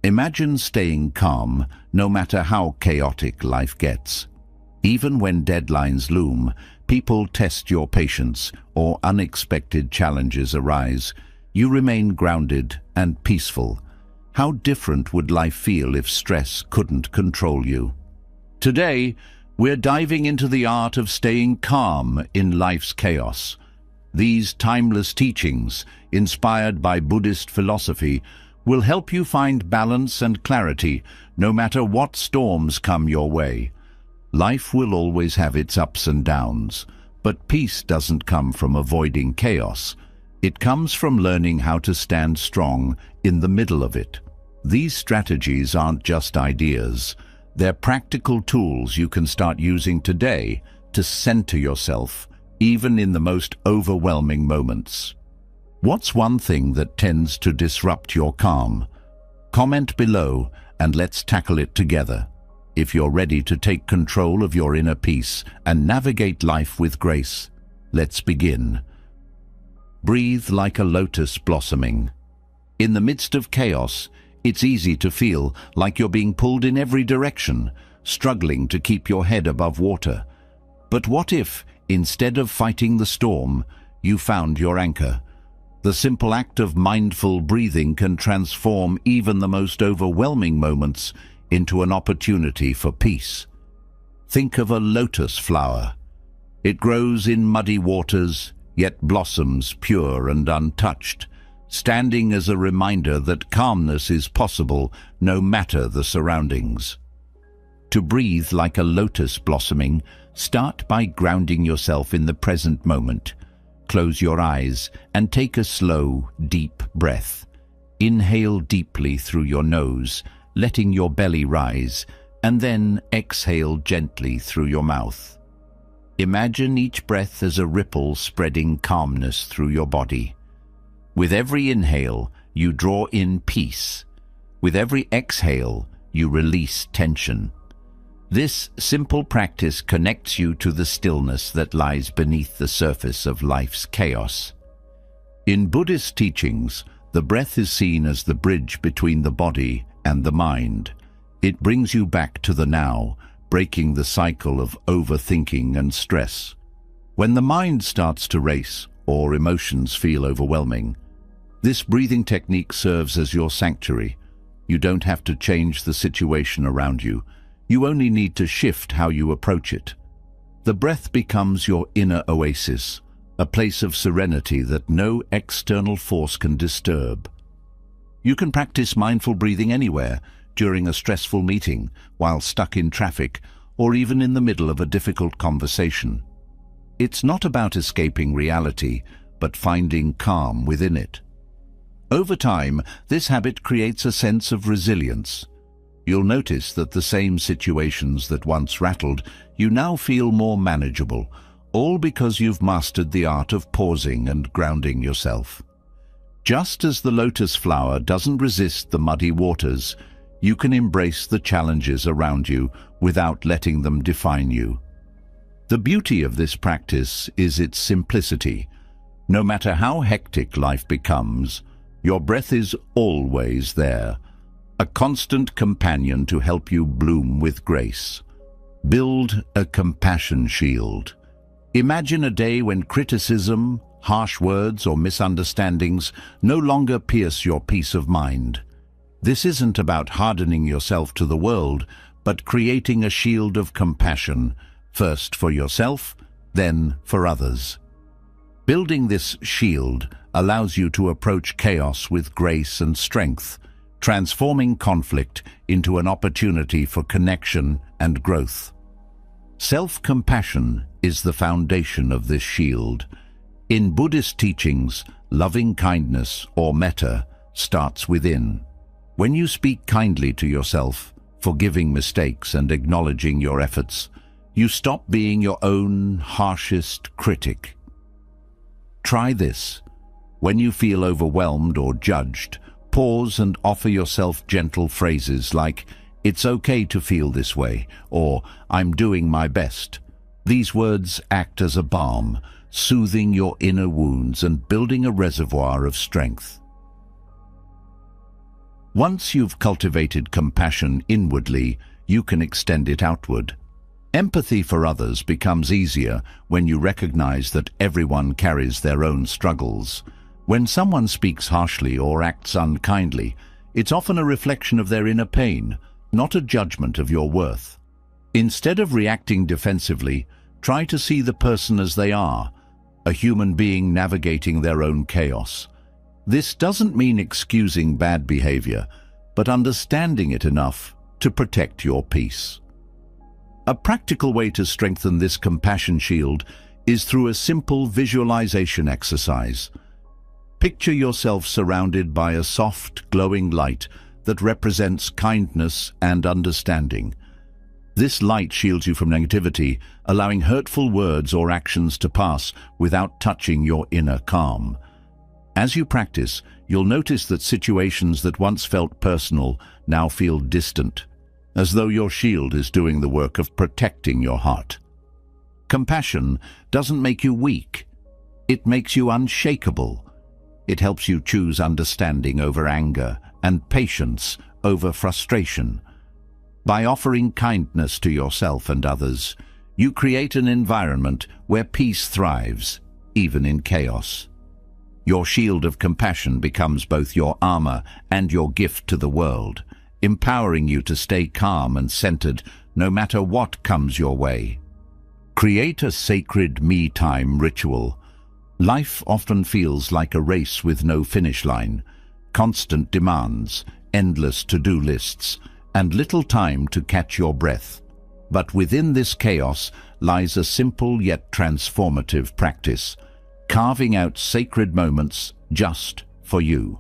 Imagine staying calm no matter how chaotic life gets. Even when deadlines loom, people test your patience, or unexpected challenges arise, you remain grounded and peaceful. How different would life feel if stress couldn't control you? Today, we're diving into the art of staying calm in life's chaos. These timeless teachings, inspired by Buddhist philosophy, will help you find balance and clarity no matter what storms come your way. Life will always have its ups and downs, but peace doesn't come from avoiding chaos. It comes from learning how to stand strong in the middle of it. These strategies aren't just ideas. They're practical tools you can start using today to center yourself, even in the most overwhelming moments. What's one thing that tends to disrupt your calm? Comment below and let's tackle it together. If you're ready to take control of your inner peace and navigate life with grace, let's begin. Breathe like a lotus blossoming. In the midst of chaos, it's easy to feel like you're being pulled in every direction, struggling to keep your head above water. But what if, instead of fighting the storm, you found your anchor? The simple act of mindful breathing can transform even the most overwhelming moments into an opportunity for peace. Think of a lotus flower. It grows in muddy waters, yet blossoms pure and untouched, standing as a reminder that calmness is possible no matter the surroundings. To breathe like a lotus blossoming, start by grounding yourself in the present moment. Close your eyes and take a slow, deep breath. Inhale deeply through your nose, letting your belly rise, and then exhale gently through your mouth. Imagine each breath as a ripple spreading calmness through your body. With every inhale, you draw in peace. With every exhale, you release tension. This simple practice connects you to the stillness that lies beneath the surface of life's chaos. In Buddhist teachings, the breath is seen as the bridge between the body and the mind. It brings you back to the now, breaking the cycle of overthinking and stress. When the mind starts to race or emotions feel overwhelming, this breathing technique serves as your sanctuary. You don't have to change the situation around you. You only need to shift how you approach it. The breath becomes your inner oasis, a place of serenity that no external force can disturb. You can practice mindful breathing anywhere, during a stressful meeting, while stuck in traffic, or even in the middle of a difficult conversation. It's not about escaping reality, but finding calm within it. Over time, this habit creates a sense of resilience. You'll notice that the same situations that once rattled you now feel more manageable, all because you've mastered the art of pausing and grounding yourself. Just as the lotus flower doesn't resist the muddy waters, you can embrace the challenges around you without letting them define you. The beauty of this practice is its simplicity. No matter how hectic life becomes, your breath is always there, a constant companion to help you bloom with grace. Build a compassion shield. Imagine a day when criticism, harsh words, or misunderstandings no longer pierce your peace of mind. This isn't about hardening yourself to the world, but creating a shield of compassion, first for yourself, then for others. Building this shield allows you to approach chaos with grace and strength, transforming conflict into an opportunity for connection and growth. Self-compassion is the foundation of this shield. In Buddhist teachings, loving kindness, or metta, starts within. When you speak kindly to yourself, forgiving mistakes and acknowledging your efforts, you stop being your own harshest critic. Try this. When you feel overwhelmed or judged, pause and offer yourself gentle phrases like, "It's okay to feel this way," or "I'm doing my best." These words act as a balm, soothing your inner wounds and building a reservoir of strength. Once you've cultivated compassion inwardly, you can extend it outward. Empathy for others becomes easier when you recognize that everyone carries their own struggles. When someone speaks harshly or acts unkindly, it's often a reflection of their inner pain, not a judgment of your worth. Instead of reacting defensively, try to see the person as they are, a human being navigating their own chaos. This doesn't mean excusing bad behavior, but understanding it enough to protect your peace. A practical way to strengthen this compassion shield is through a simple visualization exercise. Picture yourself surrounded by a soft, glowing light that represents kindness and understanding. This light shields you from negativity, allowing hurtful words or actions to pass without touching your inner calm. As you practice, you'll notice that situations that once felt personal now feel distant, as though your shield is doing the work of protecting your heart. Compassion doesn't make you weak. It makes you unshakable. It helps you choose understanding over anger and patience over frustration. By offering kindness to yourself and others, you create an environment where peace thrives, even in chaos. Your shield of compassion becomes both your armor and your gift to the world, empowering you to stay calm and centered no matter what comes your way. Create a sacred me-time ritual. Life often feels like a race with no finish line, constant demands, endless to-do lists, and little time to catch your breath. But within this chaos lies a simple yet transformative practice, carving out sacred moments just for you.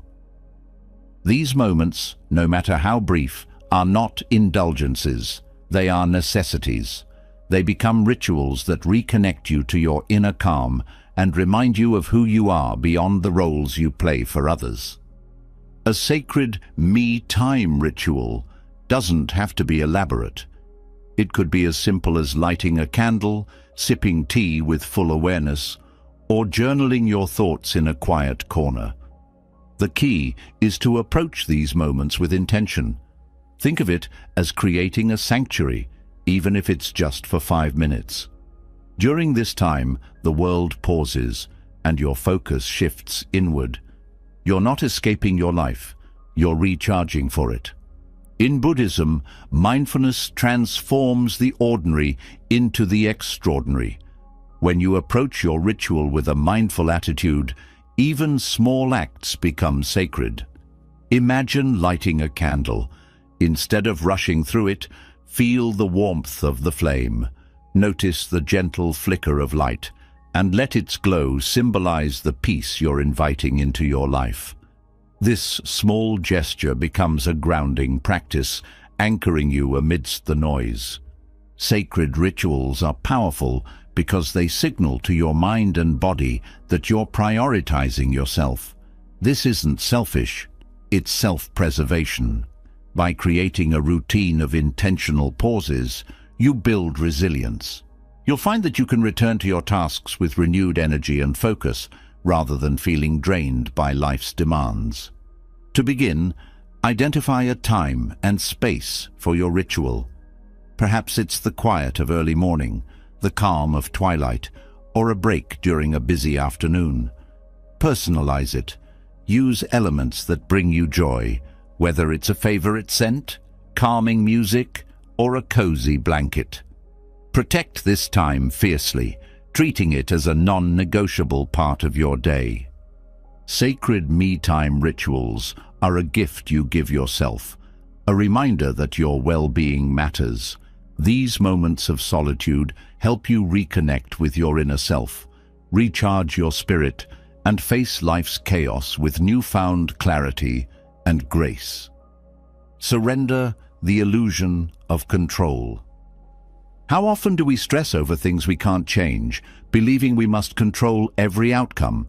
These moments, no matter how brief, are not indulgences. They are necessities. They become rituals that reconnect you to your inner calm and remind you of who you are beyond the roles you play for others. A sacred me-time ritual doesn't have to be elaborate. It could be as simple as lighting a candle, sipping tea with full awareness, or journaling your thoughts in a quiet corner. The key is to approach these moments with intention. Think of it as creating a sanctuary, even if it's just for 5 minutes. During this time, the world pauses and your focus shifts inward. You're not escaping your life, you're recharging for it. In Buddhism, mindfulness transforms the ordinary into the extraordinary. When you approach your ritual with a mindful attitude, even small acts become sacred. Imagine lighting a candle. Instead of rushing through it, feel the warmth of the flame. Notice the gentle flicker of light, and let its glow symbolize the peace you're inviting into your life. This small gesture becomes a grounding practice, anchoring you amidst the noise. Sacred rituals are powerful because they signal to your mind and body that you're prioritizing yourself. This isn't selfish, it's self-preservation. By creating a routine of intentional pauses, you build resilience. You'll find that you can return to your tasks with renewed energy and focus, rather than feeling drained by life's demands. To begin, identify a time and space for your ritual. Perhaps it's the quiet of early morning, the calm of twilight, or a break during a busy afternoon. Personalize it. Use elements that bring you joy, whether it's a favorite scent, calming music, or a cozy blanket. Protect this time fiercely, treating it as a non-negotiable part of your day. Sacred me-time rituals are a gift you give yourself, a reminder that your well-being matters. These moments of solitude help you reconnect with your inner self, recharge your spirit, and face life's chaos with newfound clarity and grace. Surrender the illusion of control. How often do we stress over things we can't change, believing we must control every outcome?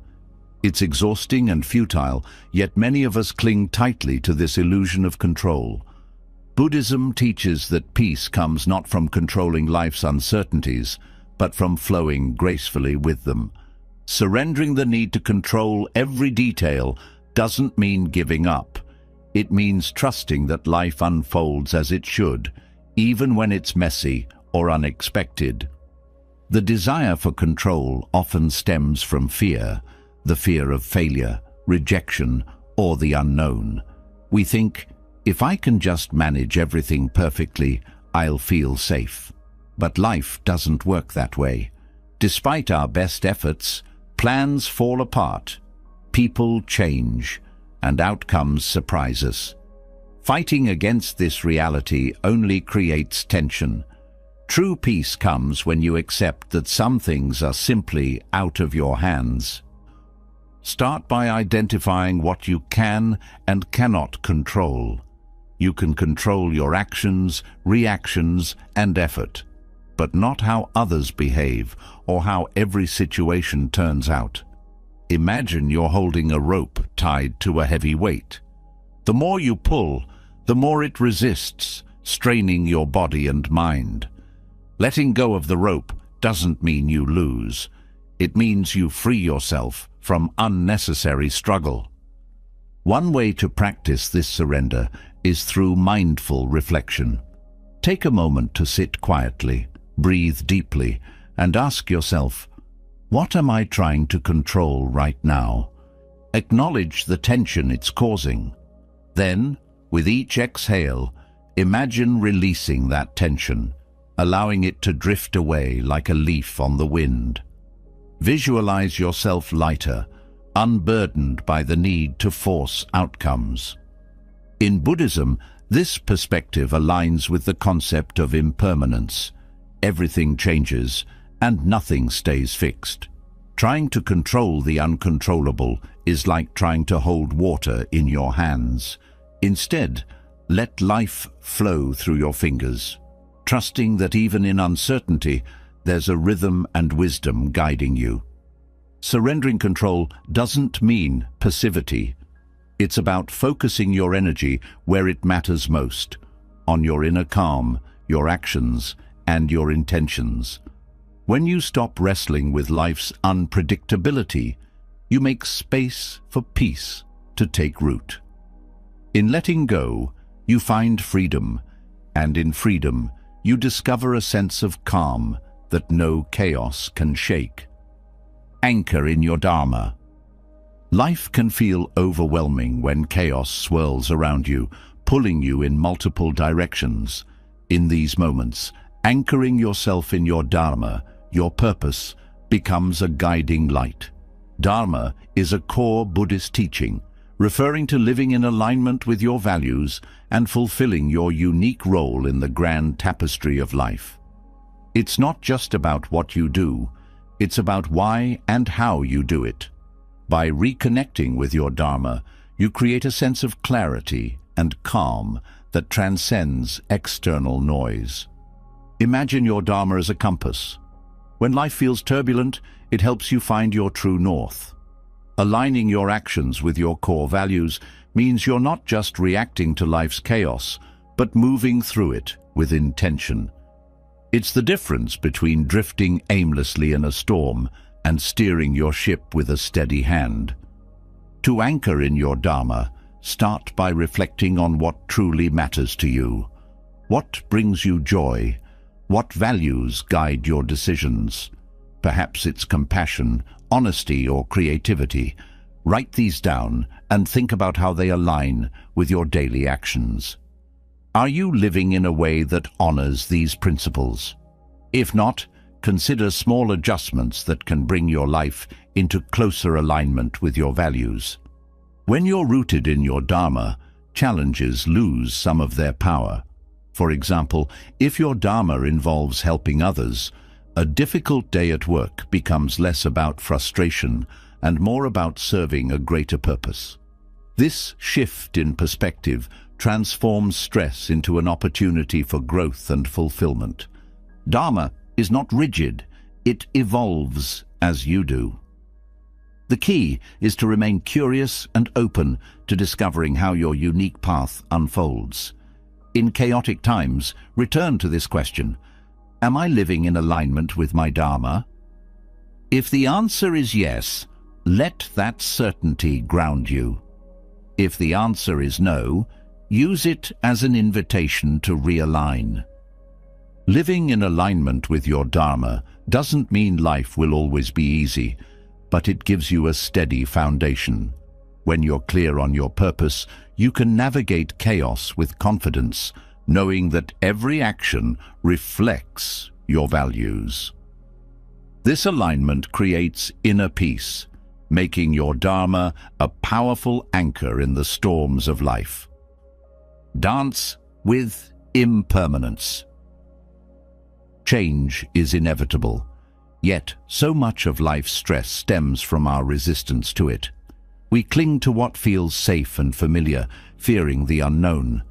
It's exhausting and futile, yet many of us cling tightly to this illusion of control. Buddhism teaches that peace comes not from controlling life's uncertainties, but from flowing gracefully with them. Surrendering the need to control every detail doesn't mean giving up. It means trusting that life unfolds as it should, even when it's messy or unexpected. The desire for control often stems from fear, the fear of failure, rejection, or the unknown. We think, if I can just manage everything perfectly, I'll feel safe. But life doesn't work that way. Despite our best efforts, plans fall apart, people change, and outcomes surprise us. Fighting against this reality only creates tension. True peace comes when you accept that some things are simply out of your hands. Start by identifying what you can and cannot control. You can control your actions, reactions, and effort, but not how others behave or how every situation turns out. Imagine you're holding a rope tied to a heavy weight. The more you pull, the more it resists, straining your body and mind. Letting go of the rope doesn't mean you lose. It means you free yourself from unnecessary struggle. One way to practice this surrender is through mindful reflection. Take a moment to sit quietly, breathe deeply, and ask yourself, what am I trying to control right now? Acknowledge the tension it's causing. Then, with each exhale, imagine releasing that tension, allowing it to drift away like a leaf on the wind. Visualize yourself lighter, unburdened by the need to force outcomes. In Buddhism, this perspective aligns with the concept of impermanence. Everything changes, and nothing stays fixed. Trying to control the uncontrollable is like trying to hold water in your hands. Instead, let life flow through your fingers, trusting that even in uncertainty, there's a rhythm and wisdom guiding you. Surrendering control doesn't mean passivity. It's about focusing your energy where it matters most, on your inner calm, your actions, and your intentions. When you stop wrestling with life's unpredictability, you make space for peace to take root. In letting go, you find freedom, and in freedom, you discover a sense of calm that no chaos can shake. Anchor in your Dharma. Life can feel overwhelming when chaos swirls around you, pulling you in multiple directions. In these moments, anchoring yourself in your Dharma, your purpose, becomes a guiding light. Dharma is a core Buddhist teaching, referring to living in alignment with your values and fulfilling your unique role in the grand tapestry of life. It's not just about what you do, it's about why and how you do it. By reconnecting with your Dharma, you create a sense of clarity and calm that transcends external noise. Imagine your Dharma as a compass. When life feels turbulent, it helps you find your true north. Aligning your actions with your core values means you're not just reacting to life's chaos, but moving through it with intention. It's the difference between drifting aimlessly in a storm and steering your ship with a steady hand. To anchor in your Dharma, start by reflecting on what truly matters to you. What brings you joy? What values guide your decisions? Perhaps it's compassion, honesty, or creativity. Write these down and think about how they align with your daily actions. Are you living in a way that honors these principles? If not, consider small adjustments that can bring your life into closer alignment with your values. When you're rooted in your Dharma, challenges lose some of their power. For example, if your Dharma involves helping others, a difficult day at work becomes less about frustration and more about serving a greater purpose. This shift in perspective transforms stress into an opportunity for growth and fulfillment. Dharma is not rigid, it evolves as you do. The key is to remain curious and open to discovering how your unique path unfolds. In chaotic times, return to this question: am I living in alignment with my Dharma? If the answer is yes, let that certainty ground you. If the answer is no, use it as an invitation to realign. Living in alignment with your Dharma doesn't mean life will always be easy, but it gives you a steady foundation. When you're clear on your purpose, you can navigate chaos with confidence, knowing that every action reflects your values. This alignment creates inner peace, making your Dharma a powerful anchor in the storms of life. Dance with impermanence. Change is inevitable, yet so much of life's stress stems from our resistance to it. We cling to what feels safe and familiar, fearing the unknown.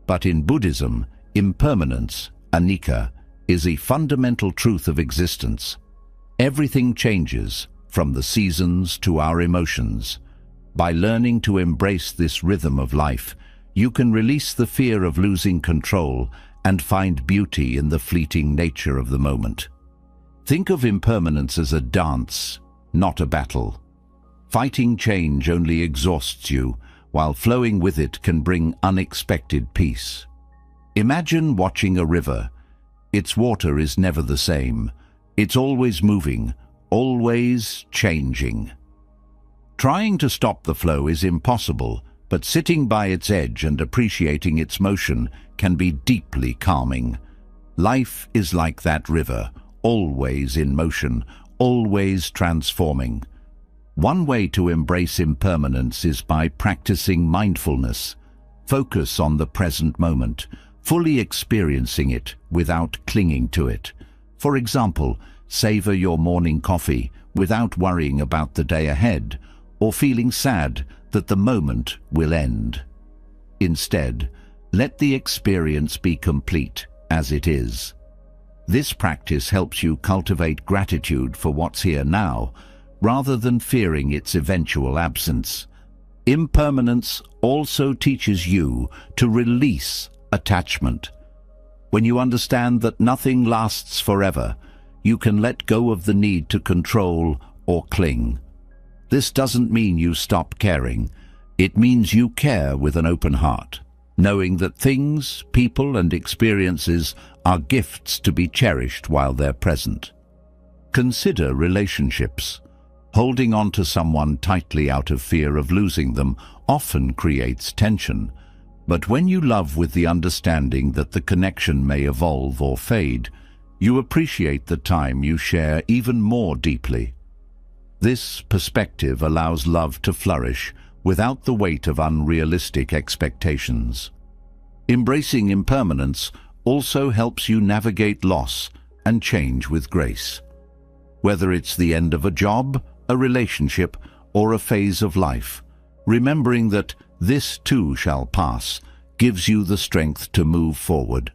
But in Buddhism, impermanence, anicca, is a fundamental truth of existence. Everything changes, from the seasons to our emotions. By learning to embrace this rhythm of life, you can release the fear of losing control and find beauty in the fleeting nature of the moment. Think of impermanence as a dance, not a battle. Fighting change only exhausts you, while flowing with it can bring unexpected peace. Imagine watching a river. Its water is never the same. It's always moving, always changing. Trying to stop the flow is impossible, but sitting by its edge and appreciating its motion can be deeply calming. Life is like that river, always in motion, always transforming. One way to embrace impermanence is by practicing mindfulness. Focus on the present moment, fully experiencing it without clinging to it. For example, savor your morning coffee without worrying about the day ahead or feeling sad that the moment will end. Instead, let the experience be complete as it is. This practice helps you cultivate gratitude for what's here now, rather than fearing its eventual absence. Impermanence also teaches you to release attachment. When you understand that nothing lasts forever, you can let go of the need to control or cling. This doesn't mean you stop caring. It means you care with an open heart, knowing that things, people, and experiences are gifts to be cherished while they're present. Consider relationships. Holding on to someone tightly out of fear of losing them often creates tension. But when you love with the understanding that the connection may evolve or fade, you appreciate the time you share even more deeply. This perspective allows love to flourish without the weight of unrealistic expectations. Embracing impermanence also helps you navigate loss and change with grace. Whether it's the end of a job, a relationship, or a phase of life, remembering that this too shall pass gives you the strength to move forward.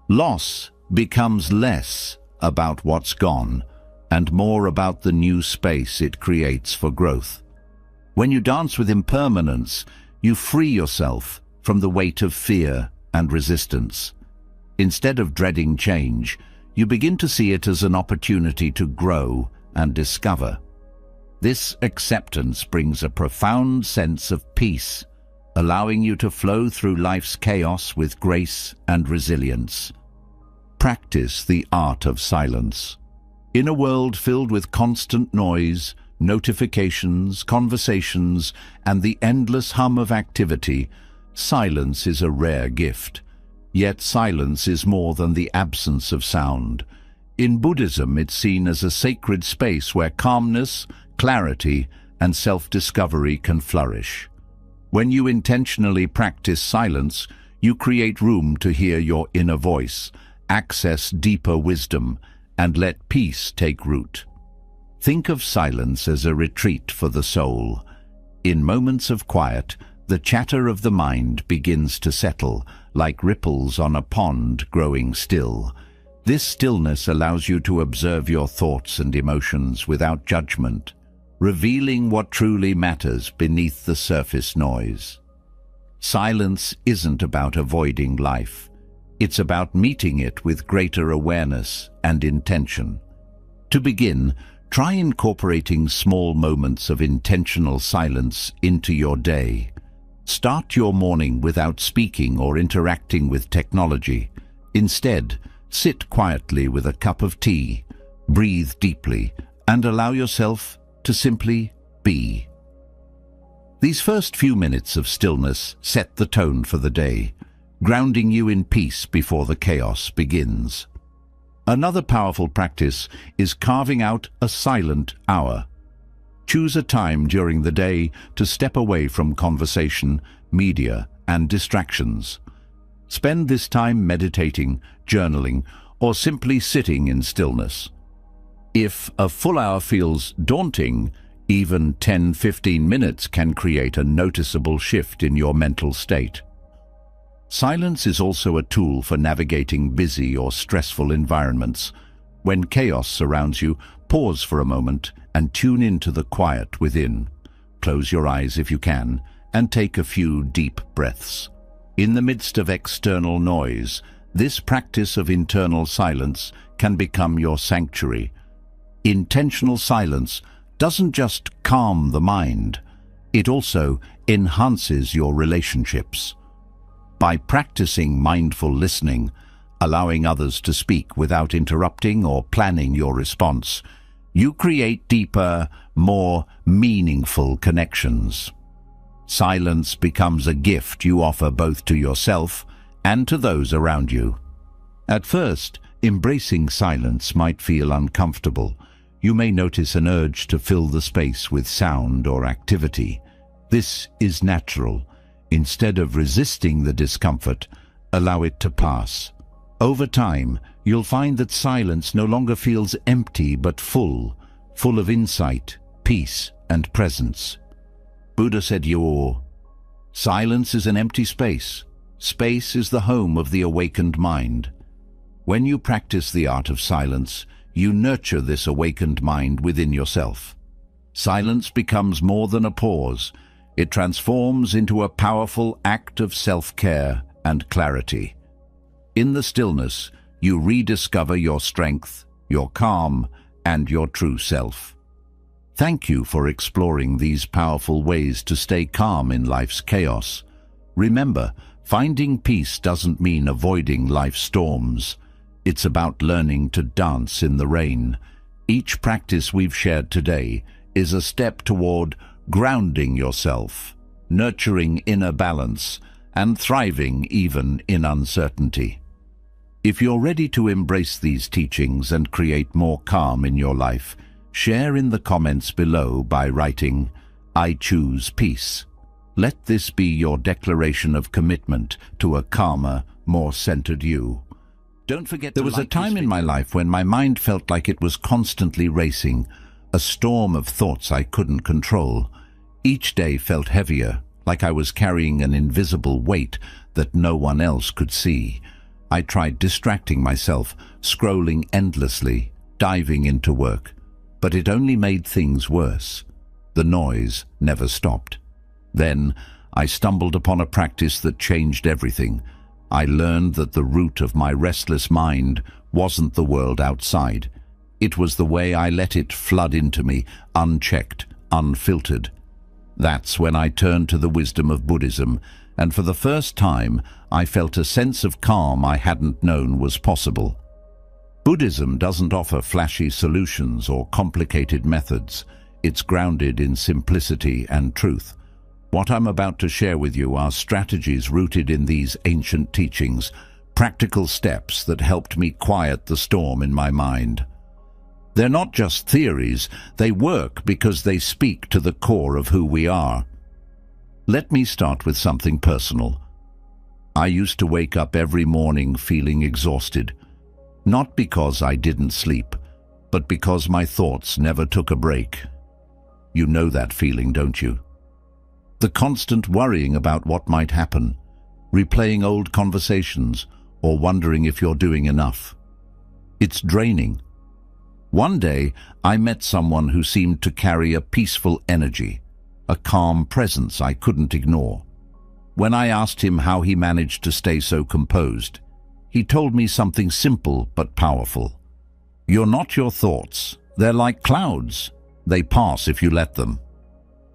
Loss becomes less about what's gone and more about the new space it creates for growth. When you dance with impermanence, you free yourself from the weight of fear and resistance. Instead of dreading change, you begin to see it as an opportunity to grow and discover. This acceptance brings a profound sense of peace, allowing you to flow through life's chaos with grace and resilience. Practice the art of silence. In a world filled with constant noise, notifications, conversations, and the endless hum of activity, silence is a rare gift. Yet silence is more than the absence of sound. In Buddhism, it's seen as a sacred space where calmness, clarity, and self-discovery can flourish. When you intentionally practice silence, you create room to hear your inner voice, access deeper wisdom, and let peace take root. Think of silence as a retreat for the soul. In moments of quiet, the chatter of the mind begins to settle, like ripples on a pond growing still. This stillness allows you to observe your thoughts and emotions without judgment, revealing what truly matters beneath the surface noise. Silence isn't about avoiding life. It's about meeting it with greater awareness and intention. To begin, try incorporating small moments of intentional silence into your day. Start your morning without speaking or interacting with technology. Instead, sit quietly with a cup of tea, breathe deeply, and allow yourself to simply be. These first few minutes of stillness set the tone for the day, grounding you in peace before the chaos begins. Another powerful practice is carving out a silent hour. Choose a time during the day to step away from conversation, media, and distractions. Spend this time meditating, journaling, or simply sitting in stillness. If a full hour feels daunting, even 10-15 minutes can create a noticeable shift in your mental state. Silence is also a tool for navigating busy or stressful environments. When chaos surrounds you, pause for a moment and tune into the quiet within. Close your eyes if you can, and take a few deep breaths. In the midst of external noise, this practice of internal silence can become your sanctuary. Intentional silence doesn't just calm the mind, it also enhances your relationships. By practicing mindful listening, allowing others to speak without interrupting or planning your response, you create deeper, more meaningful connections. Silence becomes a gift you offer both to yourself and to those around you. At first, embracing silence might feel uncomfortable. You may notice an urge to fill the space with sound or activity. This is natural. Instead of resisting the discomfort, allow it to pass. Over time, you'll find that silence no longer feels empty but full of insight, peace, and presence. Buddha said, silence is an empty space. Space is the home of the awakened mind. When you practice the art of silence, you nurture this awakened mind within yourself. Silence becomes more than a pause. It transforms into a powerful act of self-care and clarity. In the stillness, you rediscover your strength, your calm, and your true self. Thank you for exploring these powerful ways to stay calm in life's chaos. Remember, finding peace doesn't mean avoiding life's storms. It's about learning to dance in the rain. Each practice we've shared today is a step toward grounding yourself, nurturing inner balance, and thriving even in uncertainty. If you're ready to embrace these teachings and create more calm in your life, share in the comments below by writing, "I choose peace." Let this be your declaration of commitment to a calmer, more centered you. Don't forget to like this video. There was a time in my life when my mind felt like it was constantly racing, a storm of thoughts I couldn't control. Each day felt heavier, like I was carrying an invisible weight that no one else could see. I tried distracting myself, scrolling endlessly, diving into work, but it only made things worse. The noise never stopped. Then I stumbled upon a practice that changed everything. I learned that the root of my restless mind wasn't the world outside. It was the way I let it flood into me, unchecked, unfiltered. That's when I turned to the wisdom of Buddhism, and for the first time I felt a sense of calm I hadn't known was possible. Buddhism doesn't offer flashy solutions or complicated methods. It's grounded in simplicity and truth. What I'm about to share with you are strategies rooted in these ancient teachings, practical steps that helped me quiet the storm in my mind. They're not just theories, they work because they speak to the core of who we are. Let me start with something personal. I used to wake up every morning feeling exhausted, not because I didn't sleep, but because my thoughts never took a break. You know that feeling, don't you? The constant worrying about what might happen, replaying old conversations, or wondering if you're doing enough. It's draining. One day, I met someone who seemed to carry a peaceful energy, a calm presence I couldn't ignore. When I asked him how he managed to stay so composed, he told me something simple but powerful. You're not your thoughts. They're like clouds. They pass if you let them.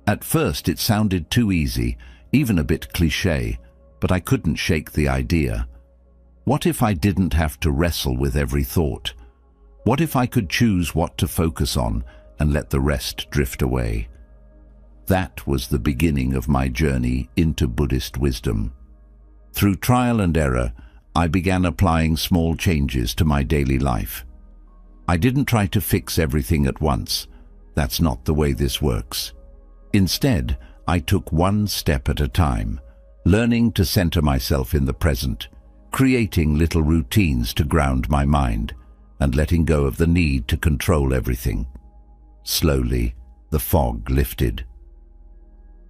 At first, it sounded too easy, even a bit cliché, but I couldn't shake the idea. What if I didn't have to wrestle with every thought? What if I could choose what to focus on and let the rest drift away? That was the beginning of my journey into Buddhist wisdom. Through trial and error, I began applying small changes to my daily life. I didn't try to fix everything at once. That's not the way this works. Instead, I took one step at a time, learning to center myself in the present, creating little routines to ground my mind, and letting go of the need to control everything. Slowly, the fog lifted.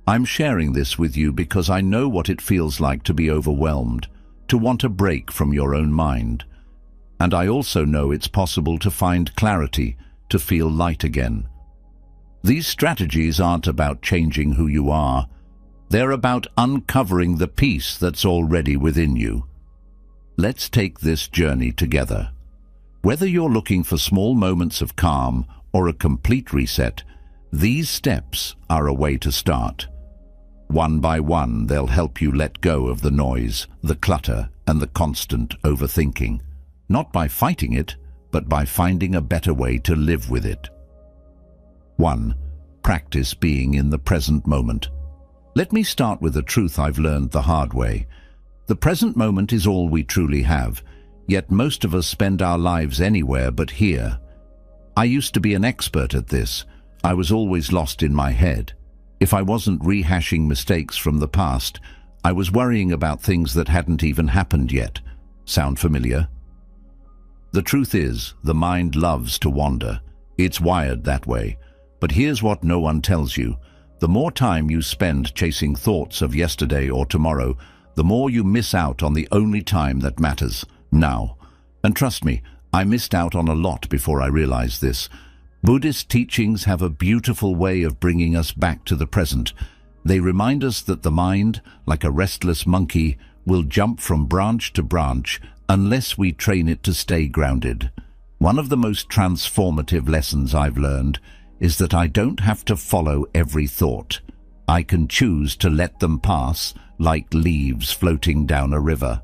I'm sharing this with you because I know what it feels like to be overwhelmed, to want a break from your own mind. And I also know it's possible to find clarity, to feel light again. These strategies aren't about changing who you are. They're about uncovering the peace that's already within you. Let's take this journey together. Whether you're looking for small moments of calm or a complete reset, these steps are a way to start. One by one, they'll help you let go of the noise, the clutter, and the constant overthinking. Not by fighting it, but by finding a better way to live with it. 1. Practice being in the present moment. Let me start with a truth I've learned the hard way. The present moment is all we truly have, yet most of us spend our lives anywhere but here. I used to be an expert at this. I was always lost in my head. If I wasn't rehashing mistakes from the past, I was worrying about things that hadn't even happened yet. Sound familiar? The truth is, the mind loves to wander. It's wired that way. But here's what no one tells you. The more time you spend chasing thoughts of yesterday or tomorrow, the more you miss out on the only time that matters, now. And trust me, I missed out on a lot before I realized this. Buddhist teachings have a beautiful way of bringing us back to the present. They remind us that the mind, like a restless monkey, will jump from branch to branch unless we train it to stay grounded. One of the most transformative lessons I've learned is that I don't have to follow every thought. I can choose to let them pass like leaves floating down a river.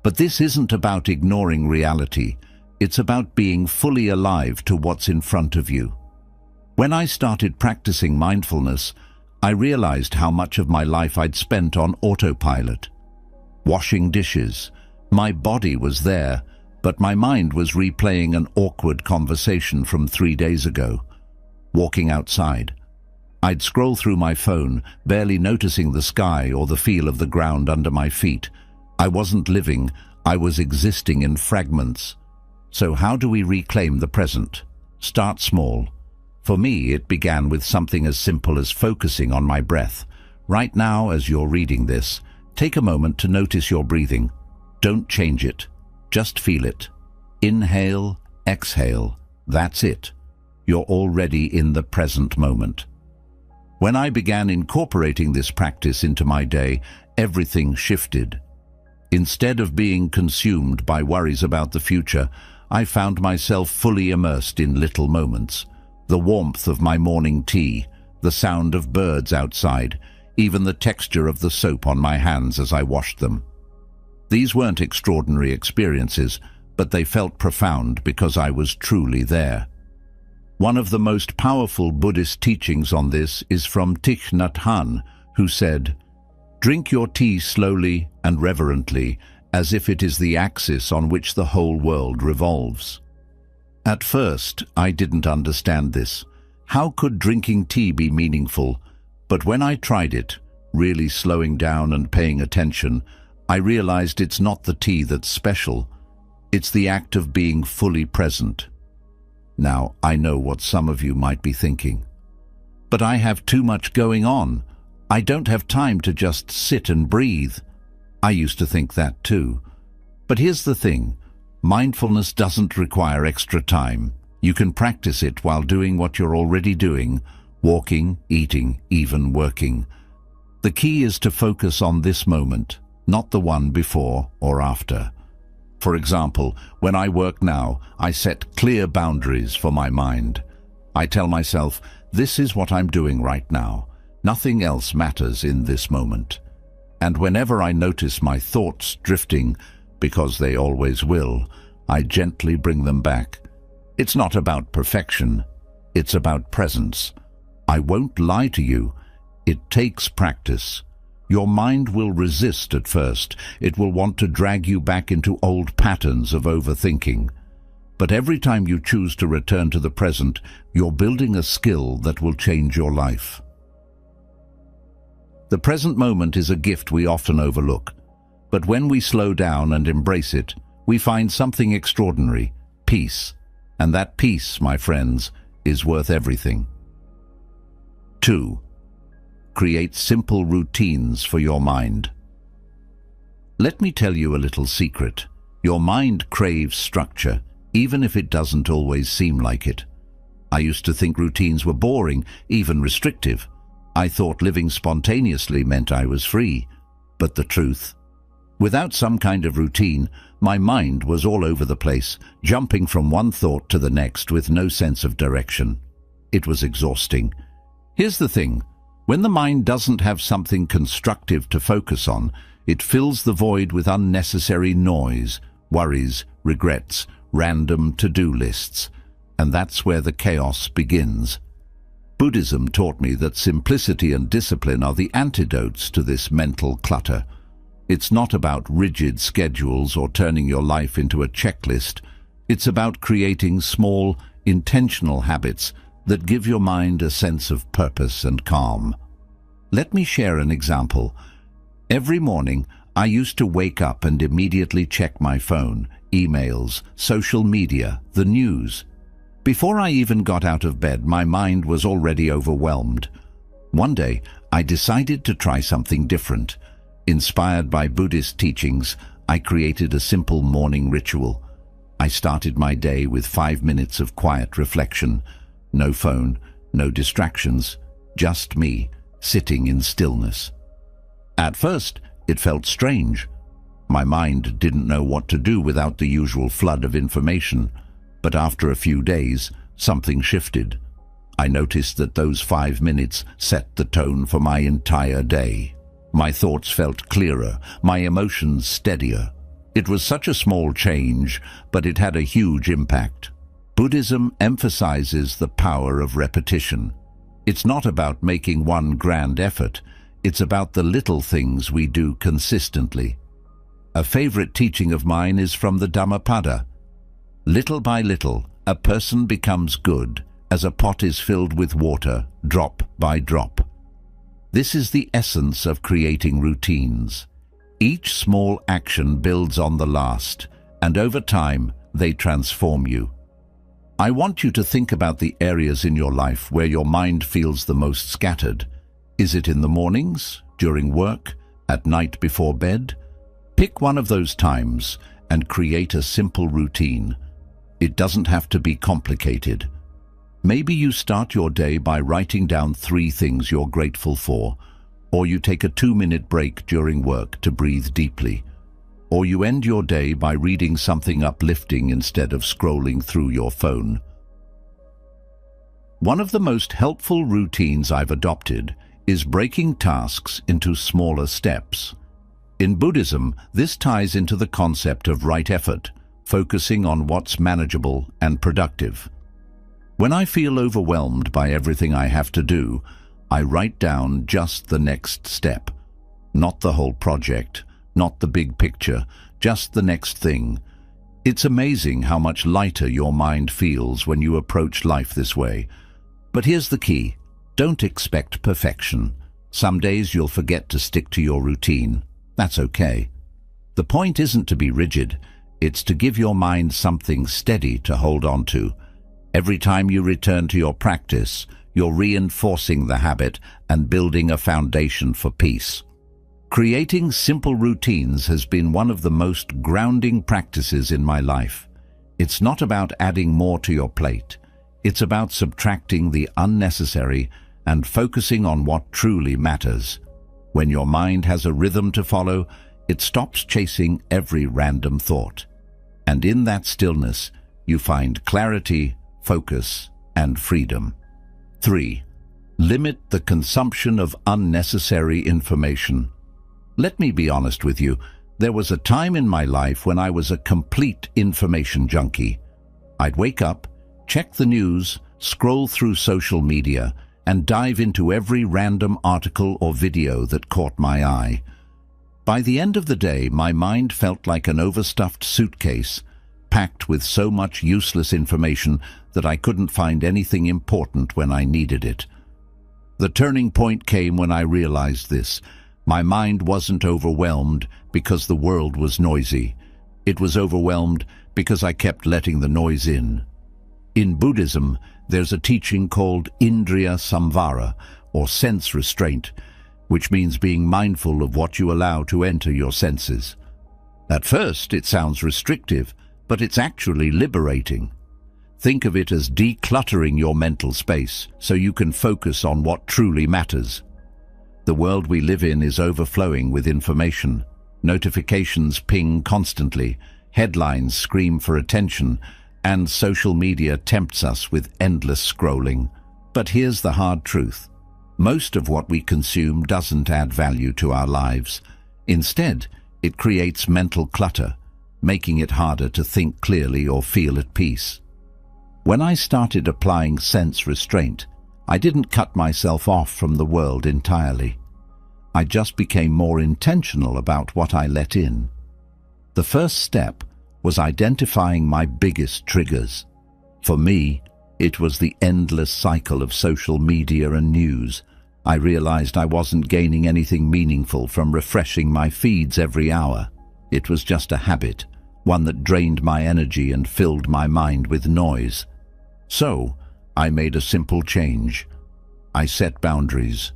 But this isn't about ignoring reality. It's about being fully alive to what's in front of you. When I started practicing mindfulness, I realized how much of my life I'd spent on autopilot. Washing dishes. My body was there, but my mind was replaying an awkward conversation from 3 days ago. Walking outside. I'd scroll through my phone, barely noticing the sky or the feel of the ground under my feet. I wasn't living, I was existing in fragments. So how do we reclaim the present? Start small. For me, it began with something as simple as focusing on my breath. Right now, as you're reading this, take a moment to notice your breathing. Don't change it. Just feel it. Inhale, exhale. That's it. You're already in the present moment. When I began incorporating this practice into my day, everything shifted. Instead of being consumed by worries about the future, I found myself fully immersed in little moments. The warmth of my morning tea, the sound of birds outside, even the texture of the soap on my hands as I washed them. These weren't extraordinary experiences, but they felt profound because I was truly there. One of the most powerful Buddhist teachings on this is from Thich Nhat Hanh, who said, "Drink your tea slowly and reverently, as if it is the axis on which the whole world revolves." At first, I didn't understand this. How could drinking tea be meaningful? But when I tried it, really slowing down and paying attention, I realized it's not the tea that's special. It's the act of being fully present. Now, I know what some of you might be thinking. But I have too much going on. I don't have time to just sit and breathe. I used to think that too. But here's the thing. Mindfulness doesn't require extra time. You can practice it while doing what you're already doing, walking, eating, even working. The key is to focus on this moment, not the one before or after. For example, when I work now, I set clear boundaries for my mind. I tell myself, this is what I'm doing right now. Nothing else matters in this moment. And whenever I notice my thoughts drifting, because they always will, I gently bring them back. It's not about perfection, it's about presence. I won't lie to you, it takes practice. Your mind will resist at first. It will want to drag you back into old patterns of overthinking. But every time you choose to return to the present, you're building a skill that will change your life. The present moment is a gift we often overlook. But when we slow down and embrace it, we find something extraordinary, peace. And that peace, my friends, is worth everything. 2. Create simple routines for your mind. Let me tell you a little secret. Your mind craves structure, even if it doesn't always seem like it. I used to think routines were boring, even restrictive. I thought living spontaneously meant I was free. But the truth? Without some kind of routine, my mind was all over the place, jumping from one thought to the next with no sense of direction. It was exhausting. Here's the thing. When the mind doesn't have something constructive to focus on, it fills the void with unnecessary noise, worries, regrets, random to-do lists. And that's where the chaos begins. Buddhism taught me that simplicity and discipline are the antidotes to this mental clutter. It's not about rigid schedules or turning your life into a checklist. It's about creating small, intentional habits that give your mind a sense of purpose and calm. Let me share an example. Every morning, I used to wake up and immediately check my phone, emails, social media, the news. Before I even got out of bed, my mind was already overwhelmed. One day, I decided to try something different. Inspired by Buddhist teachings, I created a simple morning ritual. I started my day with 5 minutes of quiet reflection. No phone, no distractions, just me, sitting in stillness. At first, it felt strange. My mind didn't know what to do without the usual flood of information. But after a few days, something shifted. I noticed that those 5 minutes set the tone for my entire day. My thoughts felt clearer, my emotions steadier. It was such a small change, but it had a huge impact. Buddhism emphasizes the power of repetition. It's not about making one grand effort. It's about the little things we do consistently. A favorite teaching of mine is from the Dhammapada. Little by little, a person becomes good, as a pot is filled with water, drop by drop. This is the essence of creating routines. Each small action builds on the last, and over time, they transform you. I want you to think about the areas in your life where your mind feels the most scattered. Is it in the mornings, during work, at night before bed? Pick one of those times and create a simple routine. It doesn't have to be complicated. Maybe you start your day by writing down 3 things you're grateful for, or you take a 2-minute break during work to breathe deeply, or you end your day by reading something uplifting instead of scrolling through your phone. One of the most helpful routines I've adopted is breaking tasks into smaller steps. In Buddhism, this ties into the concept of right effort, focusing on what's manageable and productive. When I feel overwhelmed by everything I have to do, I write down just the next step. Not the whole project, not the big picture, just the next thing. It's amazing how much lighter your mind feels when you approach life this way. But here's the key. Don't expect perfection. Some days you'll forget to stick to your routine. That's okay. The point isn't to be rigid. It's to give your mind something steady to hold on to. Every time you return to your practice, you're reinforcing the habit and building a foundation for peace. Creating simple routines has been one of the most grounding practices in my life. It's not about adding more to your plate. It's about subtracting the unnecessary and focusing on what truly matters. When your mind has a rhythm to follow, it stops chasing every random thought. And in that stillness, you find clarity, focus, and freedom. 3. Limit the consumption of unnecessary information. Let me be honest with you. There was a time in my life when I was a complete information junkie. I'd wake up, check the news, scroll through social media, and dive into every random article or video that caught my eye. By the end of the day, my mind felt like an overstuffed suitcase, packed with so much useless information that I couldn't find anything important when I needed it. The turning point came when I realized this. My mind wasn't overwhelmed because the world was noisy. It was overwhelmed because I kept letting the noise in. In Buddhism, there's a teaching called Indriya Samvara, or sense restraint, which means being mindful of what you allow to enter your senses. At first, it sounds restrictive, but it's actually liberating. Think of it as decluttering your mental space so you can focus on what truly matters. The world we live in is overflowing with information. Notifications ping constantly, headlines scream for attention, and social media tempts us with endless scrolling. But here's the hard truth. Most of what we consume doesn't add value to our lives. Instead, it creates mental clutter, making it harder to think clearly or feel at peace. When I started applying sense restraint, I didn't cut myself off from the world entirely. I just became more intentional about what I let in. The first step was identifying my biggest triggers. For me, it was the endless cycle of social media and news. I realized I wasn't gaining anything meaningful from refreshing my feeds every hour. It was just a habit, one that drained my energy and filled my mind with noise. So, I made a simple change. I set boundaries.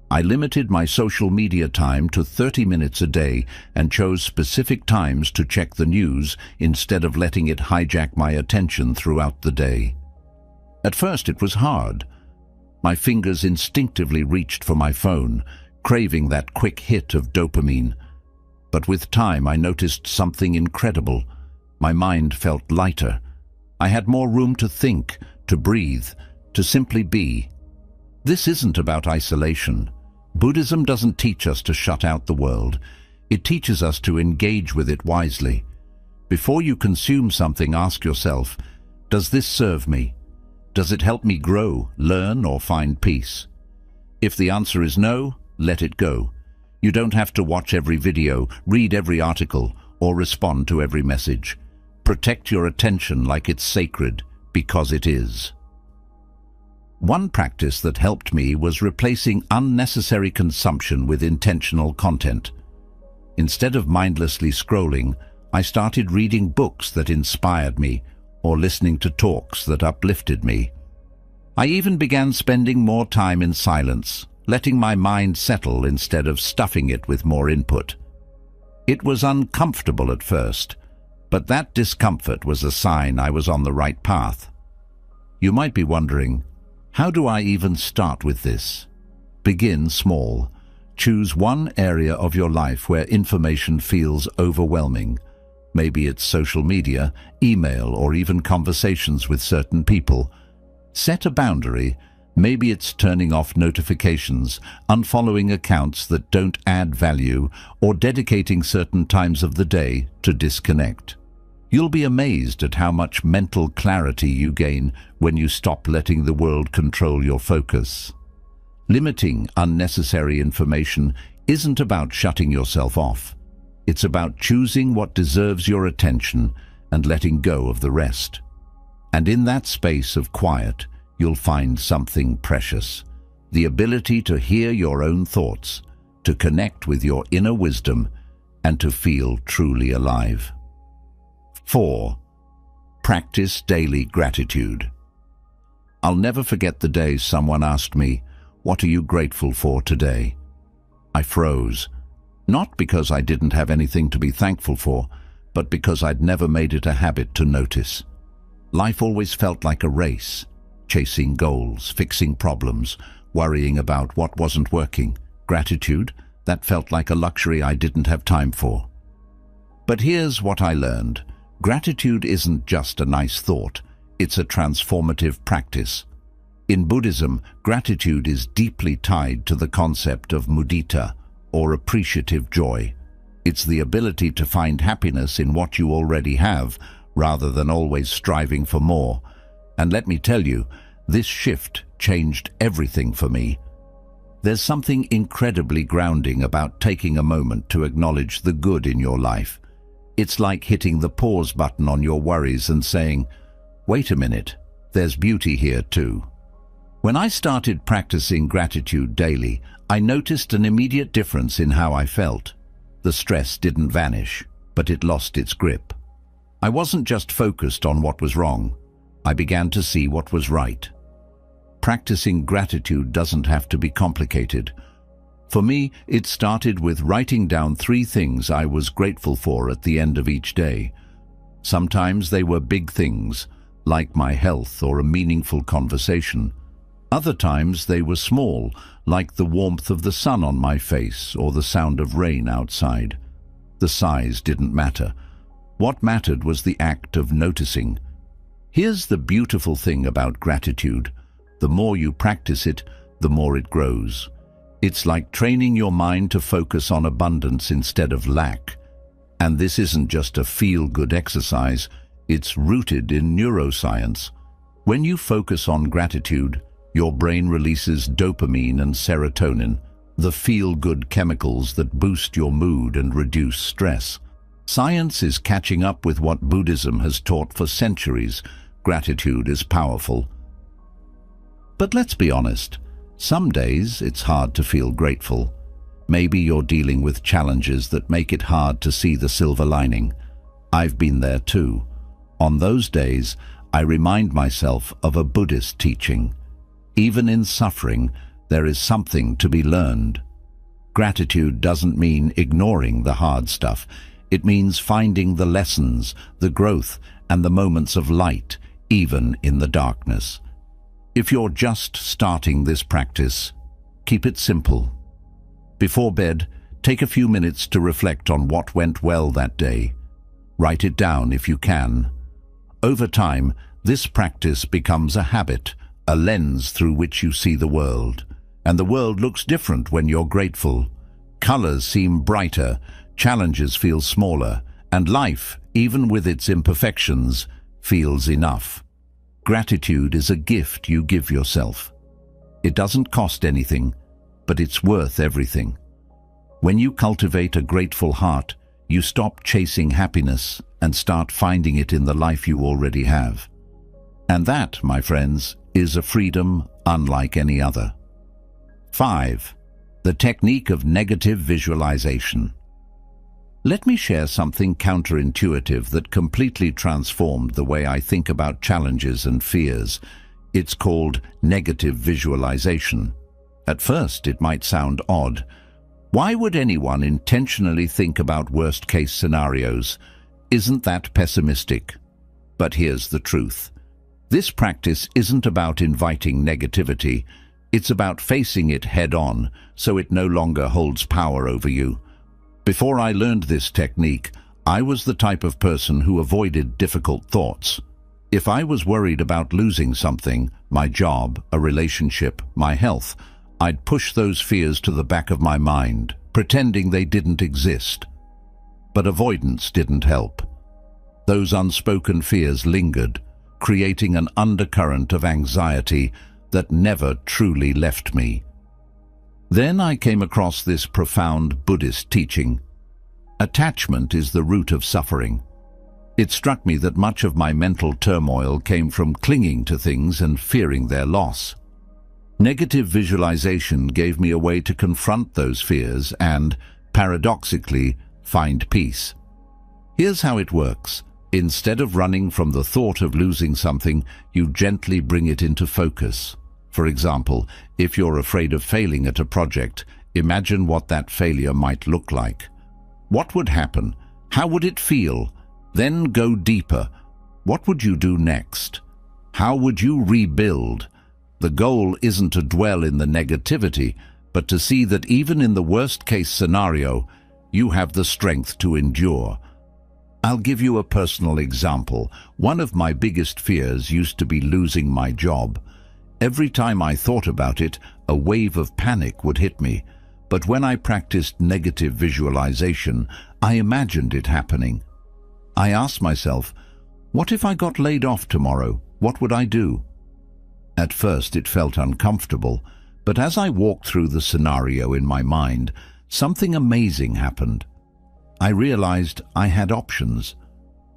I limited my social media time to 30 minutes a day and chose specific times to check the news instead of letting it hijack my attention throughout the day. At first it was hard. My fingers instinctively reached for my phone, craving that quick hit of dopamine. But with time I noticed something incredible. My mind felt lighter. I had more room to think, to breathe, to simply be. This isn't about isolation. Buddhism doesn't teach us to shut out the world. It teaches us to engage with it wisely. Before you consume something, ask yourself, does this serve me? Does it help me grow, learn, or find peace? If the answer is no, let it go. You don't have to watch every video, read every article, or respond to every message. Protect your attention like it's sacred, because it is. One practice that helped me was replacing unnecessary consumption with intentional content. Instead of mindlessly scrolling, I started reading books that inspired me or listening to talks that uplifted me. I even began spending more time in silence, letting my mind settle instead of stuffing it with more input. It was uncomfortable at first, but that discomfort was a sign I was on the right path. You might be wondering, how do I even start with this? Begin small. Choose one area of your life where information feels overwhelming. Maybe it's social media, email, or even conversations with certain people. Set a boundary. Maybe it's turning off notifications, unfollowing accounts that don't add value, or dedicating certain times of the day to disconnect. You'll be amazed at how much mental clarity you gain when you stop letting the world control your focus. Limiting unnecessary information isn't about shutting yourself off. It's about choosing what deserves your attention and letting go of the rest. And in that space of quiet, you'll find something precious. The ability to hear your own thoughts, to connect with your inner wisdom, and to feel truly alive. 4. Practice daily gratitude. I'll never forget the day someone asked me, "What are you grateful for today?" I froze, not because I didn't have anything to be thankful for, but because I'd never made it a habit to notice. Life always felt like a race, chasing goals, fixing problems, worrying about what wasn't working. Gratitude, that felt like a luxury I didn't have time for. But here's what I learned. Gratitude isn't just a nice thought, it's a transformative practice. In Buddhism, gratitude is deeply tied to the concept of mudita, or appreciative joy. It's the ability to find happiness in what you already have, rather than always striving for more. And let me tell you, this shift changed everything for me. There's something incredibly grounding about taking a moment to acknowledge the good in your life. It's like hitting the pause button on your worries and saying, "Wait a minute, there's beauty here too." When I started practicing gratitude daily, I noticed an immediate difference in how I felt. The stress didn't vanish, but it lost its grip. I wasn't just focused on what was wrong. I began to see what was right. Practicing gratitude doesn't have to be complicated. For me, it started with writing down 3 things I was grateful for at the end of each day. Sometimes they were big things, like my health or a meaningful conversation. Other times they were small, like the warmth of the sun on my face or the sound of rain outside. The size didn't matter. What mattered was the act of noticing. Here's the beautiful thing about gratitude. The more you practice it, the more it grows. It's like training your mind to focus on abundance instead of lack. And this isn't just a feel-good exercise, it's rooted in neuroscience. When you focus on gratitude, your brain releases dopamine and serotonin, the feel-good chemicals that boost your mood and reduce stress. Science is catching up with what Buddhism has taught for centuries. Gratitude is powerful. But let's be honest, some days it's hard to feel grateful. Maybe you're dealing with challenges that make it hard to see the silver lining. I've been there too. On those days, I remind myself of a Buddhist teaching. Even in suffering, there is something to be learned. Gratitude doesn't mean ignoring the hard stuff. It means finding the lessons, the growth, and the moments of light, even in the darkness. If you're just starting this practice, keep it simple. Before bed, take a few minutes to reflect on what went well that day. Write it down if you can. Over time, this practice becomes a habit, a lens through which you see the world. And the world looks different when you're grateful. Colors seem brighter, challenges feel smaller, and life, even with its imperfections, feels enough. Gratitude is a gift you give yourself. It doesn't cost anything, but it's worth everything. When you cultivate a grateful heart, you stop chasing happiness and start finding it in the life you already have. And that, my friends, is a freedom unlike any other. 5. The technique of negative visualization. Let me share something counterintuitive that completely transformed the way I think about challenges and fears. It's called negative visualization. At first, it might sound odd. Why would anyone intentionally think about worst-case scenarios? Isn't that pessimistic? But here's the truth. This practice isn't about inviting negativity. It's about facing it head-on, so it no longer holds power over you. Before I learned this technique, I was the type of person who avoided difficult thoughts. If I was worried about losing something, my job, a relationship, my health, I'd push those fears to the back of my mind, pretending they didn't exist. But avoidance didn't help. Those unspoken fears lingered, creating an undercurrent of anxiety that never truly left me. Then I came across this profound Buddhist teaching. Attachment is the root of suffering. It struck me that much of my mental turmoil came from clinging to things and fearing their loss. Negative visualization gave me a way to confront those fears and, paradoxically, find peace. Here's how it works. Instead of running from the thought of losing something, you gently bring it into focus. For example, if you're afraid of failing at a project, imagine what that failure might look like. What would happen? How would it feel? Then go deeper. What would you do next? How would you rebuild? The goal isn't to dwell in the negativity, but to see that even in the worst-case scenario, you have the strength to endure. I'll give you a personal example. One of my biggest fears used to be losing my job. Every time I thought about it, a wave of panic would hit me. But when I practiced negative visualization, I imagined it happening. I asked myself, what if I got laid off tomorrow? What would I do? At first it felt uncomfortable, but as I walked through the scenario in my mind, something amazing happened. I realized I had options.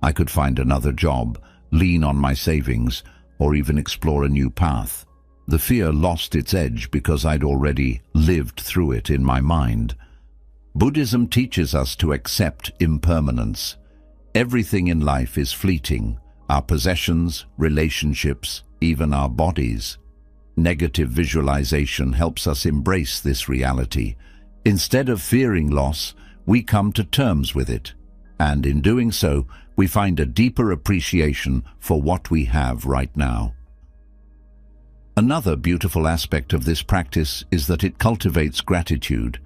I could find another job, lean on my savings, or even explore a new path. The fear lost its edge because I'd already lived through it in my mind. Buddhism teaches us to accept impermanence. Everything in life is fleeting: our possessions, relationships, even our bodies. Negative visualization helps us embrace this reality. Instead of fearing loss, we come to terms with it. And in doing so, we find a deeper appreciation for what we have right now. Another beautiful aspect of this practice is that it cultivates gratitude.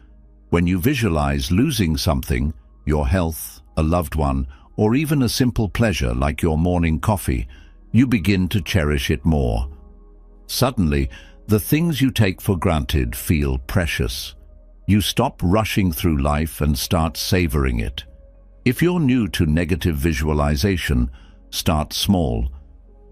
When you visualize losing something, your health, a loved one, or even a simple pleasure like your morning coffee, you begin to cherish it more. Suddenly, the things you take for granted feel precious. You stop rushing through life and start savoring it. If you're new to negative visualization, start small.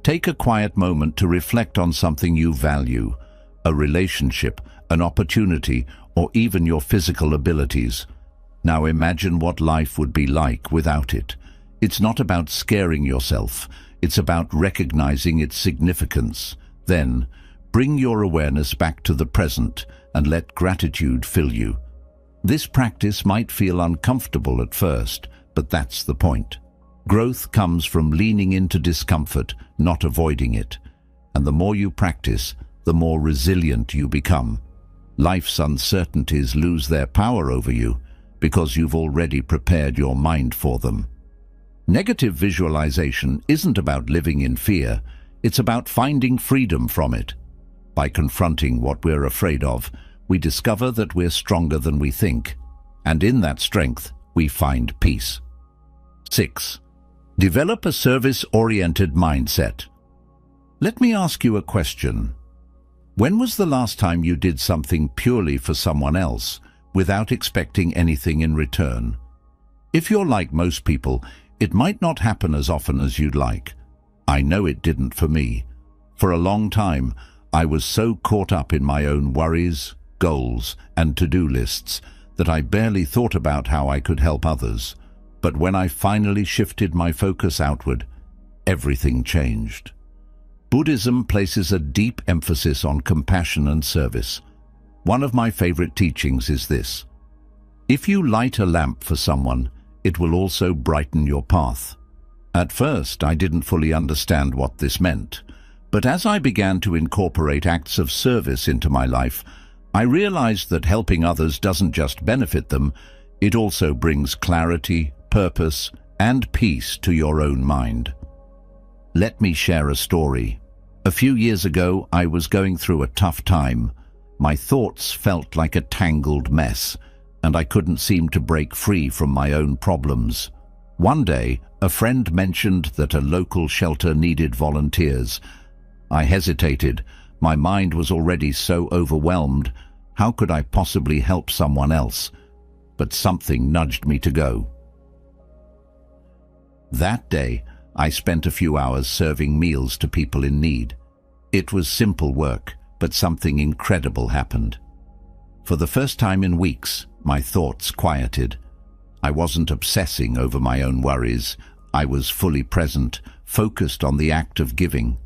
Take a quiet moment to reflect on something you value, a relationship, an opportunity, or even your physical abilities. Now imagine what life would be like without it. It's not about scaring yourself, it's about recognizing its significance. Then, bring your awareness back to the present and let gratitude fill you. This practice might feel uncomfortable at first, but that's the point. Growth comes from leaning into discomfort, not avoiding it. And the more you practice, the more resilient you become. Life's uncertainties lose their power over you because you've already prepared your mind for them. Negative visualization isn't about living in fear, it's about finding freedom from it. By confronting what we're afraid of, we discover that we're stronger than we think, and in that strength, we find peace. 6. Develop a service-oriented mindset. Let me ask you a question. When was the last time you did something purely for someone else, without expecting anything in return? If you're like most people, it might not happen as often as you'd like. I know it didn't for me. For a long time, I was so caught up in my own worries, goals, and to-do lists that I barely thought about how I could help others. But when I finally shifted my focus outward, everything changed. Buddhism places a deep emphasis on compassion and service. One of my favorite teachings is this: if you light a lamp for someone, it will also brighten your path. At first, I didn't fully understand what this meant, but as I began to incorporate acts of service into my life, I realized that helping others doesn't just benefit them, it also brings clarity, purpose, and peace to your own mind. Let me share a story. A few years ago, I was going through a tough time. My thoughts felt like a tangled mess, and I couldn't seem to break free from my own problems. One day, a friend mentioned that a local shelter needed volunteers. I hesitated. My mind was already so overwhelmed. How could I possibly help someone else? But something nudged me to go. That day, I spent a few hours serving meals to people in need. It was simple work, but something incredible happened. For the first time in weeks, my thoughts quieted. I wasn't obsessing over my own worries. I was fully present, focused on the act of giving.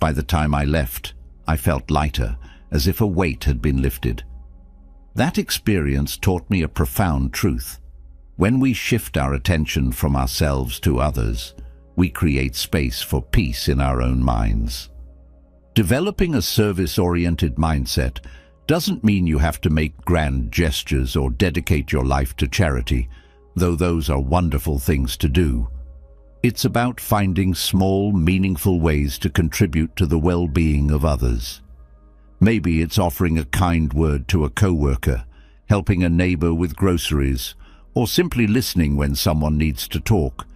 By the time I left, I felt lighter, as if a weight had been lifted. That experience taught me a profound truth. When we shift our attention from ourselves to others, we create space for peace in our own minds. Developing a service-oriented mindset doesn't mean you have to make grand gestures or dedicate your life to charity, though those are wonderful things to do. It's about finding small, meaningful ways to contribute to the well-being of others. Maybe it's offering a kind word to a coworker, helping a neighbor with groceries, or simply listening when someone needs to talk.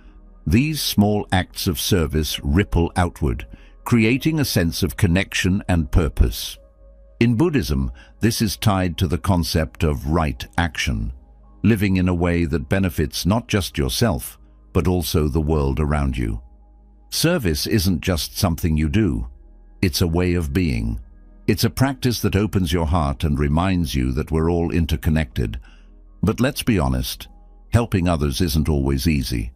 These small acts of service ripple outward, creating a sense of connection and purpose. In Buddhism, this is tied to the concept of right action, living in a way that benefits not just yourself, but also the world around you. Service isn't just something you do, it's a way of being. It's a practice that opens your heart and reminds you that we're all interconnected. But let's be honest, helping others isn't always easy.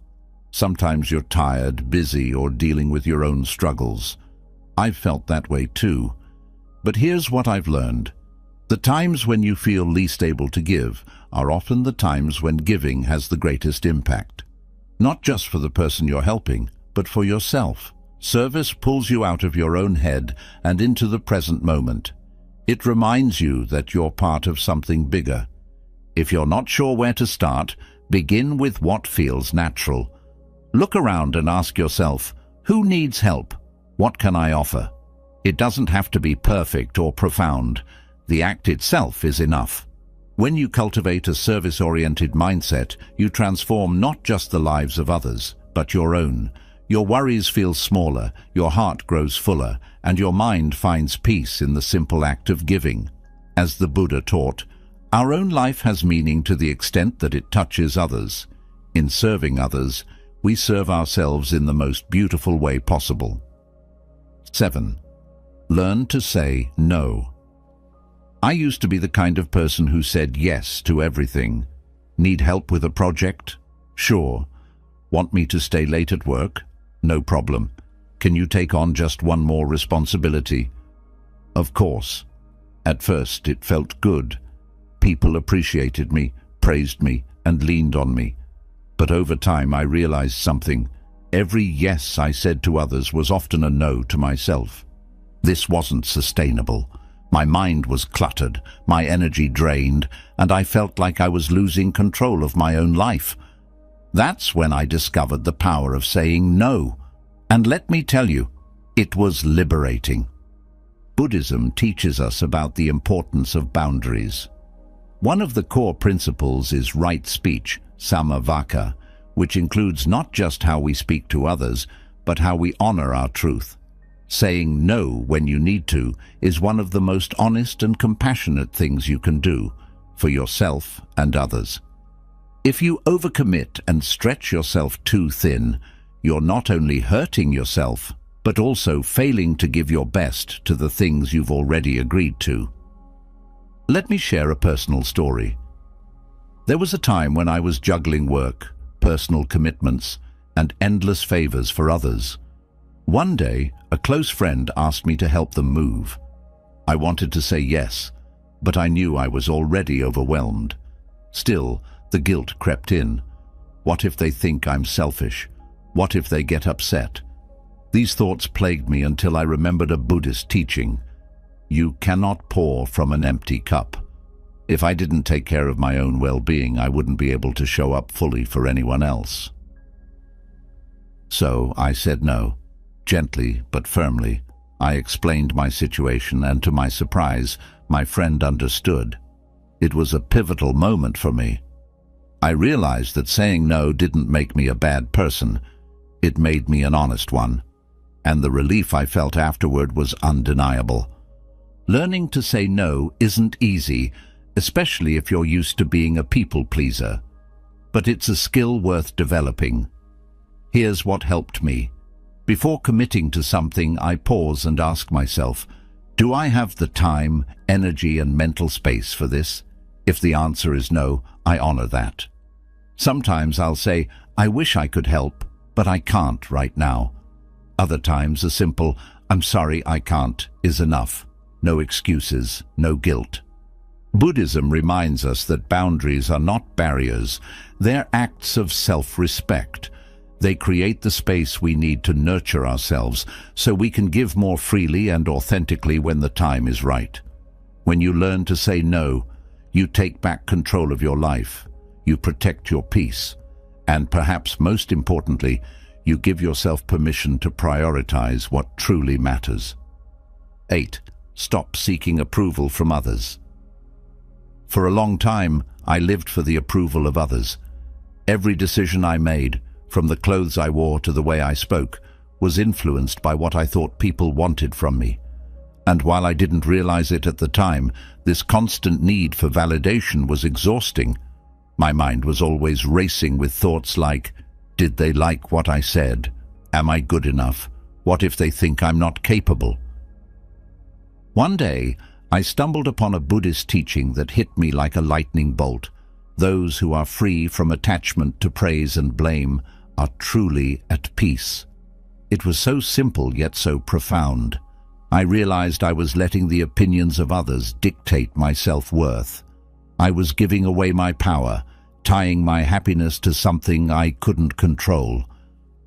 Sometimes you're tired, busy, or dealing with your own struggles. I've felt that way too. But here's what I've learned. The times when you feel least able to give are often the times when giving has the greatest impact. Not just for the person you're helping, but for yourself. Service pulls you out of your own head and into the present moment. It reminds you that you're part of something bigger. If you're not sure where to start, begin with what feels natural. Look around and ask yourself, who needs help? What can I offer? It doesn't have to be perfect or profound. The act itself is enough. When you cultivate a service-oriented mindset, you transform not just the lives of others, but your own. Your worries feel smaller, your heart grows fuller, and your mind finds peace in the simple act of giving. As the Buddha taught, our own life has meaning to the extent that it touches others. In serving others, we serve ourselves in the most beautiful way possible. 7. Learn to say no. I used to be the kind of person who said yes to everything. Need help with a project? Sure. Want me to stay late at work? No problem. Can you take on just one more responsibility? Of course. At first, it felt good. People appreciated me, praised me, and leaned on me. But over time, I realized something. Every yes I said to others was often a no to myself. This wasn't sustainable. My mind was cluttered, my energy drained, and I felt like I was losing control of my own life. That's when I discovered the power of saying no. And let me tell you, it was liberating. Buddhism teaches us about the importance of boundaries. One of the core principles is right speech, samsara, which includes not just how we speak to others, but how we honor our truth. Saying no when you need to is one of the most honest and compassionate things you can do for yourself and others. If you overcommit and stretch yourself too thin, you're not only hurting yourself, but also failing to give your best to the things you've already agreed to. Let me share a personal story. There was a time when I was juggling work, personal commitments, and endless favors for others. One day, a close friend asked me to help them move. I wanted to say yes, but I knew I was already overwhelmed. Still, the guilt crept in. What if they think I'm selfish? What if they get upset? These thoughts plagued me until I remembered a Buddhist teaching. You cannot pour from an empty cup. If I didn't take care of my own well-being, I wouldn't be able to show up fully for anyone else. So I said no. Gently but firmly, I explained my situation, and to my surprise, my friend understood. It was a pivotal moment for me. I realized that saying no didn't make me a bad person. It made me an honest one. And the relief I felt afterward was undeniable. Learning to say no isn't easy, especially if you're used to being a people pleaser. But it's a skill worth developing. Here's what helped me. Before committing to something, I pause and ask myself, do I have the time, energy, and mental space for this? If the answer is no, I honor that. Sometimes I'll say, I wish I could help, but I can't right now. Other times a simple, I'm sorry I can't, is enough. No excuses, no guilt. Buddhism reminds us that boundaries are not barriers, they're acts of self-respect. They create the space we need to nurture ourselves so we can give more freely and authentically when the time is right. When you learn to say no, you take back control of your life, you protect your peace, and perhaps most importantly, you give yourself permission to prioritize what truly matters. 8. Stop seeking approval from others. For a long time, I lived for the approval of others. Every decision I made, from the clothes I wore to the way I spoke, was influenced by what I thought people wanted from me. And while I didn't realize it at the time, this constant need for validation was exhausting. My mind was always racing with thoughts like, did they like what I said? Am I good enough? What if they think I'm not capable? One day, I stumbled upon a Buddhist teaching that hit me like a lightning bolt. Those who are free from attachment to praise and blame are truly at peace. It was so simple yet so profound. I realized I was letting the opinions of others dictate my self-worth. I was giving away my power, tying my happiness to something I couldn't control.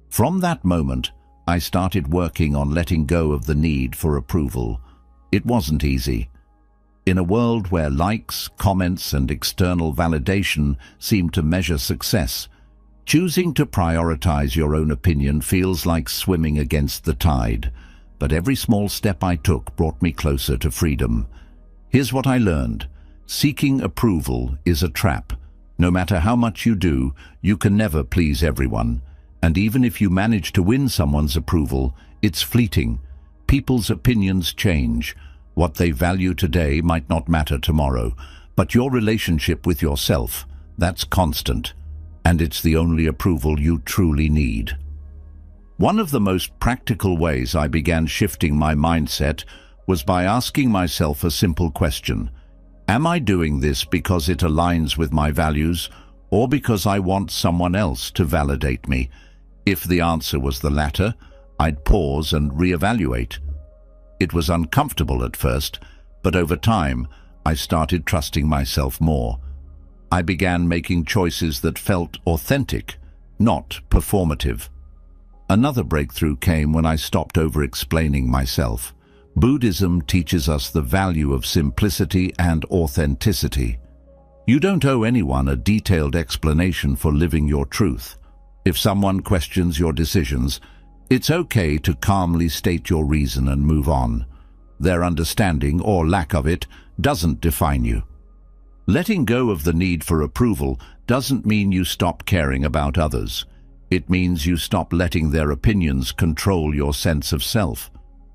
From that moment, I started working on letting go of the need for approval. It wasn't easy. In a world where likes, comments, and external validation seem to measure success, choosing to prioritize your own opinion feels like swimming against the tide. But every small step I took brought me closer to freedom. Here's what I learned. Seeking approval is a trap. No matter how much you do, you can never please everyone. And even if you manage to win someone's approval, it's fleeting. People's opinions change. What they value today might not matter tomorrow. But your relationship with yourself, that's constant. And it's the only approval you truly need. One of the most practical ways I began shifting my mindset was by asking myself a simple question. Am I doing this because it aligns with my values, or because I want someone else to validate me? If the answer was the latter, I'd pause and reevaluate. It was uncomfortable at first, but over time, I started trusting myself more. I began making choices that felt authentic, not performative. Another breakthrough came when I stopped over-explaining myself. Buddhism teaches us the value of simplicity and authenticity. You don't owe anyone a detailed explanation for living your truth. If someone questions your decisions, it's okay to calmly state your reason and move on. Their understanding, or lack of it, doesn't define you. Letting go of the need for approval doesn't mean you stop caring about others. It means you stop letting their opinions control your sense of self.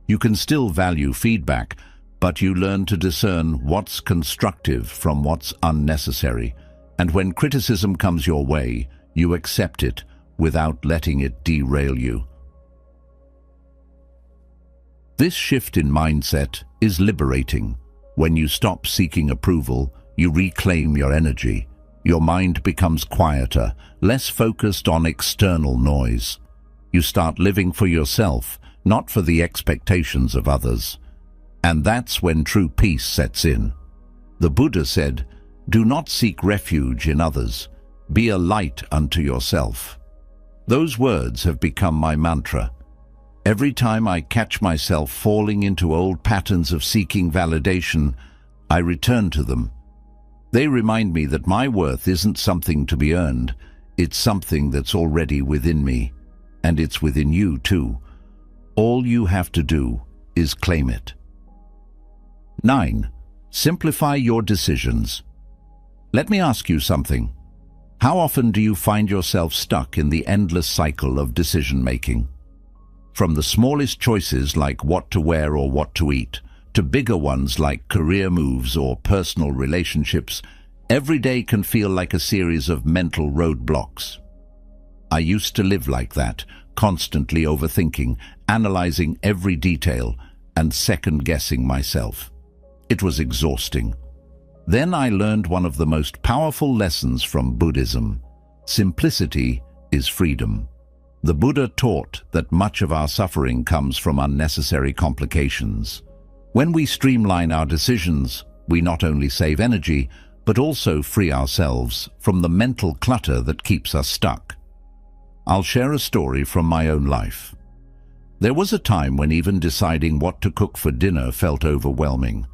You can still value feedback, but you learn to discern what's constructive from what's unnecessary. And when criticism comes your way, you accept it without letting it derail you. This shift in mindset is liberating. When you stop seeking approval, you reclaim your energy. Your mind becomes quieter, less focused on external noise. You start living for yourself, not for the expectations of others. And that's when true peace sets in. The Buddha said, "Do not seek refuge in others. Be a light unto yourself." Those words have become my mantra. Every time I catch myself falling into old patterns of seeking validation, I return to them. They remind me that my worth isn't something to be earned. It's something that's already within me. And it's within you too. All you have to do is claim it. 9. Simplify your decisions. Let me ask you something. How often do you find yourself stuck in the endless cycle of decision-making? From the smallest choices like what to wear or what to eat, to bigger ones like career moves or personal relationships, every day can feel like a series of mental roadblocks. I used to live like that, constantly overthinking, analyzing every detail, and second-guessing myself. It was exhausting. Then I learned one of the most powerful lessons from Buddhism. Simplicity is freedom. The Buddha taught that much of our suffering comes from unnecessary complications. When we streamline our decisions, we not only save energy, but also free ourselves from the mental clutter that keeps us stuck. I'll share a story from my own life. There was a time when even deciding what to cook for dinner felt overwhelming.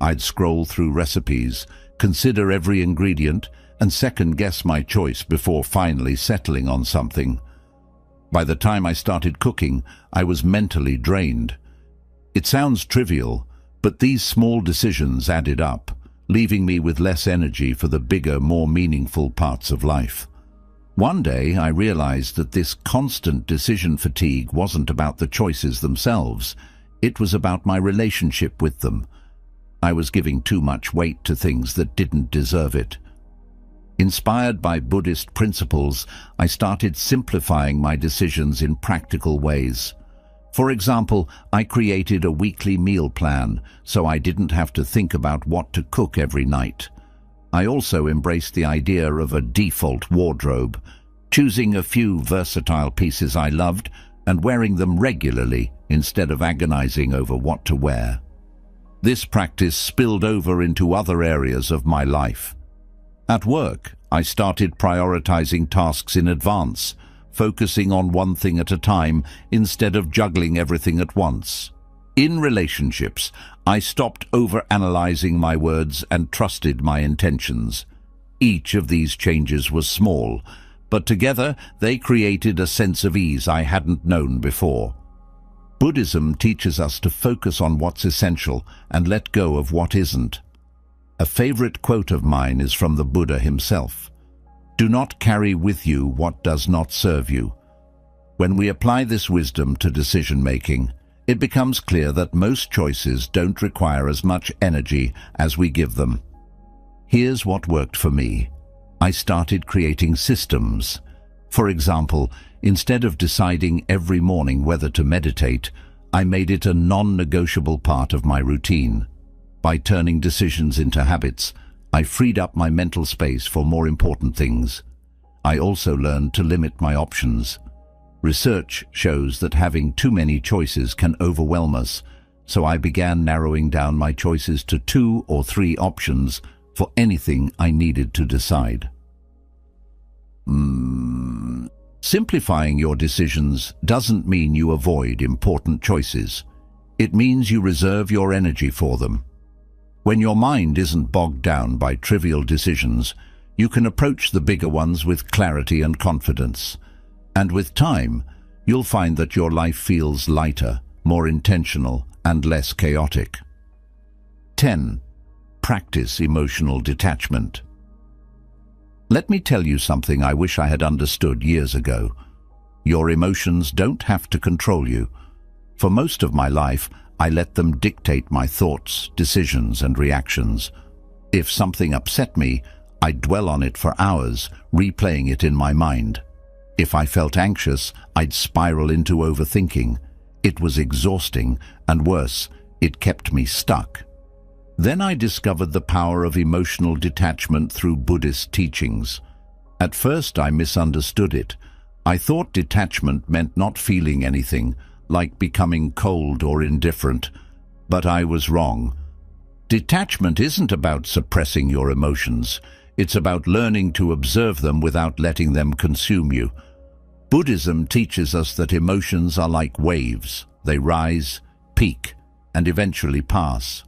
I'd scroll through recipes, consider every ingredient, and second-guess my choice before finally settling on something. By the time I started cooking, I was mentally drained. It sounds trivial, but these small decisions added up, leaving me with less energy for the bigger, more meaningful parts of life. One day I realized that this constant decision fatigue wasn't about the choices themselves. It was about my relationship with them. I was giving too much weight to things that didn't deserve it. Inspired by Buddhist principles, I started simplifying my decisions in practical ways. For example, I created a weekly meal plan so I didn't have to think about what to cook every night. I also embraced the idea of a default wardrobe, choosing a few versatile pieces I loved and wearing them regularly instead of agonizing over what to wear. This practice spilled over into other areas of my life. At work, I started prioritizing tasks in advance, focusing on one thing at a time instead of juggling everything at once. In relationships, I stopped overanalyzing my words and trusted my intentions. Each of these changes was small, but together they created a sense of ease I hadn't known before. Buddhism teaches us to focus on what's essential and let go of what isn't. A favorite quote of mine is from the Buddha himself. Do not carry with you what does not serve you. When we apply this wisdom to decision-making, it becomes clear that most choices don't require as much energy as we give them. Here's what worked for me. I started creating systems. For example, instead of deciding every morning whether to meditate, I made it a non-negotiable part of my routine. By turning decisions into habits, I freed up my mental space for more important things. I also learned to limit my options. Research shows that having too many choices can overwhelm us, so I began narrowing down my choices to 2 or 3 options for anything I needed to decide. Simplifying your decisions doesn't mean you avoid important choices. It means you reserve your energy for them. When your mind isn't bogged down by trivial decisions, you can approach the bigger ones with clarity and confidence. And with time, you'll find that your life feels lighter, more intentional, and less chaotic. 10. Practice emotional detachment. Let me tell you something I wish I had understood years ago. Your emotions don't have to control you. For most of my life, I let them dictate my thoughts, decisions, and reactions. If something upset me, I'd dwell on it for hours, replaying it in my mind. If I felt anxious, I'd spiral into overthinking. It was exhausting, and worse, it kept me stuck. Then I discovered the power of emotional detachment through Buddhist teachings. At first, I misunderstood it. I thought detachment meant not feeling anything, like becoming cold or indifferent. But I was wrong. Detachment isn't about suppressing your emotions. It's about learning to observe them without letting them consume you. Buddhism teaches us that emotions are like waves. They rise, peak, and eventually pass.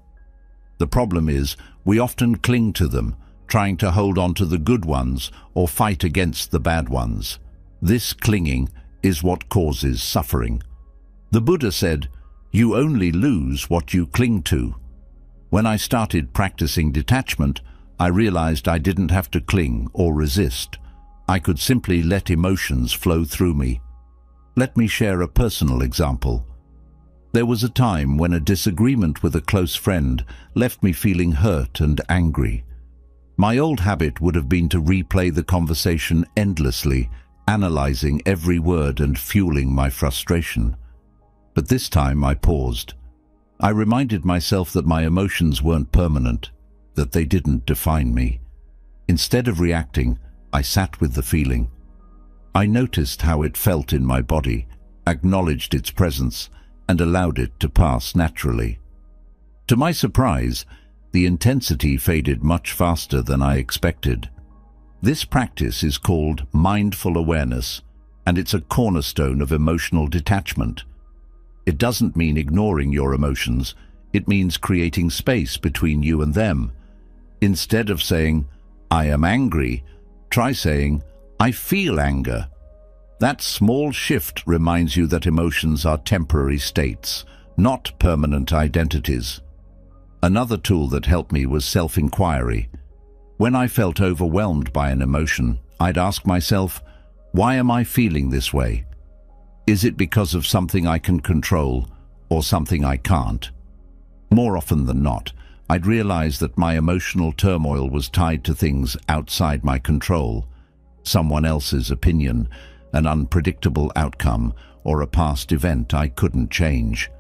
The problem is, we often cling to them, trying to hold on to the good ones or fight against the bad ones. This clinging is what causes suffering. The Buddha said, "You only lose what you cling to." When I started practicing detachment, I realized I didn't have to cling or resist. I could simply let emotions flow through me. Let me share a personal example. There was a time when a disagreement with a close friend left me feeling hurt and angry. My old habit would have been to replay the conversation endlessly, analyzing every word and fueling my frustration. But this time I paused. I reminded myself that my emotions weren't permanent, that they didn't define me. Instead of reacting, I sat with the feeling. I noticed how it felt in my body, acknowledged its presence, and allowed it to pass naturally. To my surprise, the intensity faded much faster than I expected. This practice is called mindful awareness, and it's a cornerstone of emotional detachment. It doesn't mean ignoring your emotions. It means creating space between you and them. Instead of saying, "I am angry," try saying, "I feel anger." That small shift reminds you that emotions are temporary states, not permanent identities. Another tool that helped me was self-inquiry. When I felt overwhelmed by an emotion, I'd ask myself, Why am I feeling this way? Is it because of something I can control or something I can't? More often than not, I'd realize that my emotional turmoil was tied to things outside my control, someone else's opinion, an unpredictable outcome, or a past event I couldn't change.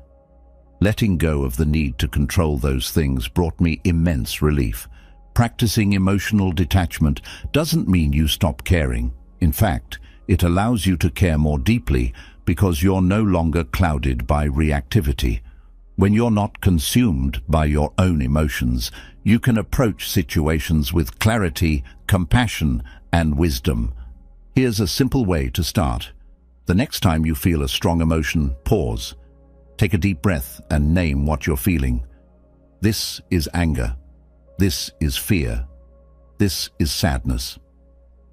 Letting go of the need to control those things brought me immense relief. Practicing emotional detachment doesn't mean you stop caring. In fact, it allows you to care more deeply because you're no longer clouded by reactivity. When you're not consumed by your own emotions, you can approach situations with clarity, compassion, and wisdom. Here's a simple way to start. The next time you feel a strong emotion, pause. Take a deep breath and name what you're feeling. This is anger. This is fear. This is sadness.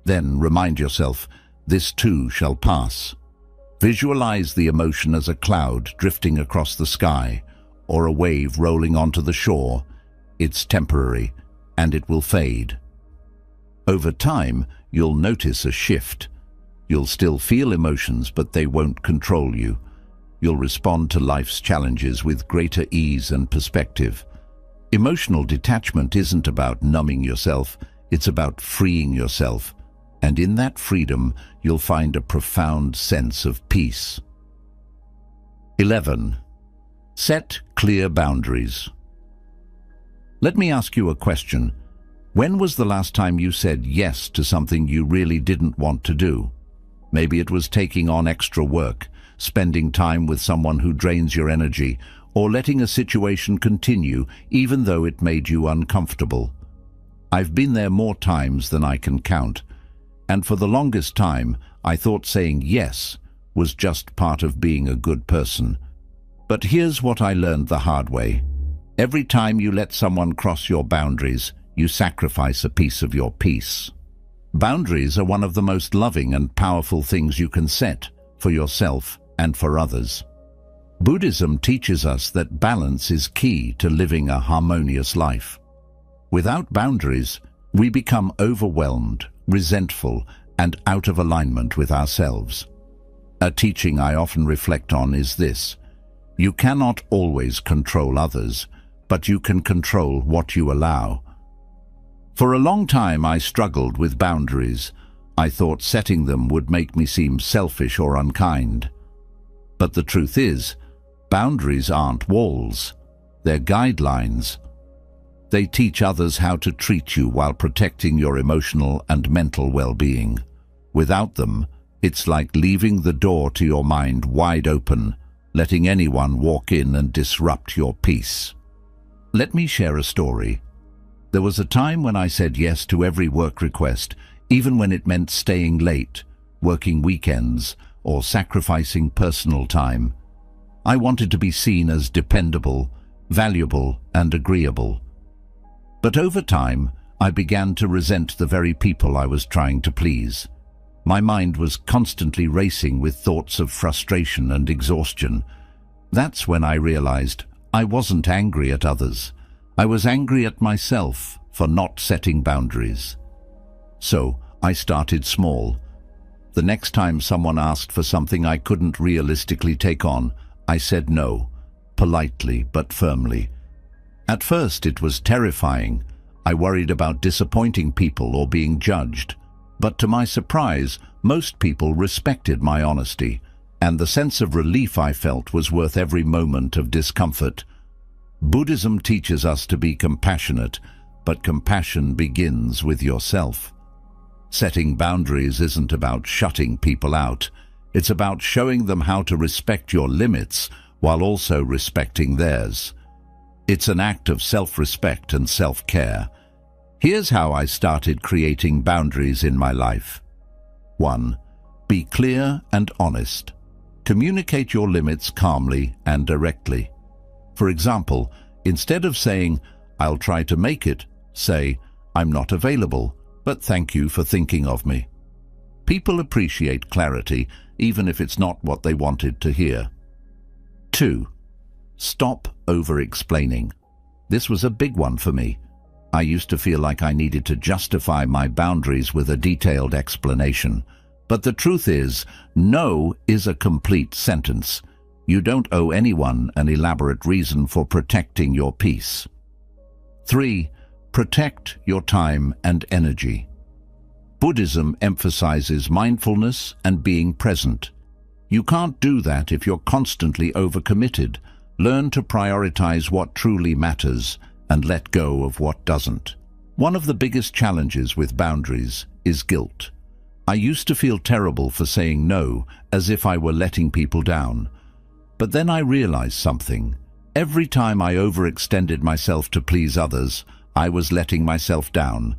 Then remind yourself, this too shall pass. Visualize the emotion as a cloud drifting across the sky or a wave rolling onto the shore. It's temporary and it will fade. Over time, you'll notice a shift. You'll still feel emotions, but they won't control you. You'll respond to life's challenges with greater ease and perspective. Emotional detachment isn't about numbing yourself, it's about freeing yourself. And in that freedom, you'll find a profound sense of peace. 11. Set clear boundaries. Let me ask you a question. When was the last time you said yes to something you really didn't want to do? Maybe it was taking on extra work, spending time with someone who drains your energy, or letting a situation continue even though it made you uncomfortable. I've been there more times than I can count, and for the longest time I thought saying yes was just part of being a good person. But here's what I learned the hard way. Every time you let someone cross your boundaries, you sacrifice a piece of your peace. Boundaries are one of the most loving and powerful things you can set for yourself and for others. Buddhism teaches us that balance is key to living a harmonious life. Without boundaries, we become overwhelmed, resentful, and out of alignment with ourselves. A teaching I often reflect on is this: you cannot always control others, but you can control what you allow. For a long time I struggled with boundaries. I thought setting them would make me seem selfish or unkind. But the truth is, boundaries aren't walls, they're guidelines. They teach others how to treat you while protecting your emotional and mental well-being. Without them, it's like leaving the door to your mind wide open, letting anyone walk in and disrupt your peace. Let me share a story. There was a time when I said yes to every work request, even when it meant staying late, working weekends, or sacrificing personal time. I wanted to be seen as dependable, valuable, and agreeable. But over time, I began to resent the very people I was trying to please. My mind was constantly racing with thoughts of frustration and exhaustion. That's when I realized I wasn't angry at others. I was angry at myself for not setting boundaries. So I started small. The next time someone asked for something I couldn't realistically take on, I said no, politely but firmly. At first it was terrifying. I worried about disappointing people or being judged. But to my surprise, most people respected my honesty, and the sense of relief I felt was worth every moment of discomfort. Buddhism teaches us to be compassionate, but compassion begins with yourself. Setting boundaries isn't about shutting people out. It's about showing them how to respect your limits while also respecting theirs. It's an act of self-respect and self-care. Here's how I started creating boundaries in my life. 1. Be clear and honest. Communicate your limits calmly and directly. For example, instead of saying, "I'll try to make it," say, "I'm not available, but thank you for thinking of me." People appreciate clarity, even if it's not what they wanted to hear. 2. Stop over-explaining. This was a big one for me. I used to feel like I needed to justify my boundaries with a detailed explanation. But the truth is, no is a complete sentence. You don't owe anyone an elaborate reason for protecting your peace. 3. Protect your time and energy. Buddhism emphasizes mindfulness and being present. You can't do that if you're constantly overcommitted. Learn to prioritize what truly matters and let go of what doesn't. One of the biggest challenges with boundaries is guilt. I used to feel terrible for saying no, as if I were letting people down. But then I realized something. Every time I overextended myself to please others, I was letting myself down,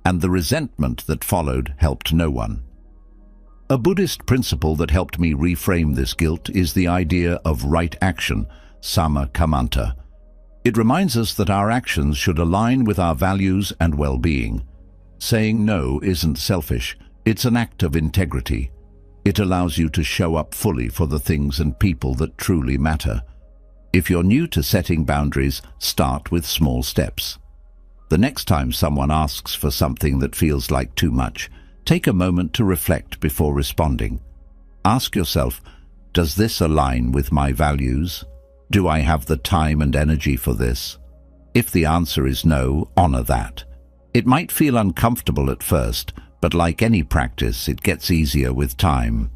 and the resentment that followed helped no one. A Buddhist principle that helped me reframe this guilt is the idea of right action, samsara. It reminds us that our actions should align with our values and well-being. Saying no isn't selfish, it's an act of integrity. It allows you to show up fully for the things and people that truly matter. If you're new to setting boundaries, start with small steps. The next time someone asks for something that feels like too much, take a moment to reflect before responding. Ask yourself, does this align with my values? Do I have the time and energy for this? If the answer is no, honor that. It might feel uncomfortable at first, but like any practice, it gets easier with time.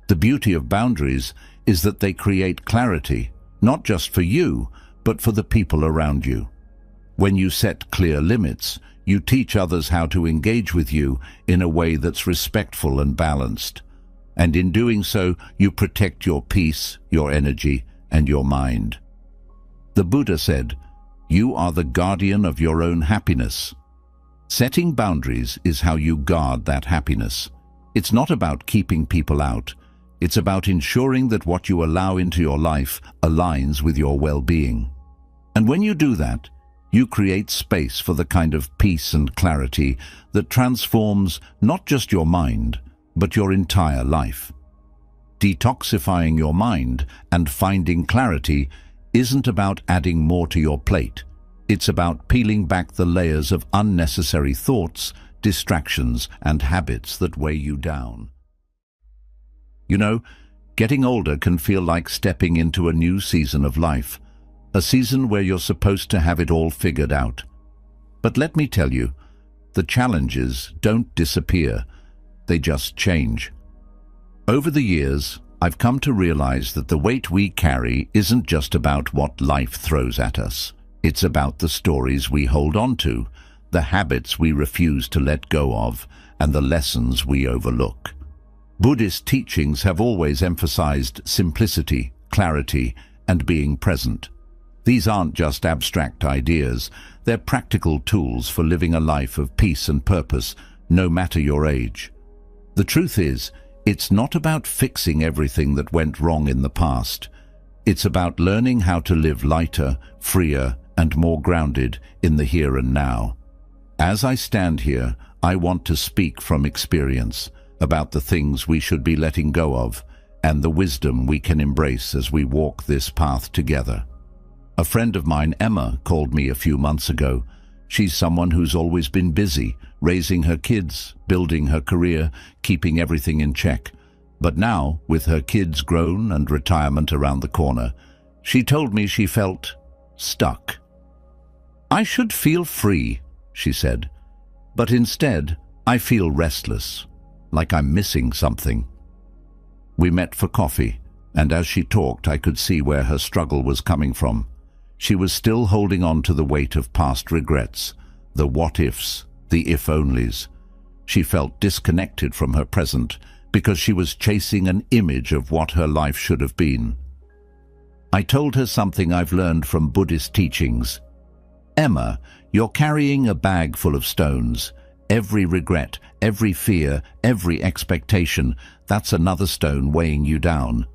The beauty of boundaries is that they create clarity, not just for you, but for the people around you. When you set clear limits, you teach others how to engage with you in a way that's respectful and balanced. And in doing so, you protect your peace, your energy, and your mind. The Buddha said, "You are the guardian of your own happiness." Setting boundaries is how you guard that happiness. It's not about keeping people out. It's about ensuring that what you allow into your life aligns with your well-being. And when you do that, you create space for the kind of peace and clarity that transforms not just your mind, but your entire life. Detoxifying your mind and finding clarity isn't about adding more to your plate. It's about peeling back the layers of unnecessary thoughts, distractions, and habits that weigh you down. You know, getting older can feel like stepping into a new season of life, a season where you're supposed to have it all figured out. But let me tell you, the challenges don't disappear, they just change. Over the years, I've come to realize that the weight we carry isn't just about what life throws at us. It's about the stories we hold on to, the habits we refuse to let go of, and the lessons we overlook. Buddhist teachings have always emphasized simplicity, clarity, and being present. These aren't just abstract ideas, they're practical tools for living a life of peace and purpose, no matter your age. The truth is, it's not about fixing everything that went wrong in the past. It's about learning how to live lighter, freer, and more grounded in the here and now. As I stand here, I want to speak from experience about the things we should be letting go of and the wisdom we can embrace as we walk this path together. A friend of mine, Emma, called me a few months ago. She's someone who's always been busy, raising her kids, building her career, keeping everything in check. But now, with her kids grown and retirement around the corner, she told me she felt stuck. "I should feel free," she said, "but instead I feel restless, like I'm missing something." We met for coffee, and as she talked, I could see where her struggle was coming from. She was still holding on to the weight of past regrets, the what-ifs, the if-onlys. She felt disconnected from her present because she was chasing an image of what her life should have been. I told her something I've learned from Buddhist teachings. "Emma, you're carrying a bag full of stones. Every regret, every fear, every expectation, that's another stone weighing you down.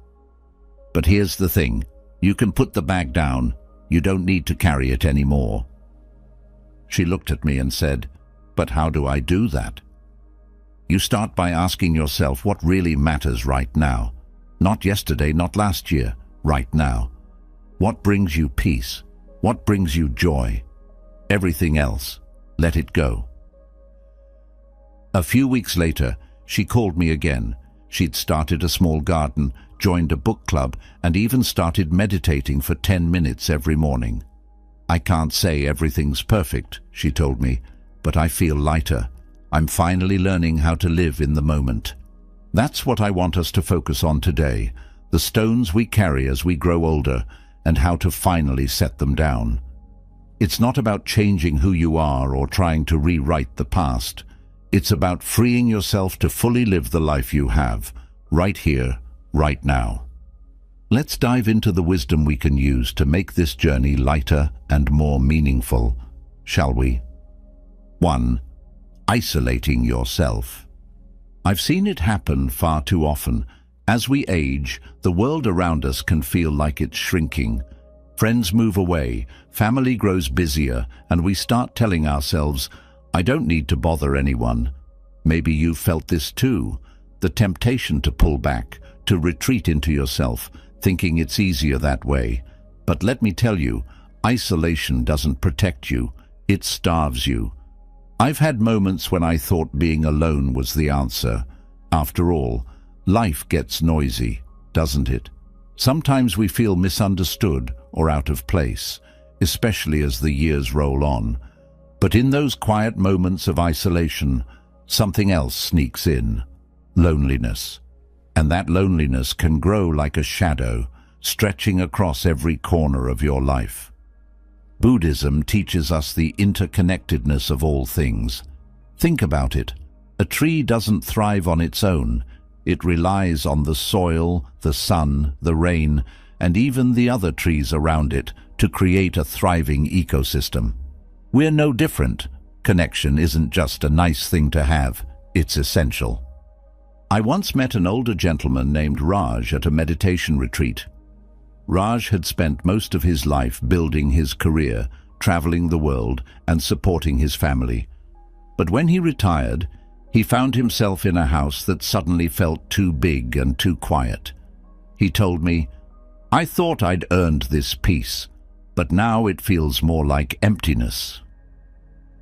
But here's the thing, you can put the bag down. You don't need to carry it anymore." She looked at me and said, "But how do I do that?" You start by asking yourself what really matters right now. Not yesterday, not last year, right now. What brings you peace? What brings you joy? Everything else, let it go. A few weeks later, she called me again. She'd started a small garden, joined a book club, and even started meditating for 10 minutes every morning. "I can't say everything's perfect," she told me, "but I feel lighter. I'm finally learning how to live in the moment." That's what I want us to focus on today, the stones we carry as we grow older, and how to finally set them down. It's not about changing who you are or trying to rewrite the past. It's about freeing yourself to fully live the life you have, right here, right now. Let's dive into the wisdom we can use to make this journey lighter and more meaningful, shall we? 1. Isolating yourself. I've seen it happen far too often. As we age, the world around us can feel like it's shrinking. Friends move away, family grows busier, and we start telling ourselves, "I don't need to bother anyone." Maybe you've felt this too, the temptation to pull back, to retreat into yourself, thinking it's easier that way. But let me tell you, isolation doesn't protect you, it starves you. I've had moments when I thought being alone was the answer. After all, life gets noisy, doesn't it? Sometimes we feel misunderstood or out of place, especially as the years roll on. But in those quiet moments of isolation, something else sneaks in: loneliness. And that loneliness can grow like a shadow, stretching across every corner of your life. Buddhism teaches us the interconnectedness of all things. Think about it. A tree doesn't thrive on its own. It relies on the soil, the sun, the rain, and even the other trees around it to create a thriving ecosystem. We're no different. Connection isn't just a nice thing to have, it's essential. I once met an older gentleman named Raj at a meditation retreat. Raj had spent most of his life building his career, traveling the world, and supporting his family. But when he retired, he found himself in a house that suddenly felt too big and too quiet. He told me, "I thought I'd earned this peace, but now it feels more like emptiness."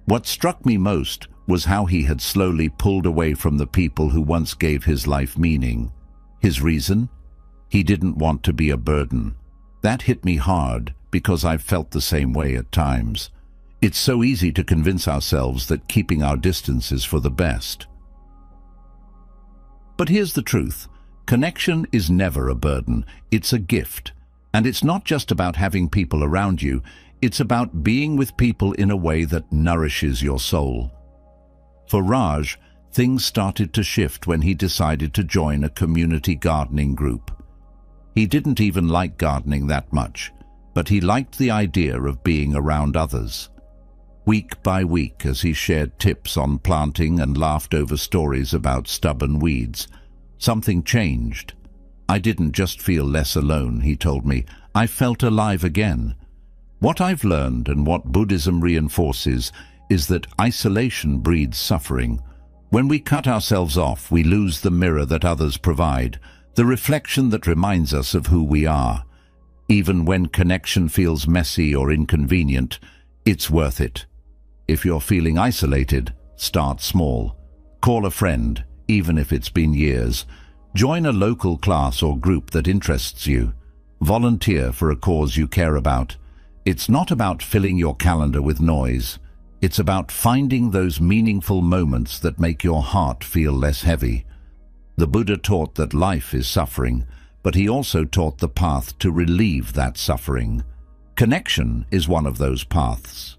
What struck me most was how he had slowly pulled away from the people who once gave his life meaning. His reason? He didn't want to be a burden. That hit me hard because I've felt the same way at times. It's so easy to convince ourselves that keeping our distance is for the best. But here's the truth. Connection is never a burden. It's a gift. And it's not just about having people around you. It's about being with people in a way that nourishes your soul. For Raj, things started to shift when he decided to join a community gardening group. He didn't even like gardening that much, but he liked the idea of being around others. Week by week, as he shared tips on planting and laughed over stories about stubborn weeds, something changed. "I didn't just feel less alone," he told me. "I felt alive again." What I've learned, and what Buddhism reinforces, is that isolation breeds suffering. When we cut ourselves off, we lose the mirror that others provide, the reflection that reminds us of who we are. Even when connection feels messy or inconvenient, it's worth it. If you're feeling isolated, start small. Call a friend, even if it's been years. Join a local class or group that interests you. Volunteer for a cause you care about. It's not about filling your calendar with noise. It's about finding those meaningful moments that make your heart feel less heavy. The Buddha taught that life is suffering, but he also taught the path to relieve that suffering. Connection is one of those paths.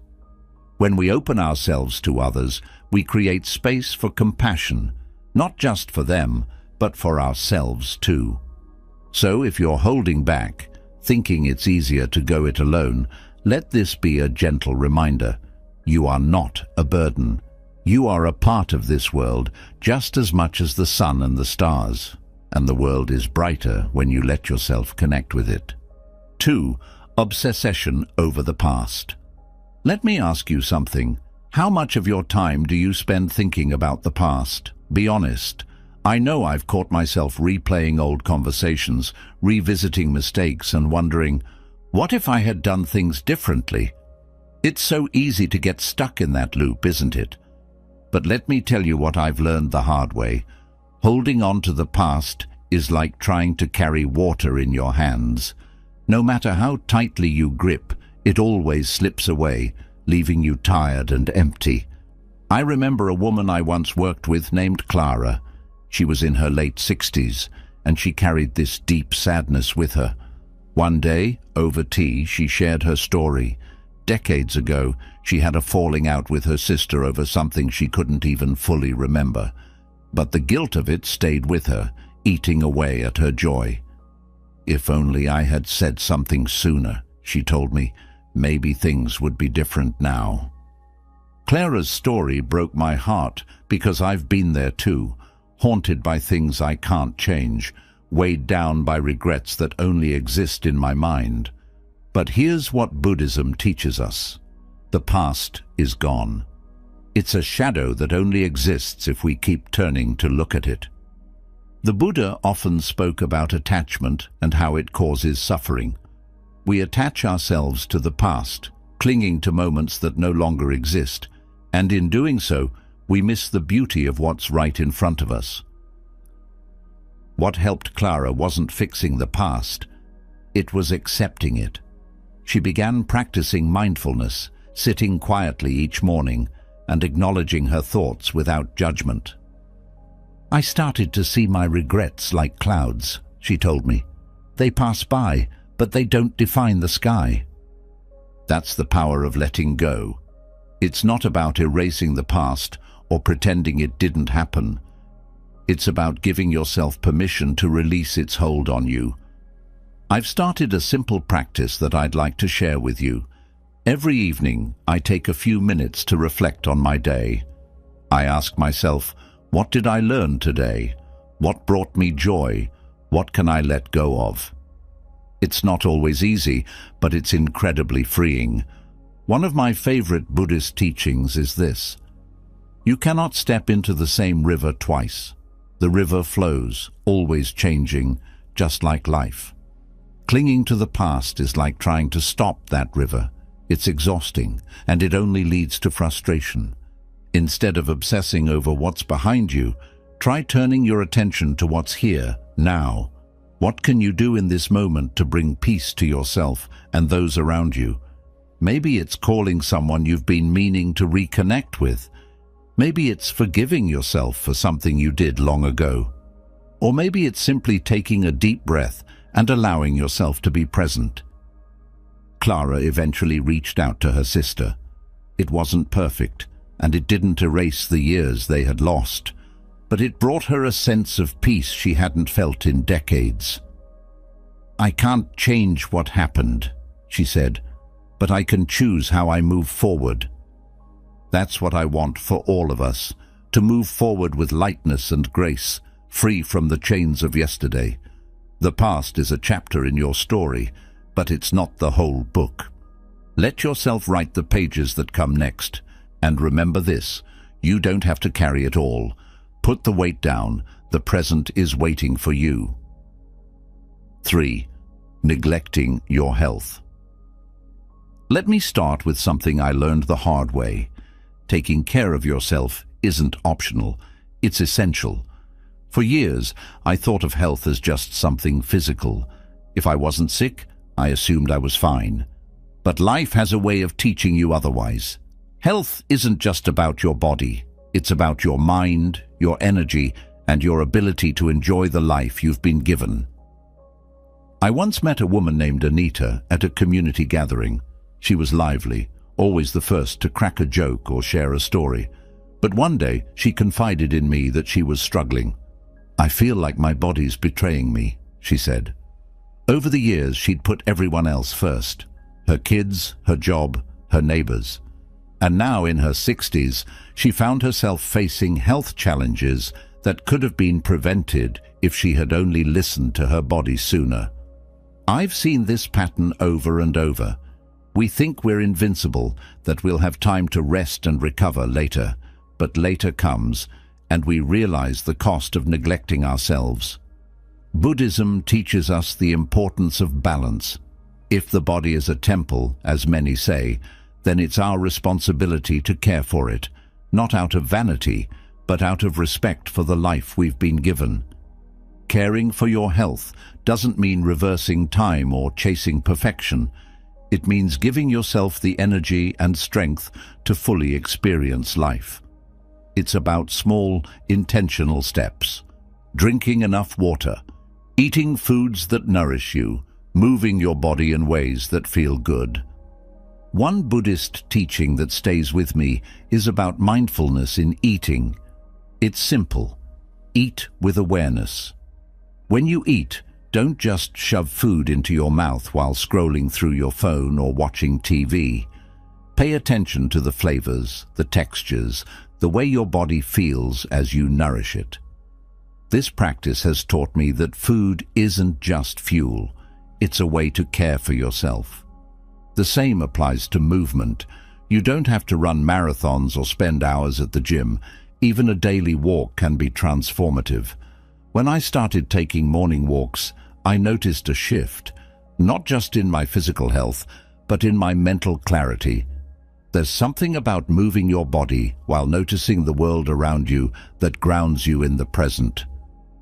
When we open ourselves to others, we create space for compassion, not just for them, but for ourselves too. So if you're holding back, thinking it's easier to go it alone, let this be a gentle reminder. You are not a burden. You are a part of this world just as much as the sun and the stars, and the world is brighter when you let yourself connect with it. 2. Obsession over the past. Let me ask you something. How much of your time do you spend thinking about the past? Be honest. I know I've caught myself replaying old conversations, revisiting mistakes, and wondering, what if I had done things differently? It's so easy to get stuck in that loop, isn't it? But let me tell you what I've learned the hard way. Holding on to the past is like trying to carry water in your hands. No matter how tightly you grip, it always slips away, leaving you tired and empty. I remember a woman I once worked with named Clara. She was in her late 60s, and she carried this deep sadness with her. One day, over tea, she shared her story. Decades ago, she had a falling out with her sister over something she couldn't even fully remember. But the guilt of it stayed with her, eating away at her joy. "If only I had said something sooner," she told me. "Maybe things would be different now." Clara's story broke my heart because I've been there too, haunted by things I can't change, weighed down by regrets that only exist in my mind. But here's what Buddhism teaches us. The past is gone. It's a shadow that only exists if we keep turning to look at it. The Buddha often spoke about attachment and how it causes suffering. We attach ourselves to the past, clinging to moments that no longer exist, and in doing so, we miss the beauty of what's right in front of us. What helped Clara wasn't fixing the past, it was accepting it. She began practicing mindfulness, sitting quietly each morning and acknowledging her thoughts without judgment. "I started to see my regrets like clouds," she told me. "They pass by, but they don't define the sky." That's the power of letting go. It's not about erasing the past or pretending it didn't happen. It's about giving yourself permission to release its hold on you. I've started a simple practice that I'd like to share with you. Every evening, I take a few minutes to reflect on my day. I ask myself, what did I learn today? What brought me joy? What can I let go of? It's not always easy, but it's incredibly freeing. One of my favorite Buddhist teachings is this: you cannot step into the same river twice. The river flows, always changing, just like life. Clinging to the past is like trying to stop that river. It's exhausting, and it only leads to frustration. Instead of obsessing over what's behind you, try turning your attention to what's here, now. What can you do in this moment to bring peace to yourself and those around you? Maybe it's calling someone you've been meaning to reconnect with. Maybe it's forgiving yourself for something you did long ago. Or maybe it's simply taking a deep breath and allowing yourself to be present. Clara eventually reached out to her sister. It wasn't perfect, and it didn't erase the years they had lost, but it brought her a sense of peace she hadn't felt in decades. "I can't change what happened," she said, "but I can choose how I move forward." That's what I want for all of us, to move forward with lightness and grace, free from the chains of yesterday. The past is a chapter in your story, but it's not the whole book. Let yourself write the pages that come next, and remember this: you don't have to carry it all. Put the weight down. The present is waiting for you. 3. Neglecting your health. Let me start with something I learned the hard way. Taking care of yourself isn't optional, it's essential. For years, I thought of health as just something physical. If I wasn't sick, I assumed I was fine. But life has a way of teaching you otherwise. Health isn't just about your body. It's about your mind, your energy, and your ability to enjoy the life you've been given. I once met a woman named Anita at a community gathering. She was lively, always the first to crack a joke or share a story. But one day, she confided in me that she was struggling. "I feel like my body's betraying me," she said. Over the years, she'd put everyone else first: her kids, her job, her neighbors. And now, in her 60s, she found herself facing health challenges that could have been prevented if she had only listened to her body sooner. I've seen this pattern over and over. We think we're invincible, that we'll have time to rest and recover later. But later comes, and we realize the cost of neglecting ourselves. Buddhism teaches us the importance of balance. If the body is a temple, as many say, then it's our responsibility to care for it, not out of vanity, but but out of respect for the life we've been given. Caring for your health doesn't mean reversing time or chasing perfection. It means giving yourself the energy and strength to fully experience life. It's about small, intentional steps. Drinking enough water, eating foods that nourish you, moving your body in ways that feel good. One Buddhist teaching that stays with me is about mindfulness in eating. It's simple. Eat with awareness. When you eat, don't just shove food into your mouth while scrolling through your phone or watching TV. Pay attention to the flavors, the textures, the way your body feels as you nourish it. This practice has taught me that food isn't just fuel. It's a way to care for yourself. The same applies to movement. You don't have to run marathons or spend hours at the gym. Even a daily walk can be transformative. When I started taking morning walks, I noticed a shift, not just in my physical health, but in my mental clarity. There's something about moving your body while noticing the world around you that grounds you in the present.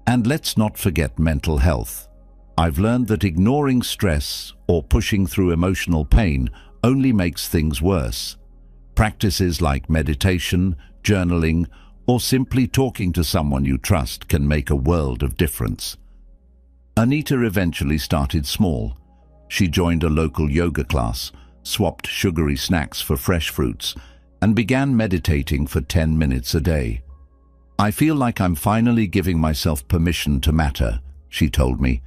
And let's not forget mental health. I've learned that ignoring stress or pushing through emotional pain only makes things worse. Practices like meditation, journaling, or simply talking to someone you trust can make a world of difference. Anita eventually started small. She joined a local yoga class, swapped sugary snacks for fresh fruits, and began meditating for 10 minutes a day. "I feel like I'm finally giving myself permission to matter," she told me.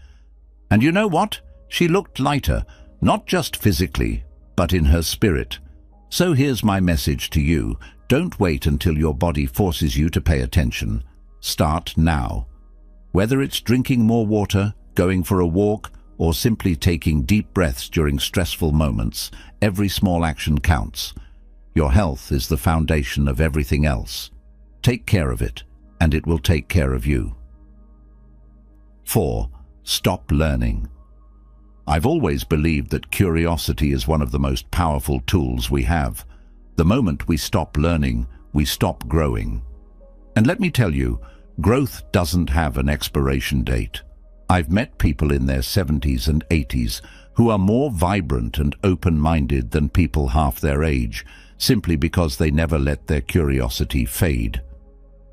And you know what? She looked lighter, not just physically, but in her spirit. So here's my message to you. Don't wait until your body forces you to pay attention. Start now. Whether it's drinking more water, going for a walk, or simply taking deep breaths during stressful moments, every small action counts. Your health is the foundation of everything else. Take care of it, and it will take care of you. 4. Stop learning. I've always believed that curiosity is one of the most powerful tools we have. The moment we stop learning, we stop growing. And let me tell you, growth doesn't have an expiration date. I've met people in their 70s and 80s who are more vibrant and open-minded than people half their age, simply because they never let their curiosity fade.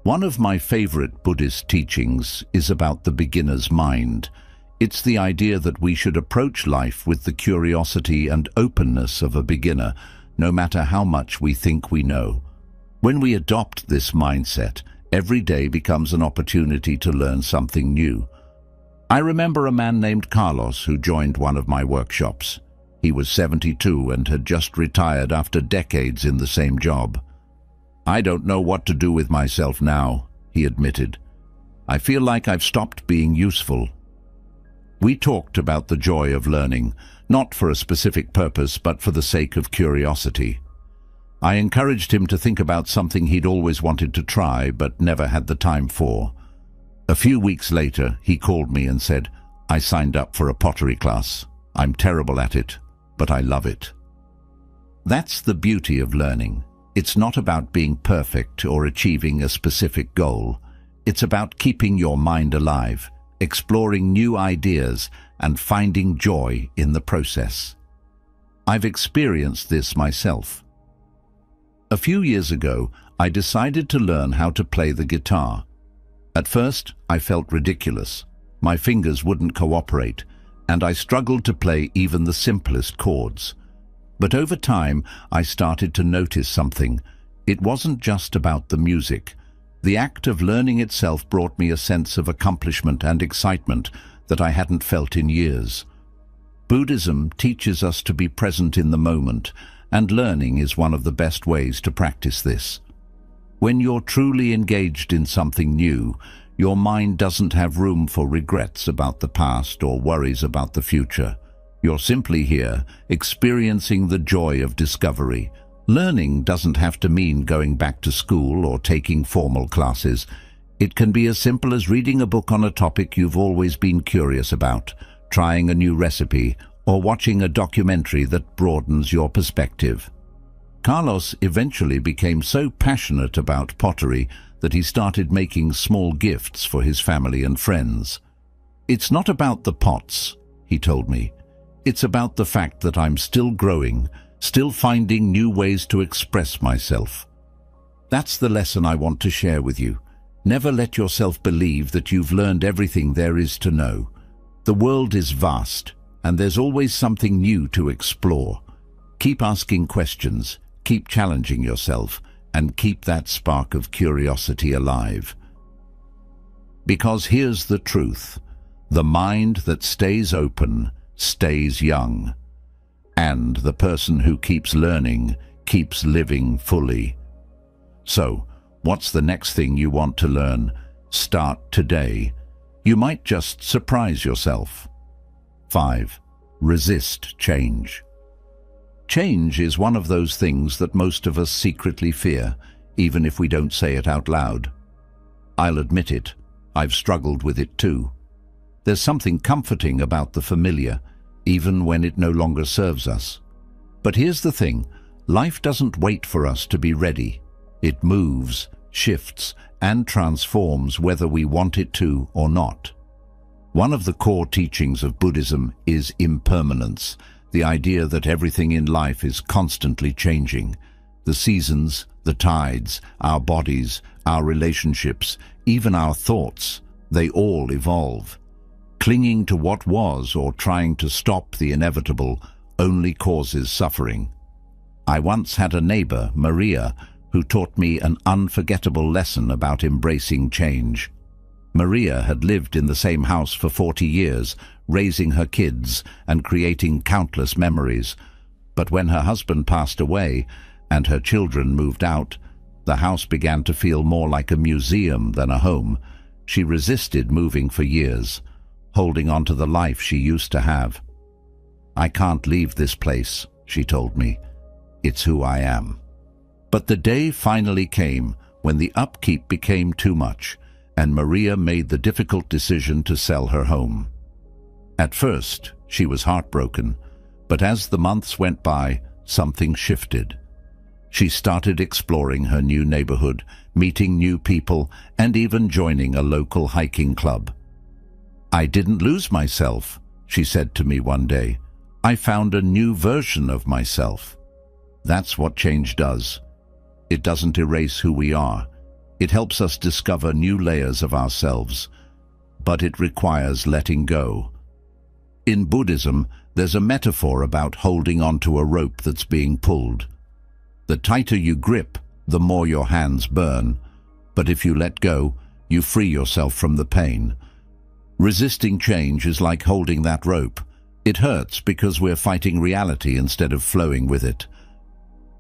One of my favorite Buddhist teachings is about the beginner's mind. It's the idea that we should approach life with the curiosity and openness of a beginner, no matter how much we think we know. When we adopt this mindset, every day becomes an opportunity to learn something new. I remember a man named Carlos who joined one of my workshops. He was 72 and had just retired after decades in the same job. "I don't know what to do with myself now," he admitted. "I feel like I've stopped being useful." We talked about the joy of learning, not for a specific purpose, but for the sake of curiosity. I encouraged him to think about something he'd always wanted to try, but never had the time for. A few weeks later, he called me and said, "I signed up for a pottery class. I'm terrible at it, but I love it." That's the beauty of learning. It's not about being perfect or achieving a specific goal. It's about keeping your mind alive, exploring new ideas, and finding joy in the process. I've experienced this myself. A few years ago, I decided to learn how to play the guitar. At first, I felt ridiculous. My fingers wouldn't cooperate, and I struggled to play even the simplest chords. But over time, I started to notice something. It wasn't just about the music. The act of learning itself brought me a sense of accomplishment and excitement that I hadn't felt in years. Buddhism teaches us to be present in the moment, and learning is one of the best ways to practice this. When you're truly engaged in something new, your mind doesn't have room for regrets about the past or worries about the future. You're simply here, experiencing the joy of discovery. Learning doesn't have to mean going back to school or taking formal classes. It can be as simple as reading a book on a topic you've always been curious about, trying a new recipe, or watching a documentary that broadens your perspective. Carlos eventually became so passionate about pottery that he started making small gifts for his family and friends. "It's not about the pots," he told me. "It's about the fact that I'm still growing, still finding new ways to express myself." That's the lesson I want to share with you. Never let yourself believe that you've learned everything there is to know. The world is vast, and there's always something new to explore. Keep asking questions, keep challenging yourself, and keep that spark of curiosity alive. Because here's the truth: the mind that stays open stays young, and the person who keeps learning keeps living fully. So, what's the next thing you want to learn? Start today. You might just surprise yourself. 5. Resist change. Change is one of those things that most of us secretly fear, even if we don't say it out loud. I'll admit it, I've struggled with it too. There's something comforting about the familiar, even when it no longer serves us. But here's the thing: life doesn't wait for us to be ready. It moves, shifts, and transforms whether we want it to or not. One of the core teachings of Buddhism is impermanence, the idea that everything in life is constantly changing. The seasons, the tides, our bodies, our relationships, even our thoughts, they all evolve. Clinging to what was or trying to stop the inevitable only causes suffering. I once had a neighbor, Maria, who taught me an unforgettable lesson about embracing change. Maria had lived in the same house for 40 years, raising her kids and creating countless memories. But when her husband passed away and her children moved out, the house began to feel more like a museum than a home. She resisted moving for years, holding on to the life she used to have. "I can't leave this place," she told me. "It's who I am." But the day finally came when the upkeep became too much, and Maria made the difficult decision to sell her home. At first, she was heartbroken, but as the months went by, something shifted. She started exploring her new neighborhood, meeting new people, and even joining a local hiking club. "I didn't lose myself," she said to me one day. "I found a new version of myself." That's what change does. It doesn't erase who we are. It helps us discover new layers of ourselves. But it requires letting go. In Buddhism, there's a metaphor about holding onto a rope that's being pulled. The tighter you grip, the more your hands burn. But if you let go, you free yourself from the pain. Resisting change is like holding that rope. It hurts because we're fighting reality instead of flowing with it.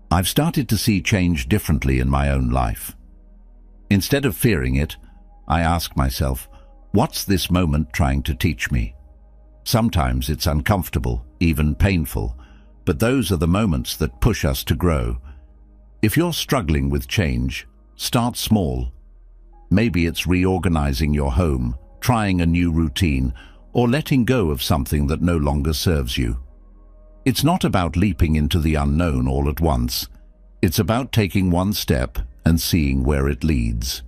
I've started to see change differently in my own life. Instead of fearing it, I ask myself, what's this moment trying to teach me? Sometimes it's uncomfortable, even painful, but those are the moments that push us to grow. If you're struggling with change, start small. Maybe it's reorganizing your home, trying a new routine, or letting go of something that no longer serves you. It's not about leaping into the unknown all at once. It's about taking one step and seeing where it leads.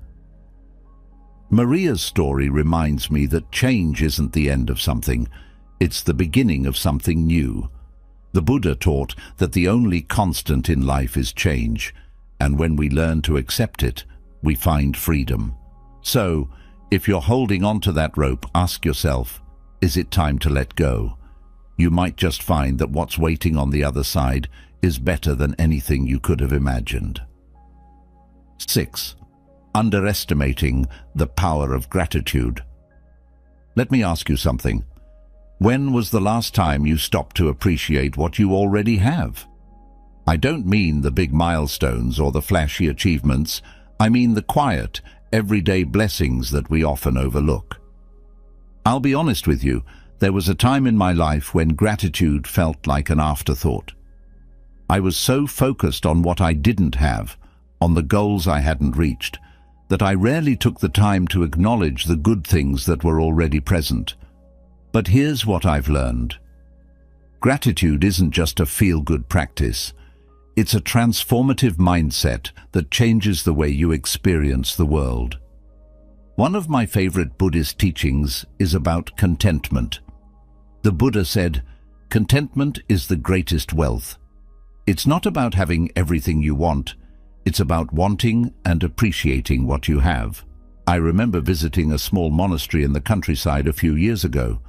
Maria's story reminds me that change isn't the end of something. It's the beginning of something new. The Buddha taught that the only constant in life is change, and when we learn to accept it, we find freedom. So, if you're holding on to that rope, ask yourself, is it time to let go? You might just find that what's waiting on the other side is better than anything you could have imagined. 6. Underestimating the power of gratitude. Let me ask you something. When was the last time you stopped to appreciate what you already have? I don't mean the big milestones or the flashy achievements. I mean the quiet, everyday blessings that we often overlook. I'll be honest with you, there was a time in my life when gratitude felt like an afterthought. I was so focused on what I didn't have, on the goals I hadn't reached, that I rarely took the time to acknowledge the good things that were already present. But here's what I've learned. Gratitude isn't just a feel-good practice. It's a transformative mindset that changes the way you experience the world. One of my favorite Buddhist teachings is about contentment. The Buddha said, "Contentment is the greatest wealth." It's not about having everything you want, it's about wanting and appreciating what you have. I remember visiting a small monastery in the countryside a few years ago.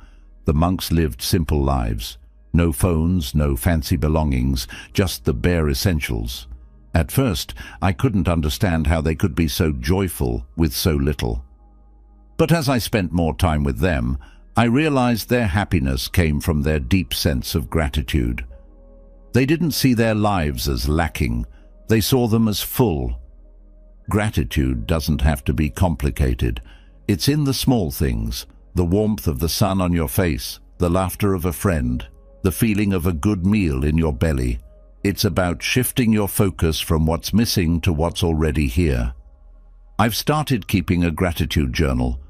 The monks lived simple lives. No phones, no fancy belongings, just the bare essentials. At first, I couldn't understand how they could be so joyful with so little. But as I spent more time with them, I realized their happiness came from their deep sense of gratitude. They didn't see their lives as lacking, they saw them as full. Gratitude doesn't have to be complicated. It's in the small things, the warmth of the sun on your face, the laughter of a friend, the feeling of a good meal in your belly. It's about shifting your focus from what's missing to what's already here. I've started keeping a gratitude journal.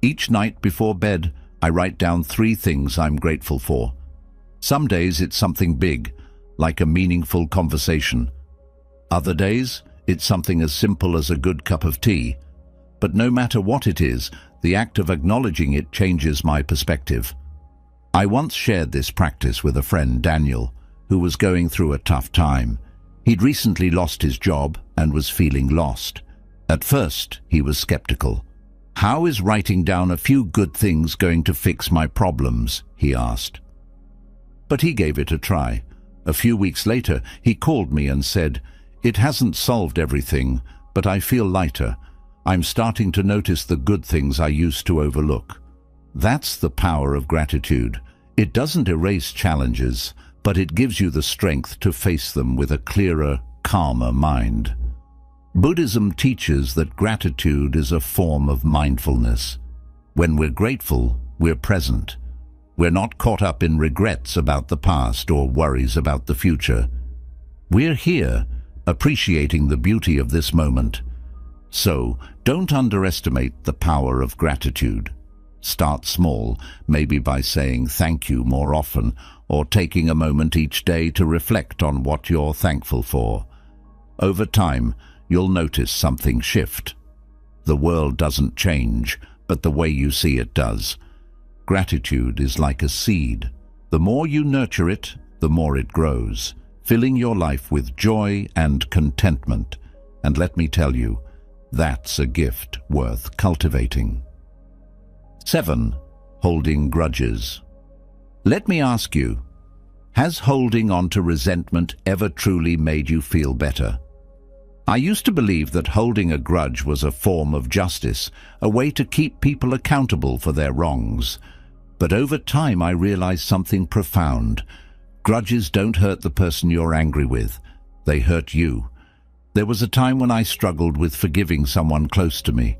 Each night before bed, I write down 3 things I'm grateful for. Some days it's something big, like a meaningful conversation. Other days, it's something as simple as a good cup of tea. But no matter what it is, the act of acknowledging it changes my perspective. I once shared this practice with a friend, Daniel, who was going through a tough time. He'd recently lost his job and was feeling lost. At first, he was skeptical. "How is writing down a few good things going to fix my problems?" he asked. But he gave it a try. A few weeks later, he called me and said, "It hasn't solved everything, but I feel lighter. I'm starting to notice the good things I used to overlook." That's the power of gratitude. It doesn't erase challenges, but it gives you the strength to face them with a clearer, calmer mind. Buddhism teaches that gratitude is a form of mindfulness. When we're grateful, we're present. We're not caught up in regrets about the past or worries about the future. We're here, appreciating the beauty of this moment. So, don't underestimate the power of gratitude. Start small, maybe by saying thank you more often, or taking a moment each day to reflect on what you're thankful for. Over time, you'll notice something shift. The world doesn't change, but the way you see it does. Gratitude is like a seed. The more you nurture it, the more it grows, filling your life with joy and contentment. And let me tell you, that's a gift worth cultivating. 7. Holding grudges. Let me ask you, has holding on to resentment ever truly made you feel better? I used to believe that holding a grudge was a form of justice, a way to keep people accountable for their wrongs. But over time I realized something profound. Grudges don't hurt the person you're angry with. They hurt you. There was a time when I struggled with forgiving someone close to me.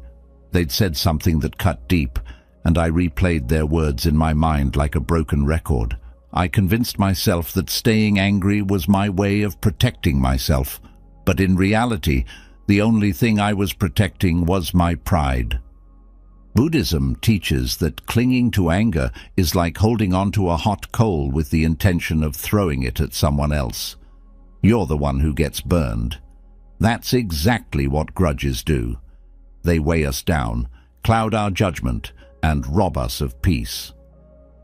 They'd said something that cut deep, and I replayed their words in my mind like a broken record. I convinced myself that staying angry was my way of protecting myself. But in reality, the only thing I was protecting was my pride. Buddhism teaches that clinging to anger is like holding on to a hot coal with the intention of throwing it at someone else. You're the one who gets burned. That's exactly what grudges do. They weigh us down, cloud our judgment, and rob us of peace.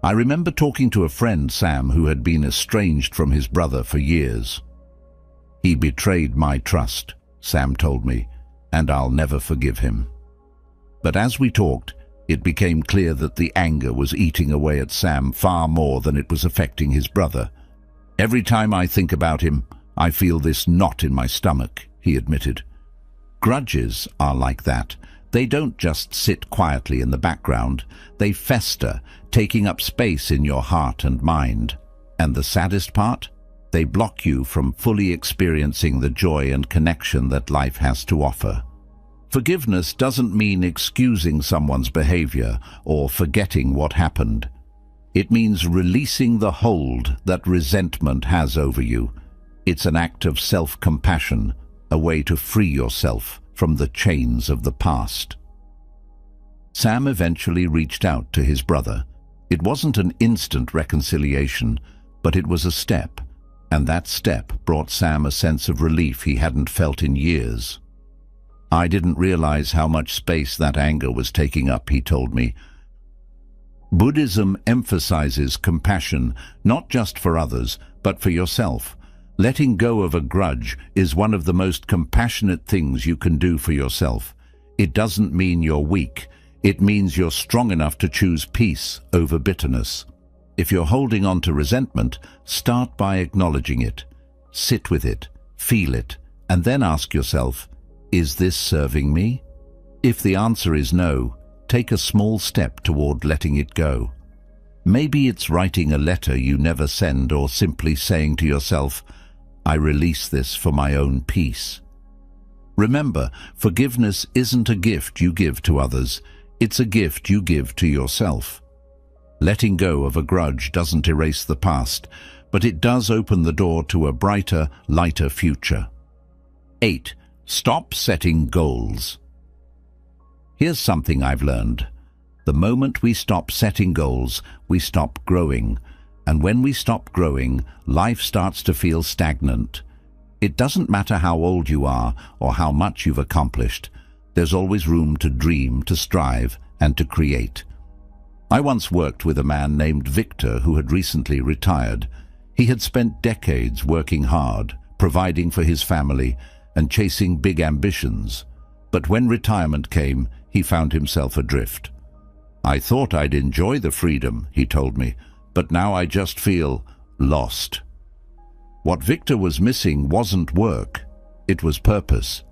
I remember talking to a friend, Sam, who had been estranged from his brother for years. "He betrayed my trust," Sam told me, "and I'll never forgive him." But as we talked, it became clear that the anger was eating away at Sam far more than it was affecting his brother. "Every time I think about him, I feel this knot in my stomach," he admitted. Grudges are like that. They don't just sit quietly in the background. They fester, taking up space in your heart and mind. And the saddest part? They block you from fully experiencing the joy and connection that life has to offer. Forgiveness doesn't mean excusing someone's behavior or forgetting what happened. It means releasing the hold that resentment has over you. It's an act of self-compassion, a way to free yourself from the chains of the past. Sam eventually reached out to his brother. It wasn't an instant reconciliation, but it was a step. And that step brought Sam a sense of relief he hadn't felt in years. I didn't realize how much space that anger was taking up, he told me. Buddhism emphasizes compassion, not just for others, but for yourself. Letting go of a grudge is one of the most compassionate things you can do for yourself. It doesn't mean you're weak. It means you're strong enough to choose peace over bitterness. If you're holding on to resentment, start by acknowledging it. Sit with it, feel it, and then ask yourself, is this serving me? If the answer is no, take a small step toward letting it go. Maybe it's writing a letter you never send, or simply saying to yourself, I release this for my own peace. Remember, forgiveness isn't a gift you give to others, it's a gift you give to yourself. Letting go of a grudge doesn't erase the past, but it does open the door to a brighter, lighter future. 8. Stop setting goals. Here's something I've learned. The moment we stop setting goals, we stop growing. And when we stop growing, life starts to feel stagnant. It doesn't matter how old you are or how much you've accomplished. There's always room to dream, to strive, and to create. I once worked with a man named Victor who had recently retired. He had spent decades working hard, providing for his family, and chasing big ambitions. But when retirement came, he found himself adrift. I thought I'd enjoy the freedom, he told me, but now I just feel lost. What Victor was missing wasn't work, it was purpose.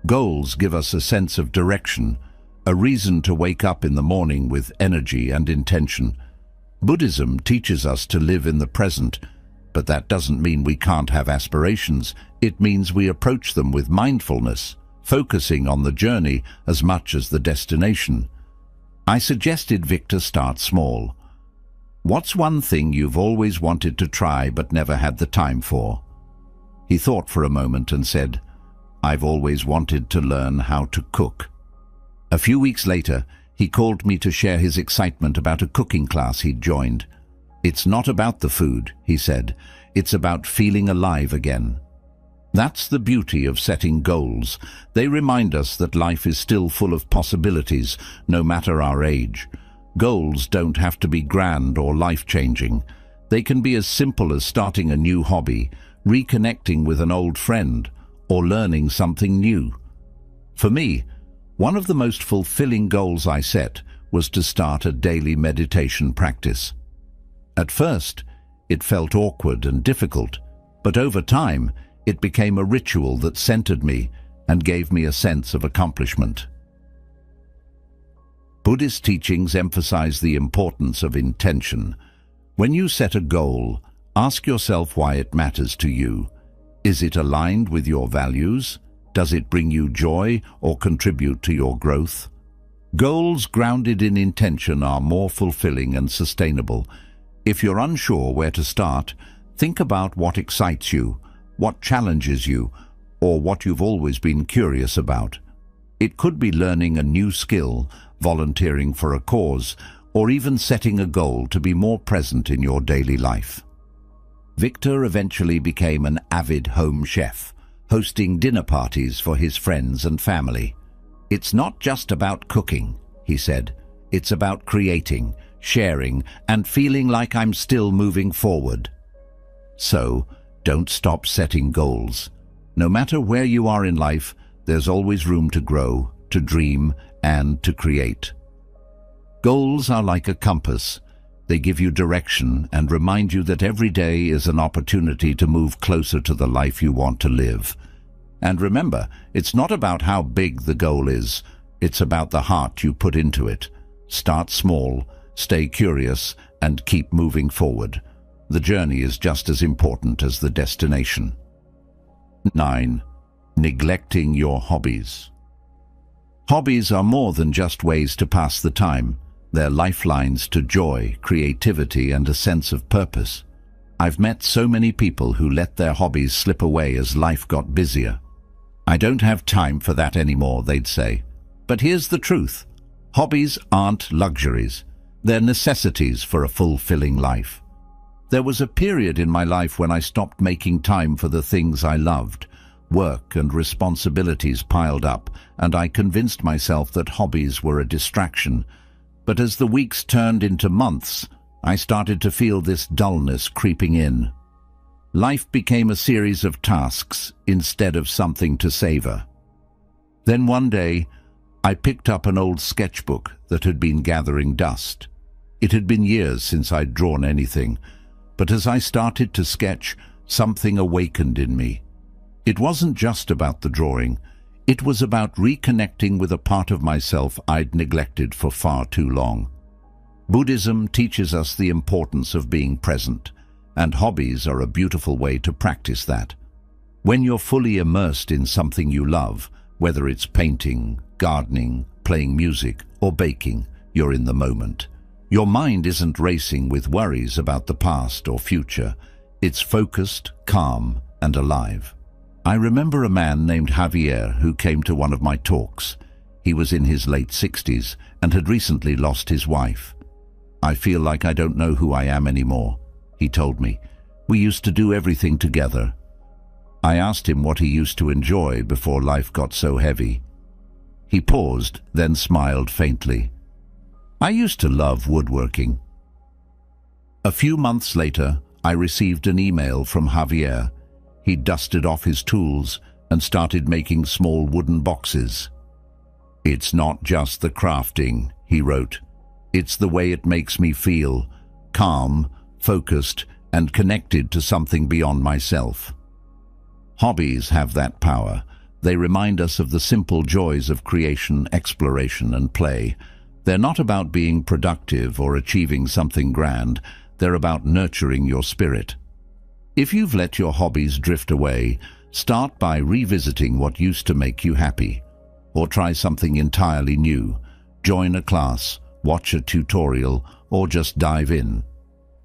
Goals give us a sense of direction, a reason to wake up in the morning with energy and intention. Buddhism teaches us to live in the present, but that doesn't mean we can't have aspirations. It means we approach them with mindfulness, focusing on the journey as much as the destination. I suggested Victor start small. What's one thing you've always wanted to try but never had the time for? He thought for a moment and said, I've always wanted to learn how to cook. A few weeks later, he called me to share his excitement about a cooking class he'd joined. It's not about the food, he said. It's about feeling alive again. That's the beauty of setting goals. They remind us that life is still full of possibilities, no matter our age. Goals don't have to be grand or life-changing. They can be as simple as starting a new hobby, reconnecting with an old friend, or learning something new. For me, one of the most fulfilling goals I set was to start a daily meditation practice. At first, it felt awkward and difficult, but over time, it became a ritual that centered me and gave me a sense of accomplishment. Buddhist teachings emphasize the importance of intention. When you set a goal, ask yourself why it matters to you. Is it aligned with your values? Does it bring you joy or contribute to your growth? Goals grounded in intention are more fulfilling and sustainable. If you're unsure where to start, think about what excites you, what challenges you, or what you've always been curious about. It could be learning a new skill, volunteering for a cause, or even setting a goal to be more present in your daily life. Victor eventually became an avid home chef, hosting dinner parties for his friends and family. It's not just about cooking, he said. It's about creating, sharing, and feeling like I'm still moving forward. So, don't stop setting goals. No matter where you are in life, there's always room to grow, to dream, and to create. Goals are like a compass. They give you direction and remind you that every day is an opportunity to move closer to the life you want to live. And remember, it's not about how big the goal is, it's about the heart you put into it. Start small, stay curious, and keep moving forward. The journey is just as important as the destination. 9. Neglecting your hobbies. Hobbies are more than just ways to pass the time. They're lifelines to joy, creativity, and a sense of purpose. I've met so many people who let their hobbies slip away as life got busier. I don't have time for that anymore, they'd say. But here's the truth. Hobbies aren't luxuries. They're necessities for a fulfilling life. There was a period in my life when I stopped making time for the things I loved. Work and responsibilities piled up, and I convinced myself that hobbies were a distraction. But as the weeks turned into months, I started to feel this dullness creeping in. Life became a series of tasks instead of something to savor. Then one day, I picked up an old sketchbook that had been gathering dust. It had been years since I'd drawn anything, but as I started to sketch, something awakened in me. It wasn't just about the drawing. It was about reconnecting with a part of myself I'd neglected for far too long. Buddhism teaches us the importance of being present, and hobbies are a beautiful way to practice that. When you're fully immersed in something you love, whether it's painting, gardening, playing music, or baking, you're in the moment. Your mind isn't racing with worries about the past or future. It's focused, calm, and alive. I remember a man named Javier who came to one of my talks. He was in his late 60s and had recently lost his wife. "I feel like I don't know who I am anymore," he told me. "We used to do everything together." I asked him what he used to enjoy before life got so heavy. He paused, then smiled faintly. "I used to love woodworking." A few months later, I received an email from Javier. He dusted off his tools and started making small wooden boxes. "It's not just the crafting," he wrote. "It's the way it makes me feel, calm, focused, and connected to something beyond myself." Hobbies have that power. They remind us of the simple joys of creation, exploration, and play. They're not about being productive or achieving something grand. They're about nurturing your spirit. If you've let your hobbies drift away, start by revisiting what used to make you happy. Or try something entirely new. Join a class, watch a tutorial, or just dive in.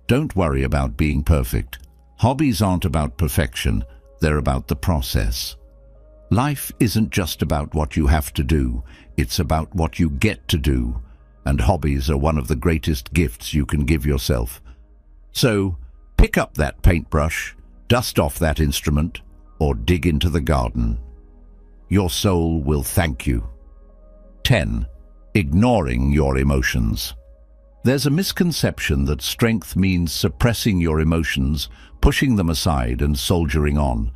Don't worry about being perfect. Hobbies aren't about perfection, they're about the process. Life isn't just about what you have to do, it's about what you get to do. And hobbies are one of the greatest gifts you can give yourself. So, pick up that paintbrush, dust off that instrument, or dig into the garden. Your soul will thank you. 10. Ignoring your emotions. There's a misconception that strength means suppressing your emotions, pushing them aside and soldiering on.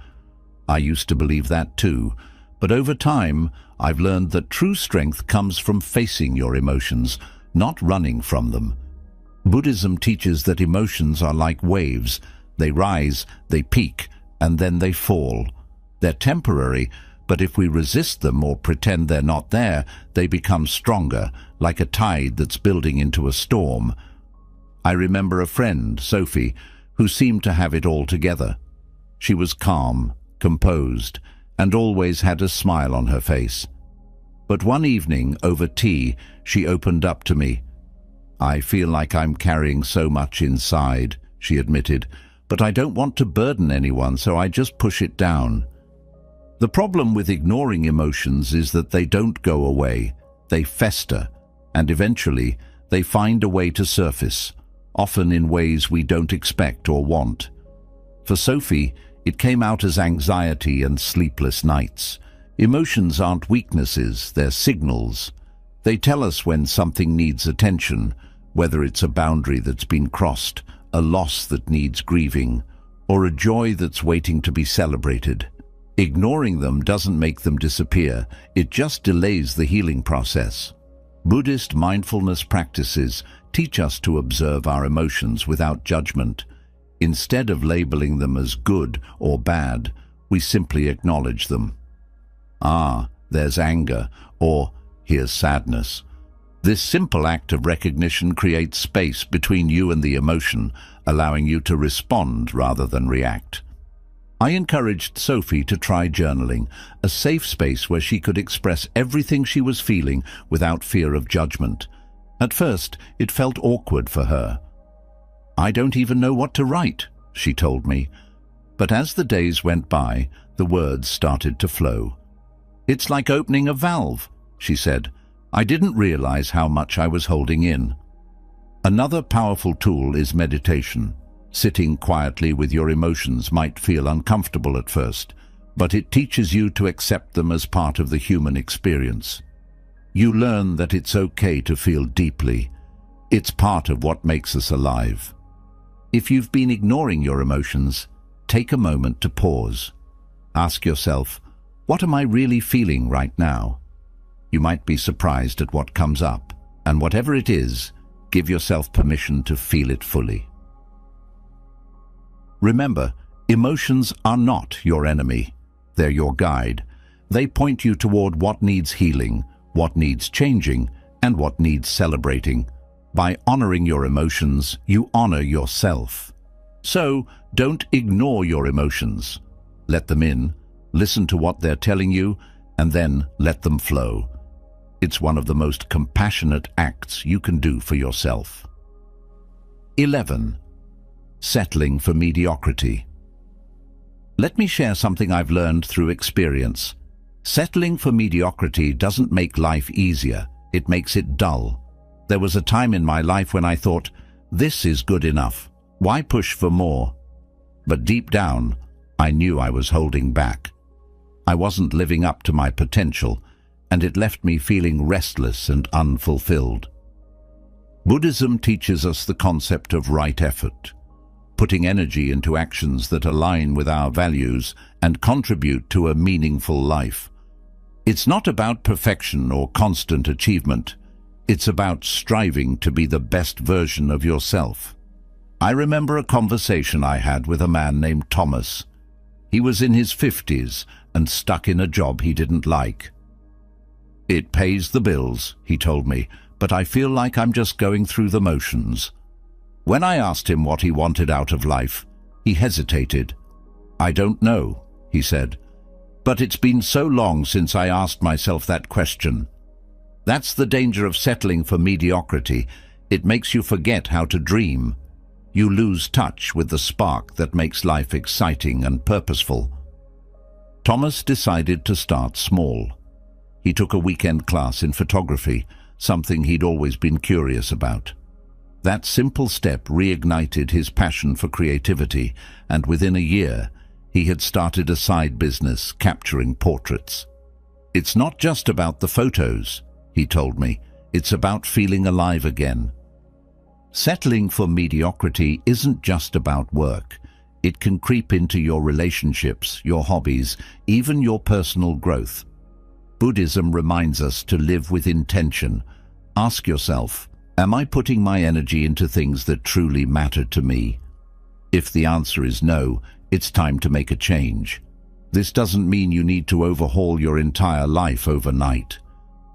I used to believe that too, but over time I've learned that true strength comes from facing your emotions, not running from them. Buddhism teaches that emotions are like waves. They rise, they peak, and then they fall. They're temporary, but if we resist them or pretend they're not there, they become stronger, like a tide that's building into a storm. I remember a friend, Sophie, who seemed to have it all together. She was calm, composed, and always had a smile on her face. But one evening, over tea, she opened up to me. "I feel like I'm carrying so much inside," she admitted, "but I don't want to burden anyone, so I just push it down." The problem with ignoring emotions is that they don't go away. They fester, and eventually they find a way to surface, often in ways we don't expect or want. For Sophie, it came out as anxiety and sleepless nights. Emotions aren't weaknesses, they're signals. They tell us when something needs attention, whether it's a boundary that's been crossed, a loss that needs grieving, or a joy that's waiting to be celebrated. Ignoring them doesn't make them disappear, it just delays the healing process. Buddhist mindfulness practices teach us to observe our emotions without judgment. Instead of labeling them as good or bad, we simply acknowledge them. "Ah, there's anger," or "here's sadness." This simple act of recognition creates space between you and the emotion, allowing you to respond rather than react. I encouraged Sophie to try journaling, a safe space where she could express everything she was feeling without fear of judgment. At first, it felt awkward for her. "I don't even know what to write," she told me. But as the days went by, the words started to flow. "It's like opening a valve," she said. "I didn't realize how much I was holding in." Another powerful tool is meditation. Sitting quietly with your emotions might feel uncomfortable at first, but it teaches you to accept them as part of the human experience. You learn that it's okay to feel deeply. It's part of what makes us alive. If you've been ignoring your emotions, take a moment to pause. Ask yourself, what am I really feeling right now? You might be surprised at what comes up, and whatever it is, give yourself permission to feel it fully. Remember, emotions are not your enemy. They're your guide. They point you toward what needs healing, what needs changing, and what needs celebrating. By honoring your emotions, you honor yourself. So, don't ignore your emotions. Let them in, listen to what they're telling you, and then let them flow. It's one of the most compassionate acts you can do for yourself. 11. Settling for mediocrity. Let me share something I've learned through experience. Settling for mediocrity doesn't make life easier, it makes it dull. There was a time in my life when I thought, this is good enough. Why push for more? But deep down, I knew I was holding back. I wasn't living up to my potential, and it left me feeling restless and unfulfilled. Buddhism teaches us the concept of right effort, putting energy into actions that align with our values and contribute to a meaningful life. It's not about perfection or constant achievement. It's about striving to be the best version of yourself. I remember a conversation I had with a man named Thomas. He was in his 50s and stuck in a job he didn't like. It pays the bills, he told me, but I feel like I'm just going through the motions. When I asked him what he wanted out of life, he hesitated. I don't know, he said, but it's been so long since I asked myself that question. That's the danger of settling for mediocrity. It makes you forget how to dream. You lose touch with the spark that makes life exciting and purposeful. Thomas decided to start small. He took a weekend class in photography, something he'd always been curious about. That simple step reignited his passion for creativity, and within a year, he had started a side business capturing portraits. It's not just about the photos, he told me. It's about feeling alive again. Settling for mediocrity isn't just about work. It can creep into your relationships, your hobbies, even your personal growth. Buddhism reminds us to live with intention. Ask yourself, am I putting my energy into things that truly matter to me? If the answer is no, it's time to make a change. This doesn't mean you need to overhaul your entire life overnight.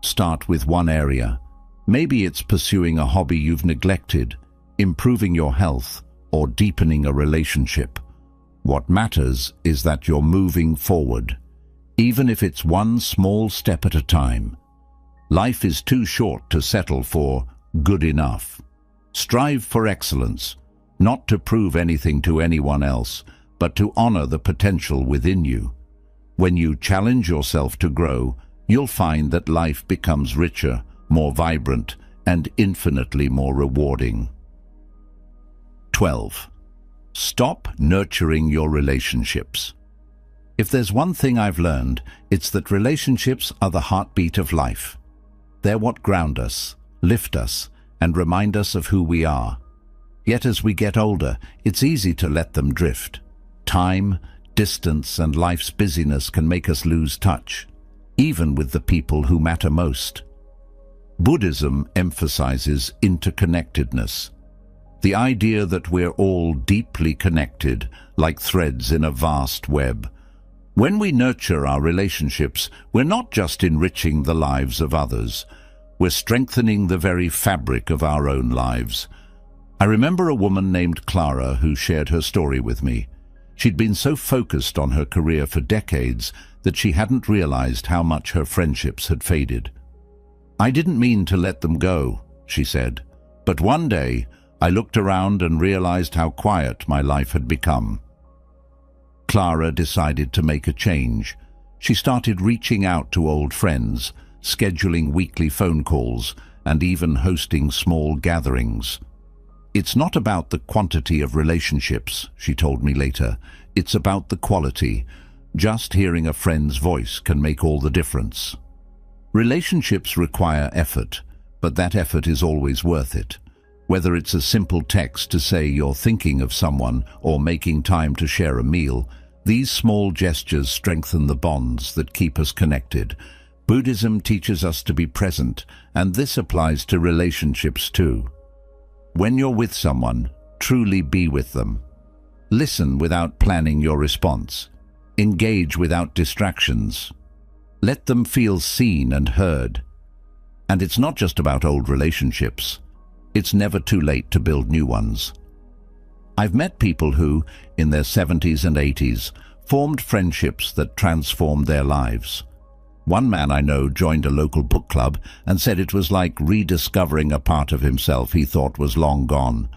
Start with one area. Maybe it's pursuing a hobby you've neglected, improving your health, or deepening a relationship. What matters is that you're moving forward, even if it's one small step at a time. Life is too short to settle for good enough. Strive for excellence, not to prove anything to anyone else, but to honor the potential within you. When you challenge yourself to grow, you'll find that life becomes richer, more vibrant, and infinitely more rewarding. 12. Stop nurturing your relationships. If there's one thing I've learned, it's that relationships are the heartbeat of life. They're what ground us, lift us, and remind us of who we are. Yet as we get older, it's easy to let them drift. Time, distance, and life's busyness can make us lose touch, even with the people who matter most. Buddhism emphasizes interconnectedness, the idea that we're all deeply connected, like threads in a vast web. When we nurture our relationships, we're not just enriching the lives of others, we're strengthening the very fabric of our own lives. I remember a woman named Clara who shared her story with me. She'd been so focused on her career for decades that she hadn't realized how much her friendships had faded. I didn't mean to let them go, she said, but one day I looked around and realized how quiet my life had become. Clara decided to make a change. She started reaching out to old friends, scheduling weekly phone calls, and even hosting small gatherings. It's not about the quantity of relationships, she told me later. It's about the quality. Just hearing a friend's voice can make all the difference. Relationships require effort, but that effort is always worth it. Whether it's a simple text to say you're thinking of someone or making time to share a meal, these small gestures strengthen the bonds that keep us connected. Buddhism teaches us to be present, and this applies to relationships too. When you're with someone, truly be with them. Listen without planning your response. Engage without distractions. Let them feel seen and heard. And it's not just about old relationships. It's never too late to build new ones. I've met people who, in their 70s and 80s, formed friendships that transformed their lives. One man I know joined a local book club and said it was like rediscovering a part of himself he thought was long gone.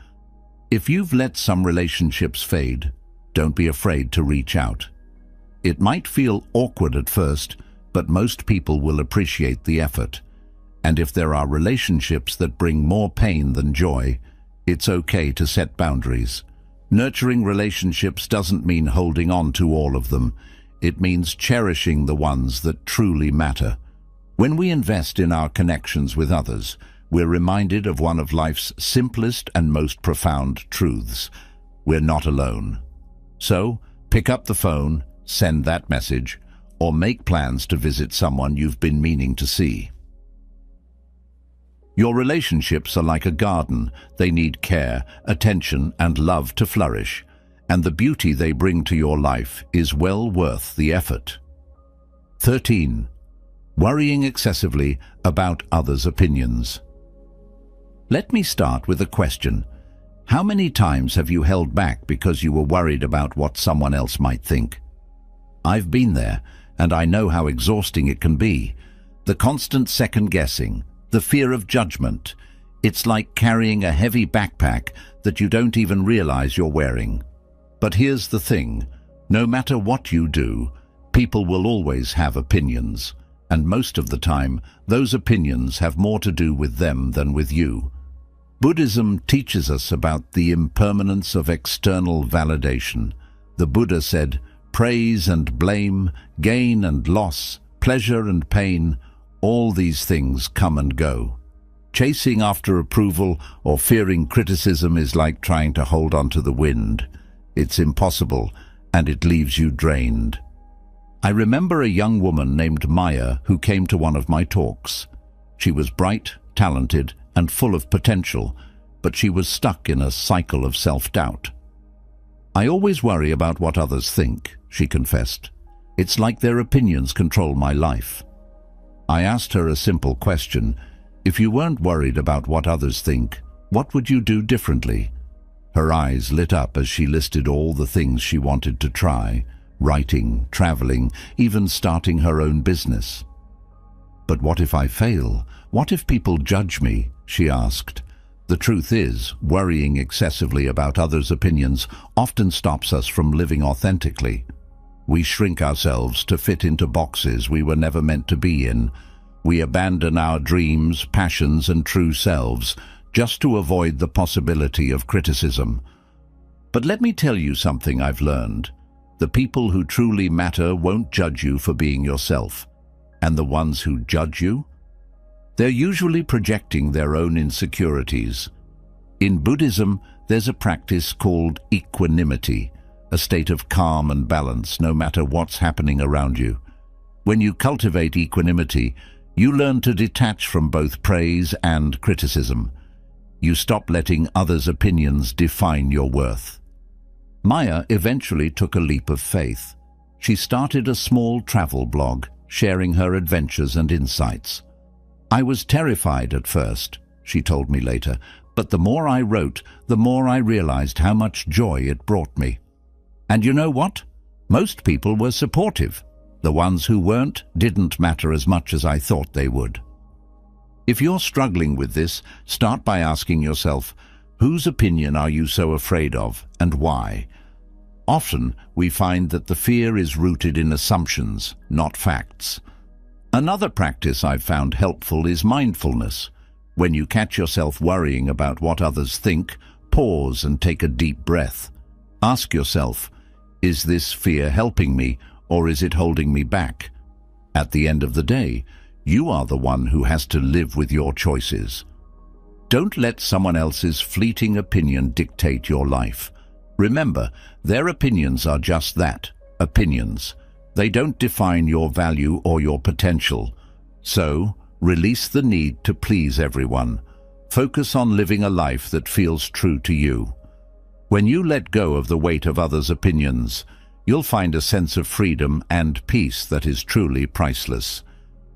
If you've let some relationships fade, don't be afraid to reach out. It might feel awkward at first, but most people will appreciate the effort. And if there are relationships that bring more pain than joy, it's okay to set boundaries. Nurturing relationships doesn't mean holding on to all of them. It means cherishing the ones that truly matter. When we invest in our connections with others, we're reminded of one of life's simplest and most profound truths. We're not alone. So, pick up the phone, send that message, or make plans to visit someone you've been meaning to see. Your relationships are like a garden. They need care, attention, and love to flourish. And the beauty they bring to your life is well worth the effort. 13. Worrying excessively about others' opinions. Let me start with a question. How many times have you held back because you were worried about what someone else might think? I've been there, and I know how exhausting it can be. The constant second-guessing, the fear of judgment. It's like carrying a heavy backpack that you don't even realize you're wearing. But here's the thing, no matter what you do, people will always have opinions, and most of the time, those opinions have more to do with them than with you. Buddhism teaches us about the impermanence of external validation. The Buddha said, praise and blame, gain and loss, pleasure and pain, all these things come and go. Chasing after approval or fearing criticism is like trying to hold on to the wind. It's impossible, and it leaves you drained. I remember a young woman named Maya who came to one of my talks. She was bright, talented, and full of potential, but she was stuck in a cycle of self-doubt. I always worry about what others think, she confessed. It's like their opinions control my life. I asked her a simple question. If you weren't worried about what others think, what would you do differently? Her eyes lit up as she listed all the things she wanted to try, writing, traveling, even starting her own business. But what if I fail? What if people judge me? She asked. The truth is, worrying excessively about others' opinions often stops us from living authentically. We shrink ourselves to fit into boxes we were never meant to be in. We abandon our dreams, passions, and true selves, just to avoid the possibility of criticism. But let me tell you something I've learned. The people who truly matter won't judge you for being yourself. And the ones who judge you? They're usually projecting their own insecurities. In Buddhism, there's a practice called equanimity, a state of calm and balance no matter what's happening around you. When you cultivate equanimity, you learn to detach from both praise and criticism. You stop letting others' opinions define your worth. Maya eventually took a leap of faith. She started a small travel blog, sharing her adventures and insights. I was terrified at first, she told me later, but the more I wrote, the more I realized how much joy it brought me. And you know what? Most people were supportive. The ones who weren't didn't matter as much as I thought they would. If you're struggling with this, start by asking yourself, whose opinion are you so afraid of, and why? Often, we find that the fear is rooted in assumptions, not facts. Another practice I've found helpful is mindfulness. When you catch yourself worrying about what others think, pause and take a deep breath. Ask yourself, is this fear helping me, or is it holding me back? At the end of the day, you are the one who has to live with your choices. Don't let someone else's fleeting opinion dictate your life. Remember, their opinions are just that, opinions. They don't define your value or your potential. So, release the need to please everyone. Focus on living a life that feels true to you. When you let go of the weight of others' opinions, you'll find a sense of freedom and peace that is truly priceless.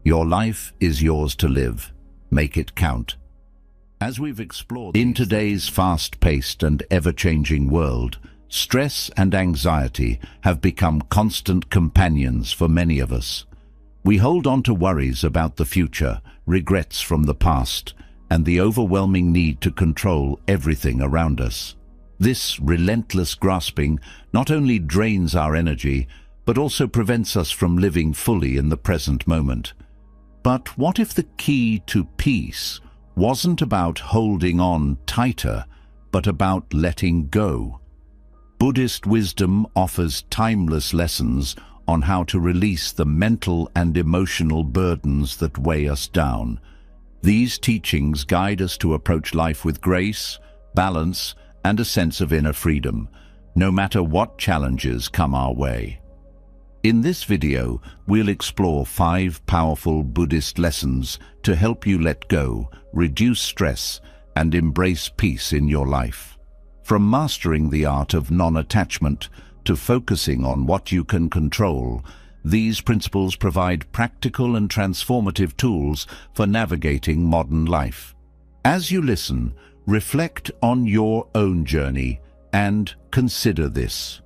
Your life is yours to live. Make it count. As we've explored in today's fast-paced and ever-changing world, stress and anxiety have become constant companions for many of us. We hold on to worries about the future, regrets from the past, and the overwhelming need to control everything around us. This relentless grasping not only drains our energy, but also prevents us from living fully in the present moment. But what if the key to peace wasn't about holding on tighter, but about letting go? Buddhist wisdom offers timeless lessons on how to release the mental and emotional burdens that weigh us down. These teachings guide us to approach life with grace, balance, and a sense of inner freedom, no matter what challenges come our way. In this video, we'll explore 5 powerful Buddhist lessons to help you let go, reduce stress, and embrace peace in your life. From mastering the art of non-attachment to focusing on what you can control, these principles provide practical and transformative tools for navigating modern life. As you listen, reflect on your own journey and consider this.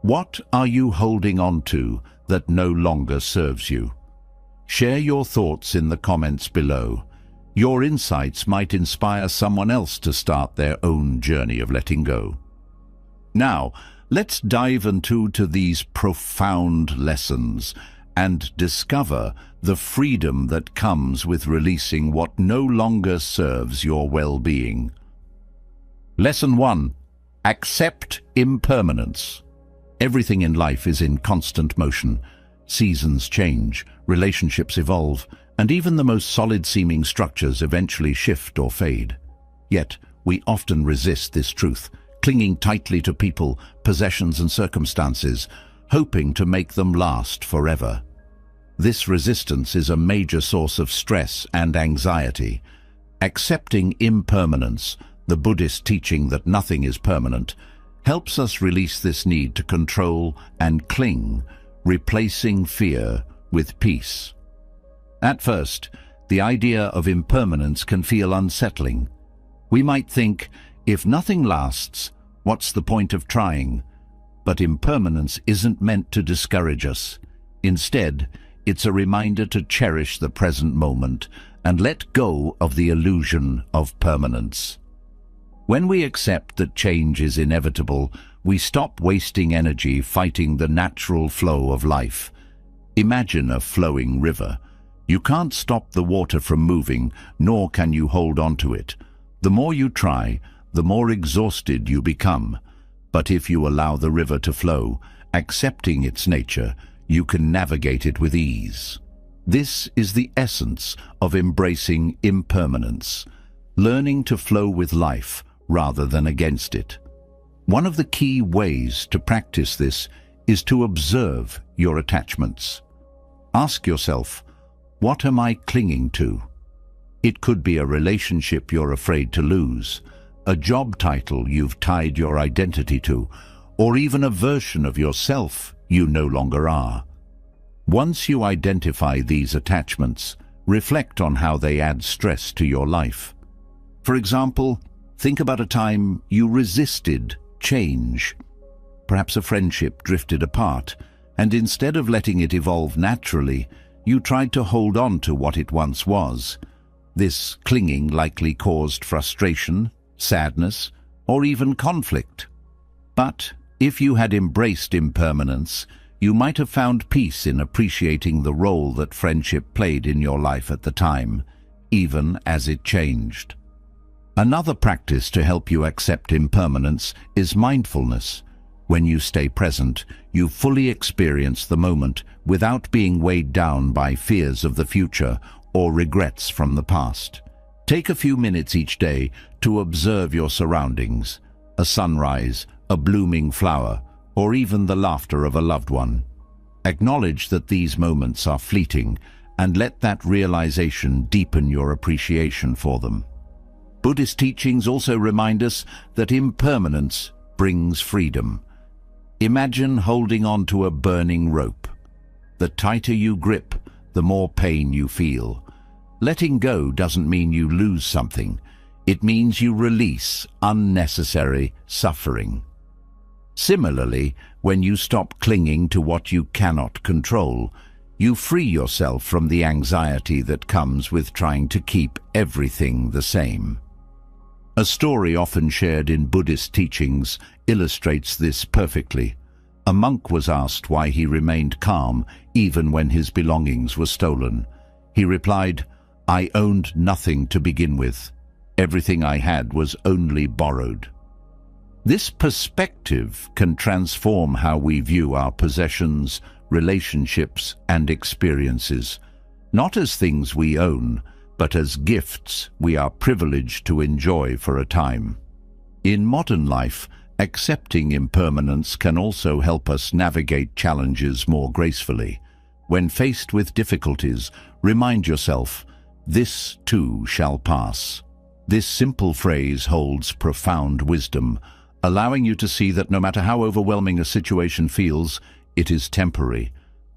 What are you holding on to that no longer serves you? Share your thoughts in the comments below. Your insights might inspire someone else to start their own journey of letting go. Now, let's dive into these profound lessons and discover the freedom that comes with releasing what no longer serves your well-being. Lesson 1. Accept impermanence. Everything in life is in constant motion. Seasons change, relationships evolve, and even the most solid-seeming structures eventually shift or fade. Yet, we often resist this truth, clinging tightly to people, possessions, and circumstances, hoping to make them last forever. This resistance is a major source of stress and anxiety. Accepting impermanence, the Buddhist teaching that nothing is permanent, helps us release this need to control and cling, replacing fear with peace. At first, the idea of impermanence can feel unsettling. We might think, if nothing lasts, what's the point of trying? But impermanence isn't meant to discourage us. Instead, it's a reminder to cherish the present moment and let go of the illusion of permanence. When we accept that change is inevitable, we stop wasting energy fighting the natural flow of life. Imagine a flowing river. You can't stop the water from moving, nor can you hold on to it. The more you try, the more exhausted you become. But if you allow the river to flow, accepting its nature, you can navigate it with ease. This is the essence of embracing impermanence, learning to flow with life rather than against it. One of the key ways to practice this is to observe your attachments. Ask yourself, what am I clinging to? It could be a relationship you're afraid to lose, a job title you've tied your identity to, or even a version of yourself you no longer are. Once you identify these attachments, reflect on how they add stress to your life. For example, think about a time you resisted change. Perhaps a friendship drifted apart, and instead of letting it evolve naturally, you tried to hold on to what it once was. This clinging likely caused frustration, sadness, or even conflict. But if you had embraced impermanence, you might have found peace in appreciating the role that friendship played in your life at the time, even as it changed. Another practice to help you accept impermanence is mindfulness. When you stay present, you fully experience the moment without being weighed down by fears of the future or regrets from the past. Take a few minutes each day to observe your surroundings, a sunrise, a blooming flower, or even the laughter of a loved one. Acknowledge that these moments are fleeting and let that realization deepen your appreciation for them. Buddhist teachings also remind us that impermanence brings freedom. Imagine holding on to a burning rope. The tighter you grip, the more pain you feel. Letting go doesn't mean you lose something. It means you release unnecessary suffering. Similarly, when you stop clinging to what you cannot control, you free yourself from the anxiety that comes with trying to keep everything the same. A story often shared in Buddhist teachings illustrates this perfectly. A monk was asked why he remained calm even when his belongings were stolen. He replied, "I owned nothing to begin with. Everything I had was only borrowed." This perspective can transform how we view our possessions, relationships, and experiences, not as things we own, but as gifts we are privileged to enjoy for a time. In modern life, accepting impermanence can also help us navigate challenges more gracefully. When faced with difficulties, remind yourself, "This too shall pass." This simple phrase holds profound wisdom, allowing you to see that no matter how overwhelming a situation feels, it is temporary.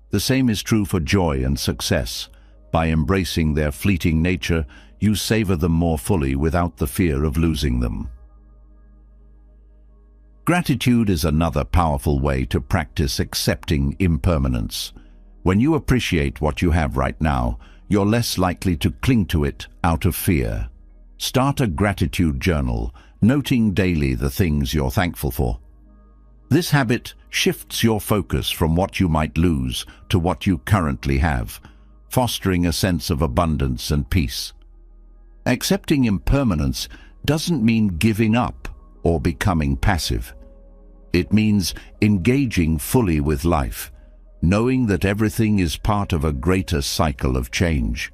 The same is true for joy and success. By embracing their fleeting nature, you savor them more fully without the fear of losing them. Gratitude is another powerful way to practice accepting impermanence. When you appreciate what you have right now, you're less likely to cling to it out of fear. Start a gratitude journal, noting daily the things you're thankful for. This habit shifts your focus from what you might lose to what you currently have, fostering a sense of abundance and peace. Accepting impermanence doesn't mean giving up or becoming passive. It means engaging fully with life, knowing that everything is part of a greater cycle of change.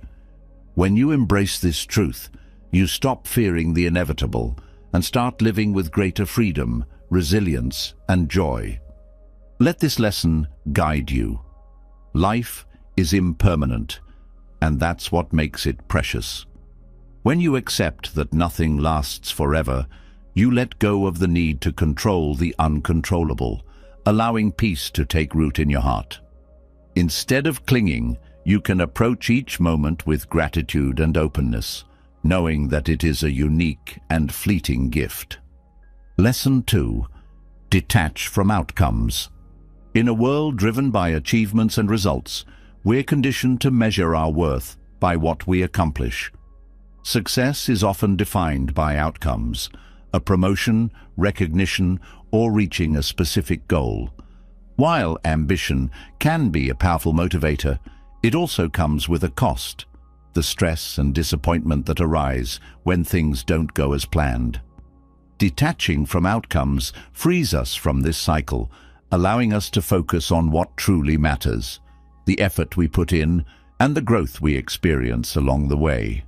When you embrace this truth, you stop fearing the inevitable and start living with greater freedom, resilience, and joy. Let this lesson guide you. Life is impermanent, and that's what makes it precious. When you accept that nothing lasts forever, you let go of the need to control the uncontrollable, allowing peace to take root in your heart. Instead of clinging, you can approach each moment with gratitude and openness, knowing that it is a unique and fleeting gift. Lesson 2. Detach from outcomes. In a world driven by achievements and results, we're conditioned to measure our worth by what we accomplish. Success is often defined by outcomes, a promotion, recognition, or reaching a specific goal. While ambition can be a powerful motivator, it also comes with a cost, the stress and disappointment that arise when things don't go as planned. Detaching from outcomes frees us from this cycle, allowing us to focus on what truly matters, the effort we put in, and the growth we experience along the way.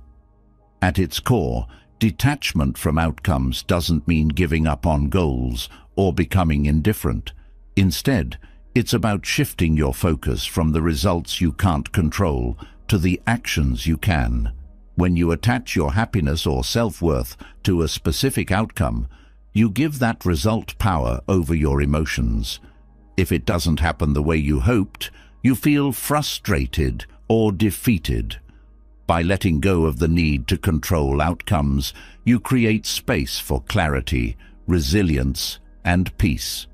At its core, detachment from outcomes doesn't mean giving up on goals or becoming indifferent. Instead, it's about shifting your focus from the results you can't control to the actions you can. When you attach your happiness or self-worth to a specific outcome, you give that result power over your emotions. If it doesn't happen the way you hoped, you feel frustrated or defeated. By letting go of the need to control outcomes, you create space for clarity, resilience, and peace.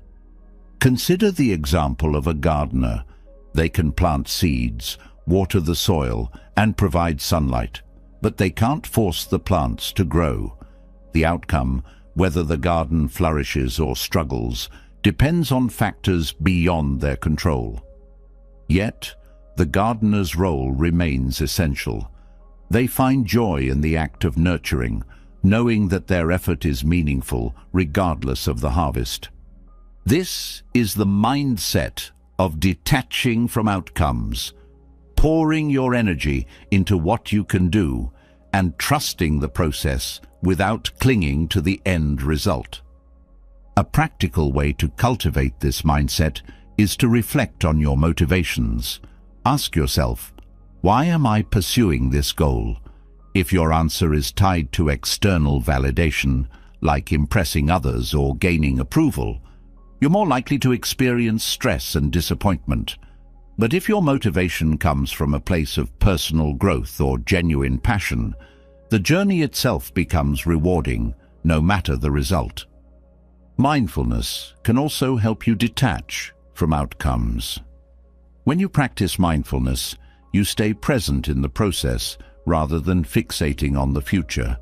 Consider the example of a gardener. They can plant seeds, water the soil, and provide sunlight, but they can't force the plants to grow. The outcome, whether the garden flourishes or struggles, depends on factors beyond their control. Yet, the gardener's role remains essential. They find joy in the act of nurturing, knowing that their effort is meaningful regardless of the harvest. This is the mindset of detaching from outcomes, pouring your energy into what you can do and trusting the process without clinging to the end result. A practical way to cultivate this mindset is to reflect on your motivations. Ask yourself, why am I pursuing this goal? If your answer is tied to external validation, like impressing others or gaining approval, you're more likely to experience stress and disappointment. But if your motivation comes from a place of personal growth or genuine passion, the journey itself becomes rewarding, no matter the result. Mindfulness can also help you detach from outcomes. When you practice mindfulness, you stay present in the process rather than fixating on the future.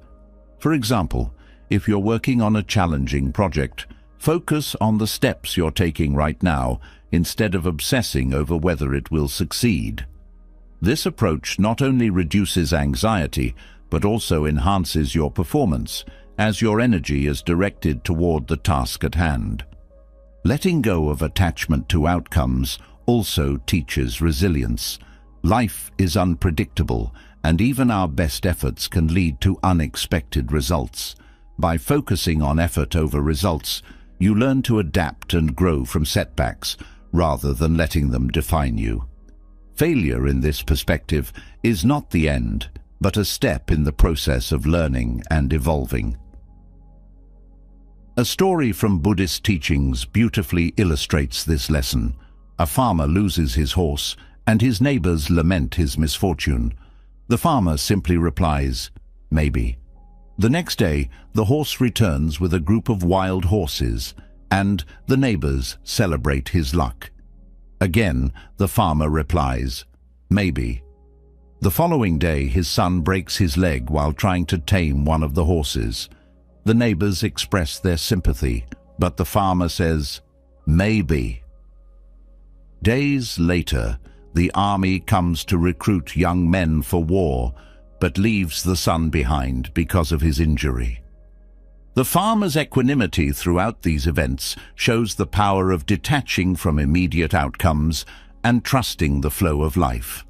For example, if you're working on a challenging project, focus on the steps you're taking right now instead of obsessing over whether it will succeed. This approach not only reduces anxiety, but also enhances your performance, as your energy is directed toward the task at hand. Letting go of attachment to outcomes also teaches resilience. Life is unpredictable, and even our best efforts can lead to unexpected results. By focusing on effort over results, you learn to adapt and grow from setbacks, rather than letting them define you. Failure in this perspective is not the end, but a step in the process of learning and evolving. A story from Buddhist teachings beautifully illustrates this lesson. A farmer loses his horse, and his neighbors lament his misfortune. The farmer simply replies, "Maybe." The next day, the horse returns with a group of wild horses, and the neighbors celebrate his luck. Again, the farmer replies, "Maybe." The following day, his son breaks his leg while trying to tame one of the horses. The neighbors express their sympathy, but the farmer says, "Maybe." Days later, the army comes to recruit young men for war, but leaves the son behind because of his injury. The farmer's equanimity throughout these events shows the power of detaching from immediate outcomes and trusting the flow of life.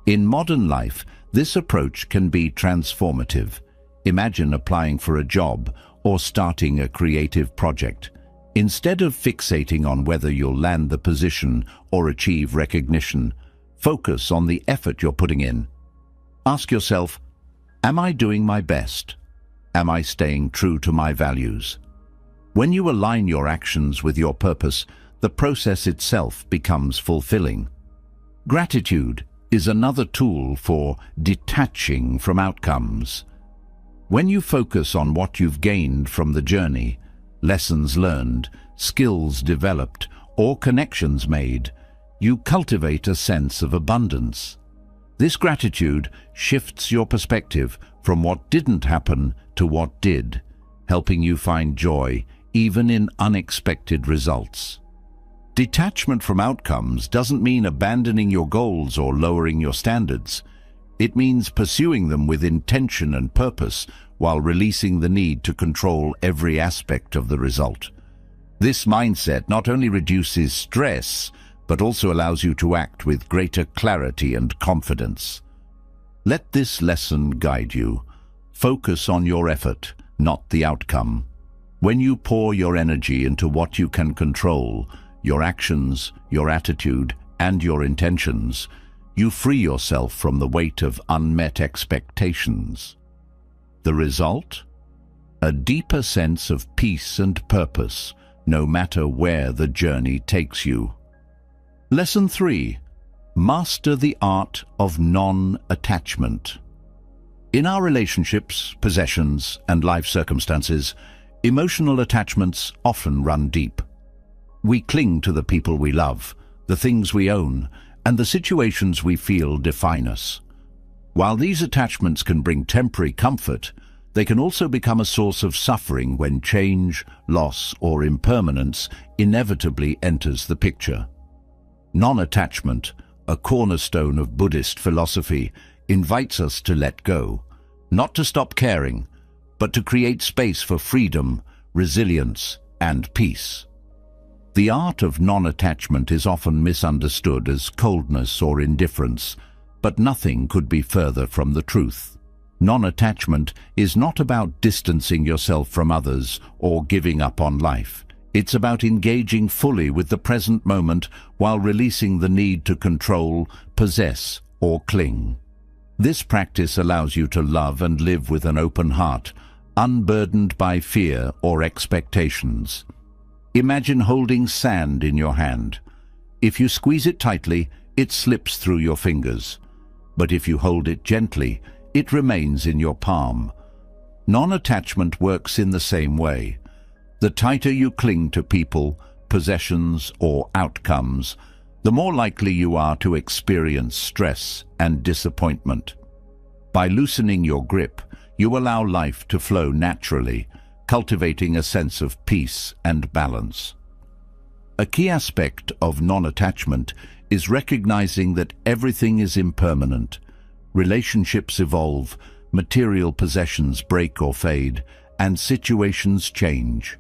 In modern life, this approach can be transformative. Imagine applying for a job or starting a creative project. Instead of fixating on whether you'll land the position or achieve recognition, focus on the effort you're putting in. Ask yourself, am I doing my best? Am I staying true to my values? When you align your actions with your purpose, the process itself becomes fulfilling. Gratitude is another tool for detaching from outcomes. When you focus on what you've gained from the journey, lessons learned, skills developed, or connections made, you cultivate a sense of abundance. This gratitude shifts your perspective from what didn't happen to what did, helping you find joy even in unexpected results. Detachment from outcomes doesn't mean abandoning your goals or lowering your standards. It means pursuing them with intention and purpose while releasing the need to control every aspect of the result. This mindset not only reduces stress, but also allows you to act with greater clarity and confidence. Let this lesson guide you. Focus on your effort, not the outcome. When you pour your energy into what you can control, your actions, your attitude, and your intentions, you free yourself from the weight of unmet expectations. The result? A deeper sense of peace and purpose, no matter where the journey takes you. Lesson 3. Master the art of non-attachment. In our relationships, possessions, and life circumstances, emotional attachments often run deep. We cling to the people we love, the things we own, and the situations we feel define us. While these attachments can bring temporary comfort, they can also become a source of suffering when change, loss, or impermanence inevitably enters the picture. Non-attachment, a cornerstone of Buddhist philosophy, invites us to let go, not to stop caring, but to create space for freedom, resilience, and peace. The art of non-attachment is often misunderstood as coldness or indifference, but nothing could be further from the truth. Non-attachment is not about distancing yourself from others or giving up on life. It's about engaging fully with the present moment while releasing the need to control, possess, or cling. This practice allows you to love and live with an open heart, unburdened by fear or expectations. Imagine holding sand in your hand. If you squeeze it tightly, it slips through your fingers. But if you hold it gently, it remains in your palm. Non-attachment works in the same way. The tighter you cling to people, possessions, or outcomes, the more likely you are to experience stress and disappointment. By loosening your grip, you allow life to flow naturally, cultivating a sense of peace and balance. A key aspect of non-attachment is recognizing that everything is impermanent. Relationships evolve, material possessions break or fade, and situations change.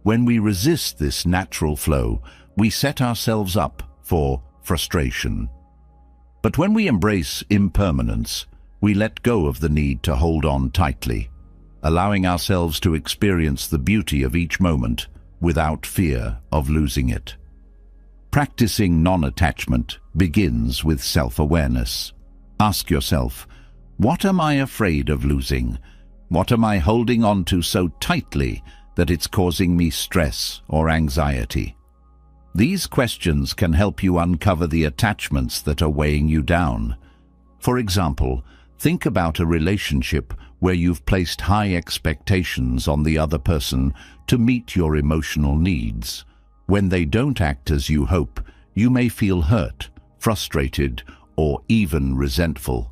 When we resist this natural flow, we set ourselves up for frustration. But when we embrace impermanence, we let go of the need to hold on tightly, allowing ourselves to experience the beauty of each moment without fear of losing it. Practicing non-attachment begins with self-awareness. Ask yourself, what am I afraid of losing? What am I holding on to so tightly that it's causing me stress or anxiety? These questions can help you uncover the attachments that are weighing you down. For example, think about a relationship where you've placed high expectations on the other person to meet your emotional needs. When they don't act as you hope, you may feel hurt, frustrated, or even resentful.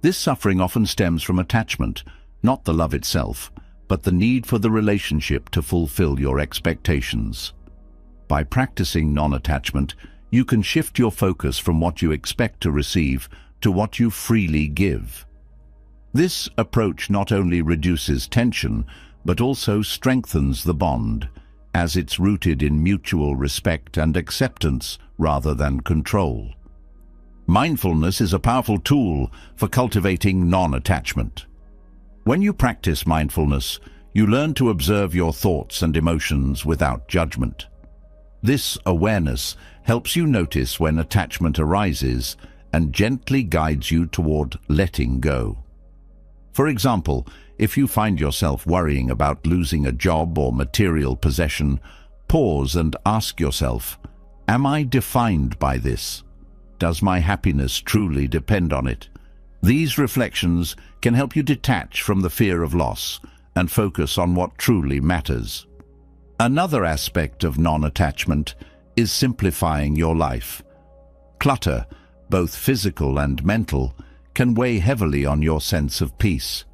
This suffering often stems from attachment, not the love itself, but the need for the relationship to fulfill your expectations. By practicing non-attachment, you can shift your focus from what you expect to receive to what you freely give. This approach not only reduces tension, but also strengthens the bond, as it's rooted in mutual respect and acceptance rather than control. Mindfulness is a powerful tool for cultivating non-attachment. When you practice mindfulness, you learn to observe your thoughts and emotions without judgment. This awareness helps you notice when attachment arises and gently guides you toward letting go. For example, if you find yourself worrying about losing a job or material possession, pause and ask yourself, am I defined by this? Does my happiness truly depend on it? These reflections can help you detach from the fear of loss and focus on what truly matters. Another aspect of non-attachment is simplifying your life. Clutter, both physical and mental, can weigh heavily on your sense of peace.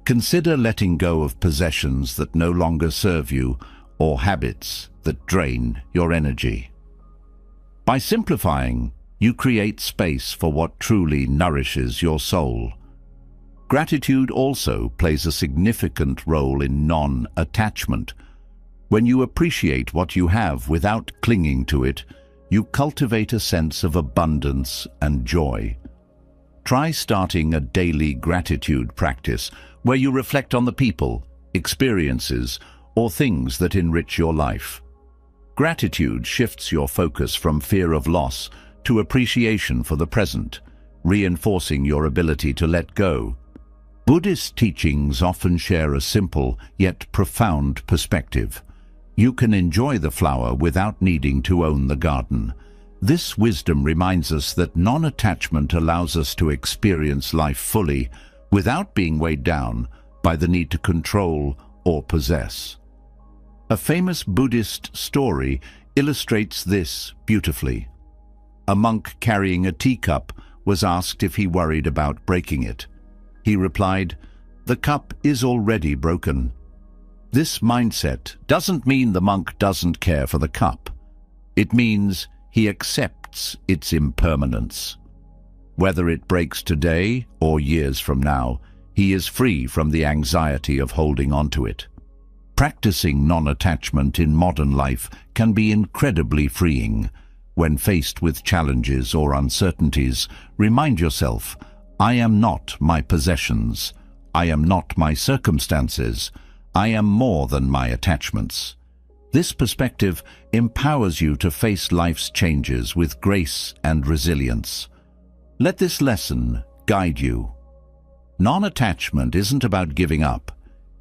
Consider letting go of possessions that no longer serve you or habits that drain your energy. By simplifying, you create space for what truly nourishes your soul. Gratitude also plays a significant role in non-attachment. When you appreciate what you have without clinging to it, you cultivate a sense of abundance and joy. Try starting a daily gratitude practice where you reflect on the people, experiences, or things that enrich your life. Gratitude shifts your focus from fear of loss to appreciation for the present, reinforcing your ability to let go. Buddhist teachings often share a simple yet profound perspective. You can enjoy the flower without needing to own the garden. This wisdom reminds us that non-attachment allows us to experience life fully without being weighed down by the need to control or possess. A famous Buddhist story illustrates this beautifully. A monk carrying a teacup was asked if he worried about breaking it. He replied, "The cup is already broken." This mindset doesn't mean the monk doesn't care for the cup. It means he accepts its impermanence. Whether it breaks today or years from now, He is free from the anxiety of holding on to it. Practicing non-attachment in modern life can be incredibly freeing. When faced with challenges or uncertainties, remind yourself, I am not my possessions. I am not my circumstances. I am more than my attachments. This perspective empowers you to face life's changes with grace and resilience. Let this lesson guide you. Non-attachment isn't about giving up.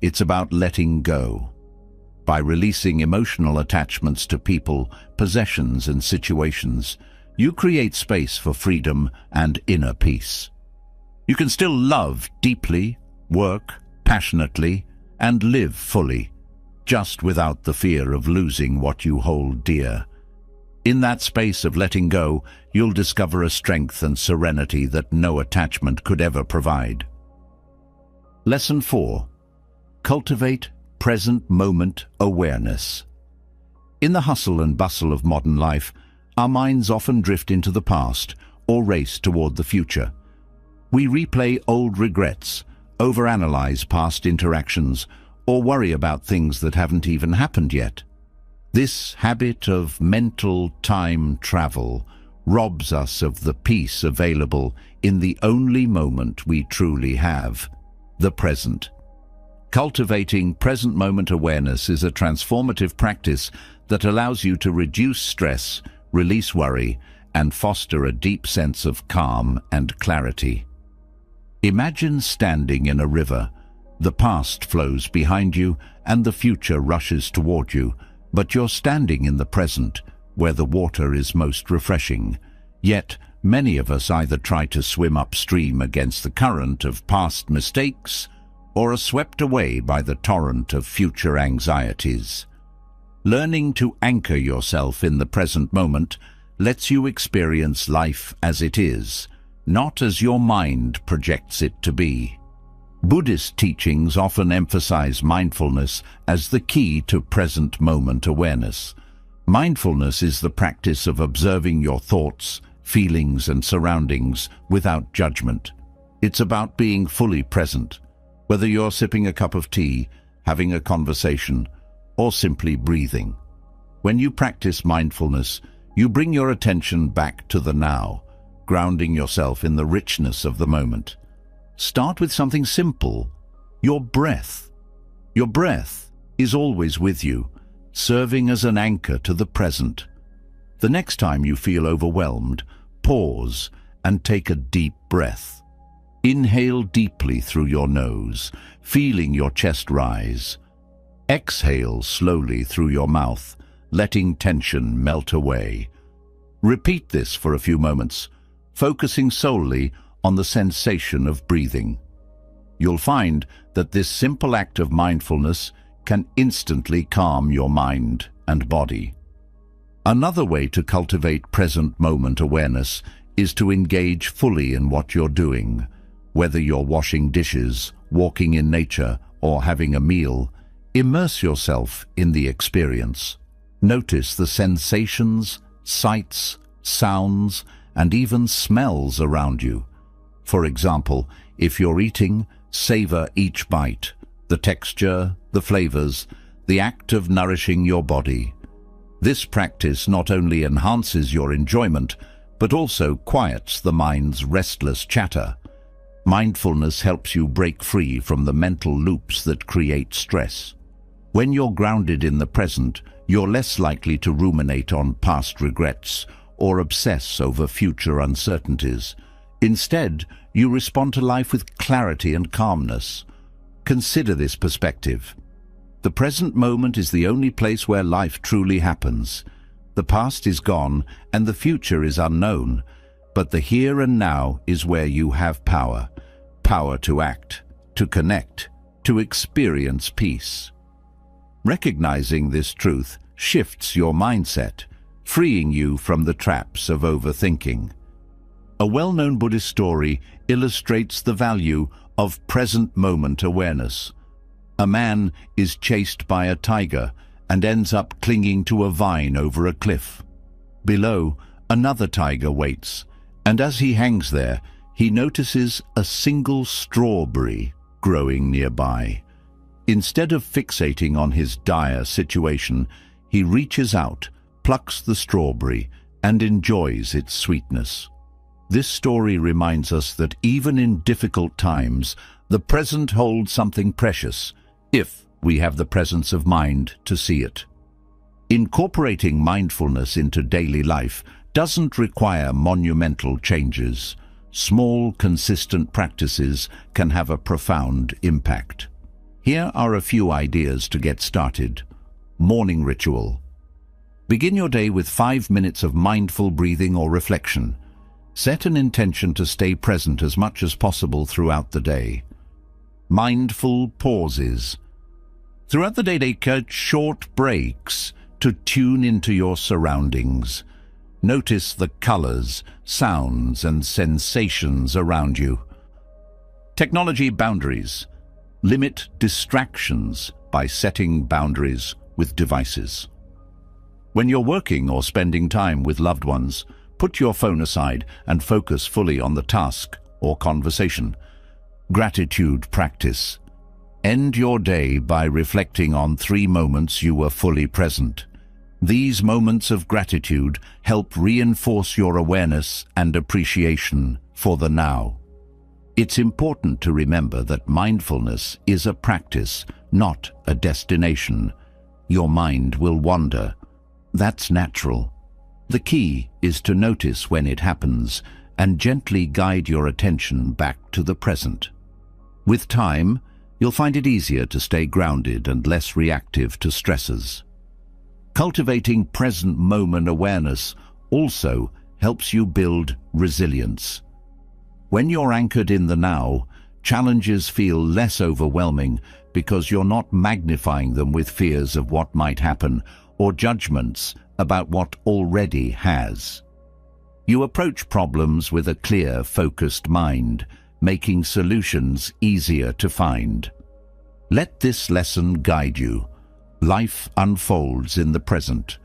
It's about letting go. By releasing emotional attachments to people, possessions, and situations, you create space for freedom and inner peace. You can still love deeply, work passionately, and live fully, just without the fear of losing what you hold dear. In that space of letting go, you'll discover a strength and serenity that no attachment could ever provide. Lesson 4. Cultivate present moment awareness. In the hustle and bustle of modern life, our minds often drift into the past or race toward the future. We replay old regrets, overanalyze past interactions, or worry about things that haven't even happened yet. This habit of mental time travel robs us of the peace available in the only moment we truly have, the present. Cultivating present moment awareness is a transformative practice that allows you to reduce stress, release worry, and foster a deep sense of calm and clarity. Imagine standing in a river. The past flows behind you and the future rushes toward you, but you're standing in the present, where the water is most refreshing. Yet, many of us either try to swim upstream against the current of past mistakes or are swept away by the torrent of future anxieties. Learning to anchor yourself in the present moment lets you experience life as it is, not as your mind projects it to be. Buddhist teachings often emphasize mindfulness as the key to present moment awareness. Mindfulness is the practice of observing your thoughts, feelings, and surroundings without judgment. It's about being fully present, whether you're sipping a cup of tea, having a conversation, or simply breathing. When you practice mindfulness, you bring your attention back to the now, grounding yourself in the richness of the moment. Start with something simple, your breath. Your breath is always with you, serving as an anchor to the present. The next time you feel overwhelmed, pause and take a deep breath. Inhale deeply through your nose, feeling your chest rise. Exhale slowly through your mouth, letting tension melt away. Repeat this for a few moments, focusing solely on the sensation of breathing. You'll find that this simple act of mindfulness can instantly calm your mind and body. Another way to cultivate present moment awareness is to engage fully in what you're doing. Whether you're washing dishes, walking in nature, or having a meal, immerse yourself in the experience. Notice the sensations, sights, sounds, and even smells around you. For example, if you're eating, savor each bite, the texture, the flavors, the act of nourishing your body. This practice not only enhances your enjoyment, but also quiets the mind's restless chatter. Mindfulness helps you break free from the mental loops that create stress. When you're grounded in the present, you're less likely to ruminate on past regrets or obsess over future uncertainties. Instead, you respond to life with clarity and calmness. Consider this perspective. The present moment is the only place where life truly happens. The past is gone and the future is unknown, but the here and now is where you have power. Power to act, to connect, to experience peace. Recognizing this truth shifts your mindset, freeing you from the traps of overthinking. A well-known Buddhist story illustrates the value of present moment awareness. A man is chased by a tiger and ends up clinging to a vine over a cliff. Below, another tiger waits, and as he hangs there, he notices a single strawberry growing nearby. Instead of fixating on his dire situation, he reaches out, plucks the strawberry, and enjoys its sweetness. This story reminds us that even in difficult times, the present holds something precious, if we have the presence of mind to see it. Incorporating mindfulness into daily life doesn't require monumental changes. Small, consistent practices can have a profound impact. Here are a few ideas to get started. Morning ritual. Begin your day with 5 minutes of mindful breathing or reflection. Set an intention to stay present as much as possible throughout the day. Mindful pauses. Throughout the day, take short breaks to tune into your surroundings. Notice the colors, sounds, and sensations around you. Technology boundaries. Limit distractions by setting boundaries with devices. When you're working or spending time with loved ones, put your phone aside and focus fully on the task or conversation. Gratitude practice. End your day by reflecting on 3 moments you were fully present. These moments of gratitude help reinforce your awareness and appreciation for the now. It's important to remember that mindfulness is a practice, not a destination. Your mind will wander. That's natural. The key is to notice when it happens and gently guide your attention back to the present. With time, you'll find it easier to stay grounded and less reactive to stresses. Cultivating present moment awareness also helps you build resilience. When you're anchored in the now, challenges feel less overwhelming because you're not magnifying them with fears of what might happen or judgments about what already has. You approach problems with a clear, focused mind, making solutions easier to find. Let this lesson guide you. Life unfolds in the present.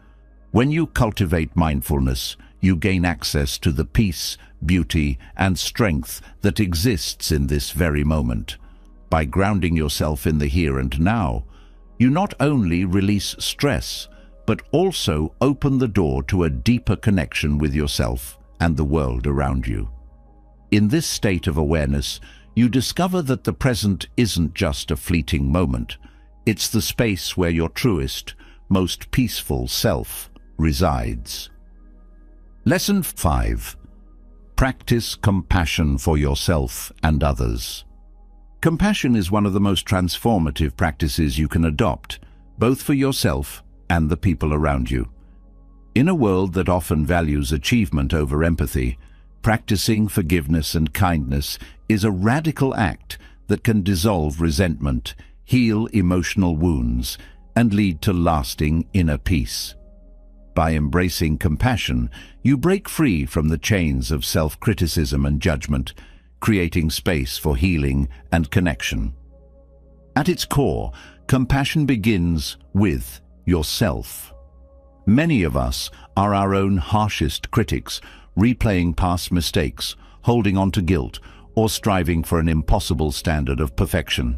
When you cultivate mindfulness, you gain access to the peace, beauty, and strength that exists in this very moment. By grounding yourself in the here and now, you not only release stress, but also open the door to a deeper connection with yourself and the world around you. In this state of awareness, you discover that the present isn't just a fleeting moment. It's the space where your truest, most peaceful self resides. Lesson 5. Practice compassion for yourself and others. Compassion is one of the most transformative practices you can adopt, both for yourself and the people around you. In a world that often values achievement over empathy, practicing forgiveness and kindness is a radical act that can dissolve resentment, heal emotional wounds, and lead to lasting inner peace. By embracing compassion, you break free from the chains of self-criticism and judgment, creating space for healing and connection. At its core, compassion begins with yourself. Many of us are our own harshest critics, replaying past mistakes, holding on to guilt, or striving for an impossible standard of perfection.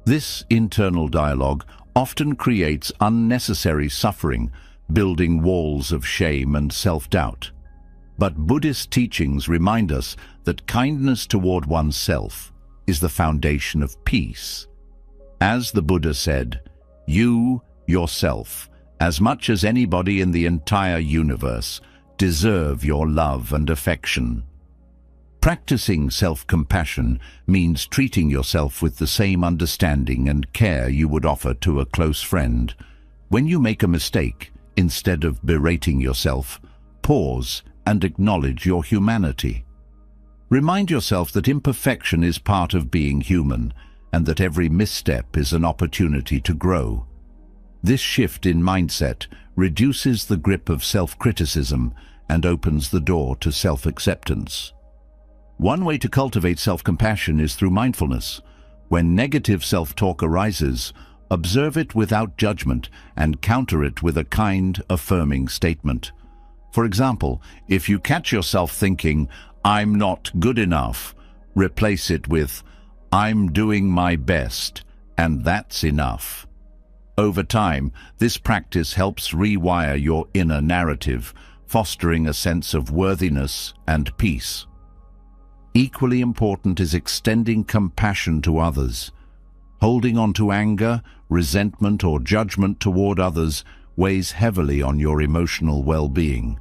This internal dialogue often creates unnecessary suffering, building walls of shame and self-doubt. But Buddhist teachings remind us that kindness toward oneself is the foundation of peace. As the Buddha said, "You, yourself, as much as anybody in the entire universe, deserve your love and affection." Practicing self-compassion means treating yourself with the same understanding and care you would offer to a close friend. When you make a mistake, instead of berating yourself, pause and acknowledge your humanity. Remind yourself that imperfection is part of being human and that every misstep is an opportunity to grow. This shift in mindset reduces the grip of self-criticism and opens the door to self-acceptance. One way to cultivate self-compassion is through mindfulness. When negative self-talk arises, observe it without judgment and counter it with a kind, affirming statement. For example, if you catch yourself thinking, "I'm not good enough," replace it with, I'm doing my best, and that's enough. Over time, this practice helps rewire your inner narrative, fostering a sense of worthiness and peace. Equally important is extending compassion to others. Holding on to anger, resentment, or judgment toward others weighs heavily on your emotional well-being.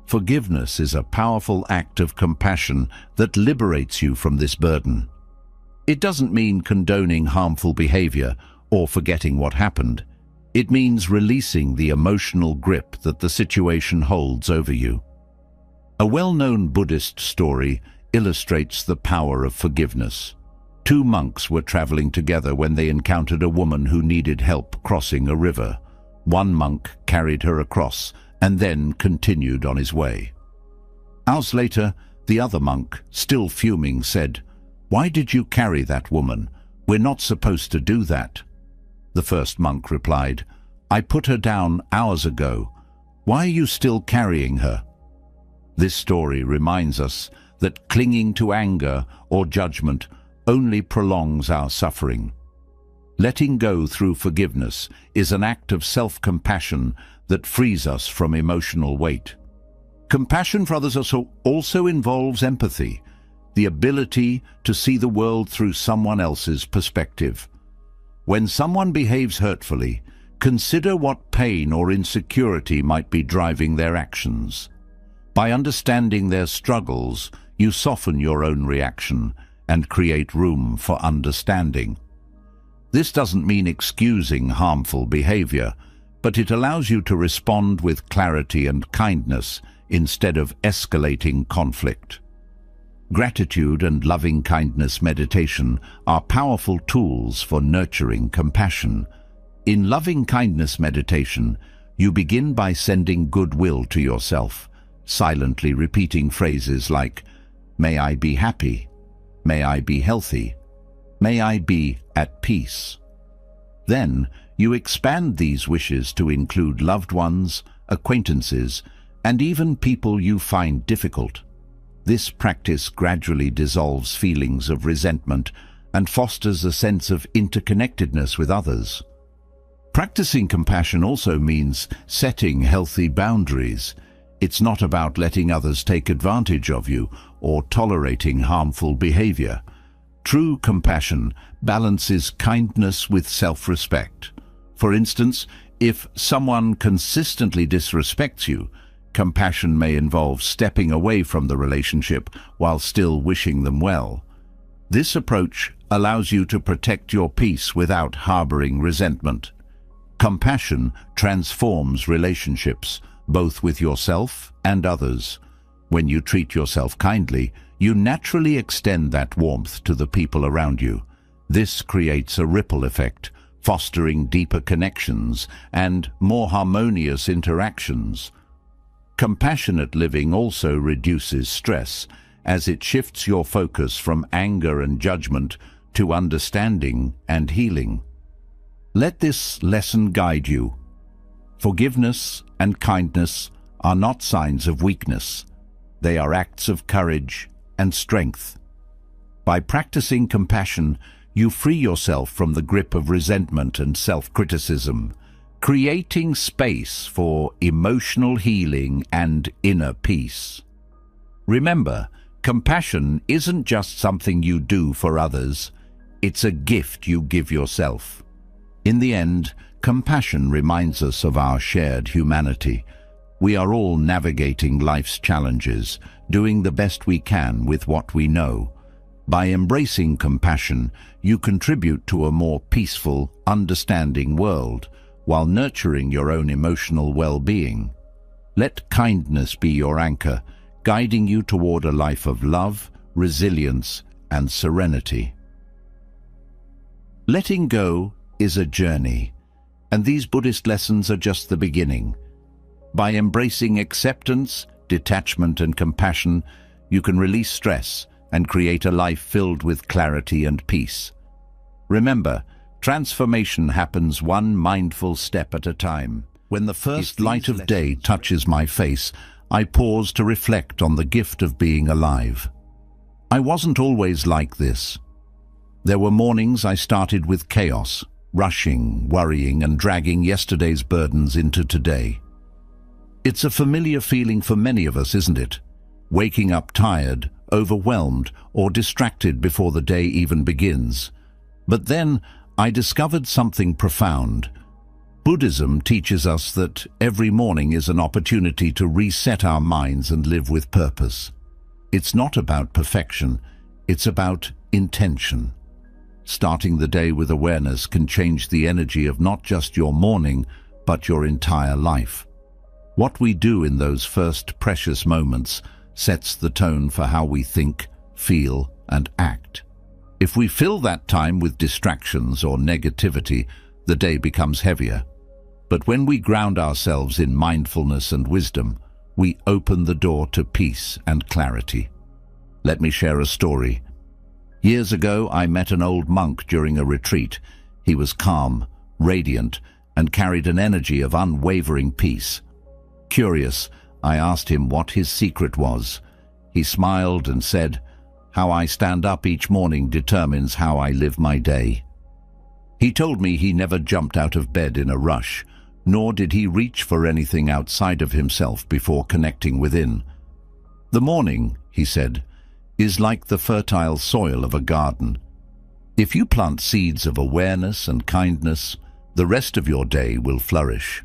Forgiveness is a powerful act of compassion that liberates you from this burden. It doesn't mean condoning harmful behavior or forgetting what happened. It means releasing the emotional grip that the situation holds over you. A well-known Buddhist story illustrates the power of forgiveness. Two monks were traveling together when they encountered a woman who needed help crossing a river. One monk carried her across and then continued on his way. Hours later, the other monk, still fuming, said, "Why did you carry that woman? We're not supposed to do that." The first monk replied, "I put her down hours ago. Why are you still carrying her?" This story reminds us that clinging to anger or judgment only prolongs our suffering. Letting go through forgiveness is an act of self-compassion that frees us from emotional weight. Compassion for others also involves empathy, the ability to see the world through someone else's perspective. When someone behaves hurtfully, consider what pain or insecurity might be driving their actions. By understanding their struggles, you soften your own reaction and create room for understanding. This doesn't mean excusing harmful behavior, but it allows you to respond with clarity and kindness instead of escalating conflict. Gratitude and loving-kindness meditation are powerful tools for nurturing compassion. In loving-kindness meditation, you begin by sending goodwill to yourself, silently repeating phrases like, "May I be happy," "May I be healthy," "May I be at peace." Then, you expand these wishes to include loved ones, acquaintances, and even people you find difficult. This practice gradually dissolves feelings of resentment and fosters a sense of interconnectedness with others. Practicing compassion also means setting healthy boundaries. It's not about letting others take advantage of you or tolerating harmful behavior. True compassion balances kindness with self-respect. For instance, if someone consistently disrespects you, compassion may involve stepping away from the relationship while still wishing them well. This approach allows you to protect your peace without harboring resentment. Compassion transforms relationships, both with yourself and others. When you treat yourself kindly, you naturally extend that warmth to the people around you. This creates a ripple effect, fostering deeper connections and more harmonious interactions. Compassionate living also reduces stress, as it shifts your focus from anger and judgment to understanding and healing. Let this lesson guide you. Forgiveness and kindness are not signs of weakness. They are acts of courage and strength. By practicing compassion, you free yourself from the grip of resentment and self-criticism, creating space for emotional healing and inner peace. Remember, compassion isn't just something you do for others, it's a gift you give yourself. In the end, compassion reminds us of our shared humanity. We are all navigating life's challenges, doing the best we can with what we know. By embracing compassion, you contribute to a more peaceful, understanding world, while nurturing your own emotional well-being. Let kindness be your anchor, guiding you toward a life of love, resilience, and serenity. Letting go is a journey, and these Buddhist lessons are just the beginning. By embracing acceptance, detachment, and compassion, you can release stress and create a life filled with clarity and peace. Remember, transformation happens one mindful step at a time. When the first light of day touches my face, I pause to reflect on the gift of being alive. I wasn't always like this. There were mornings I started with chaos, rushing, worrying, and dragging yesterday's burdens into today. It's a familiar feeling for many of us, isn't it? Waking up tired, overwhelmed, or distracted before the day even begins. But then I discovered something profound. Buddhism teaches us that every morning is an opportunity to reset our minds and live with purpose. It's not about perfection, it's about intention. Starting the day with awareness can change the energy of not just your morning, but your entire life. What we do in those first precious moments sets the tone for how we think, feel, and act. If we fill that time with distractions or negativity, the day becomes heavier. But when we ground ourselves in mindfulness and wisdom, we open the door to peace and clarity. Let me share a story. Years ago, I met an old monk during a retreat. He was calm, radiant, and carried an energy of unwavering peace. Curious, I asked him what his secret was. He smiled and said, "How I stand up each morning determines how I live my day." He told me he never jumped out of bed in a rush, nor did he reach for anything outside of himself before connecting within. "The morning," he said, "is like the fertile soil of a garden. If you plant seeds of awareness and kindness, the rest of your day will flourish."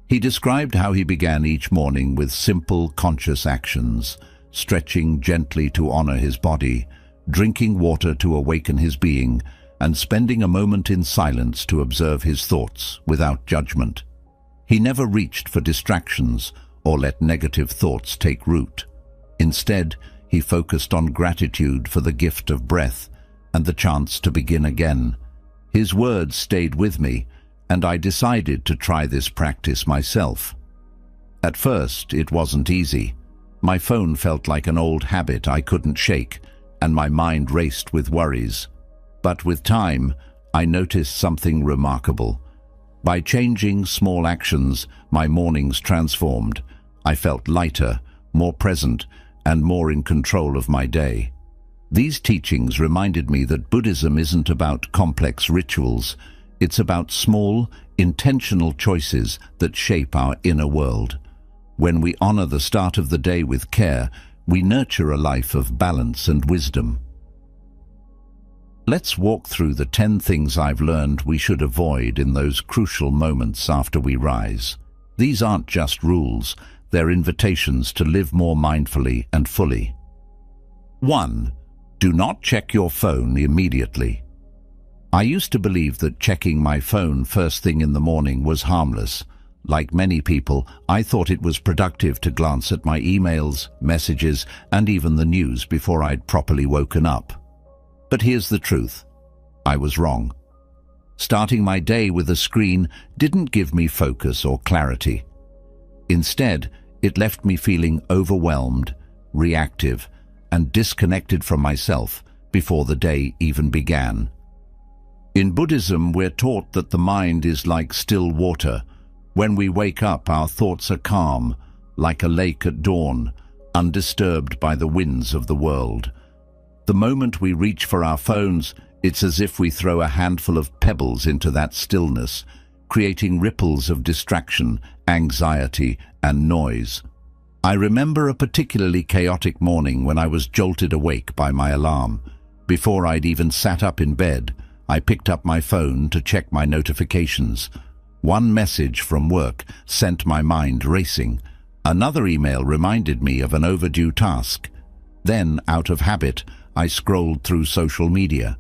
He described how he began each morning with simple, conscious actions, stretching gently to honor his body, drinking water to awaken his being, and spending a moment in silence to observe his thoughts without judgment. He never reached for distractions or let negative thoughts take root. Instead, he focused on gratitude for the gift of breath and the chance to begin again. His words stayed with me, and I decided to try this practice myself. At first, it wasn't easy. My phone felt like an old habit I couldn't shake, and my mind raced with worries. But with time, I noticed something remarkable. By changing small actions, my mornings transformed. I felt lighter, more present, and more in control of my day. These teachings reminded me that Buddhism isn't about complex rituals. It's about small, intentional choices that shape our inner world. When we honor the start of the day with care, we nurture a life of balance and wisdom. Let's walk through the 10 things I've learned we should avoid in those crucial moments after we rise. These aren't just rules, they're invitations to live more mindfully and fully. 1. Do not check your phone immediately. I used to believe that checking my phone first thing in the morning was harmless. Like many people, I thought it was productive to glance at my emails, messages, and even the news before I'd properly woken up. But here's the truth. I was wrong. Starting my day with a screen didn't give me focus or clarity. Instead, it left me feeling overwhelmed, reactive, and disconnected from myself before the day even began. In Buddhism, we're taught that the mind is like still water. When we wake up, our thoughts are calm, like a lake at dawn, undisturbed by the winds of the world. The moment we reach for our phones, it's as if we throw a handful of pebbles into that stillness, creating ripples of distraction, anxiety, and noise. I remember a particularly chaotic morning when I was jolted awake by my alarm. Before I'd even sat up in bed, I picked up my phone to check my notifications. One message from work sent my mind racing. Another email reminded me of an overdue task. Then, out of habit, I scrolled through social media.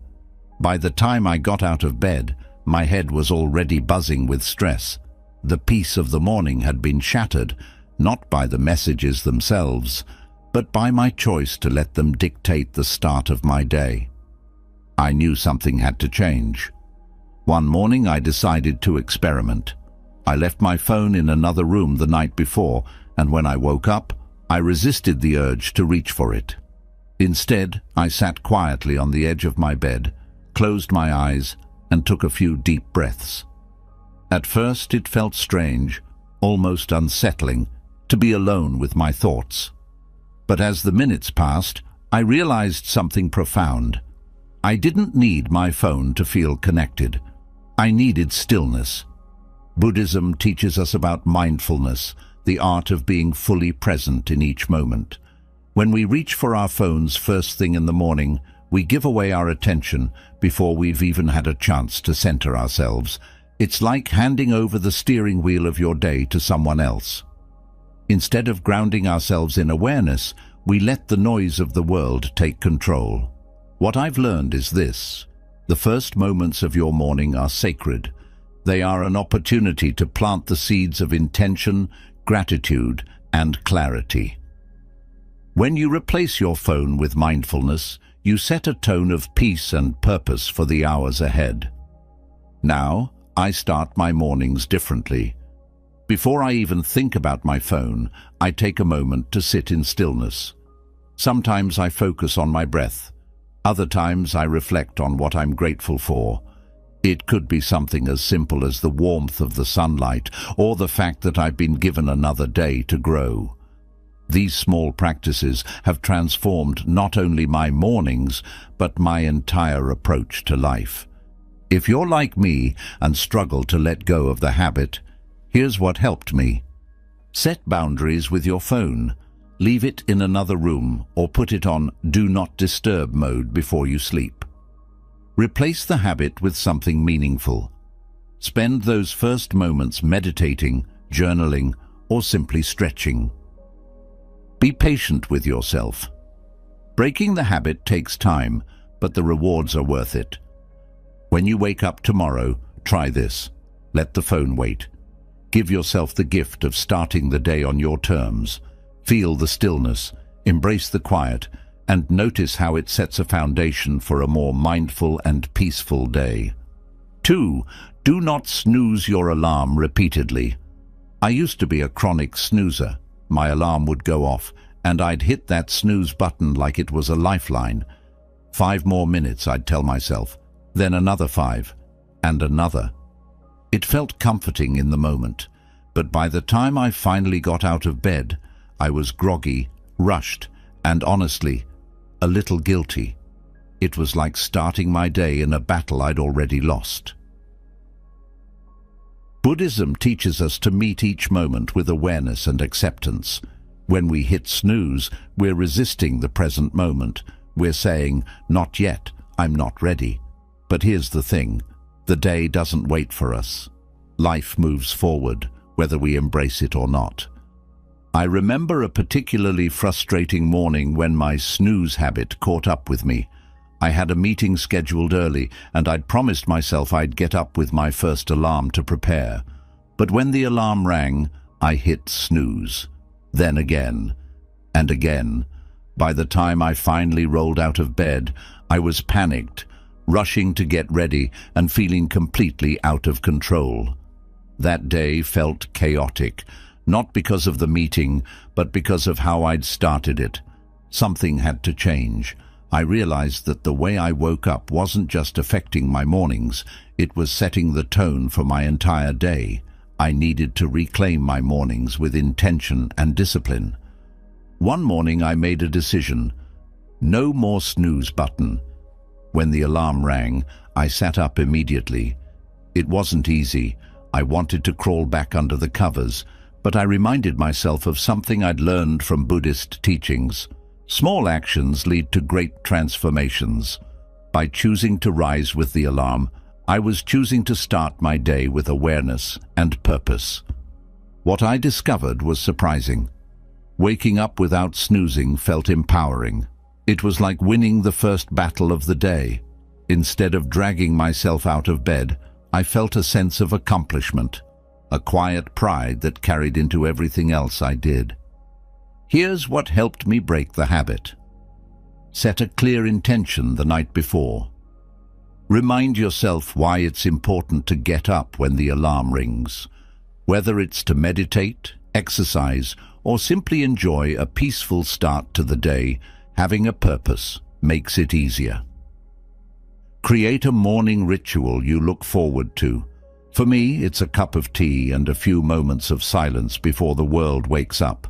By the time I got out of bed, my head was already buzzing with stress. The peace of the morning had been shattered, not by the messages themselves, but by my choice to let them dictate the start of my day. I knew something had to change. One morning I decided to experiment. I left my phone in another room the night before, and when I woke up, I resisted the urge to reach for it. Instead, I sat quietly on the edge of my bed, closed my eyes, and took a few deep breaths. At first it felt strange, almost unsettling, to be alone with my thoughts. But as the minutes passed, I realized something profound. I didn't need my phone to feel connected. I needed stillness. Buddhism teaches us about mindfulness, the art of being fully present in each moment. When we reach for our phones first thing in the morning, we give away our attention before we've even had a chance to center ourselves. It's like handing over the steering wheel of your day to someone else. Instead of grounding ourselves in awareness, we let the noise of the world take control. What I've learned is this: the first moments of your morning are sacred. They are an opportunity to plant the seeds of intention, gratitude, and clarity. When you replace your phone with mindfulness, you set a tone of peace and purpose for the hours ahead. Now, I start my mornings differently. Before I even think about my phone, I take a moment to sit in stillness. Sometimes I focus on my breath. Other times I reflect on what I'm grateful for. It could be something as simple as the warmth of the sunlight or the fact that I've been given another day to grow. These small practices have transformed not only my mornings, but my entire approach to life. If you're like me and struggle to let go of the habit, here's what helped me. Set boundaries with your phone. Leave it in another room or put it on Do Not Disturb mode before you sleep. Replace the habit with something meaningful. Spend those first moments meditating, journaling, or simply stretching. Be patient with yourself. Breaking the habit takes time, but the rewards are worth it. When you wake up tomorrow, try this. Let the phone wait. Give yourself the gift of starting the day on your terms. Feel the stillness, embrace the quiet, and notice how it sets a foundation for a more mindful and peaceful day. 2. Do not snooze your alarm repeatedly. I used to be a chronic snoozer. My alarm would go off, and I'd hit that snooze button like it was a lifeline. 5 more minutes, I'd tell myself, then another 5, and another. It felt comforting in the moment, but by the time I finally got out of bed, I was groggy, rushed, and honestly, a little guilty. It was like starting my day in a battle I'd already lost. Buddhism teaches us to meet each moment with awareness and acceptance. When we hit snooze, we're resisting the present moment. We're saying, "Not yet, I'm not ready." But here's the thing, the day doesn't wait for us. Life moves forward, whether we embrace it or not. I remember a particularly frustrating morning when my snooze habit caught up with me. I had a meeting scheduled early, and I'd promised myself I'd get up with my first alarm to prepare. But when the alarm rang, I hit snooze. Then again, and again. By the time I finally rolled out of bed, I was panicked, rushing to get ready and feeling completely out of control. That day felt chaotic, not because of the meeting, but because of how I'd started it. Something had to change. I realized that the way I woke up wasn't just affecting my mornings, it was setting the tone for my entire day. I needed to reclaim my mornings with intention and discipline. One morning I made a decision. No more snooze button. When the alarm rang, I sat up immediately. It wasn't easy. I wanted to crawl back under the covers, but I reminded myself of something I'd learned from Buddhist teachings. Small actions lead to great transformations. By choosing to rise with the alarm, I was choosing to start my day with awareness and purpose. What I discovered was surprising. Waking up without snoozing felt empowering. It was like winning the first battle of the day. Instead of dragging myself out of bed, I felt a sense of accomplishment, a quiet pride that carried into everything else I did. Here's what helped me break the habit. Set a clear intention the night before. Remind yourself why it's important to get up when the alarm rings. Whether it's to meditate, exercise, or simply enjoy a peaceful start to the day, having a purpose makes it easier. Create a morning ritual you look forward to. For me, it's a cup of tea and a few moments of silence before the world wakes up.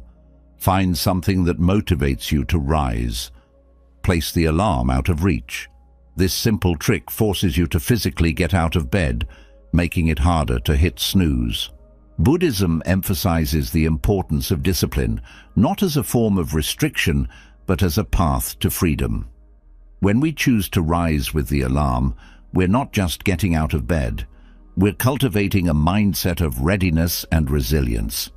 Find something that motivates you to rise. Place the alarm out of reach. This simple trick forces you to physically get out of bed, making it harder to hit snooze. Buddhism emphasizes the importance of discipline, not as a form of restriction, but as a path to freedom. When we choose to rise with the alarm, we're not just getting out of bed. We're cultivating a mindset of readiness and resilience.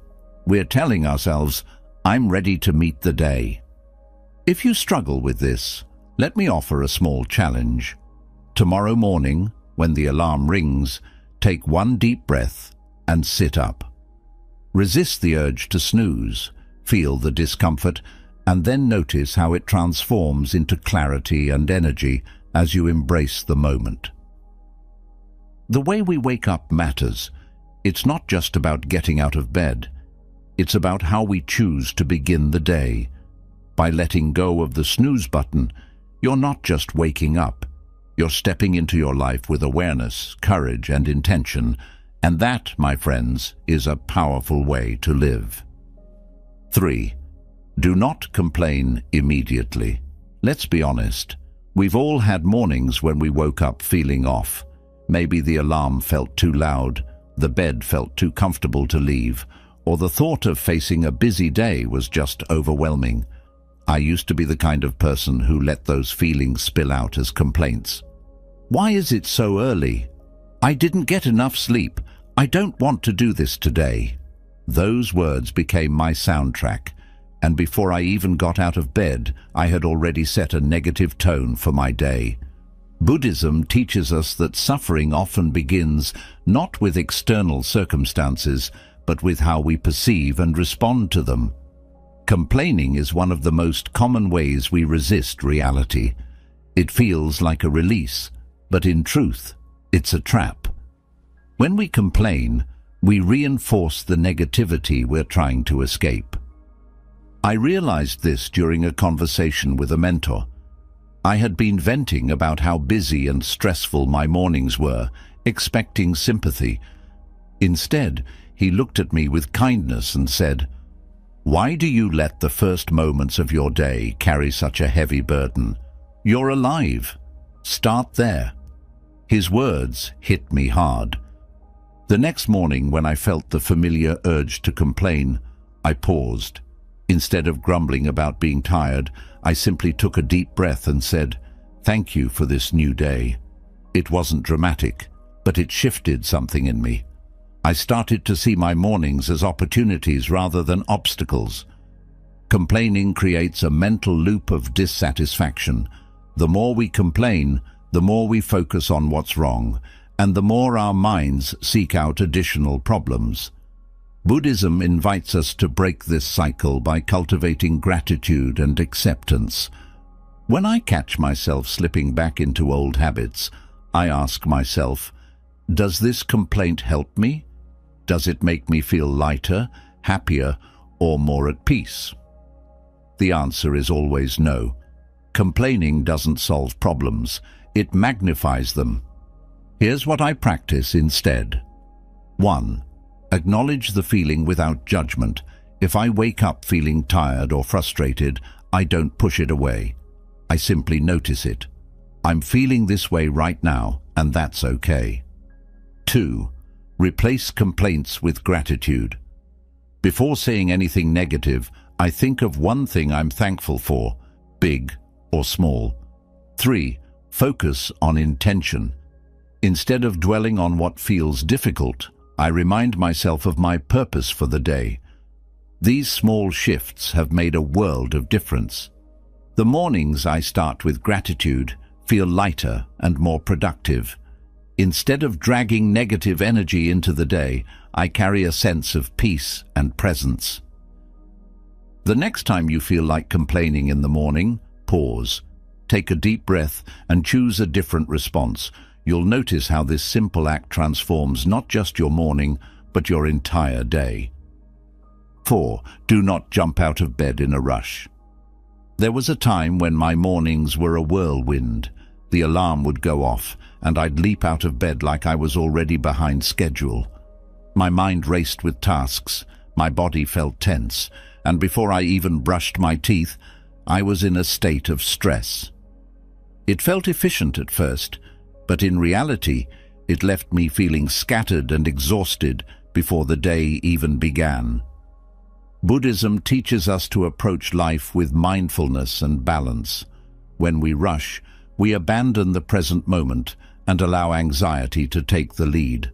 We're telling ourselves, I'm ready to meet the day. If you struggle with this, let me offer a small challenge. Tomorrow morning, when the alarm rings, take one deep breath and sit up. Resist the urge to snooze, feel the discomfort, and then notice how it transforms into clarity and energy as you embrace the moment. The way we wake up matters. It's not just about getting out of bed. It's about how we choose to begin the day. By letting go of the snooze button, you're not just waking up. You're stepping into your life with awareness, courage, and intention. And that, my friends, is a powerful way to live. 3. Do not complain immediately. Let's be honest. We've all had mornings when we woke up feeling off. Maybe the alarm felt too loud, the bed felt too comfortable to leave, or the thought of facing a busy day was just overwhelming. I used to be the kind of person who let those feelings spill out as complaints. Why is it so early? I didn't get enough sleep. I don't want to do this today. Those words became my soundtrack, and before I even got out of bed, I had already set a negative tone for my day. Buddhism teaches us that suffering often begins not with external circumstances, but with how we perceive and respond to them. Complaining is one of the most common ways we resist reality. It feels like a release, but in truth, it's a trap. When we complain, we reinforce the negativity we're trying to escape. I realized this during a conversation with a mentor. I had been venting about how busy and stressful my mornings were, expecting sympathy. Instead, he looked at me with kindness and said, "Why do you let the first moments of your day carry such a heavy burden? You're alive. Start there." His words hit me hard. The next morning, when I felt the familiar urge to complain, I paused. Instead of grumbling about being tired, I simply took a deep breath and said, "Thank you for this new day." It wasn't dramatic, but it shifted something in me. I started to see my mornings as opportunities rather than obstacles. Complaining creates a mental loop of dissatisfaction. The more we complain, the more we focus on what's wrong, and the more our minds seek out additional problems. Buddhism invites us to break this cycle by cultivating gratitude and acceptance. When I catch myself slipping back into old habits, I ask myself, does this complaint help me? Does it make me feel lighter, happier, or more at peace? The answer is always no. Complaining doesn't solve problems, it magnifies them. Here's what I practice instead. 1. Acknowledge the feeling without judgment. If I wake up feeling tired or frustrated, I don't push it away. I simply notice it. I'm feeling this way right now, and that's okay. 2. Replace complaints with gratitude. Before saying anything negative, I think of one thing I'm thankful for, big or small. 3. Focus on intention. Instead of dwelling on what feels difficult, I remind myself of my purpose for the day. These small shifts have made a world of difference. The mornings I start with gratitude feel lighter and more productive. Instead of dragging negative energy into the day, I carry a sense of peace and presence. The next time you feel like complaining in the morning, pause. Take a deep breath and choose a different response. You'll notice how this simple act transforms not just your morning, but your entire day. 4. Do not jump out of bed in a rush. There was a time when my mornings were a whirlwind. The alarm would go off, and I'd leap out of bed like I was already behind schedule. My mind raced with tasks, my body felt tense, and before I even brushed my teeth, I was in a state of stress. It felt efficient at first, but in reality, it left me feeling scattered and exhausted before the day even began. Buddhism teaches us to approach life with mindfulness and balance. When we rush, we abandon the present moment and allow anxiety to take the lead.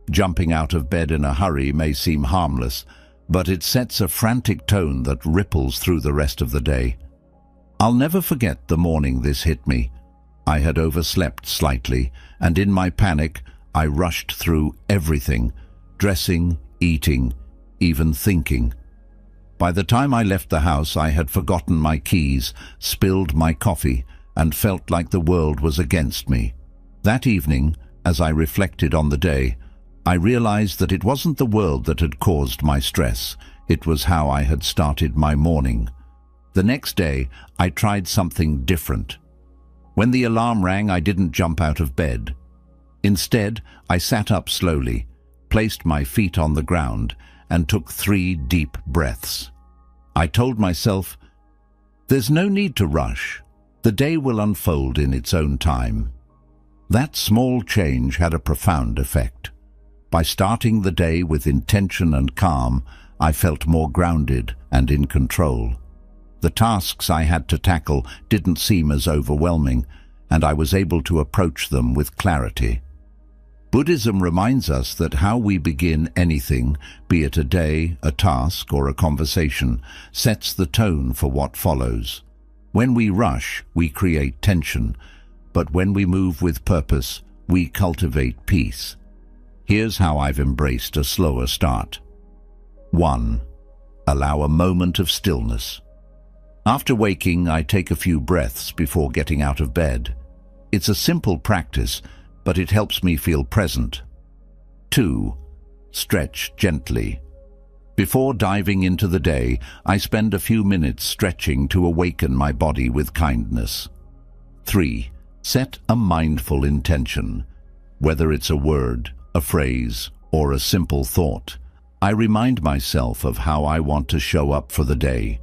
Jumping out of bed in a hurry may seem harmless, but it sets a frantic tone that ripples through the rest of the day. I'll never forget the morning this hit me. I had overslept slightly, and in my panic, I rushed through everything, dressing, eating, even thinking. By the time I left the house, I had forgotten my keys, spilled my coffee, and felt like the world was against me. That evening, as I reflected on the day, I realized that it wasn't the world that had caused my stress. It was how I had started my morning. The next day, I tried something different. When the alarm rang, I didn't jump out of bed. Instead, I sat up slowly, placed my feet on the ground, and took 3 deep breaths. I told myself, there's no need to rush. The day will unfold in its own time. That small change had a profound effect. By starting the day with intention and calm, I felt more grounded and in control. The tasks I had to tackle didn't seem as overwhelming, and I was able to approach them with clarity. Buddhism reminds us that how we begin anything, be it a day, a task, or a conversation, sets the tone for what follows. When we rush, we create tension, but when we move with purpose, we cultivate peace. Here's how I've embraced a slower start. 1. Allow a moment of stillness. After waking, I take a few breaths before getting out of bed. It's a simple practice, but it helps me feel present. 2. Stretch gently. Before diving into the day, I spend a few minutes stretching to awaken my body with kindness. 3. Set a mindful intention. Whether it's a word, a phrase, or a simple thought, I remind myself of how I want to show up for the day.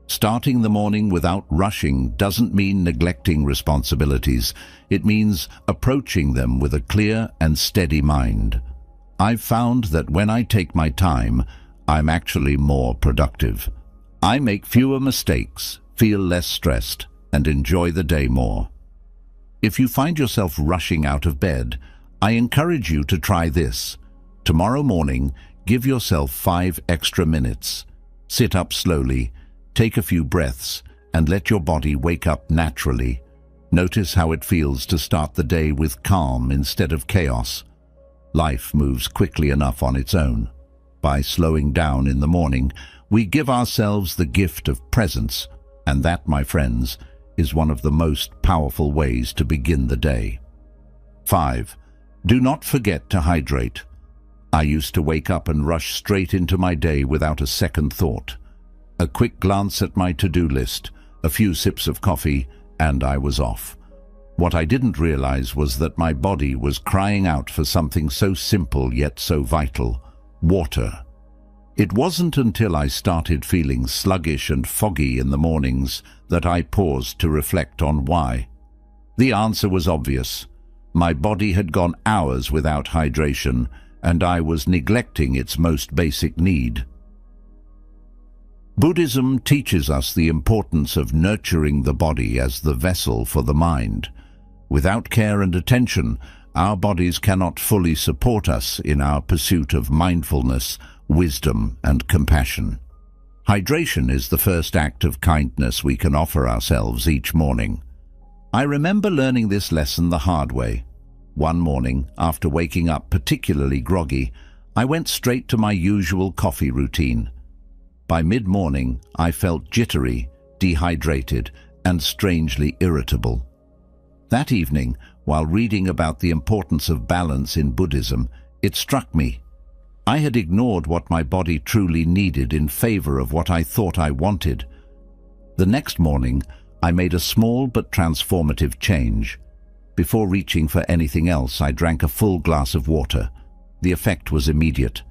Starting the morning without rushing doesn't mean neglecting responsibilities. It means approaching them with a clear and steady mind. I've found that when I take my time, I'm actually more productive. I make fewer mistakes, feel less stressed, and enjoy the day more. If you find yourself rushing out of bed, I encourage you to try this. Tomorrow morning, give yourself 5 extra minutes. Sit up slowly, take a few breaths, and let your body wake up naturally. Notice how it feels to start the day with calm instead of chaos. Life moves quickly enough on its own. By slowing down in the morning, we give ourselves the gift of presence, and that, my friends, is one of the most powerful ways to begin the day. 5. Do not forget to hydrate. I used to wake up and rush straight into my day without a second thought. A quick glance at my to-do list, a few sips of coffee, and I was off. What I didn't realize was that my body was crying out for something so simple yet so vital: water. It wasn't until I started feeling sluggish and foggy in the mornings that I paused to reflect on why. The answer was obvious. My body had gone hours without hydration, and I was neglecting its most basic need. Buddhism teaches us the importance of nurturing the body as the vessel for the mind. Without care and attention, our bodies cannot fully support us in our pursuit of mindfulness, wisdom, and compassion. Hydration is the first act of kindness we can offer ourselves each morning. I remember learning this lesson the hard way. One morning, after waking up particularly groggy, I went straight to my usual coffee routine. By mid-morning, I felt jittery, dehydrated, and strangely irritable. That evening, while reading about the importance of balance in Buddhism, it struck me. I had ignored what my body truly needed in favor of what I thought I wanted. The next morning, I made a small but transformative change. Before reaching for anything else, I drank a full glass of water. The effect was immediate.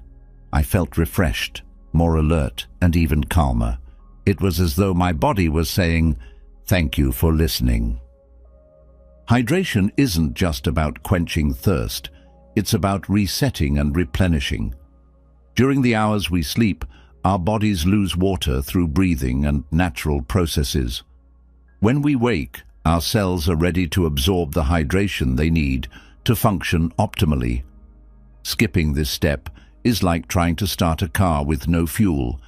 I felt refreshed, more alert, and even calmer. It was as though my body was saying, "Thank you for listening." Hydration isn't just about quenching thirst, it's about resetting and replenishing. During the hours we sleep, our bodies lose water through breathing and natural processes. When we wake, our cells are ready to absorb the hydration they need to function optimally. Skipping this step is like trying to start a car with no fuel.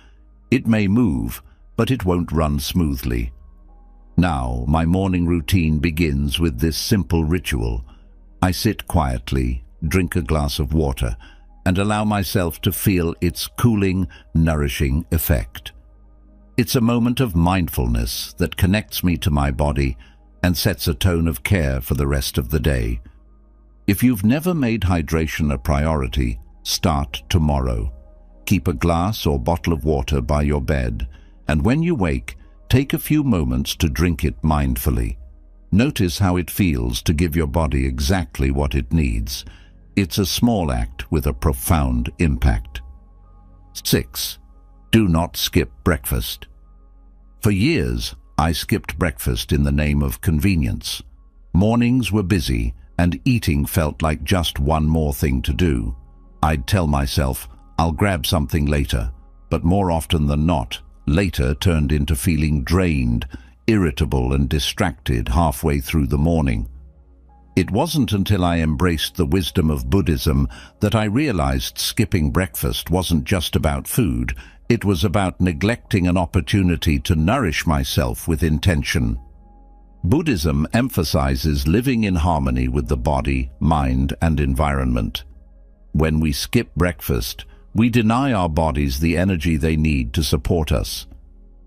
It may move, but it won't run smoothly. Now, my morning routine begins with this simple ritual. I sit quietly, drink a glass of water, and allow myself to feel its cooling, nourishing effect. It's a moment of mindfulness that connects me to my body and sets a tone of care for the rest of the day. If you've never made hydration a priority, start tomorrow. Keep a glass or bottle of water by your bed, and when you wake, take a few moments to drink it mindfully. Notice how it feels to give your body exactly what it needs. It's a small act with a profound impact. 6. Do not skip breakfast. For years, I skipped breakfast in the name of convenience. Mornings were busy, and eating felt like just one more thing to do. I'd tell myself, I'll grab something later, but more often than not, later turned into feeling drained, irritable and distracted halfway through the morning. It wasn't until I embraced the wisdom of Buddhism that I realized skipping breakfast wasn't just about food, it was about neglecting an opportunity to nourish myself with intention. Buddhism emphasizes living in harmony with the body, mind, and environment. When we skip breakfast, we deny our bodies the energy they need to support us.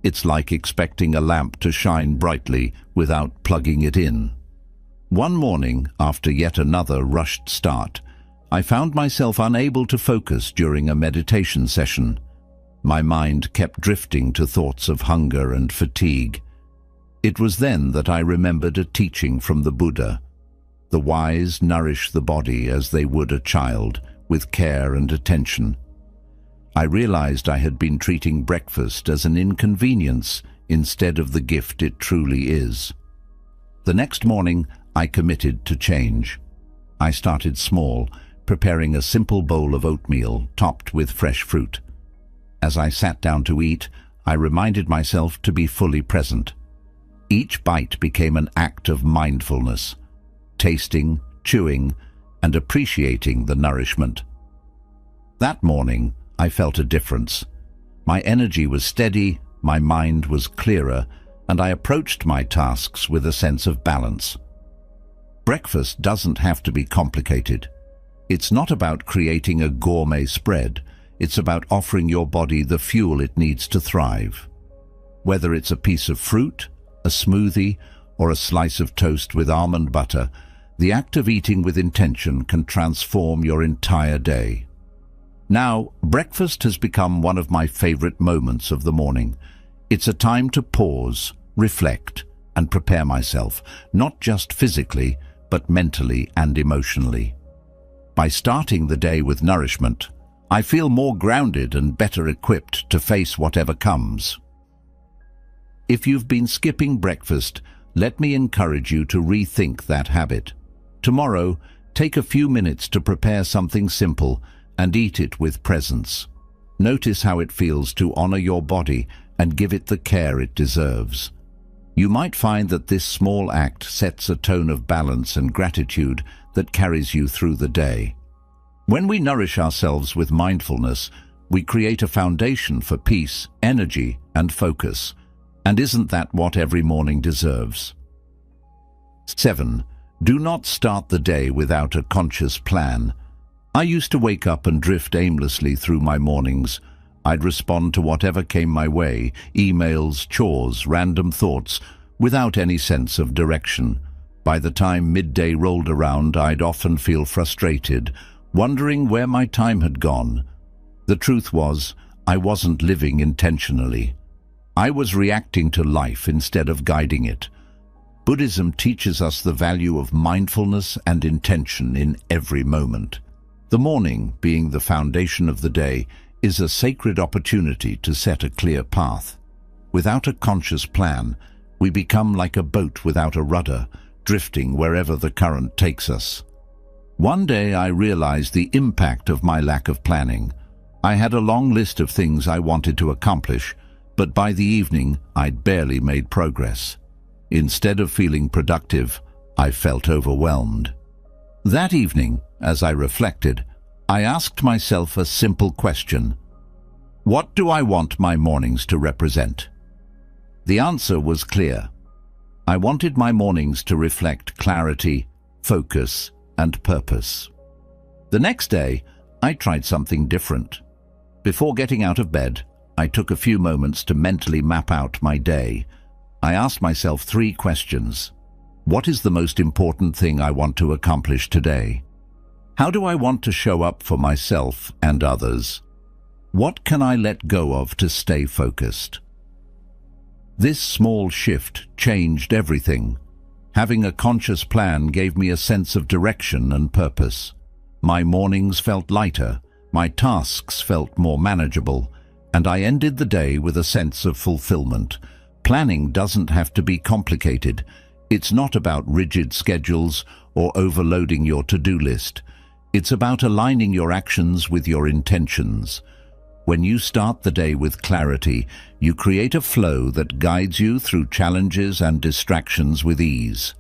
It's like expecting a lamp to shine brightly without plugging it in. One morning, after yet another rushed start, I found myself unable to focus during a meditation session. My mind kept drifting to thoughts of hunger and fatigue. It was then that I remembered a teaching from the Buddha. The wise nourish the body as they would a child, with care and attention. I realized I had been treating breakfast as an inconvenience instead of the gift it truly is. The next morning, I committed to change. I started small, preparing a simple bowl of oatmeal topped with fresh fruit. As I sat down to eat, I reminded myself to be fully present. Each bite became an act of mindfulness, tasting, chewing, and appreciating the nourishment. That morning, I felt a difference. My energy was steady, my mind was clearer, and I approached my tasks with a sense of balance. Breakfast doesn't have to be complicated. It's not about creating a gourmet spread. It's about offering your body the fuel it needs to thrive. Whether it's a piece of fruit, a smoothie, or a slice of toast with almond butter, the act of eating with intention can transform your entire day. Now, breakfast has become one of my favorite moments of the morning. It's a time to pause, reflect, and prepare myself, not just physically, but mentally and emotionally. By starting the day with nourishment, I feel more grounded and better equipped to face whatever comes. If you've been skipping breakfast, let me encourage you to rethink that habit. Tomorrow, take a few minutes to prepare something simple and eat it with presence. Notice how it feels to honor your body and give it the care it deserves. You might find that this small act sets a tone of balance and gratitude that carries you through the day. When we nourish ourselves with mindfulness, we create a foundation for peace, energy, and focus. And isn't that what every morning deserves? 7. Do not start the day without a conscious plan. I used to wake up and drift aimlessly through my mornings. I'd respond to whatever came my way, emails, chores, random thoughts, without any sense of direction. By the time midday rolled around, I'd often feel frustrated, wondering where my time had gone. The truth was, I wasn't living intentionally. I was reacting to life instead of guiding it. Buddhism teaches us the value of mindfulness and intention in every moment. The morning, being the foundation of the day, is a sacred opportunity to set a clear path. Without a conscious plan, we become like a boat without a rudder, drifting wherever the current takes us. One day I realized the impact of my lack of planning. I had a long list of things I wanted to accomplish, but by the evening I'd barely made progress. Instead of feeling productive, I felt overwhelmed. That evening, as I reflected, I asked myself a simple question. What do I want my mornings to represent? The answer was clear. I wanted my mornings to reflect clarity, focus, and purpose. The next day, I tried something different. Before getting out of bed, I took a few moments to mentally map out my day. I asked myself 3 questions. What is the most important thing I want to accomplish today? How do I want to show up for myself and others? What can I let go of to stay focused? This small shift changed everything. Having a conscious plan gave me a sense of direction and purpose. My mornings felt lighter, my tasks felt more manageable, and I ended the day with a sense of fulfillment. Planning doesn't have to be complicated. It's not about rigid schedules or overloading your to-do list. It's about aligning your actions with your intentions. When you start the day with clarity, you create a flow that guides you through challenges and distractions with ease.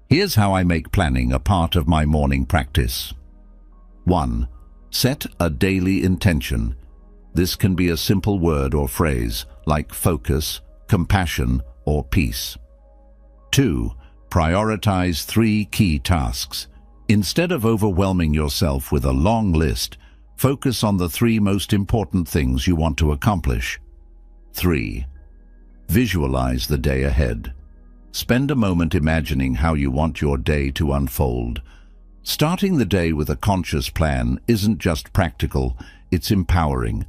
Here's how I make planning a part of my morning practice. 1. Set a daily intention. This can be a simple word or phrase, like focus, compassion, or peace. 2. Prioritize 3 key tasks. Instead of overwhelming yourself with a long list, focus on the 3 most important things you want to accomplish. 3. Visualize the day ahead. Spend a moment imagining how you want your day to unfold. Starting the day with a conscious plan isn't just practical, it's empowering.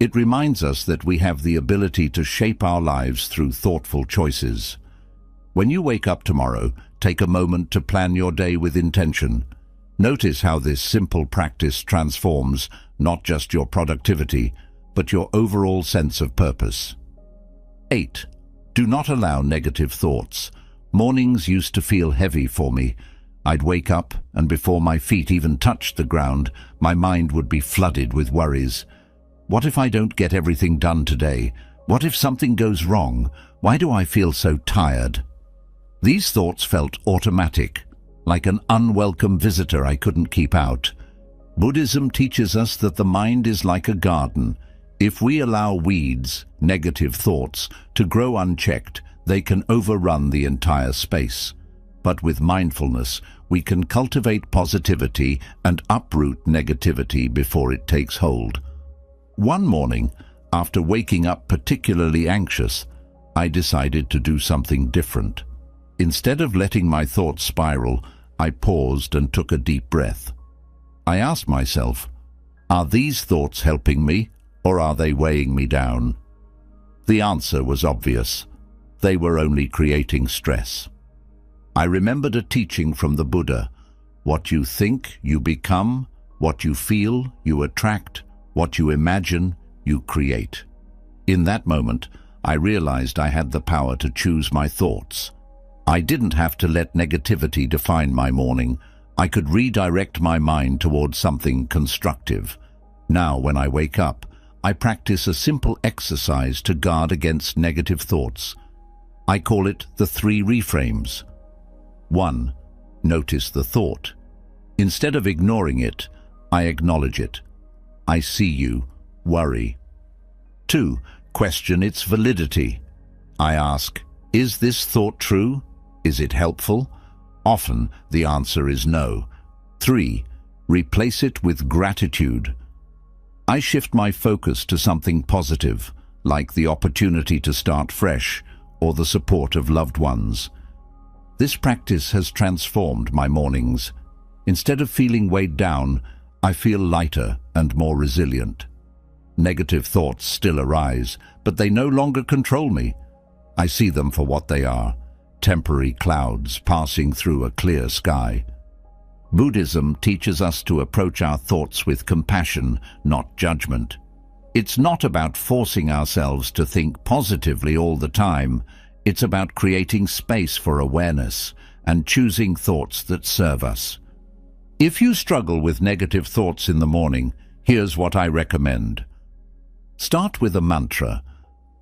It reminds us that we have the ability to shape our lives through thoughtful choices. When you wake up tomorrow, take a moment to plan your day with intention. Notice how this simple practice transforms not just your productivity, but your overall sense of purpose. 8. Do not allow negative thoughts. Mornings used to feel heavy for me. I'd wake up, and before my feet even touched the ground, my mind would be flooded with worries. What if I don't get everything done today? What if something goes wrong? Why do I feel so tired? These thoughts felt automatic, like an unwelcome visitor I couldn't keep out. Buddhism teaches us that the mind is like a garden. If we allow weeds, negative thoughts, to grow unchecked, they can overrun the entire space. But with mindfulness, we can cultivate positivity and uproot negativity before it takes hold. One morning, after waking up particularly anxious, I decided to do something different. Instead of letting my thoughts spiral, I paused and took a deep breath. I asked myself, are these thoughts helping me, or are they weighing me down? The answer was obvious. They were only creating stress. I remembered a teaching from the Buddha. What you think, you become. What you feel, you attract. What you imagine, you create. In that moment, I realized I had the power to choose my thoughts. I didn't have to let negativity define my morning. I could redirect my mind towards something constructive. Now, when I wake up, I practice a simple exercise to guard against negative thoughts. I call it the 3 reframes. 1. Notice the thought. Instead of ignoring it, I acknowledge it. I see you, worry. 2. Question its validity. I ask, is this thought true? Is it helpful? Often, the answer is no. 3. Replace it with gratitude. I shift my focus to something positive, like the opportunity to start fresh or the support of loved ones. This practice has transformed my mornings. Instead of feeling weighed down, I feel lighter and more resilient. Negative thoughts still arise, but they no longer control me. I see them for what they are, temporary clouds passing through a clear sky. Buddhism teaches us to approach our thoughts with compassion, not judgment. It's not about forcing ourselves to think positively all the time. It's about creating space for awareness and choosing thoughts that serve us. If you struggle with negative thoughts in the morning, here's what I recommend. Start with a mantra.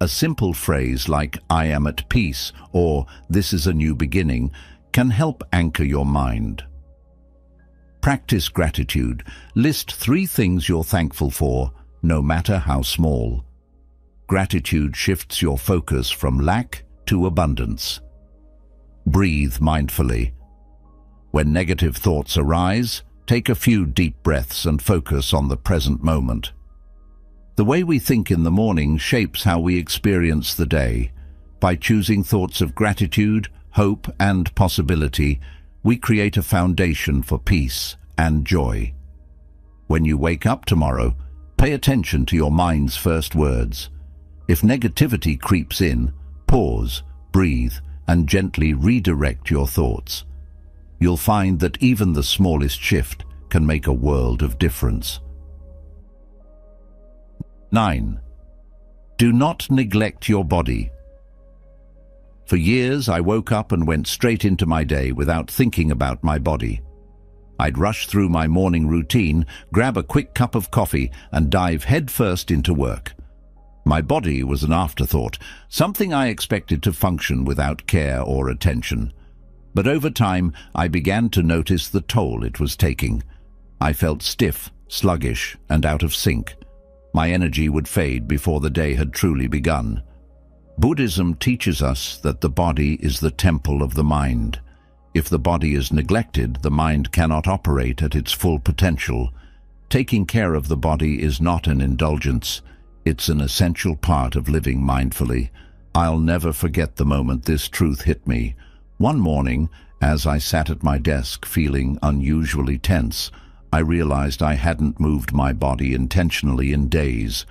A simple phrase like "I am at peace" or "This is a new beginning" can help anchor your mind. Practice gratitude. List 3 things you're thankful for, no matter how small. Gratitude shifts your focus from lack to abundance. Breathe mindfully. When negative thoughts arise, take a few deep breaths and focus on the present moment. The way we think in the morning shapes how we experience the day. By choosing thoughts of gratitude, hope, and possibility, we create a foundation for peace and joy. When you wake up tomorrow, pay attention to your mind's first words. If negativity creeps in, pause, breathe, and gently redirect your thoughts. You'll find that even the smallest shift can make a world of difference. 9. Do not neglect your body. For years, I woke up and went straight into my day without thinking about my body. I'd rush through my morning routine, grab a quick cup of coffee, and dive headfirst into work. My body was an afterthought, something I expected to function without care or attention. But over time, I began to notice the toll it was taking. I felt stiff, sluggish, and out of sync. My energy would fade before the day had truly begun. Buddhism teaches us that the body is the temple of the mind. If the body is neglected, the mind cannot operate at its full potential. Taking care of the body is not an indulgence. It's an essential part of living mindfully. I'll never forget the moment this truth hit me. One morning, as I sat at my desk feeling unusually tense, I realized I hadn't moved my body intentionally in days.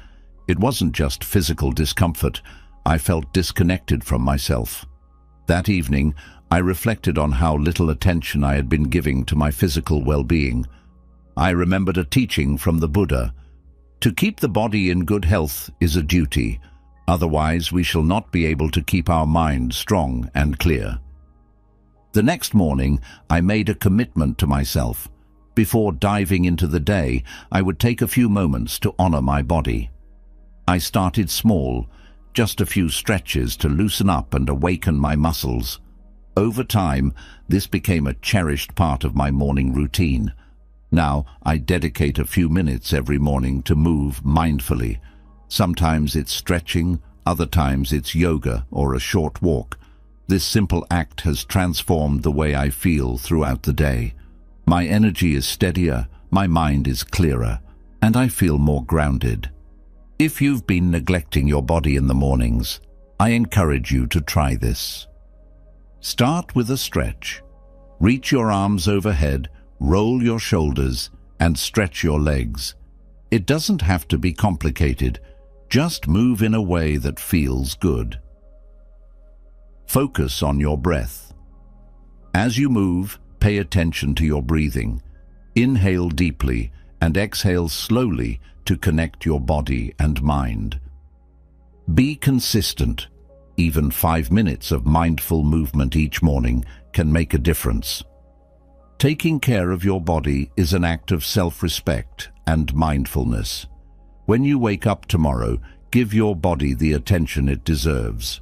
It wasn't just physical discomfort. I felt disconnected from myself. That evening, I reflected on how little attention I had been giving to my physical well-being. I remembered a teaching from the Buddha. To keep the body in good health is a duty. Otherwise, we shall not be able to keep our mind strong and clear. The next morning, I made a commitment to myself. Before diving into the day, I would take a few moments to honor my body. I started small, just a few stretches to loosen up and awaken my muscles. Over time, this became a cherished part of my morning routine. Now, I dedicate a few minutes every morning to move mindfully. Sometimes it's stretching, other times it's yoga or a short walk. This simple act has transformed the way I feel throughout the day. My energy is steadier, my mind is clearer, and I feel more grounded. If you've been neglecting your body in the mornings, I encourage you to try this. Start with a stretch. Reach your arms overhead, roll your shoulders, and stretch your legs. It doesn't have to be complicated. Just move in a way that feels good. Focus on your breath. As you move, pay attention to your breathing. Inhale deeply and exhale slowly to connect your body and mind. Be consistent. Even 5 minutes of mindful movement each morning can make a difference. Taking care of your body is an act of self-respect and mindfulness. When you wake up tomorrow, give your body the attention it deserves.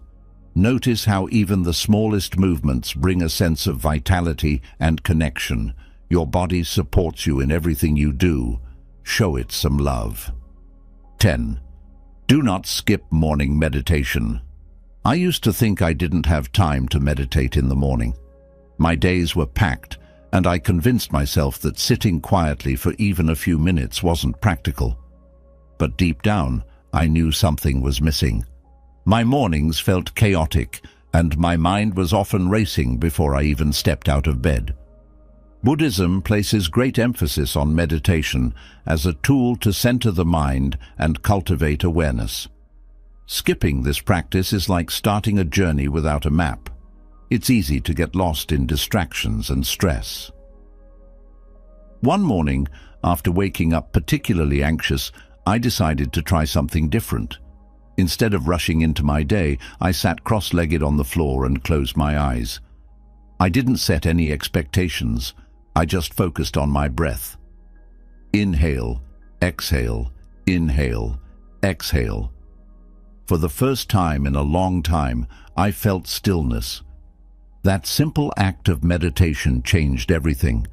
Notice how even the smallest movements bring a sense of vitality and connection. Your body supports you in everything you do. Show it some love. 10. Do not skip morning meditation. I used to think I didn't have time to meditate in the morning. My days were packed, and I convinced myself that sitting quietly for even a few minutes wasn't practical. But deep down, I knew something was missing. My mornings felt chaotic, and my mind was often racing before I even stepped out of bed. Buddhism places great emphasis on meditation as a tool to center the mind and cultivate awareness. Skipping this practice is like starting a journey without a map. It's easy to get lost in distractions and stress. One morning, after waking up particularly anxious, I decided to try something different. Instead of rushing into my day, I sat cross-legged on the floor and closed my eyes. I didn't set any expectations. I just focused on my breath. Inhale, exhale, inhale, exhale. For the first time in a long time, I felt stillness. That simple act of meditation changed everything.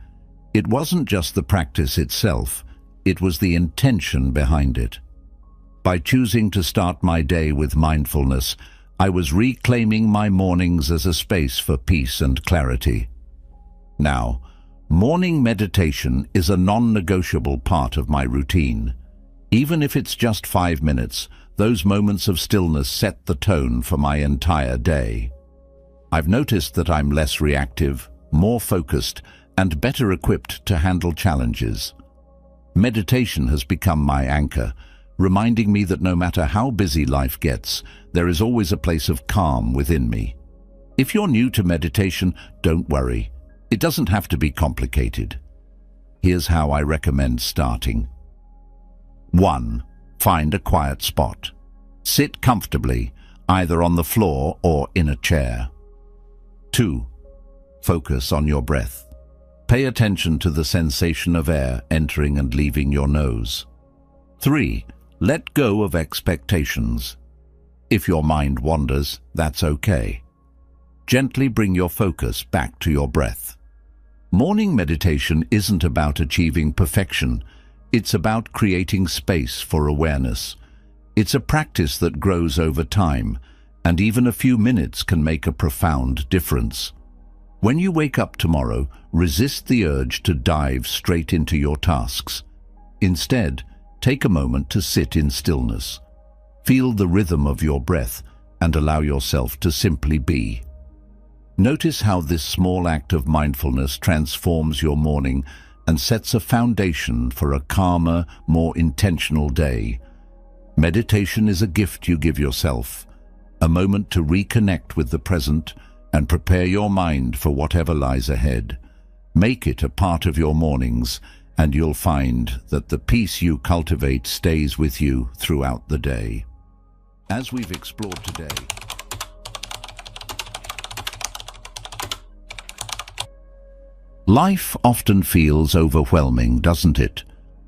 It wasn't just the practice itself, it was the intention behind it. By choosing to start my day with mindfulness, I was reclaiming my mornings as a space for peace and clarity. Now, morning meditation is a non-negotiable part of my routine. Even if it's just 5 minutes, those moments of stillness set the tone for my entire day. I've noticed that I'm less reactive, more focused, and better equipped to handle challenges. Meditation has become my anchor, reminding me that no matter how busy life gets, there is always a place of calm within me. If you're new to meditation, don't worry. It doesn't have to be complicated. Here's how I recommend starting. 1. Find a quiet spot. Sit comfortably, either on the floor or in a chair. 2. Focus on your breath. Pay attention to the sensation of air entering and leaving your nose. 3. Let go of expectations. If your mind wanders, that's okay. Gently bring your focus back to your breath. Morning meditation isn't about achieving perfection. It's about creating space for awareness. It's a practice that grows over time, and even a few minutes can make a profound difference. When you wake up tomorrow, resist the urge to dive straight into your tasks. Instead, take a moment to sit in stillness. Feel the rhythm of your breath and allow yourself to simply be. Notice how this small act of mindfulness transforms your morning and sets a foundation for a calmer, more intentional day. Meditation is a gift you give yourself, a moment to reconnect with the present and prepare your mind for whatever lies ahead. Make it a part of your mornings, and you'll find that the peace you cultivate stays with you throughout the day. As we've explored today, life often feels overwhelming, doesn't it?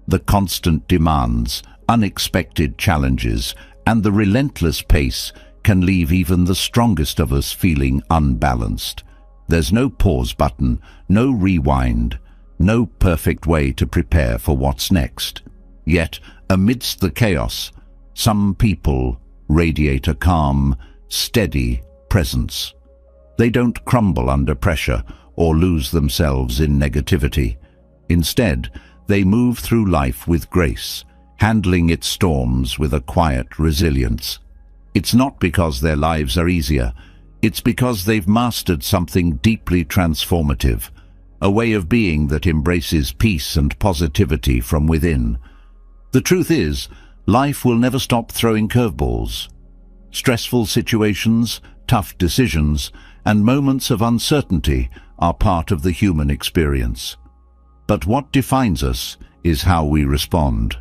The constant demands, unexpected challenges, and the relentless pace can leave even the strongest of us feeling unbalanced. There's no pause button, no rewind, no perfect way to prepare for what's next. Yet, amidst the chaos, some people radiate a calm, steady presence. They don't crumble under pressure or lose themselves in negativity. Instead, they move through life with grace, handling its storms with a quiet resilience. It's not because their lives are easier, it's because they've mastered something deeply transformative, a way of being that embraces peace and positivity from within. The truth is, life will never stop throwing curveballs. Stressful situations, tough decisions, and moments of uncertainty are part of the human experience. But what defines us is how we respond.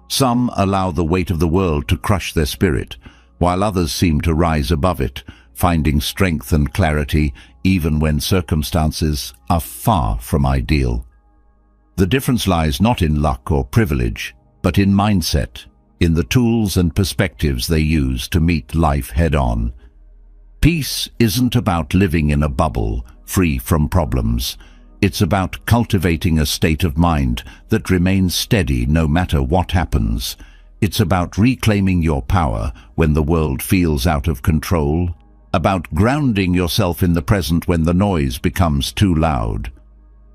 Some allow the weight of the world to crush their spirit, while others seem to rise above it, finding strength and clarity even when circumstances are far from ideal. The difference lies not in luck or privilege, but in mindset, in the tools and perspectives they use to meet life head-on. Peace isn't about living in a bubble, free from problems. It's about cultivating a state of mind that remains steady no matter what happens. It's about reclaiming your power when the world feels out of control, about grounding yourself in the present when the noise becomes too loud.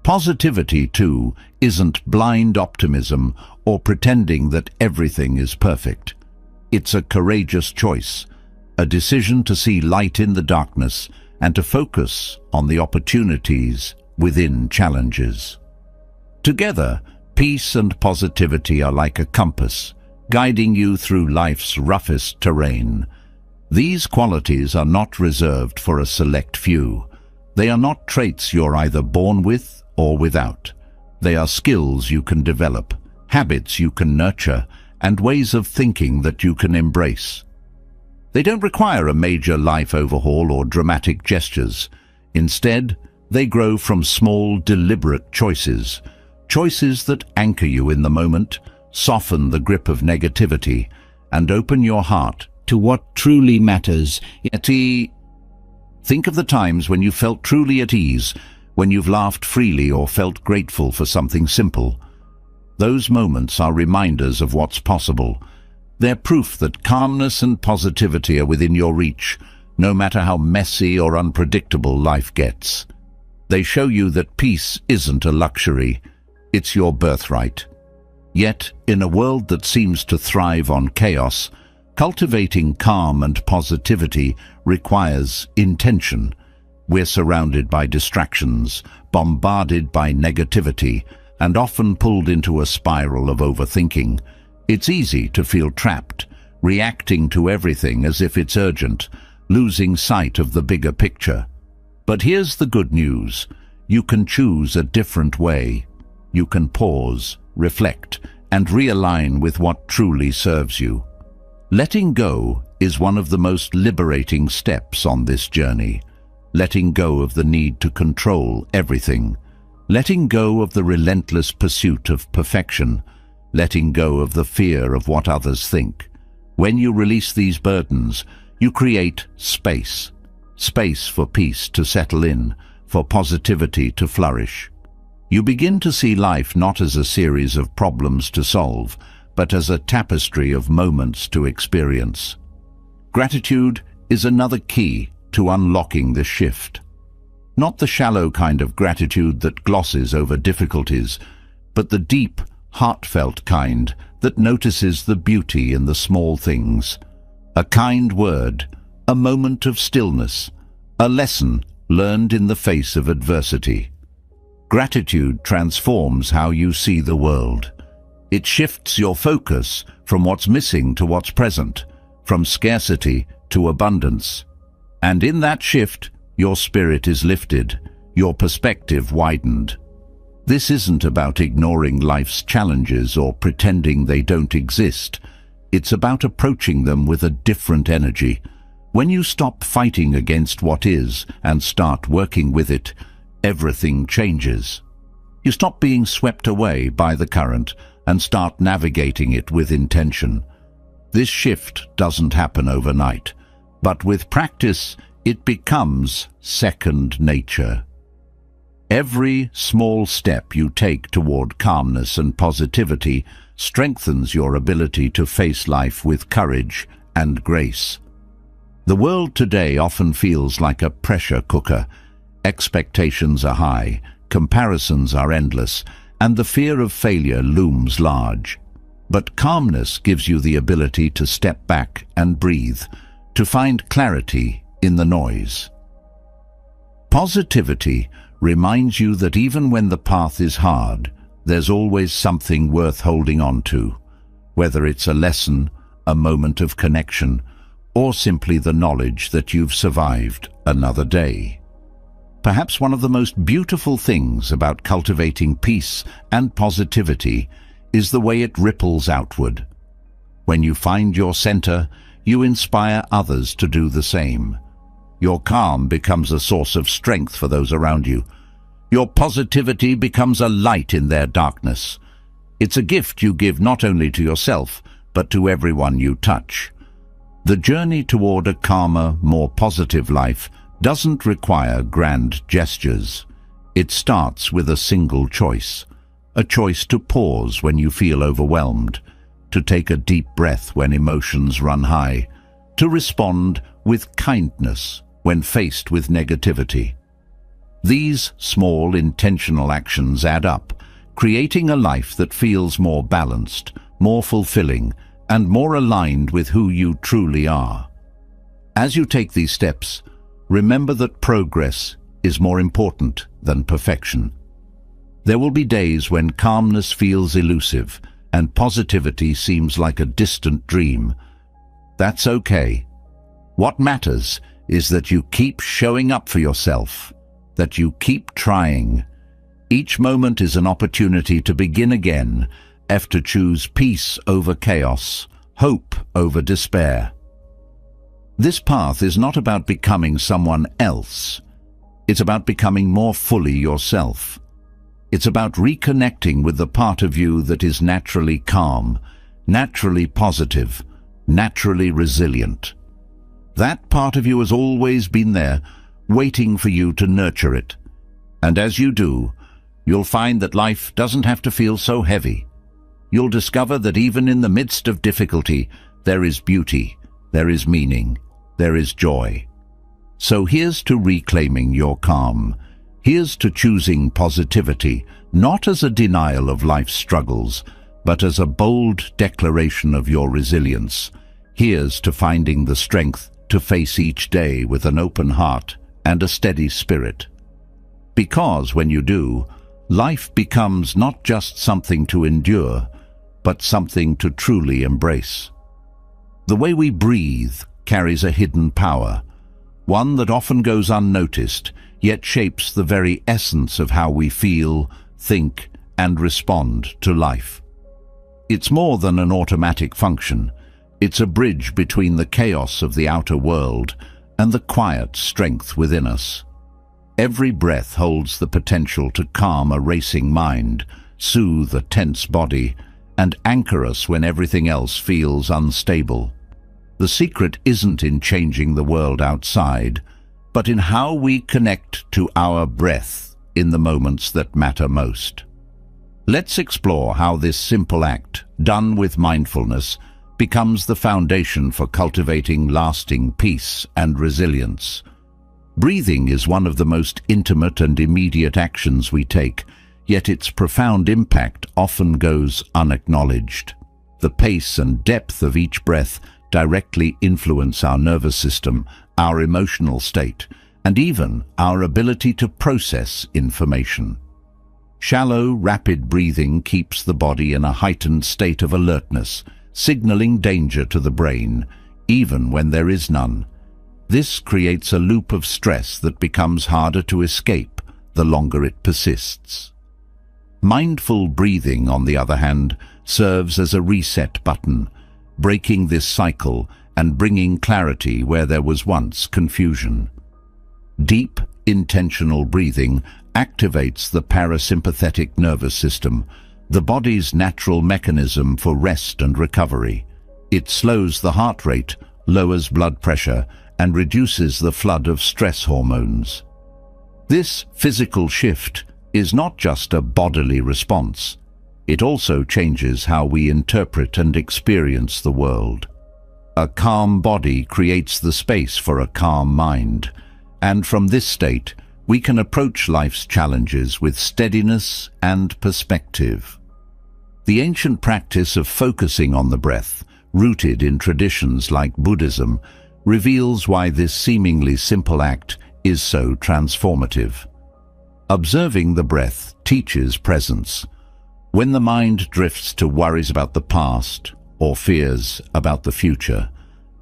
Positivity, too, isn't blind optimism or pretending that everything is perfect. It's a courageous choice, a decision to see light in the darkness and to focus on the opportunities within challenges. Together, peace and positivity are like a compass, guiding you through life's roughest terrain. These qualities are not reserved for a select few. They are not traits you're either born with or without. They are skills you can develop, habits you can nurture, and ways of thinking that you can embrace. They don't require a major life overhaul or dramatic gestures. Instead, they grow from small, deliberate choices. Choices that anchor you in the moment, soften the grip of negativity, and open your heart to what truly matters. Think of the times when you felt truly at ease, when you've laughed freely or felt grateful for something simple. Those moments are reminders of what's possible. They're proof that calmness and positivity are within your reach, no matter how messy or unpredictable life gets. They show you that peace isn't a luxury, it's your birthright. Yet, in a world that seems to thrive on chaos, cultivating calm and positivity requires intention. We're surrounded by distractions, bombarded by negativity, and often pulled into a spiral of overthinking. It's easy to feel trapped, reacting to everything as if it's urgent, losing sight of the bigger picture. But here's the good news. You can choose a different way. You can pause, reflect, and realign with what truly serves you. Letting go is one of the most liberating steps on this journey. Letting go of the need to control everything. Letting go of the relentless pursuit of perfection. Letting go of the fear of what others think. When you release these burdens, you create space. Space for peace to settle in, for positivity to flourish. You begin to see life not as a series of problems to solve, but as a tapestry of moments to experience. Gratitude is another key to unlocking this shift. Not the shallow kind of gratitude that glosses over difficulties, but the deep, heartfelt kind that notices the beauty in the small things. A kind word, a moment of stillness, a lesson learned in the face of adversity. Gratitude transforms how you see the world. It shifts your focus from what's missing to what's present, from scarcity to abundance. And in that shift, your spirit is lifted, your perspective widened. This isn't about ignoring life's challenges or pretending they don't exist. It's about approaching them with a different energy. When you stop fighting against what is and start working with it, everything changes. You stop being swept away by the current and start navigating it with intention. This shift doesn't happen overnight, but with practice, it becomes second nature. Every small step you take toward calmness and positivity strengthens your ability to face life with courage and grace. The world today often feels like a pressure cooker. Expectations are high, comparisons are endless, and the fear of failure looms large. But calmness gives you the ability to step back and breathe, to find clarity in the noise. Positivity reminds you that even when the path is hard, there's always something worth holding on to, whether it's a lesson, a moment of connection, or simply the knowledge that you've survived another day. Perhaps one of the most beautiful things about cultivating peace and positivity is the way it ripples outward. When you find your center, you inspire others to do the same. Your calm becomes a source of strength for those around you. Your positivity becomes a light in their darkness. It's a gift you give not only to yourself, but to everyone you touch. The journey toward a calmer, more positive life doesn't require grand gestures. It starts with a single choice. A choice to pause when you feel overwhelmed, to take a deep breath when emotions run high, to respond with kindness when faced with negativity. These small, intentional actions add up, creating a life that feels more balanced, more fulfilling, and more aligned with who you truly are. As you take these steps, remember that progress is more important than perfection. There will be days when calmness feels elusive and positivity seems like a distant dream. That's okay. What matters is that you keep showing up for yourself, that you keep trying. Each moment is an opportunity to begin again, to choose peace over chaos, hope over despair. This path is not about becoming someone else. It's about becoming more fully yourself. It's about reconnecting with the part of you that is naturally calm, naturally positive, naturally resilient. That part of you has always been there, waiting for you to nurture it. And as you do, you'll find that life doesn't have to feel so heavy. You'll discover that even in the midst of difficulty, there is beauty, there is meaning, there is joy. So here's to reclaiming your calm. Here's to choosing positivity, not as a denial of life's struggles, but as a bold declaration of your resilience. Here's to finding the strength to face each day with an open heart and a steady spirit. Because when you do, life becomes not just something to endure, but something to truly embrace. The way we breathe carries a hidden power, one that often goes unnoticed, yet shapes the very essence of how we feel, think, and respond to life. It's more than an automatic function. It's a bridge between the chaos of the outer world and the quiet strength within us. Every breath holds the potential to calm a racing mind, soothe a tense body, and anchor us when everything else feels unstable. The secret isn't in changing the world outside, but in how we connect to our breath in the moments that matter most. Let's explore how this simple act, done with mindfulness, becomes the foundation for cultivating lasting peace and resilience. Breathing is one of the most intimate and immediate actions we take, yet its profound impact often goes unacknowledged. The pace and depth of each breath directly influence our nervous system, our emotional state, and even our ability to process information. Shallow, rapid breathing keeps the body in a heightened state of alertness, signaling danger to the brain, even when there is none. This creates a loop of stress that becomes harder to escape the longer it persists. Mindful breathing, on the other hand, serves as a reset button, breaking this cycle and bringing clarity where there was once confusion. Deep, intentional breathing activates the parasympathetic nervous system, the body's natural mechanism for rest and recovery. It slows the heart rate, lowers blood pressure, and reduces the flood of stress hormones. This physical shift is not just a bodily response. It also changes how we interpret and experience the world. A calm body creates the space for a calm mind, and from this state, we can approach life's challenges with steadiness and perspective. The ancient practice of focusing on the breath, rooted in traditions like Buddhism, reveals why this seemingly simple act is so transformative. Observing the breath teaches presence. When the mind drifts to worries about the past or fears about the future,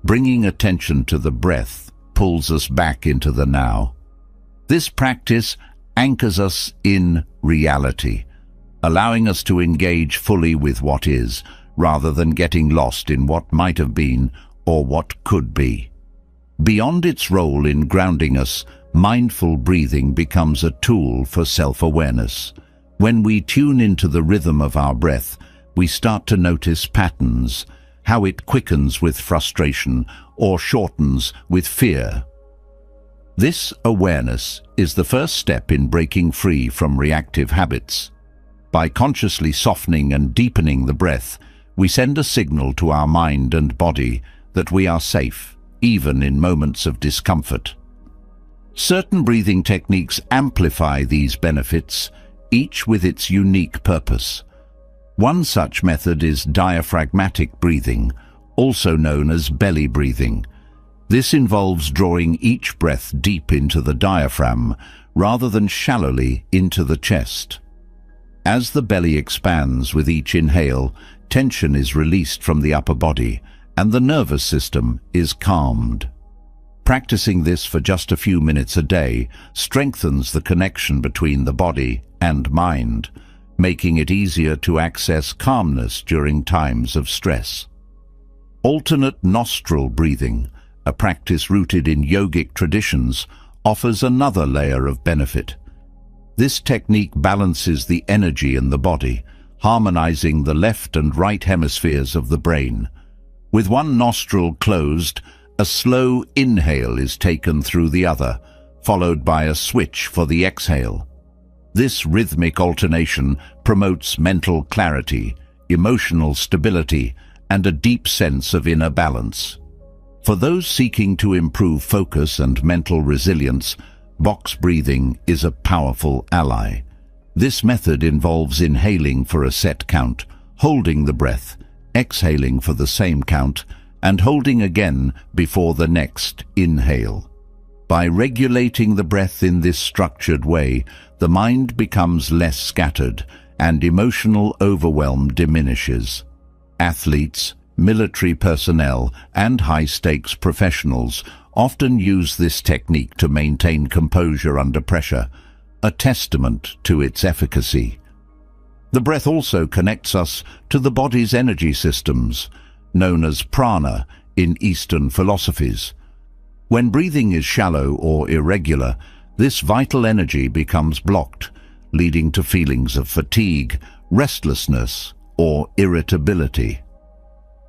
bringing attention to the breath pulls us back into the now. This practice anchors us in reality, allowing us to engage fully with what is, rather than getting lost in what might have been or what could be. Beyond its role in grounding us, mindful breathing becomes a tool for self-awareness. When we tune into the rhythm of our breath, we start to notice patterns, how it quickens with frustration or shortens with fear. This awareness is the first step in breaking free from reactive habits. By consciously softening and deepening the breath, we send a signal to our mind and body that we are safe, even in moments of discomfort. Certain breathing techniques amplify these benefits, each with its unique purpose. One such method is diaphragmatic breathing, also known as belly breathing. This involves drawing each breath deep into the diaphragm, rather than shallowly into the chest. As the belly expands with each inhale, tension is released from the upper body, and the nervous system is calmed. Practicing this for just a few minutes a day strengthens the connection between the body and mind, making it easier to access calmness during times of stress. Alternate nostril breathing, a practice rooted in yogic traditions, offers another layer of benefit. This technique balances the energy in the body, harmonizing the left and right hemispheres of the brain. With one nostril closed, a slow inhale is taken through the other, followed by a switch for the exhale. This rhythmic alternation promotes mental clarity, emotional stability, and a deep sense of inner balance. For those seeking to improve focus and mental resilience, box breathing is a powerful ally. This method involves inhaling for a set count, holding the breath, exhaling for the same count, and holding again before the next inhale. By regulating the breath in this structured way, the mind becomes less scattered and emotional overwhelm diminishes. Athletes, military personnel, and high-stakes professionals often use this technique to maintain composure under pressure, a testament to its efficacy. The breath also connects us to the body's energy systems, known as prana in Eastern philosophies. When breathing is shallow or irregular, this vital energy becomes blocked, leading to feelings of fatigue, restlessness, or irritability.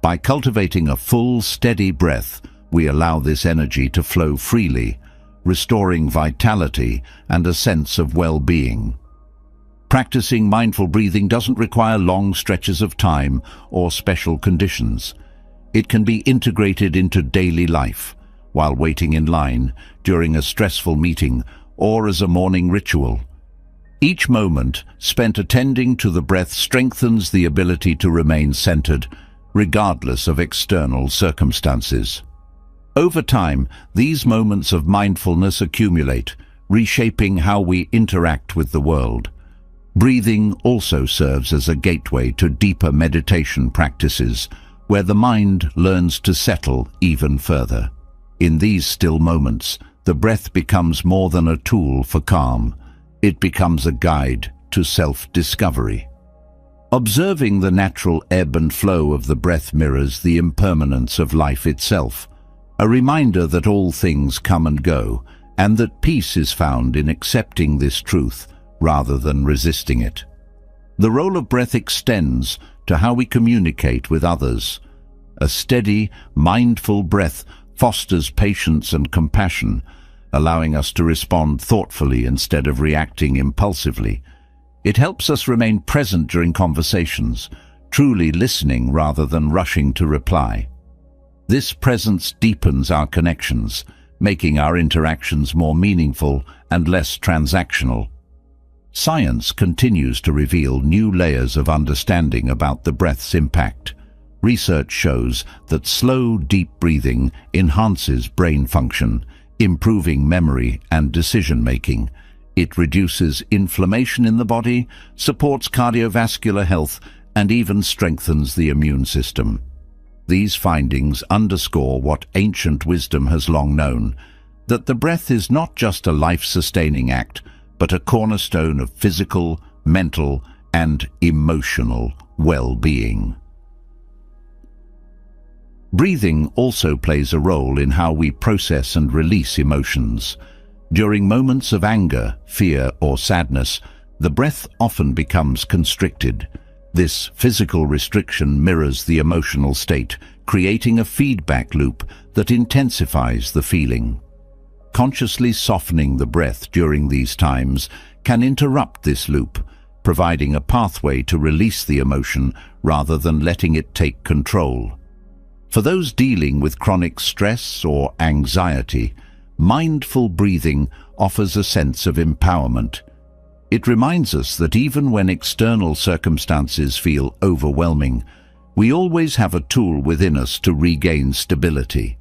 By cultivating a full, steady breath, we allow this energy to flow freely, restoring vitality and a sense of well-being. Practicing mindful breathing doesn't require long stretches of time or special conditions. It can be integrated into daily life, while waiting in line, during a stressful meeting, or as a morning ritual. Each moment spent attending to the breath strengthens the ability to remain centered, regardless of external circumstances. Over time, these moments of mindfulness accumulate, reshaping how we interact with the world. Breathing also serves as a gateway to deeper meditation practices, where the mind learns to settle even further. In these still moments, the breath becomes more than a tool for calm. It becomes a guide to self-discovery. Observing the natural ebb and flow of the breath mirrors the impermanence of life itself, a reminder that all things come and go, and that peace is found in accepting this truth rather than resisting it. The role of breath extends to how we communicate with others. A steady, mindful breath fosters patience and compassion, allowing us to respond thoughtfully instead of reacting impulsively. It helps us remain present during conversations, truly listening rather than rushing to reply. This presence deepens our connections, making our interactions more meaningful and less transactional. Science continues to reveal new layers of understanding about the breath's impact. Research shows that slow, deep breathing enhances brain function, improving memory and decision-making. It reduces inflammation in the body, supports cardiovascular health, and even strengthens the immune system. These findings underscore what ancient wisdom has long known, that the breath is not just a life-sustaining act, but a cornerstone of physical, mental, and emotional well-being. Breathing also plays a role in how we process and release emotions. During moments of anger, fear, or sadness, the breath often becomes constricted. This physical restriction mirrors the emotional state, creating a feedback loop that intensifies the feeling. Consciously softening the breath during these times can interrupt this loop, providing a pathway to release the emotion rather than letting it take control. For those dealing with chronic stress or anxiety, mindful breathing offers a sense of empowerment. It reminds us that even when external circumstances feel overwhelming, we always have a tool within us to regain stability.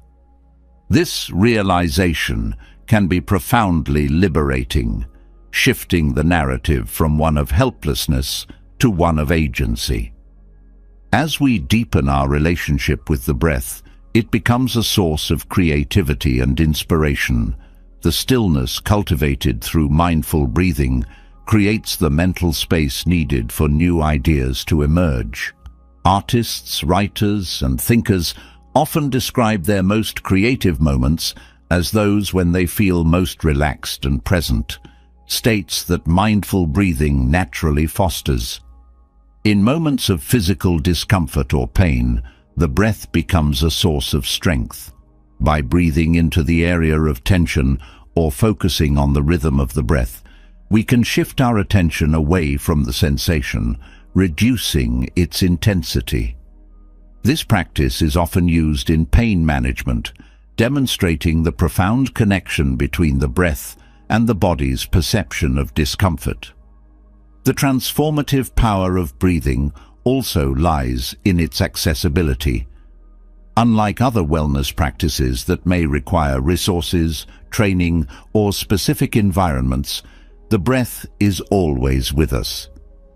This realization can be profoundly liberating, shifting the narrative from one of helplessness to one of agency. As we deepen our relationship with the breath, it becomes a source of creativity and inspiration. The stillness cultivated through mindful breathing creates the mental space needed for new ideas to emerge. Artists, writers, and thinkers often describe their most creative moments as those when they feel most relaxed and present, states that mindful breathing naturally fosters. In moments of physical discomfort or pain, the breath becomes a source of strength. By breathing into the area of tension or focusing on the rhythm of the breath, we can shift our attention away from the sensation, reducing its intensity. This practice is often used in pain management, demonstrating the profound connection between the breath and the body's perception of discomfort. The transformative power of breathing also lies in its accessibility. Unlike other wellness practices that may require resources, training, or specific environments, the breath is always with us.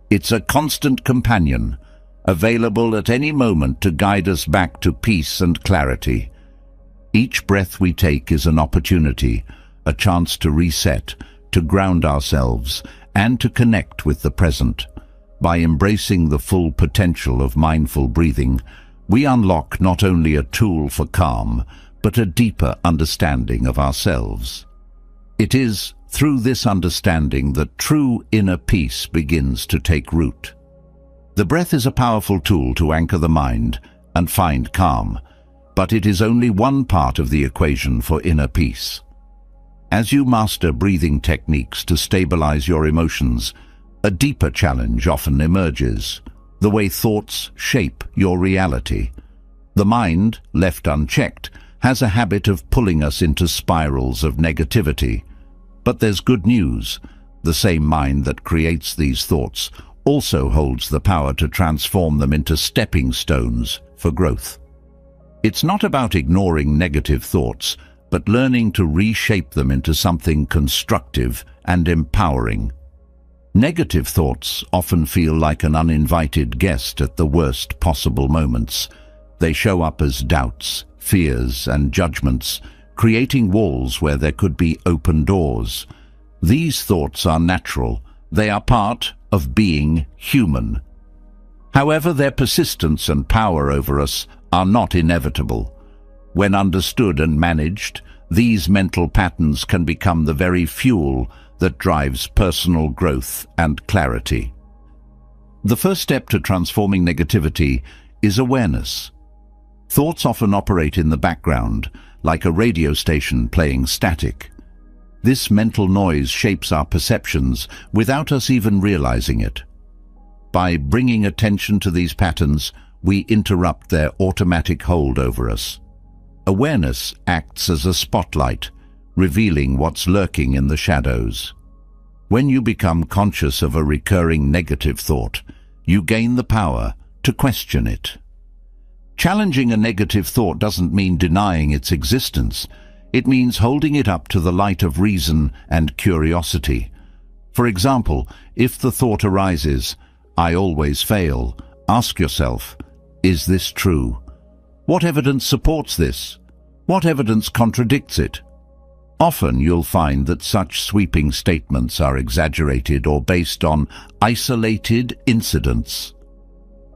It's a constant companion, available at any moment to guide us back to peace and clarity. Each breath we take is an opportunity, a chance to reset, to ground ourselves, and to connect with the present. By embracing the full potential of mindful breathing, we unlock not only a tool for calm, but a deeper understanding of ourselves. It is through this understanding that true inner peace begins to take root. The breath is a powerful tool to anchor the mind and find calm, but it is only one part of the equation for inner peace. As you master breathing techniques to stabilize your emotions, a deeper challenge often emerges: the way thoughts shape your reality. The mind, left unchecked, has a habit of pulling us into spirals of negativity. But there's good news. The same mind that creates these thoughts also holds the power to transform them into stepping stones for growth. It's not about ignoring negative thoughts, but learning to reshape them into something constructive and empowering. Negative thoughts often feel like an uninvited guest at the worst possible moments. They show up as doubts, fears, and judgments, creating walls where there could be open doors. These thoughts are natural. They are part of being human. However, their persistence and power over us are not inevitable. When understood and managed, these mental patterns can become the very fuel that drives personal growth and clarity. The first step to transforming negativity is awareness. Thoughts often operate in the background, like a radio station playing static. This mental noise shapes our perceptions without us even realizing it. By bringing attention to these patterns, we interrupt their automatic hold over us. Awareness acts as a spotlight, revealing what's lurking in the shadows. When you become conscious of a recurring negative thought, you gain the power to question it. Challenging a negative thought doesn't mean denying its existence. It means holding it up to the light of reason and curiosity. For example, if the thought arises, "I always fail," ask yourself, is this true? What evidence supports this? What evidence contradicts it? Often you'll find that such sweeping statements are exaggerated or based on isolated incidents.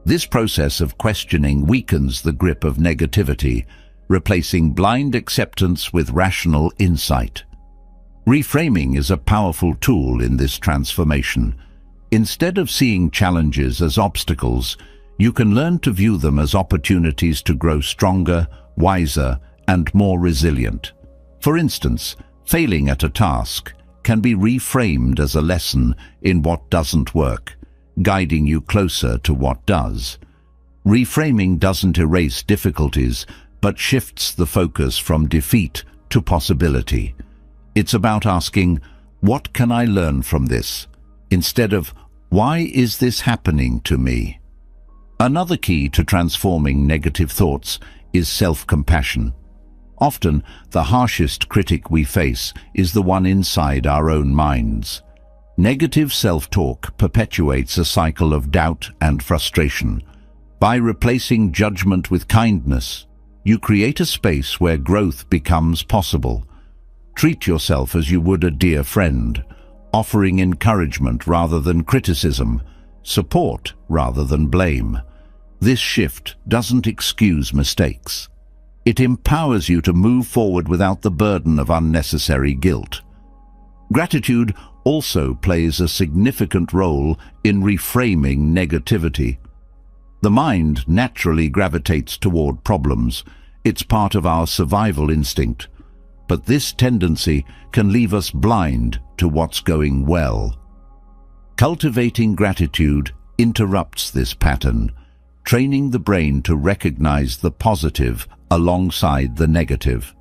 This process of questioning weakens the grip of negativity, replacing blind acceptance with rational insight. Reframing is a powerful tool in this transformation. Instead of seeing challenges as obstacles, you can learn to view them as opportunities to grow stronger, wiser, and more resilient. For instance, failing at a task can be reframed as a lesson in what doesn't work, guiding you closer to what does. Reframing doesn't erase difficulties, but shifts the focus from defeat to possibility. It's about asking, what can I learn from this? Instead of, why is this happening to me? Another key to transforming negative thoughts is self-compassion. Often, the harshest critic we face is the one inside our own minds. Negative self-talk perpetuates a cycle of doubt and frustration. By replacing judgment with kindness, you create a space where growth becomes possible. Treat yourself as you would a dear friend, offering encouragement rather than criticism, support rather than blame. This shift doesn't excuse mistakes. It empowers you to move forward without the burden of unnecessary guilt. Gratitude also plays a significant role in reframing negativity. The mind naturally gravitates toward problems. It's part of our survival instinct. But this tendency can leave us blind to what's going well. Cultivating gratitude interrupts this pattern, training the brain to recognize the positive alongside the negative.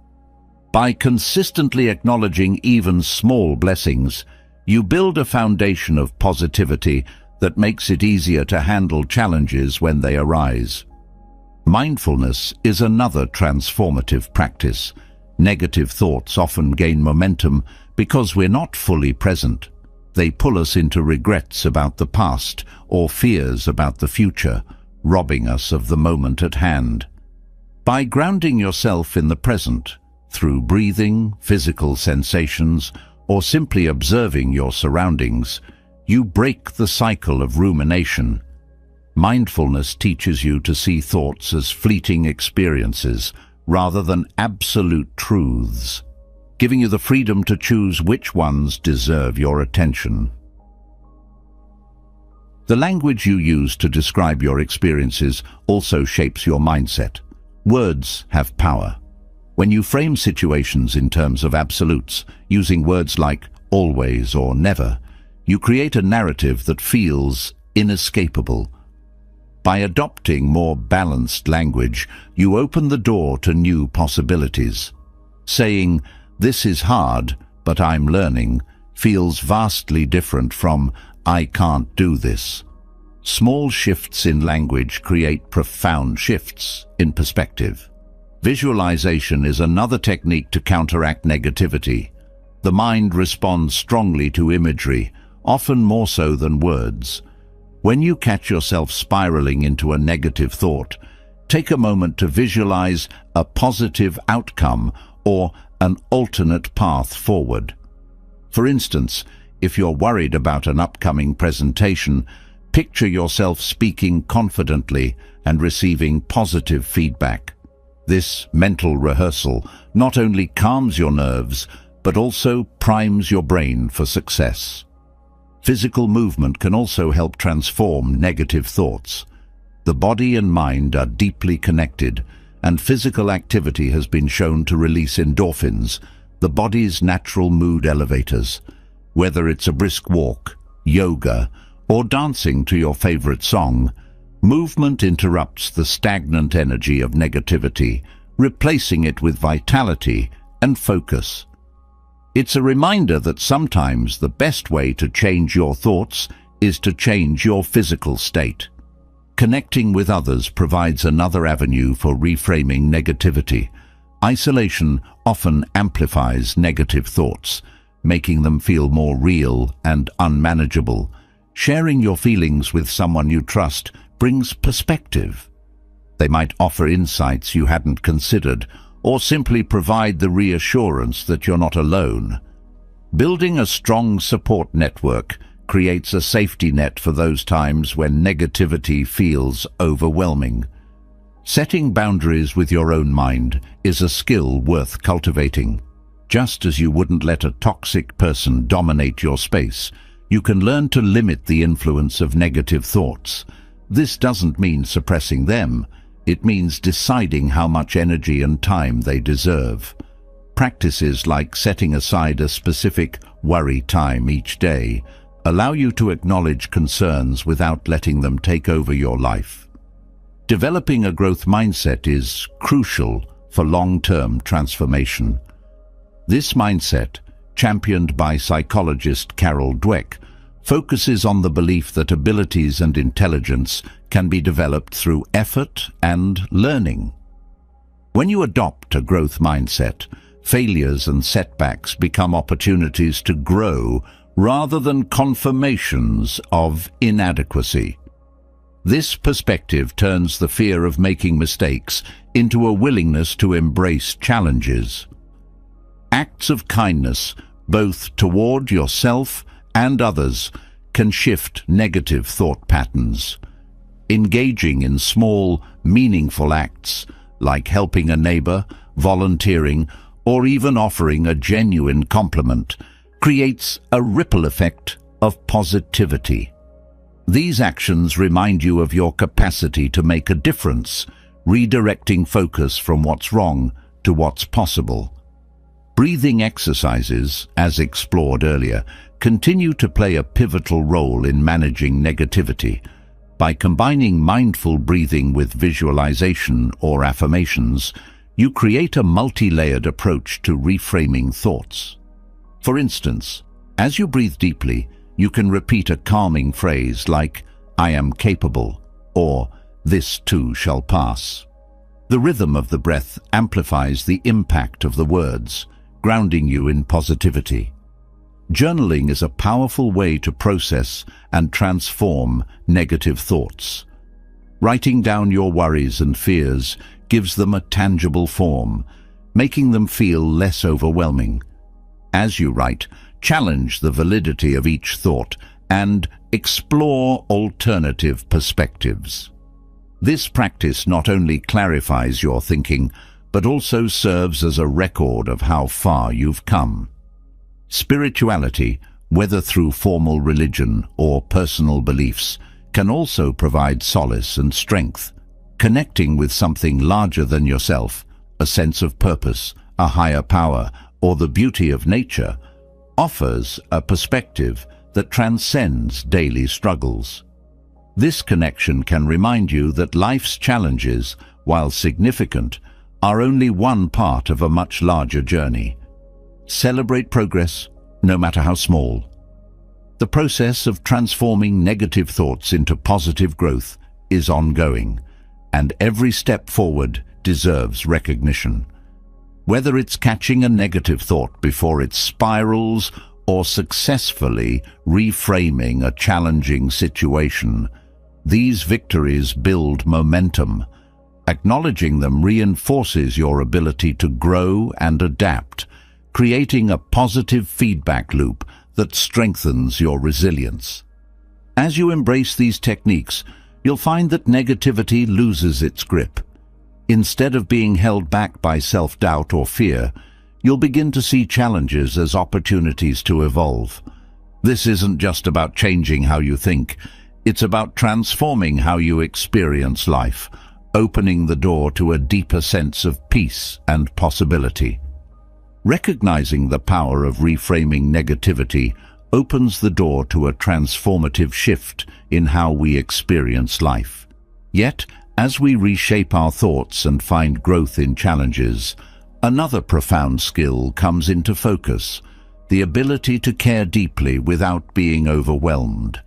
By consistently acknowledging even small blessings, you build a foundation of positivity that makes it easier to handle challenges when they arise. Mindfulness is another transformative practice. Negative thoughts often gain momentum because we're not fully present. They pull us into regrets about the past or fears about the future, robbing us of the moment at hand. By grounding yourself in the present, through breathing, physical sensations, or simply observing your surroundings, you break the cycle of rumination. Mindfulness teaches you to see thoughts as fleeting experiences rather than absolute truths, giving you the freedom to choose which ones deserve your attention. The language you use to describe your experiences also shapes your mindset. Words have power. When you frame situations in terms of absolutes, using words like always or never, you create a narrative that feels inescapable. By adopting more balanced language, you open the door to new possibilities. Saying, "This is hard, but I'm learning," feels vastly different from, "I can't do this." Small shifts in language create profound shifts in perspective. Visualization is another technique to counteract negativity. The mind responds strongly to imagery, often more so than words. When you catch yourself spiraling into a negative thought, take a moment to visualize a positive outcome or an alternate path forward. For instance, if you're worried about an upcoming presentation, picture yourself speaking confidently and receiving positive feedback. This mental rehearsal not only calms your nerves, but also primes your brain for success. Physical movement can also help transform negative thoughts. The body and mind are deeply connected, and physical activity has been shown to release endorphins, the body's natural mood elevators. Whether it's a brisk walk, yoga, or dancing to your favorite song, movement interrupts the stagnant energy of negativity, replacing it with vitality and focus. It's a reminder that sometimes the best way to change your thoughts is to change your physical state. Connecting with others provides another avenue for reframing negativity. Isolation often amplifies negative thoughts, making them feel more real and unmanageable. Sharing your feelings with someone you trust brings perspective. They might offer insights you hadn't considered, or simply provide the reassurance that you're not alone. Building a strong support network creates a safety net for those times when negativity feels overwhelming. Setting boundaries with your own mind is a skill worth cultivating. Just as you wouldn't let a toxic person dominate your space, you can learn to limit the influence of negative thoughts. This doesn't mean suppressing them. It means deciding how much energy and time they deserve. Practices like setting aside a specific worry time each day allow you to acknowledge concerns without letting them take over your life. Developing a growth mindset is crucial for long-term transformation. This mindset, championed by psychologist Carol Dweck, focuses on the belief that abilities and intelligence can be developed through effort and learning. When you adopt a growth mindset, failures and setbacks become opportunities to grow rather than confirmations of inadequacy. This perspective turns the fear of making mistakes into a willingness to embrace challenges. Acts of kindness, both toward yourself and others, can shift negative thought patterns. Engaging in small, meaningful acts, like helping a neighbor, volunteering, or even offering a genuine compliment, creates a ripple effect of positivity. These actions remind you of your capacity to make a difference, redirecting focus from what's wrong to what's possible. Breathing exercises, as explored earlier, continue to play a pivotal role in managing negativity. By combining mindful breathing with visualization or affirmations, you create a multi-layered approach to reframing thoughts. For instance, as you breathe deeply, you can repeat a calming phrase like, "I am capable," or "This too shall pass." The rhythm of the breath amplifies the impact of the words, grounding you in positivity. Journaling is a powerful way to process and transform negative thoughts. Writing down your worries and fears gives them a tangible form, making them feel less overwhelming. As you write, challenge the validity of each thought and explore alternative perspectives. This practice not only clarifies your thinking, but also serves as a record of how far you've come. Spirituality, whether through formal religion or personal beliefs, can also provide solace and strength. Connecting with something larger than yourself, a sense of purpose, a higher power, or the beauty of nature, offers a perspective that transcends daily struggles. This connection can remind you that life's challenges, while significant, are only one part of a much larger journey. Celebrate progress, no matter how small. The process of transforming negative thoughts into positive growth is ongoing, and every step forward deserves recognition. Whether it's catching a negative thought before it spirals or successfully reframing a challenging situation, these victories build momentum. Acknowledging them reinforces your ability to grow and adapt, creating a positive feedback loop that strengthens your resilience. As you embrace these techniques, you'll find that negativity loses its grip. Instead of being held back by self-doubt or fear, you'll begin to see challenges as opportunities to evolve. This isn't just about changing how you think, it's about transforming how you experience life, opening the door to a deeper sense of peace and possibility. Recognizing the power of reframing negativity opens the door to a transformative shift in how we experience life. Yet, as we reshape our thoughts and find growth in challenges, another profound skill comes into focus: the ability to care deeply without being overwhelmed.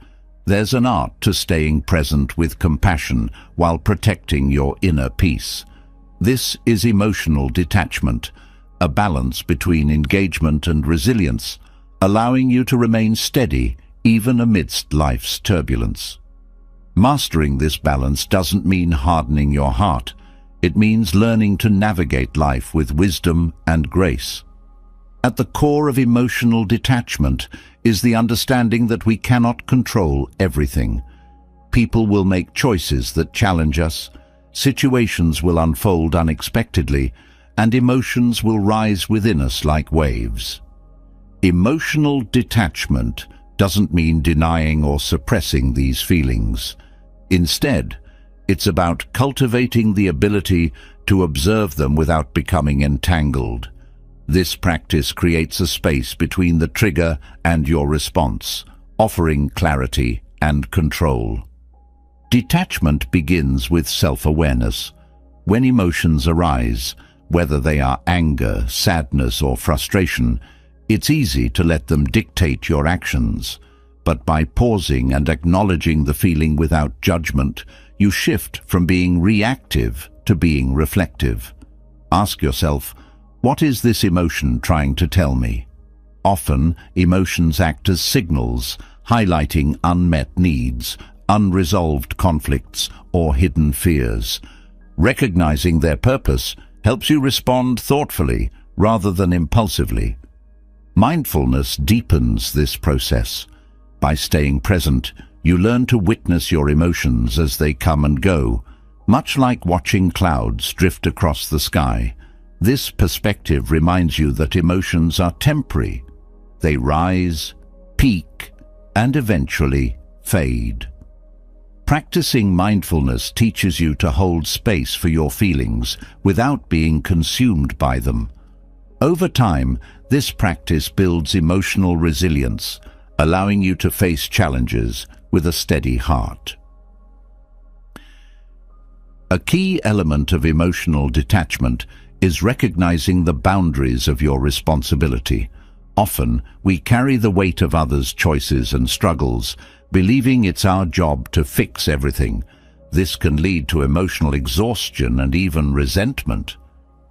There's an art to staying present with compassion while protecting your inner peace. This is emotional detachment, a balance between engagement and resilience, allowing you to remain steady even amidst life's turbulence. Mastering this balance doesn't mean hardening your heart. It means learning to navigate life with wisdom and grace. At the core of emotional detachment is the understanding that we cannot control everything. People will make choices that challenge us, situations will unfold unexpectedly, and emotions will rise within us like waves. Emotional detachment doesn't mean denying or suppressing these feelings. Instead, it's about cultivating the ability to observe them without becoming entangled. This practice creates a space between the trigger and your response, offering clarity and control. Detachment begins with self-awareness. When emotions arise, whether they are anger, sadness, or frustration, it's easy to let them dictate your actions. But by pausing and acknowledging the feeling without judgment, you shift from being reactive to being reflective. Ask yourself, what is this emotion trying to tell me? Often, emotions act as signals, highlighting unmet needs, unresolved conflicts, or hidden fears. Recognizing their purpose helps you respond thoughtfully rather than impulsively. Mindfulness deepens this process. By staying present, you learn to witness your emotions as they come and go, Much like watching clouds drift across the sky, this perspective reminds you that emotions are temporary. They rise, peak, and eventually fade. Practicing mindfulness teaches you to hold space for your feelings without being consumed by them. Over time, this practice builds emotional resilience, allowing you to face challenges with a steady heart. A key element of emotional detachment is recognizing the boundaries of your responsibility. Often, we carry the weight of others' choices and struggles, believing it's our job to fix everything. This can lead to emotional exhaustion and even resentment.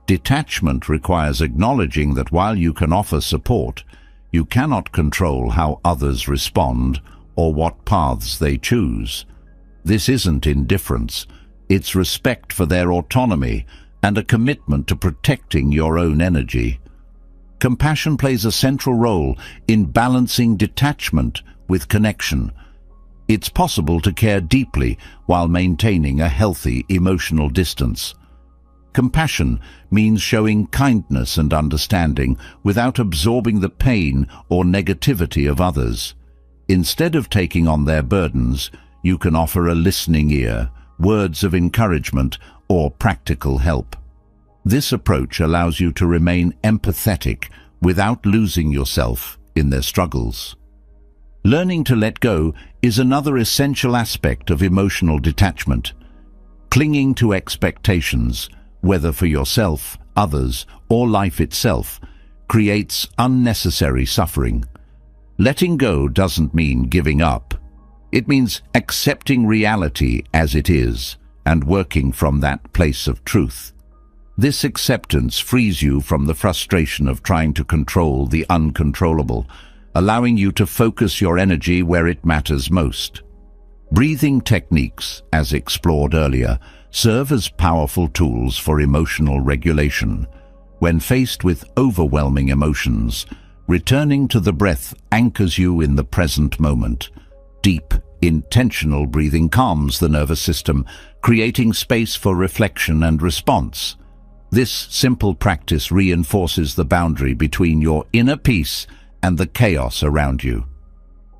Detachment requires acknowledging that while you can offer support, you cannot control how others respond or what paths they choose. This isn't indifference. It's respect for their autonomy and a commitment to protecting your own energy. Compassion plays a central role in balancing detachment with connection. It's possible to care deeply while maintaining a healthy emotional distance. Compassion means showing kindness and understanding without absorbing the pain or negativity of others. Instead of taking on their burdens, you can offer a listening ear, words of encouragement, or practical help. This approach allows you to remain empathetic without losing yourself in their struggles. Learning to let go is another essential aspect of emotional detachment. Clinging to expectations, whether for yourself, others, or life itself, creates unnecessary suffering. Letting go doesn't mean giving up. It means accepting reality as it is and working from that place of truth. This acceptance frees you from the frustration of trying to control the uncontrollable, allowing you to focus your energy where it matters most. Breathing techniques, as explored earlier, serve as powerful tools for emotional regulation. When faced with overwhelming emotions, returning to the breath anchors you in the present moment. Deep, intentional breathing calms the nervous system, creating space for reflection and response. This simple practice reinforces the boundary between your inner peace and the chaos around you.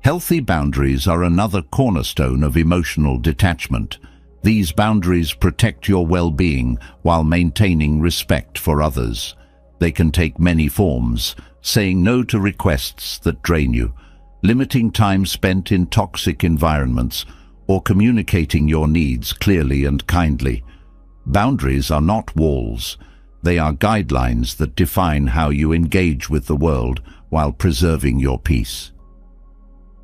Healthy boundaries are another cornerstone of emotional detachment. These boundaries protect your well-being while maintaining respect for others. They can take many forms: saying no to requests that drain you, limiting time spent in toxic environments, or communicating your needs clearly and kindly. Boundaries are not walls. They are guidelines that define how you engage with the world while preserving your peace.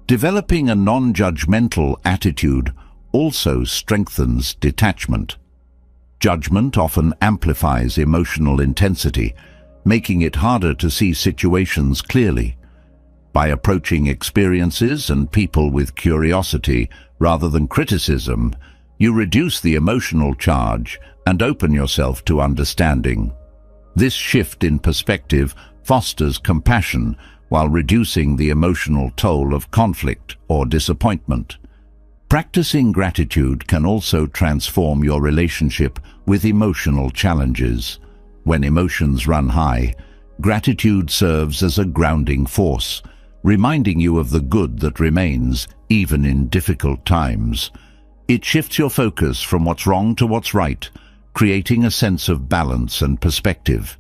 Developing a non-judgmental attitude also strengthens detachment. Judgment often amplifies emotional intensity, making it harder to see situations clearly. By approaching experiences and people with curiosity rather than criticism, you reduce the emotional charge and open yourself to understanding. This shift in perspective fosters compassion while reducing the emotional toll of conflict or disappointment. Practicing gratitude can also transform your relationship with emotional challenges. When emotions run high, gratitude serves as a grounding force, reminding you of the good that remains even in difficult times. It shifts your focus from what's wrong to what's right, creating a sense of balance and perspective.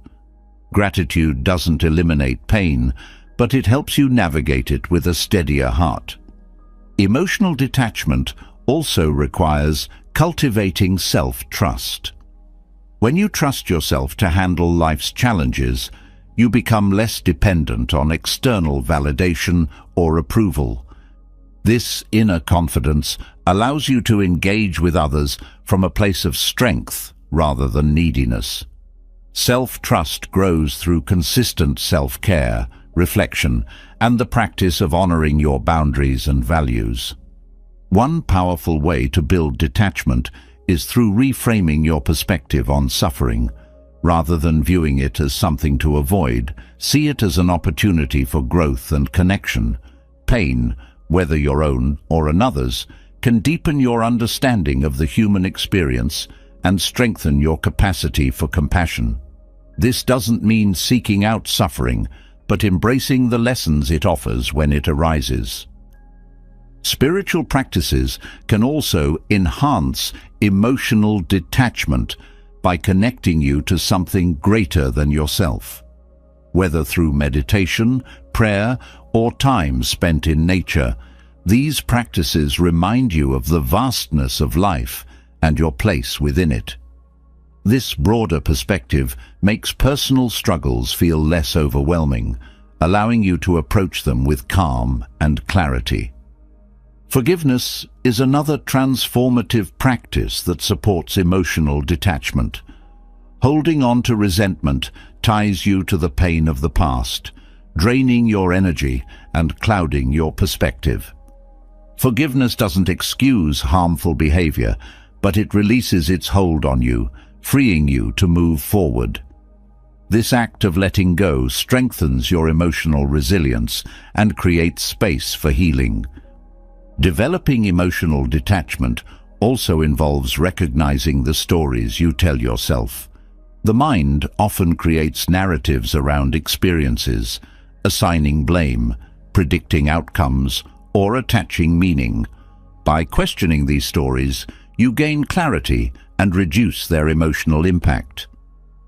Gratitude doesn't eliminate pain, but it helps you navigate it with a steadier heart. Emotional detachment also requires cultivating self-trust. When you trust yourself to handle life's challenges, you become less dependent on external validation or approval. This inner confidence allows you to engage with others from a place of strength rather than neediness. Self-trust grows through consistent self-care, reflection, and the practice of honoring your boundaries and values. One powerful way to build detachment is through reframing your perspective on suffering. Rather than viewing it as something to avoid, see it as an opportunity for growth and connection. Pain, whether your own or another's, can deepen your understanding of the human experience and strengthen your capacity for compassion. This doesn't mean seeking out suffering, but embracing the lessons it offers when it arises. Spiritual practices can also enhance emotional detachment by connecting you to something greater than yourself. Whether through meditation, prayer, or time spent in nature, these practices remind you of the vastness of life and your place within it. This broader perspective makes personal struggles feel less overwhelming, allowing you to approach them with calm and clarity. Forgiveness is another transformative practice that supports emotional detachment. Holding on to resentment ties you to the pain of the past, draining your energy and clouding your perspective. Forgiveness doesn't excuse harmful behavior, but it releases its hold on you, freeing you to move forward. This act of letting go strengthens your emotional resilience and creates space for healing. Developing emotional detachment also involves recognizing the stories you tell yourself. The mind often creates narratives around experiences, assigning blame, predicting outcomes, or attaching meaning. By questioning these stories, you gain clarity and reduce their emotional impact.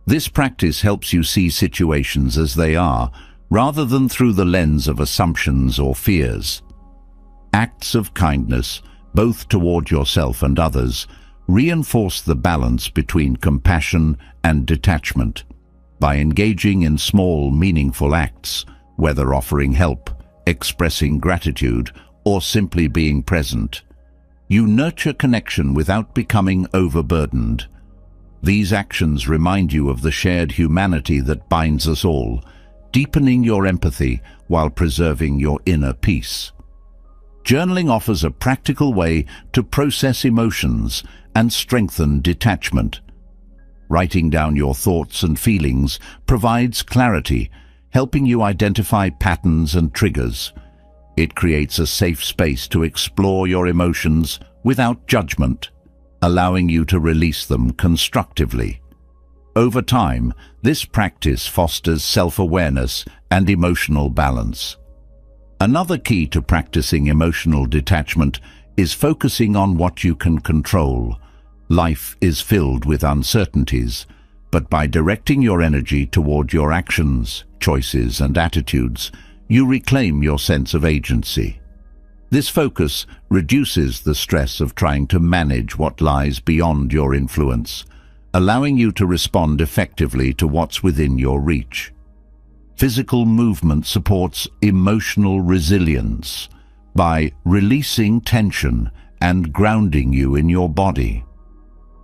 This practice helps you see situations as they are, rather than through the lens of assumptions or fears. Acts of kindness, both toward yourself and others, reinforce the balance between compassion and detachment. By engaging in small, meaningful acts, whether offering help, expressing gratitude, or simply being present, you nurture connection without becoming overburdened. These actions remind you of the shared humanity that binds us all, deepening your empathy while preserving your inner peace. Journaling offers a practical way to process emotions and strengthen detachment. Writing down your thoughts and feelings provides clarity, helping you identify patterns and triggers. It creates a safe space to explore your emotions without judgment, allowing you to release them constructively. Over time, this practice fosters self-awareness and emotional balance. Another key to practicing emotional detachment is focusing on what you can control. Life is filled with uncertainties, but by directing your energy toward your actions, choices, and attitudes, you reclaim your sense of agency. This focus reduces the stress of trying to manage what lies beyond your influence, allowing you to respond effectively to what's within your reach. Physical movement supports emotional resilience by releasing tension and grounding you in your body.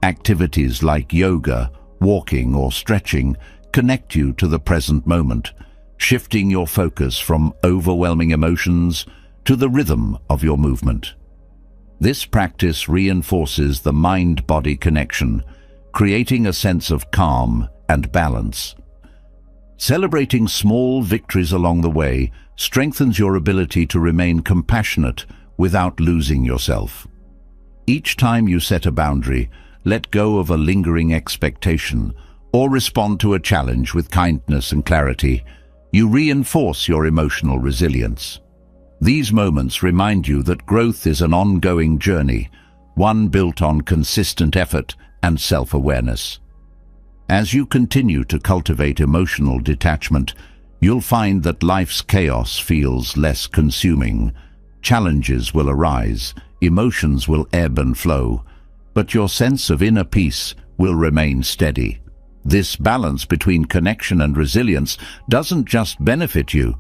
Activities like yoga, walking, or stretching connect you to the present moment, shifting your focus from overwhelming emotions to the rhythm of your movement. This practice reinforces the mind-body connection, creating a sense of calm and balance. Celebrating small victories along the way strengthens your ability to remain compassionate without losing yourself. Each time you set a boundary, let go of a lingering expectation, or respond to a challenge with kindness and clarity, you reinforce your emotional resilience. These moments remind you that growth is an ongoing journey, one built on consistent effort and self-awareness. As you continue to cultivate emotional detachment, you'll find that life's chaos feels less consuming. Challenges will arise, emotions will ebb and flow, but your sense of inner peace will remain steady. This balance between connection and resilience doesn't just benefit you,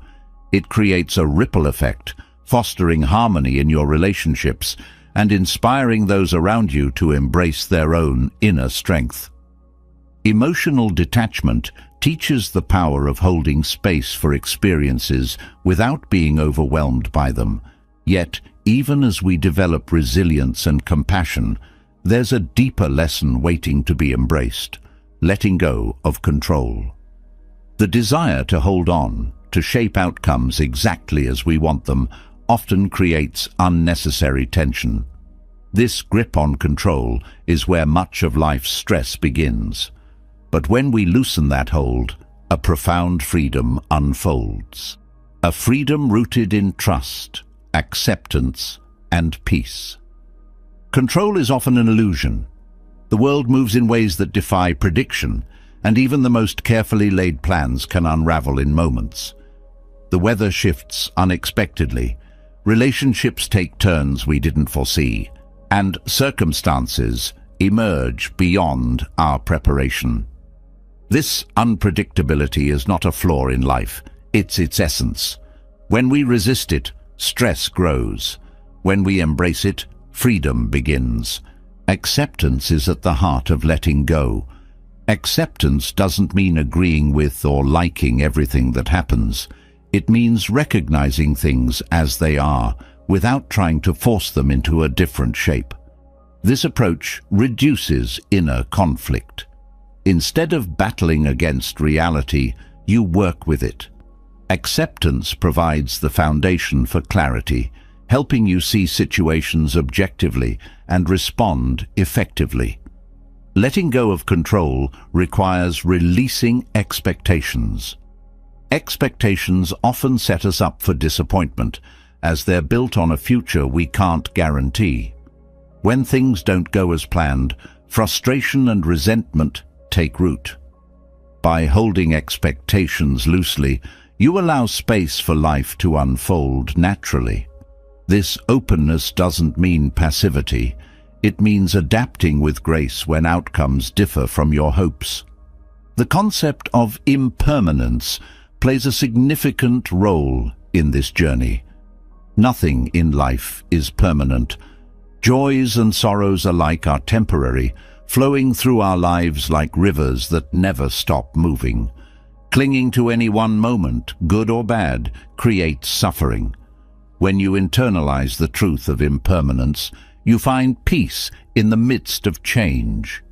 it creates a ripple effect, fostering harmony in your relationships and inspiring those around you to embrace their own inner strength. Emotional detachment teaches the power of holding space for experiences without being overwhelmed by them. Yet, even as we develop resilience and compassion, there's a deeper lesson waiting to be embraced: letting go of control. The desire to hold on, to shape outcomes exactly as we want them, often creates unnecessary tension. This grip on control is where much of life's stress begins. But when we loosen that hold, a profound freedom unfolds. A freedom rooted in trust, acceptance, and peace. Control is often an illusion. The world moves in ways that defy prediction, and even the most carefully laid plans can unravel in moments. The weather shifts unexpectedly, relationships take turns we didn't foresee, and circumstances emerge beyond our preparation. This unpredictability is not a flaw in life, it's its essence. When we resist it, stress grows. When we embrace it, freedom begins. Acceptance is at the heart of letting go. Acceptance doesn't mean agreeing with or liking everything that happens. It means recognizing things as they are, without trying to force them into a different shape. This approach reduces inner conflict. Instead of battling against reality, you work with it. Acceptance provides the foundation for clarity, helping you see situations objectively and respond effectively. Letting go of control requires releasing expectations. Expectations often set us up for disappointment, as they're built on a future we can't guarantee. When things don't go as planned, frustration and resentment take root. By holding expectations loosely, you allow space for life to unfold naturally. This openness doesn't mean passivity. It means adapting with grace when outcomes differ from your hopes. The concept of impermanence plays a significant role in this journey. Nothing in life is permanent. Joys and sorrows alike are temporary, flowing through our lives like rivers that never stop moving. Clinging to any one moment, good or bad, creates suffering. When you internalize the truth of impermanence, you find peace in the midst of change.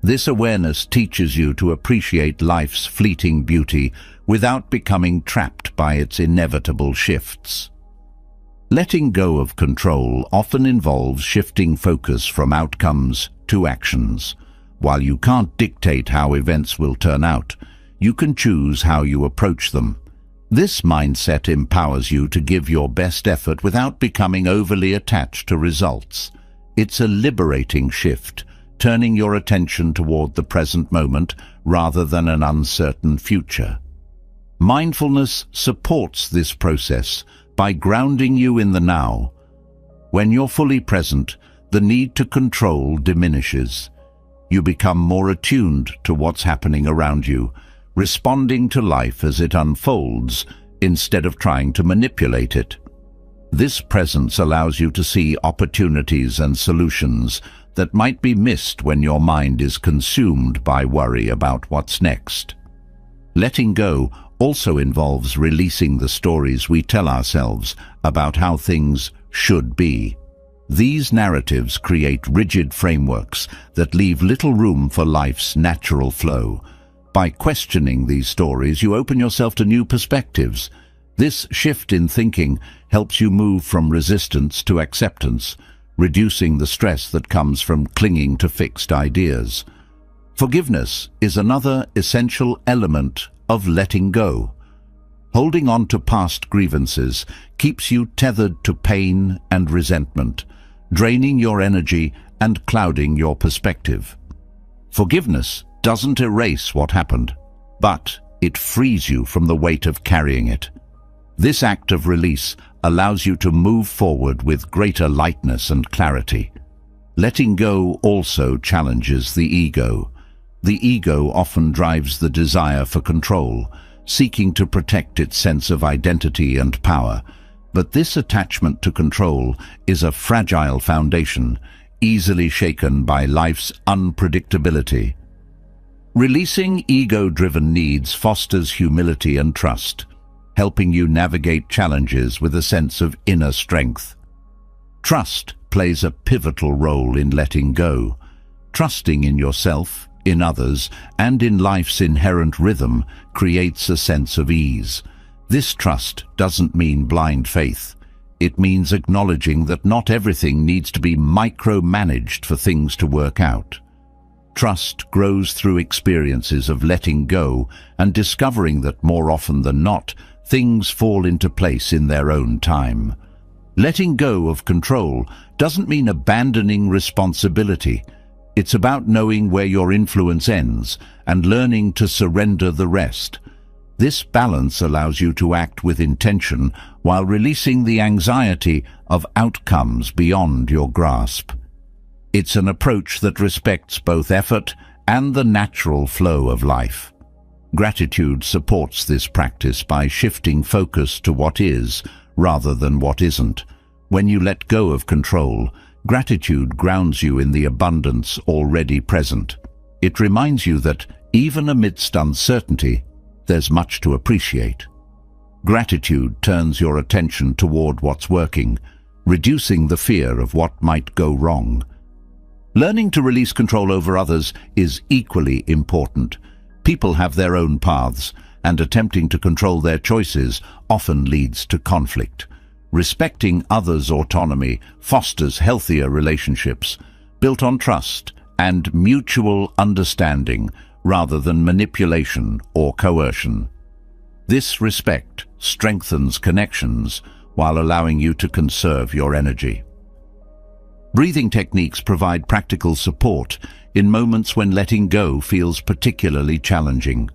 This awareness teaches you to appreciate life's fleeting beauty without becoming trapped by its inevitable shifts. Letting go of control often involves shifting focus from outcomes to actions. While you can't dictate how events will turn out, you can choose how you approach them. This mindset empowers you to give your best effort without becoming overly attached to results. It's a liberating shift, turning your attention toward the present moment rather than an uncertain future. Mindfulness supports this process by grounding you in the now. When you're fully present, the need to control diminishes. You become more attuned to what's happening around you, responding to life as it unfolds instead of trying to manipulate it. This presence allows you to see opportunities and solutions that might be missed when your mind is consumed by worry about what's next. Letting go also involves releasing the stories we tell ourselves about how things should be. These narratives create rigid frameworks that leave little room for life's natural flow. By questioning these stories, you open yourself to new perspectives. This shift in thinking helps you move from resistance to acceptance, reducing the stress that comes from clinging to fixed ideas. Forgiveness is another essential element of letting go. Holding on to past grievances keeps you tethered to pain and resentment, draining your energy and clouding your perspective. Forgiveness doesn't erase what happened, but it frees you from the weight of carrying it. This act of release allows you to move forward with greater lightness and clarity. Letting go also challenges the ego. The ego often drives the desire for control, seeking to protect its sense of identity and power. But this attachment to control is a fragile foundation, easily shaken by life's unpredictability. Releasing ego-driven needs fosters humility and trust, helping you navigate challenges with a sense of inner strength. Trust plays a pivotal role in letting go. Trusting in yourself, in others, and in life's inherent rhythm creates a sense of ease. This trust doesn't mean blind faith. It means acknowledging that not everything needs to be micromanaged for things to work out. Trust grows through experiences of letting go and discovering that more often than not, things fall into place in their own time. Letting go of control doesn't mean abandoning responsibility. It's about knowing where your influence ends and learning to surrender the rest. This balance allows you to act with intention while releasing the anxiety of outcomes beyond your grasp. It's an approach that respects both effort and the natural flow of life. Gratitude supports this practice by shifting focus to what is rather than what isn't. When you let go of control, gratitude grounds you in the abundance already present. It reminds you that, even amidst uncertainty, there's much to appreciate. Gratitude turns your attention toward what's working, reducing the fear of what might go wrong. Learning to release control over others is equally important. People have their own paths, and attempting to control their choices often leads to conflict. Respecting others' autonomy fosters healthier relationships, built on trust and mutual understanding rather than manipulation or coercion. This respect strengthens connections while allowing you to conserve your energy. Breathing techniques provide practical support in moments when letting go feels particularly challenging.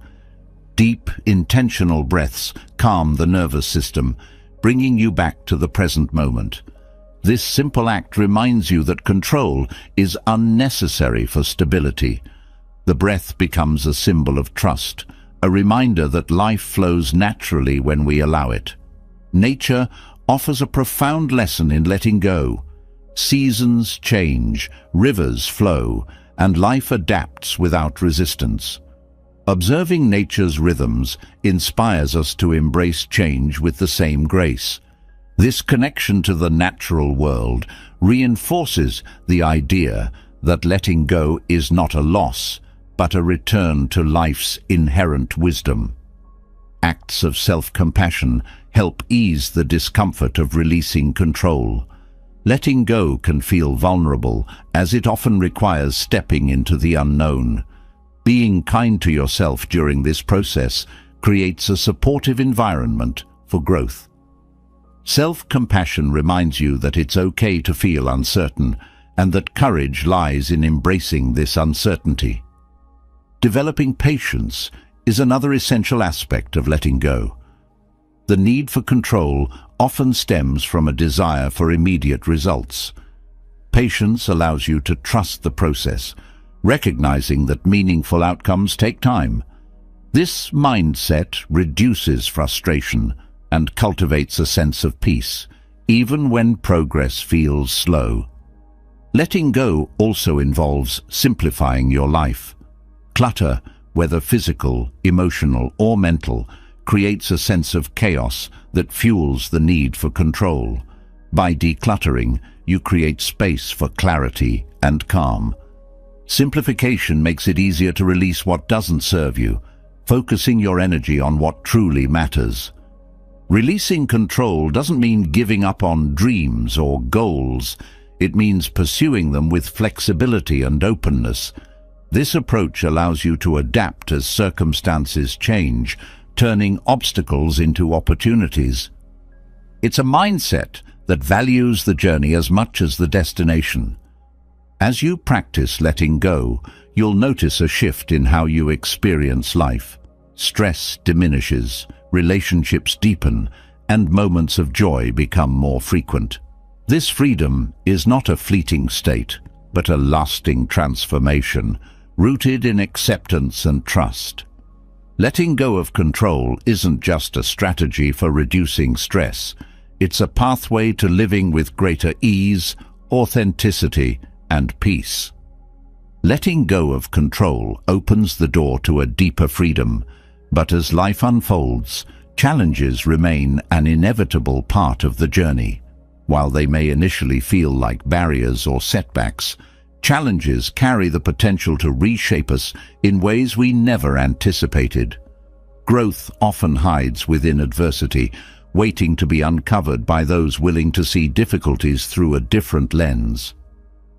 Deep, intentional breaths calm the nervous system, bringing you back to the present moment. This simple act reminds you that control is unnecessary for stability. The breath becomes a symbol of trust, a reminder that life flows naturally when we allow it. Nature offers a profound lesson in letting go. Seasons change, rivers flow, and life adapts without resistance. Observing nature's rhythms inspires us to embrace change with the same grace. This connection to the natural world reinforces the idea that letting go is not a loss, but a return to life's inherent wisdom. Acts of self-compassion help ease the discomfort of releasing control. Letting go can feel vulnerable, as it often requires stepping into the unknown. Being kind to yourself during this process creates a supportive environment for growth. Self-compassion reminds you that it's okay to feel uncertain, and that courage lies in embracing this uncertainty. Developing patience is another essential aspect of letting go. The need for control often stems from a desire for immediate results. Patience allows you to trust the process, recognizing that meaningful outcomes take time. This mindset reduces frustration and cultivates a sense of peace, even when progress feels slow. Letting go also involves simplifying your life. Clutter, whether physical, emotional, or mental, creates a sense of chaos that fuels the need for control. By decluttering, you create space for clarity and calm. Simplification makes it easier to release what doesn't serve you, focusing your energy on what truly matters. Releasing control doesn't mean giving up on dreams or goals. It means pursuing them with flexibility and openness. This approach allows you to adapt as circumstances change, turning obstacles into opportunities. It's a mindset that values the journey as much as the destination. As you practice letting go, you'll notice a shift in how you experience life. Stress diminishes, relationships deepen, and moments of joy become more frequent. This freedom is not a fleeting state, but a lasting transformation, rooted in acceptance and trust. Letting go of control isn't just a strategy for reducing stress. It's a pathway to living with greater ease, authenticity, and peace. Letting go of control opens the door to a deeper freedom, but as life unfolds, challenges remain an inevitable part of the journey. While they may initially feel like barriers or setbacks, challenges carry the potential to reshape us in ways we never anticipated. Growth often hides within adversity, waiting to be uncovered by those willing to see difficulties through a different lens.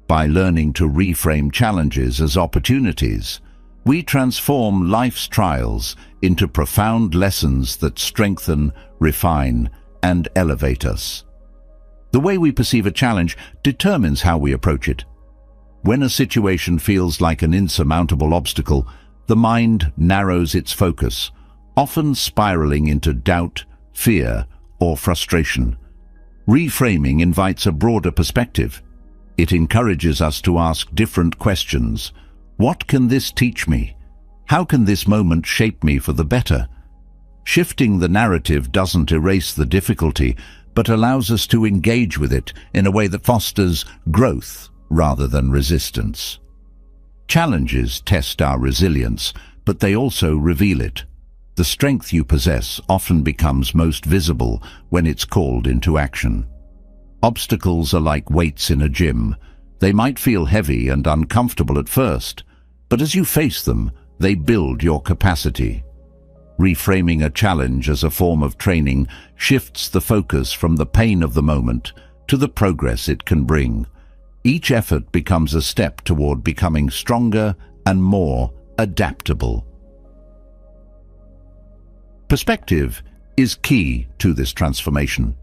By learning to reframe challenges as opportunities, we transform life's trials into profound lessons that strengthen, refine, and elevate us. The way we perceive a challenge determines how we approach it. When a situation feels like an insurmountable obstacle, the mind narrows its focus, often spiraling into doubt, fear, or frustration. Reframing invites a broader perspective. It encourages us to ask different questions. What can this teach me? How can this moment shape me for the better? Shifting the narrative doesn't erase the difficulty, but allows us to engage with it in a way that fosters growth rather than resistance. Challenges test our resilience, but they also reveal it. The strength you possess often becomes most visible when it's called into action. Obstacles are like weights in a gym. They might feel heavy and uncomfortable at first, but as you face them, they build your capacity. Reframing a challenge as a form of training shifts the focus from the pain of the moment to the progress it can bring. Each effort becomes a step toward becoming stronger and more adaptable. Perspective is key to this transformation.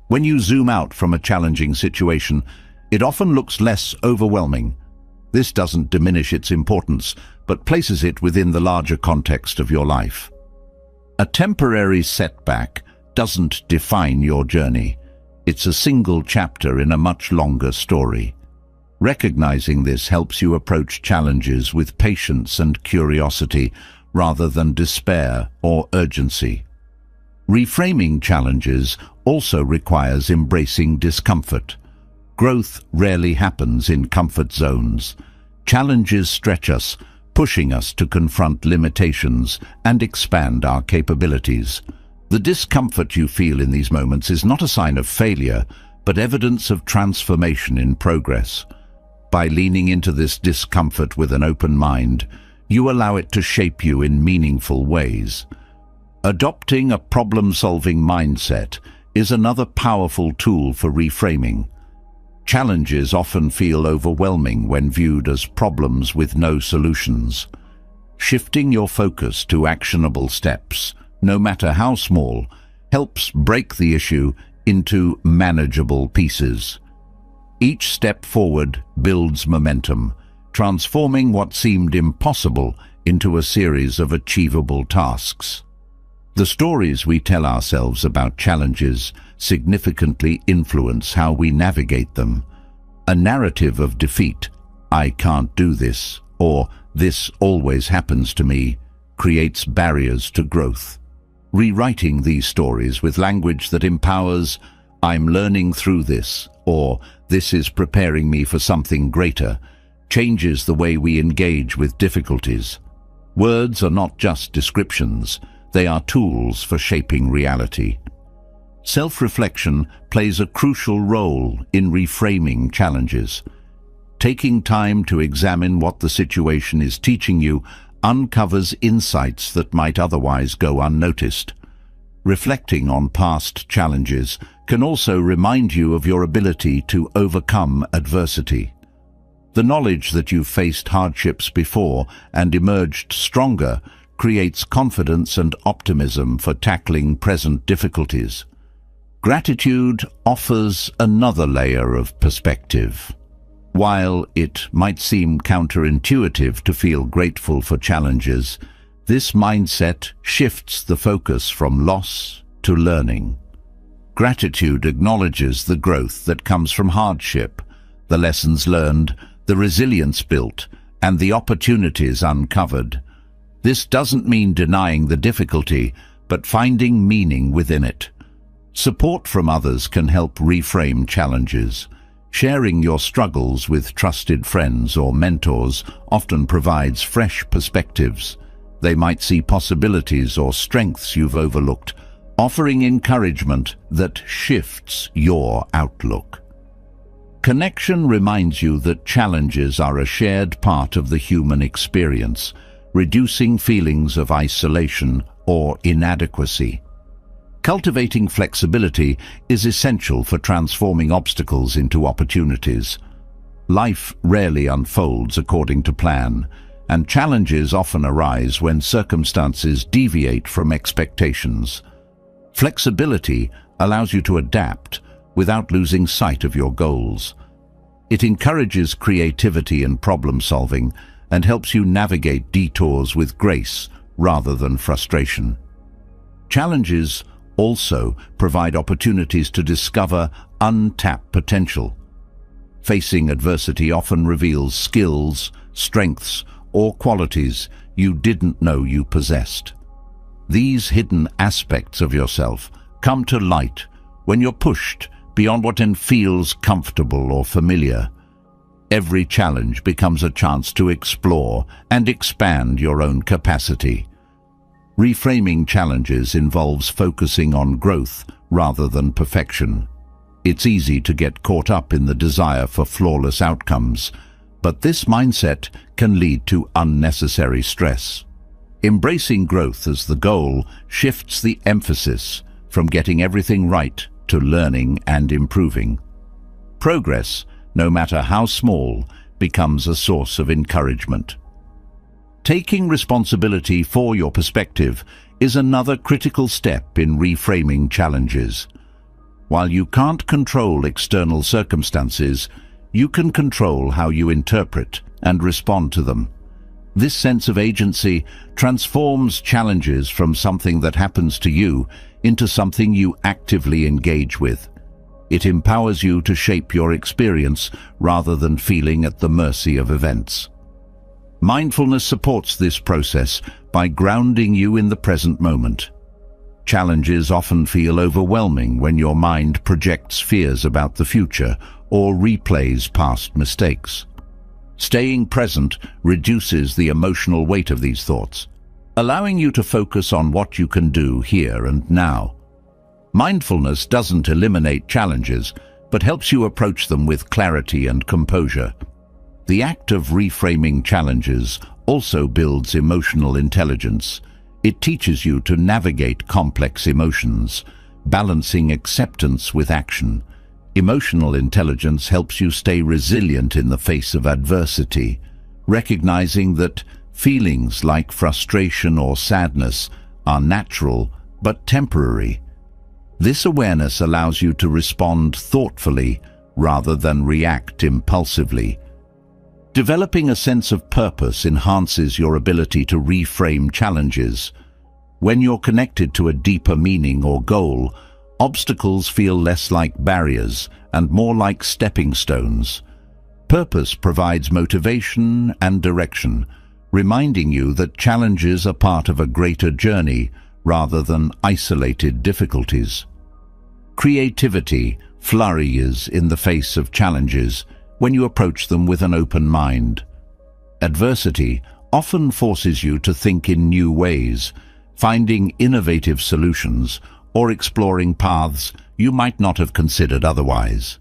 When you zoom out from a challenging situation, it often looks less overwhelming. This doesn't diminish its importance, but places it within the larger context of your life. A temporary setback doesn't define your journey. It's a single chapter in a much longer story. Recognizing this helps you approach challenges with patience and curiosity rather than despair or urgency. Reframing challenges also requires embracing discomfort. Growth rarely happens in comfort zones. Challenges stretch us, pushing us to confront limitations and expand our capabilities. The discomfort you feel in these moments is not a sign of failure, but evidence of transformation in progress. By leaning into this discomfort with an open mind, you allow it to shape you in meaningful ways. Adopting a problem-solving mindset is another powerful tool for reframing. Challenges often feel overwhelming when viewed as problems with no solutions. Shifting your focus to actionable steps, no matter how small, helps break the issue into manageable pieces. Each step forward builds momentum, transforming what seemed impossible into a series of achievable tasks. The stories we tell ourselves about challenges significantly influence how we navigate them. A narrative of defeat, "I can't do this," or "this always happens to me," creates barriers to growth. Rewriting these stories with language that empowers, "I'm learning through this," or "this is preparing me for something greater," changes the way we engage with difficulties. Words are not just descriptions, they are tools for shaping reality. Self-reflection plays a crucial role in reframing challenges. Taking time to examine what the situation is teaching you uncovers insights that might otherwise go unnoticed. Reflecting on past challenges can also remind you of your ability to overcome adversity. The knowledge that you've faced hardships before and emerged stronger creates confidence and optimism for tackling present difficulties. Gratitude offers another layer of perspective. While it might seem counterintuitive to feel grateful for challenges, this mindset shifts the focus from loss to learning. Gratitude acknowledges the growth that comes from hardship, the lessons learned, the resilience built, and the opportunities uncovered. This doesn't mean denying the difficulty, but finding meaning within it. Support from others can help reframe challenges. Sharing your struggles with trusted friends or mentors often provides fresh perspectives. They might see possibilities or strengths you've overlooked, offering encouragement that shifts your outlook. Connection reminds you that challenges are a shared part of the human experience, reducing feelings of isolation or inadequacy. Cultivating flexibility is essential for transforming obstacles into opportunities. Life rarely unfolds according to plan, and challenges often arise when circumstances deviate from expectations. Flexibility allows you to adapt without losing sight of your goals. It encourages creativity and problem-solving and helps you navigate detours with grace rather than frustration. Challenges also provide opportunities to discover untapped potential. Facing adversity often reveals skills, strengths, or qualities you didn't know you possessed. These hidden aspects of yourself come to light when you're pushed beyond what feels comfortable or familiar. Every challenge becomes a chance to explore and expand your own capacity. Reframing challenges involves focusing on growth rather than perfection. It's easy to get caught up in the desire for flawless outcomes, but this mindset can lead to unnecessary stress. Embracing growth as the goal shifts the emphasis from getting everything right to learning and improving. Progress, no matter how small, becomes a source of encouragement. Taking responsibility for your perspective is another critical step in reframing challenges. While you can't control external circumstances, you can control how you interpret and respond to them. This sense of agency transforms challenges from something that happens to you into something you actively engage with. It empowers you to shape your experience rather than feeling at the mercy of events. Mindfulness supports this process by grounding you in the present moment. Challenges often feel overwhelming when your mind projects fears about the future or replays past mistakes. Staying present reduces the emotional weight of these thoughts, allowing you to focus on what you can do here and now. Mindfulness doesn't eliminate challenges, but helps you approach them with clarity and composure. The act of reframing challenges also builds emotional intelligence. It teaches you to navigate complex emotions, balancing acceptance with action. Emotional intelligence helps you stay resilient in the face of adversity, recognizing that feelings like frustration or sadness are natural but temporary. This awareness allows you to respond thoughtfully rather than react impulsively. Developing a sense of purpose enhances your ability to reframe challenges. When you're connected to a deeper meaning or goal, obstacles feel less like barriers and more like stepping stones. Purpose provides motivation and direction, reminding you that challenges are part of a greater journey rather than isolated difficulties. Creativity flourishes in the face of challenges when you approach them with an open mind. Adversity often forces you to think in new ways, finding innovative solutions or exploring paths you might not have considered otherwise.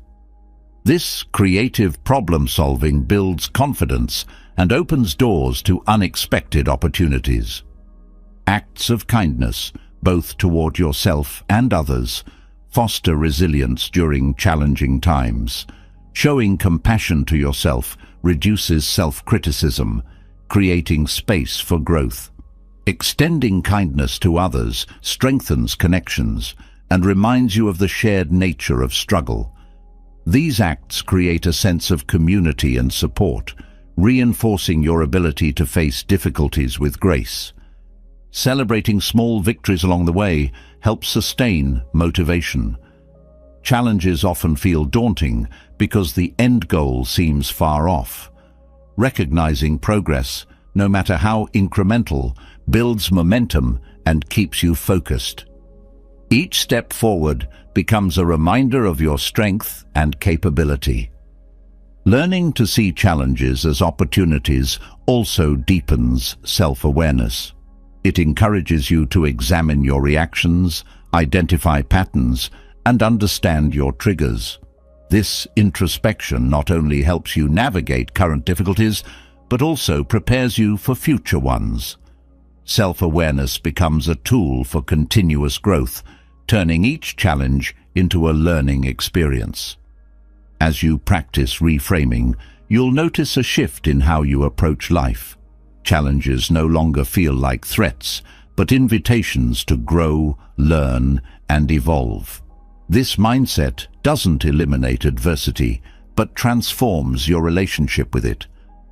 This creative problem-solving builds confidence and opens doors to unexpected opportunities. Acts of kindness, both toward yourself and others, foster resilience during challenging times. Showing compassion to yourself reduces self-criticism, creating space for growth. Extending kindness to others strengthens connections and reminds you of the shared nature of struggle. These acts create a sense of community and support, reinforcing your ability to face difficulties with grace. Celebrating small victories along the way helps sustain motivation. Challenges often feel daunting because the end goal seems far off. Recognizing progress, no matter how incremental, builds momentum and keeps you focused. Each step forward becomes a reminder of your strength and capability. Learning to see challenges as opportunities also deepens self-awareness. It encourages you to examine your reactions, identify patterns, and understand your triggers. This introspection not only helps you navigate current difficulties, but also prepares you for future ones. Self-awareness becomes a tool for continuous growth, turning each challenge into a learning experience. As you practice reframing, you'll notice a shift in how you approach life. Challenges no longer feel like threats, but invitations to grow, learn, and evolve. This mindset doesn't eliminate adversity, but transforms your relationship with it,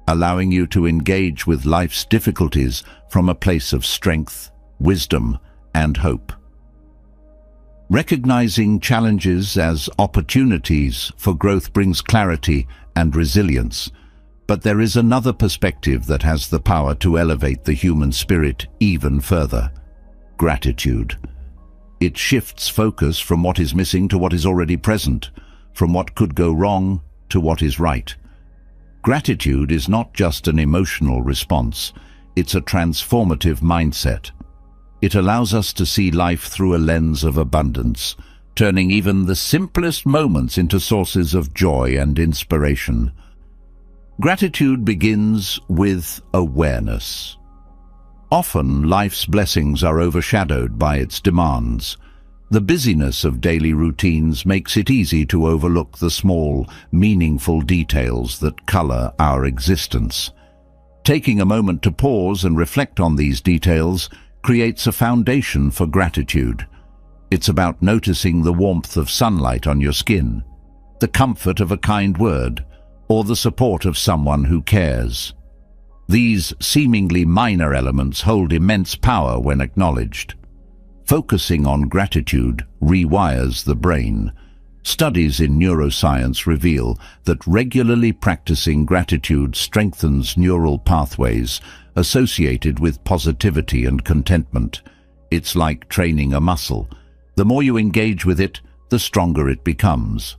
allowing you to engage with life's difficulties from a place of strength, wisdom, and hope. Recognizing challenges as opportunities for growth brings clarity and resilience, but there is another perspective that has the power to elevate the human spirit even further: gratitude. It shifts focus from what is missing to what is already present, from what could go wrong to what is right. Gratitude is not just an emotional response, it's a transformative mindset. It allows us to see life through a lens of abundance, turning even the simplest moments into sources of joy and inspiration. Gratitude begins with awareness. Often, life's blessings are overshadowed by its demands. The busyness of daily routines makes it easy to overlook the small, meaningful details that color our existence. Taking a moment to pause and reflect on these details creates a foundation for gratitude. It's about noticing the warmth of sunlight on your skin, the comfort of a kind word, or the support of someone who cares. These seemingly minor elements hold immense power when acknowledged. Focusing on gratitude rewires the brain. Studies in neuroscience reveal that regularly practicing gratitude strengthens neural pathways associated with positivity and contentment. It's like training a muscle. The more you engage with it, the stronger it becomes.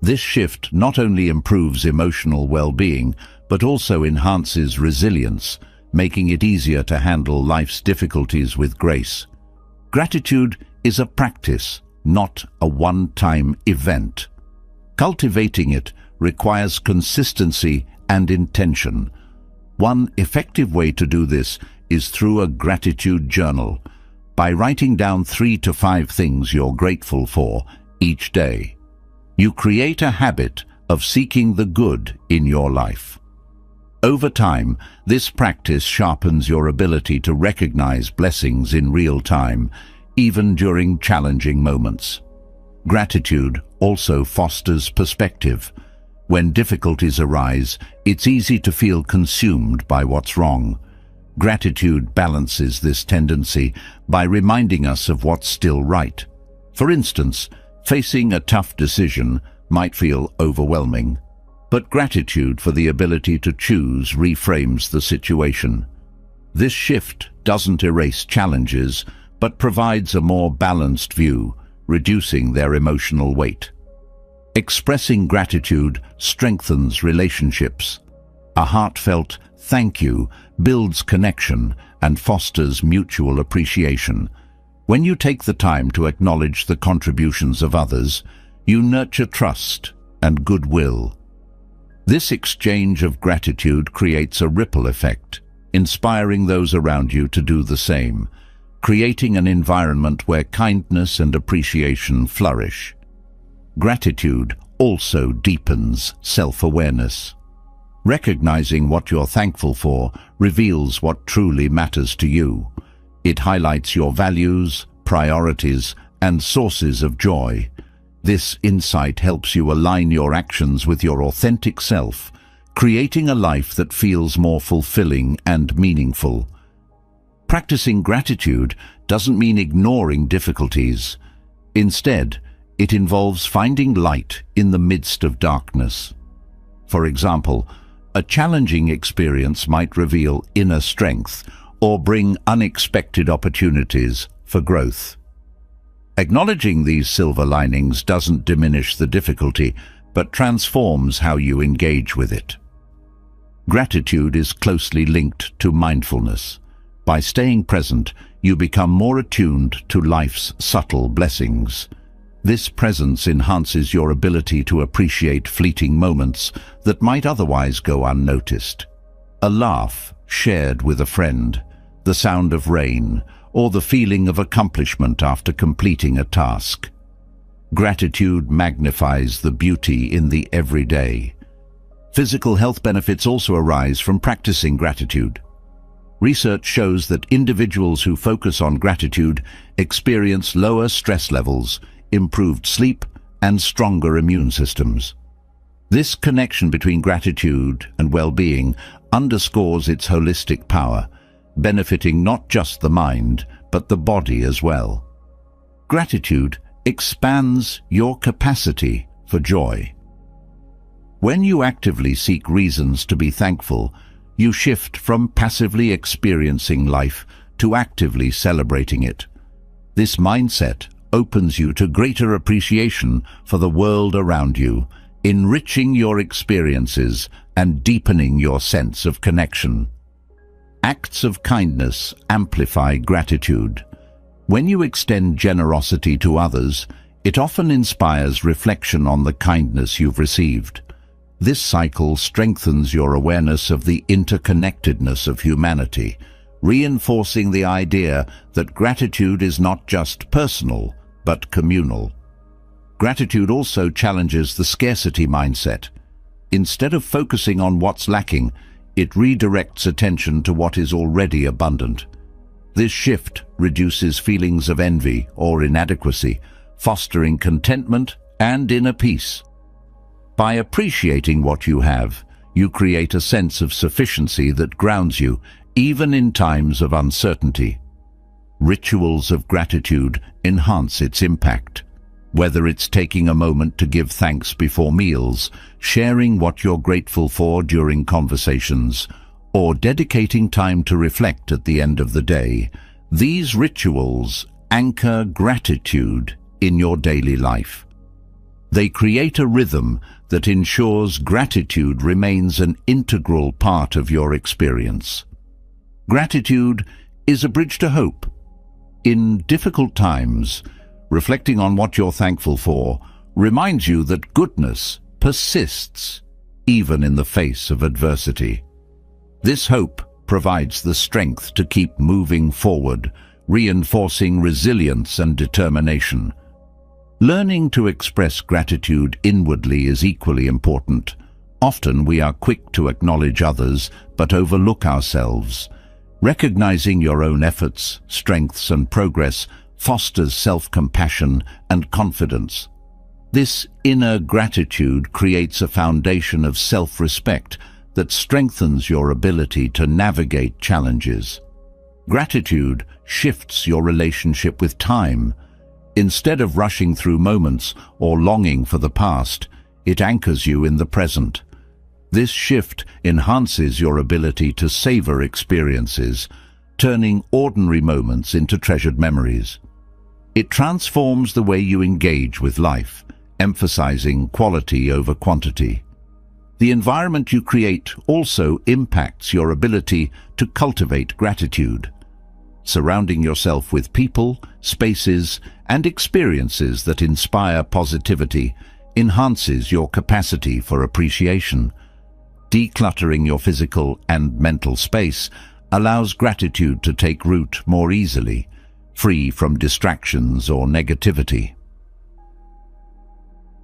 This shift not only improves emotional well-being, but also enhances resilience, making it easier to handle life's difficulties with grace. Gratitude is a practice, not a one-time event. Cultivating it requires consistency and intention. One effective way to do this is through a gratitude journal, by writing down 3 to 5 things you're grateful for each day. You create a habit of seeking the good in your life. Over time, this practice sharpens your ability to recognize blessings in real time, even during challenging moments. Gratitude also fosters perspective. When difficulties arise, it's easy to feel consumed by what's wrong. Gratitude balances this tendency by reminding us of what's still right. For instance, facing a tough decision might feel overwhelming, but gratitude for the ability to choose reframes the situation. This shift doesn't erase challenges, but provides a more balanced view, reducing their emotional weight. Expressing gratitude strengthens relationships. A heartfelt thank you builds connection and fosters mutual appreciation. When you take the time to acknowledge the contributions of others, you nurture trust and goodwill. This exchange of gratitude creates a ripple effect, inspiring those around you to do the same, creating an environment where kindness and appreciation flourish. Gratitude also deepens self-awareness. Recognizing what you're thankful for reveals what truly matters to you. It highlights your values, priorities, and sources of joy. This insight helps you align your actions with your authentic self, creating a life that feels more fulfilling and meaningful. Practicing gratitude doesn't mean ignoring difficulties. Instead, it involves finding light in the midst of darkness. For example, a challenging experience might reveal inner strength or bring unexpected opportunities for growth. Acknowledging these silver linings doesn't diminish the difficulty, but transforms how you engage with it. Gratitude is closely linked to mindfulness. By staying present, you become more attuned to life's subtle blessings. This presence enhances your ability to appreciate fleeting moments that might otherwise go unnoticed. A laugh shared with a friend, the sound of rain, or the feeling of accomplishment after completing a task. Gratitude magnifies the beauty in the everyday. Physical health benefits also arise from practicing gratitude. Research shows that individuals who focus on gratitude experience lower stress levels, improved sleep, and stronger immune systems. This connection between gratitude and well-being underscores its holistic power, benefiting not just the mind, but the body as well. Gratitude expands your capacity for joy. When you actively seek reasons to be thankful, you shift from passively experiencing life to actively celebrating it. This mindset opens you to greater appreciation for the world around you, enriching your experiences and deepening your sense of connection. Acts of kindness amplify gratitude. When you extend generosity to others, it often inspires reflection on the kindness you've received. This cycle strengthens your awareness of the interconnectedness of humanity, reinforcing the idea that gratitude is not just personal, but communal. Gratitude also challenges the scarcity mindset. Instead of focusing on what's lacking, it redirects attention to what is already abundant. This shift reduces feelings of envy or inadequacy, fostering contentment and inner peace. By appreciating what you have, you create a sense of sufficiency that grounds you, even in times of uncertainty. Rituals of gratitude enhance its impact. Whether it's taking a moment to give thanks before meals, sharing what you're grateful for during conversations, or dedicating time to reflect at the end of the day, these rituals anchor gratitude in your daily life. They create a rhythm that ensures gratitude remains an integral part of your experience. Gratitude is a bridge to hope. In difficult times, reflecting on what you're thankful for reminds you that goodness persists even in the face of adversity. This hope provides the strength to keep moving forward, reinforcing resilience and determination. Learning to express gratitude inwardly is equally important. Often we are quick to acknowledge others but overlook ourselves. Recognizing your own efforts, strengths, and progress fosters self-compassion and confidence. This inner gratitude creates a foundation of self-respect that strengthens your ability to navigate challenges. Gratitude shifts your relationship with time. Instead of rushing through moments or longing for the past, it anchors you in the present. This shift enhances your ability to savor experiences, turning ordinary moments into treasured memories. It transforms the way you engage with life, emphasizing quality over quantity. The environment you create also impacts your ability to cultivate gratitude. Surrounding yourself with people, spaces, and experiences that inspire positivity enhances your capacity for appreciation. Decluttering your physical and mental space allows gratitude to take root more easily, free from distractions or negativity.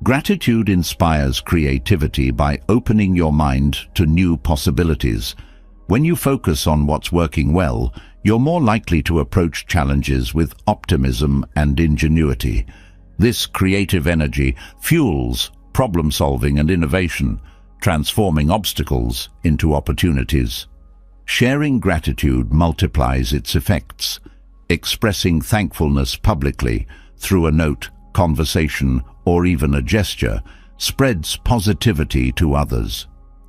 Gratitude inspires creativity by opening your mind to new possibilities. When you focus on what's working well, you're more likely to approach challenges with optimism and ingenuity. This creative energy fuels problem-solving and innovation, transforming obstacles into opportunities. Sharing gratitude multiplies its effects. Expressing thankfulness publicly through a note, conversation, or even a gesture spreads positivity to others.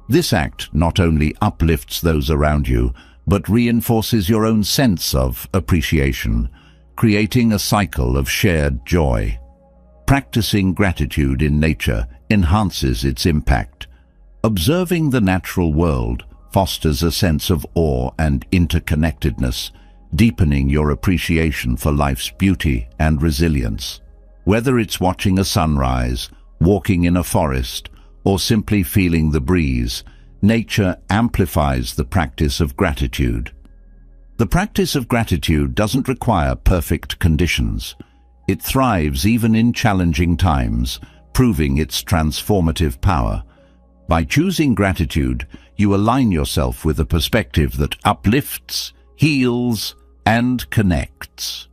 This act not only uplifts those around you, but reinforces your own sense of appreciation, creating a cycle of shared joy. Practicing gratitude in nature enhances its impact. Observing the natural world fosters a sense of awe and interconnectedness, deepening your appreciation for life's beauty and resilience. Whether it's watching a sunrise, walking in a forest, or simply feeling the breeze, nature amplifies the practice of gratitude. The practice of gratitude doesn't require perfect conditions. It thrives even in challenging times, proving its transformative power. By choosing gratitude, you align yourself with a perspective that uplifts, heals, and connects.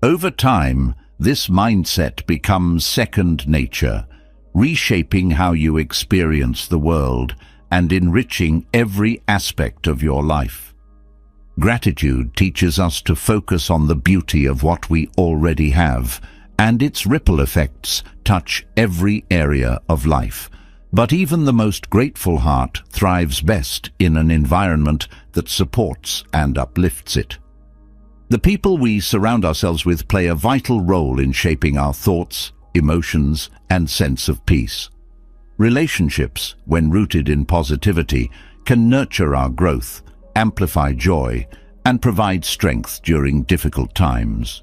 Over time, this mindset becomes second nature, reshaping how you experience the world and enriching every aspect of your life. Gratitude teaches us to focus on the beauty of what we already have, and its ripple effects touch every area of life. But even the most grateful heart thrives best in an environment that supports and uplifts it. The people we surround ourselves with play a vital role in shaping our thoughts, emotions, and sense of peace. Relationships, when rooted in positivity, can nurture our growth, amplify joy, and provide strength during difficult times.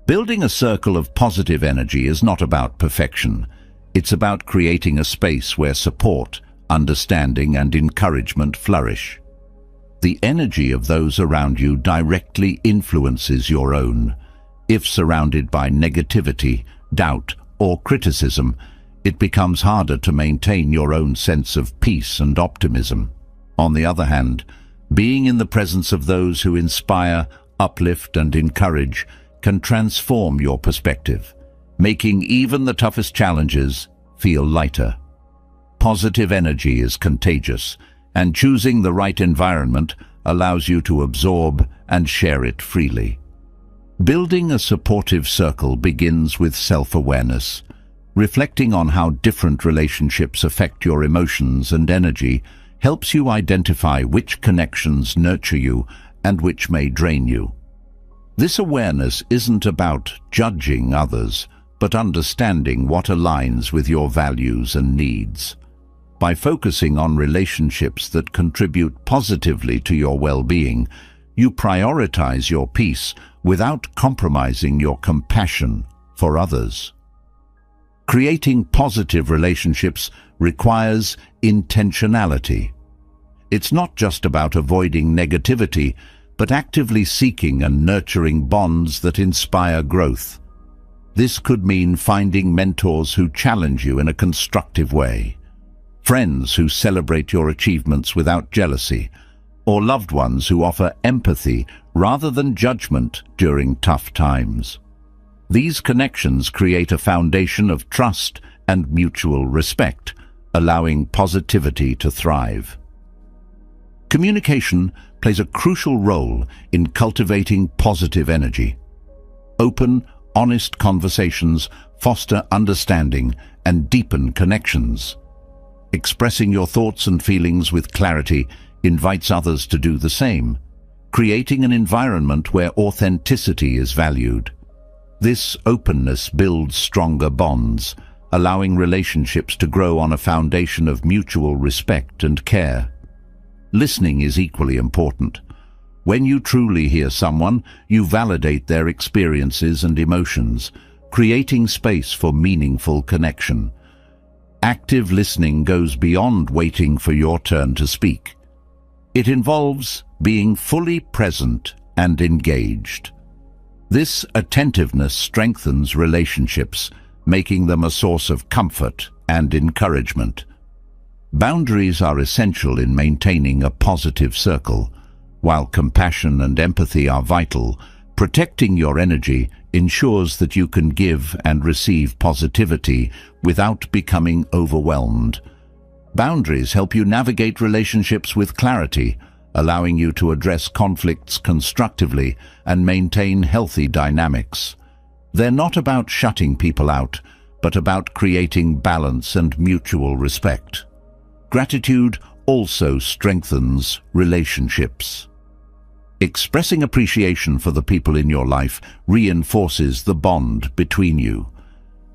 Building a circle of positive energy is not about perfection. It's about creating a space where support, understanding, and encouragement flourish. The energy of those around you directly influences your own. If surrounded by negativity, doubt, or criticism, it becomes harder to maintain your own sense of peace and optimism. On the other hand, being in the presence of those who inspire, uplift, and encourage can transform your perspective, making even the toughest challenges feel lighter. Positive energy is contagious, and choosing the right environment allows you to absorb and share it freely. Building a supportive circle begins with self-awareness. Reflecting on how different relationships affect your emotions and energy helps you identify which connections nurture you and which may drain you. This awareness isn't about judging others, but understanding what aligns with your values and needs. By focusing on relationships that contribute positively to your well-being, you prioritize your peace without compromising your compassion for others. Creating positive relationships requires intentionality. It's not just about avoiding negativity, but actively seeking and nurturing bonds that inspire growth. This could mean finding mentors who challenge you in a constructive way, friends who celebrate your achievements without jealousy, or loved ones who offer empathy rather than judgment during tough times. These connections create a foundation of trust and mutual respect, allowing positivity to thrive. Communication plays a crucial role in cultivating positive energy. Open, honest conversations foster understanding and deepen connections. Expressing your thoughts and feelings with clarity invites others to do the same, creating an environment where authenticity is valued. This openness builds stronger bonds, allowing relationships to grow on a foundation of mutual respect and care. Listening is equally important. When you truly hear someone, you validate their experiences and emotions, creating space for meaningful connection. Active listening goes beyond waiting for your turn to speak. It involves being fully present and engaged. This attentiveness strengthens relationships, making them a source of comfort and encouragement. Boundaries are essential in maintaining a positive circle. While compassion and empathy are vital, protecting your energy ensures that you can give and receive positivity without becoming overwhelmed. Boundaries help you navigate relationships with clarity, allowing you to address conflicts constructively and maintain healthy dynamics. They're not about shutting people out, but about creating balance and mutual respect. Gratitude also strengthens relationships. Expressing appreciation for the people in your life reinforces the bond between you.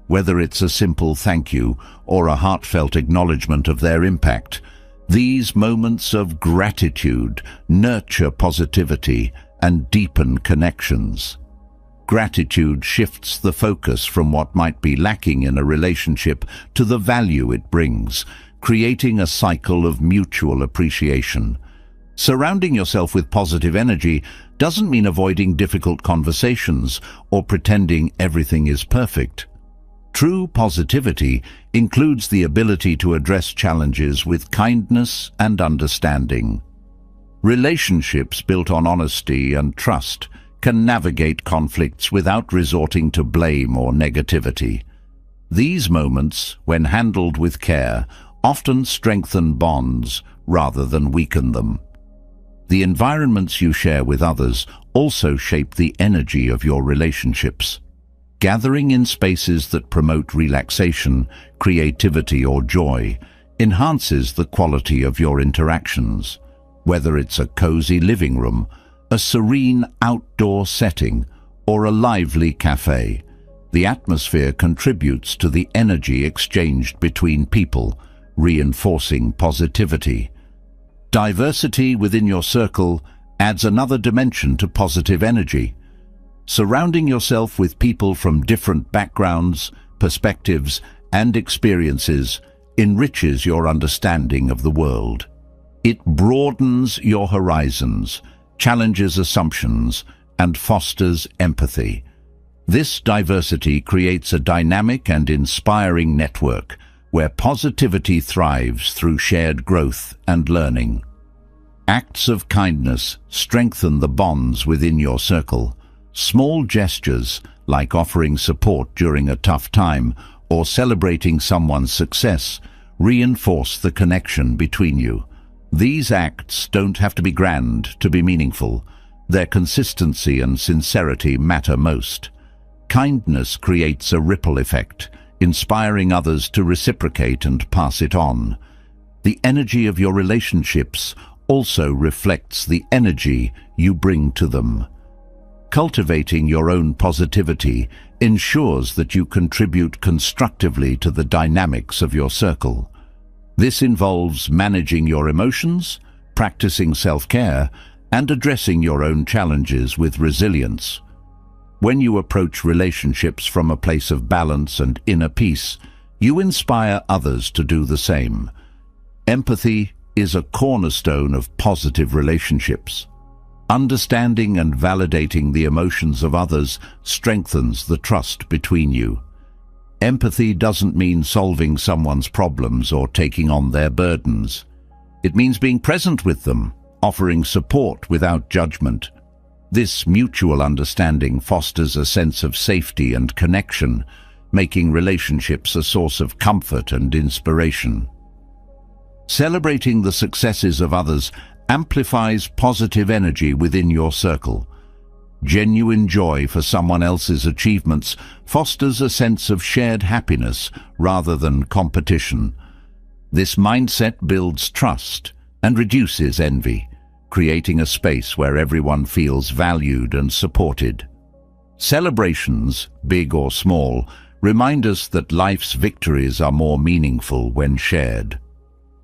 Whether it's a simple thank you or a heartfelt acknowledgement of their impact, these moments of gratitude nurture positivity and deepen connections. Gratitude shifts the focus from what might be lacking in a relationship to the value it brings, creating a cycle of mutual appreciation. Surrounding yourself with positive energy doesn't mean avoiding difficult conversations or pretending everything is perfect. True positivity includes the ability to address challenges with kindness and understanding. Relationships built on honesty and trust can navigate conflicts without resorting to blame or negativity. These moments, when handled with care, often strengthen bonds rather than weaken them. The environments you share with others also shape the energy of your relationships. Gathering in spaces that promote relaxation, creativity, or joy enhances the quality of your interactions. Whether it's a cozy living room, a serene outdoor setting, or a lively cafe, the atmosphere contributes to the energy exchanged between people, reinforcing positivity. Diversity within your circle adds another dimension to positive energy. Surrounding yourself with people from different backgrounds, perspectives, and experiences enriches your understanding of the world. It broadens your horizons, challenges assumptions, and fosters empathy. This diversity creates a dynamic and inspiring network where positivity thrives through shared growth and learning. Acts of kindness strengthen the bonds within your circle. Small gestures, like offering support during a tough time or celebrating someone's success, reinforce the connection between you. These acts don't have to be grand to be meaningful. Their consistency and sincerity matter most. Kindness creates a ripple effect, inspiring others to reciprocate and pass it on. The energy of your relationships also reflects the energy you bring to them. Cultivating your own positivity ensures that you contribute constructively to the dynamics of your circle. This involves managing your emotions, practicing self-care, and addressing your own challenges with resilience. When you approach relationships from a place of balance and inner peace, you inspire others to do the same. Empathy is a cornerstone of positive relationships. Understanding and validating the emotions of others strengthens the trust between you. Empathy doesn't mean solving someone's problems or taking on their burdens. It means being present with them, offering support without judgment. This mutual understanding fosters a sense of safety and connection, making relationships a source of comfort and inspiration. Celebrating the successes of others amplifies positive energy within your circle. Genuine joy for someone else's achievements fosters a sense of shared happiness rather than competition. This mindset builds trust and reduces envy, creating a space where everyone feels valued and supported. Celebrations, big or small, remind us that life's victories are more meaningful when shared.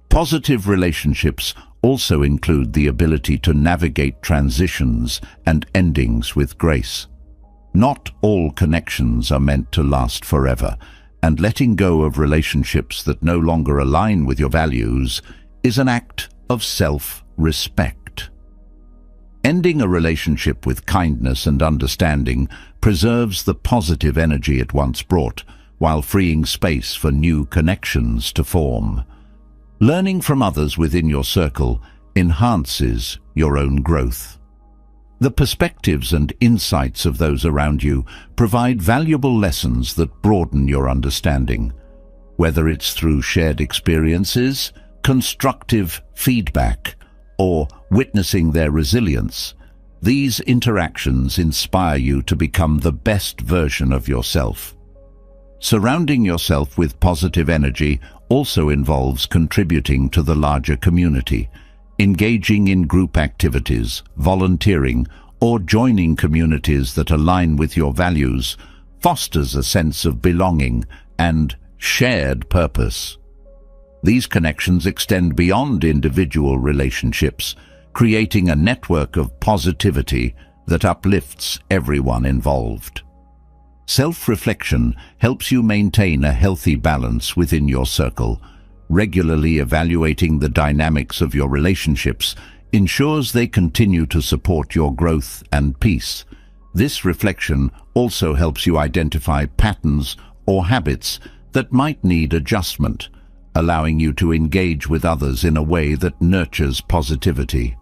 Positive relationships also include the ability to navigate transitions and endings with grace. Not all connections are meant to last forever, and letting go of relationships that no longer align with your values is an act of self-respect. Ending a relationship with kindness and understanding preserves the positive energy it once brought, while freeing space for new connections to form. Learning from others within your circle enhances your own growth. The perspectives and insights of those around you provide valuable lessons that broaden your understanding. Whether it's through shared experiences, constructive feedback, or witnessing their resilience, these interactions inspire you to become the best version of yourself. Surrounding yourself with positive energy also involves contributing to the larger community. Engaging in group activities, volunteering, or joining communities that align with your values fosters a sense of belonging and shared purpose. These connections extend beyond individual relationships, creating a network of positivity that uplifts everyone involved. Self-reflection helps you maintain a healthy balance within your circle. Regularly evaluating the dynamics of your relationships ensures they continue to support your growth and peace. This reflection also helps you identify patterns or habits that might need adjustment, allowing you to engage with others in a way that nurtures positivity.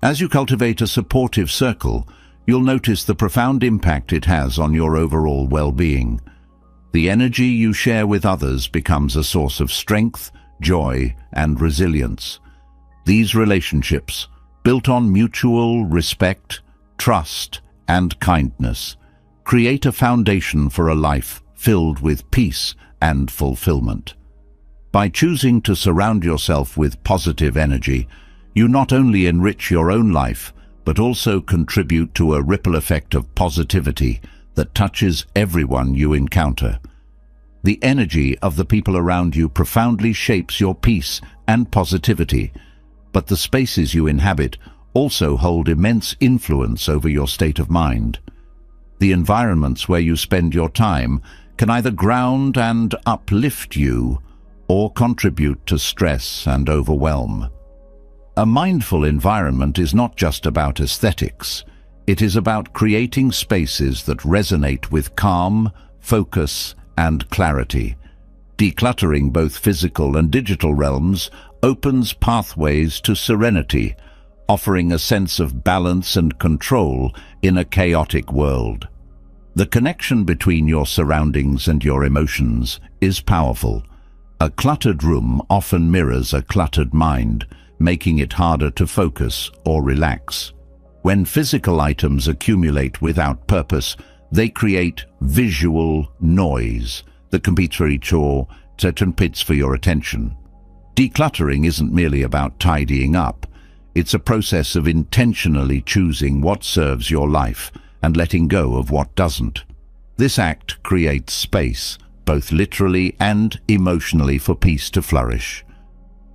As you cultivate a supportive circle, you'll notice the profound impact it has on your overall well-being. The energy you share with others becomes a source of strength, joy, and resilience. These relationships, built on mutual respect, trust, and kindness, create a foundation for a life filled with peace and fulfillment. By choosing to surround yourself with positive energy, you not only enrich your own life, but also contribute to a ripple effect of positivity that touches everyone you encounter. The energy of the people around you profoundly shapes your peace and positivity, but the spaces you inhabit also hold immense influence over your state of mind. The environments where you spend your time can either ground and uplift you or contribute to stress and overwhelm. A mindful environment is not just about aesthetics. It is about creating spaces that resonate with calm, focus, and clarity. Decluttering both physical and digital realms opens pathways to serenity, offering a sense of balance and control in a chaotic world. The connection between your surroundings and your emotions is powerful. A cluttered room often mirrors a cluttered mind, making it harder to focus or relax. When physical items accumulate without purpose, they create visual noise that competes for each or competes for your attention. Decluttering isn't merely about tidying up. It's a process of intentionally choosing what serves your life and letting go of what doesn't. This act creates space, both literally and emotionally, for peace to flourish.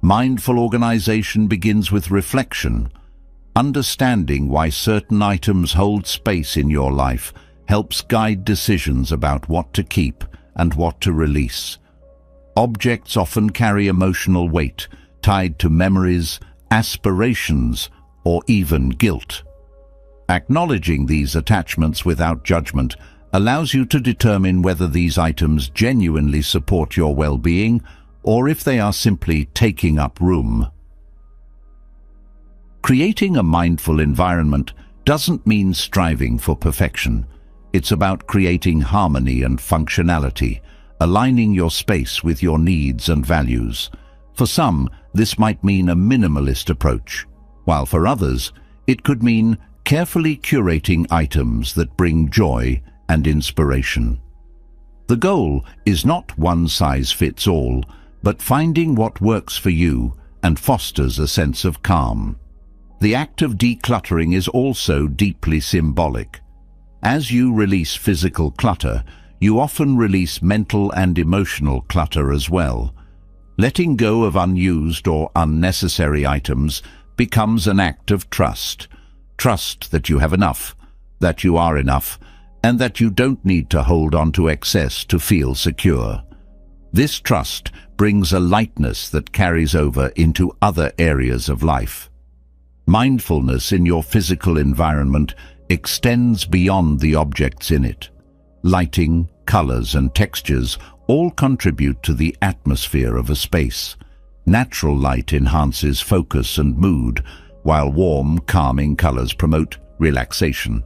Mindful organization begins with reflection. Understanding why certain items hold space in your life helps guide decisions about what to keep and what to release. Objects often carry emotional weight, tied to memories, aspirations, or even guilt. Acknowledging these attachments without judgment allows you to determine whether these items genuinely support your well-being or if they are simply taking up room. Creating a mindful environment doesn't mean striving for perfection. It's about creating harmony and functionality, aligning your space with your needs and values. For some, this might mean a minimalist approach, while for others, it could mean carefully curating items that bring joy and inspiration. The goal is not one size fits all, but finding what works for you and fosters a sense of calm. The act of decluttering is also deeply symbolic. As you release physical clutter, you often release mental and emotional clutter as well. Letting go of unused or unnecessary items becomes an act of trust. Trust that you have enough, that you are enough, and that you don't need to hold on to excess to feel secure. This trust brings a lightness that carries over into other areas of life. Mindfulness in your physical environment extends beyond the objects in it. Lighting, colors, and textures all contribute to the atmosphere of a space. Natural light enhances focus and mood, while warm, calming colors promote relaxation.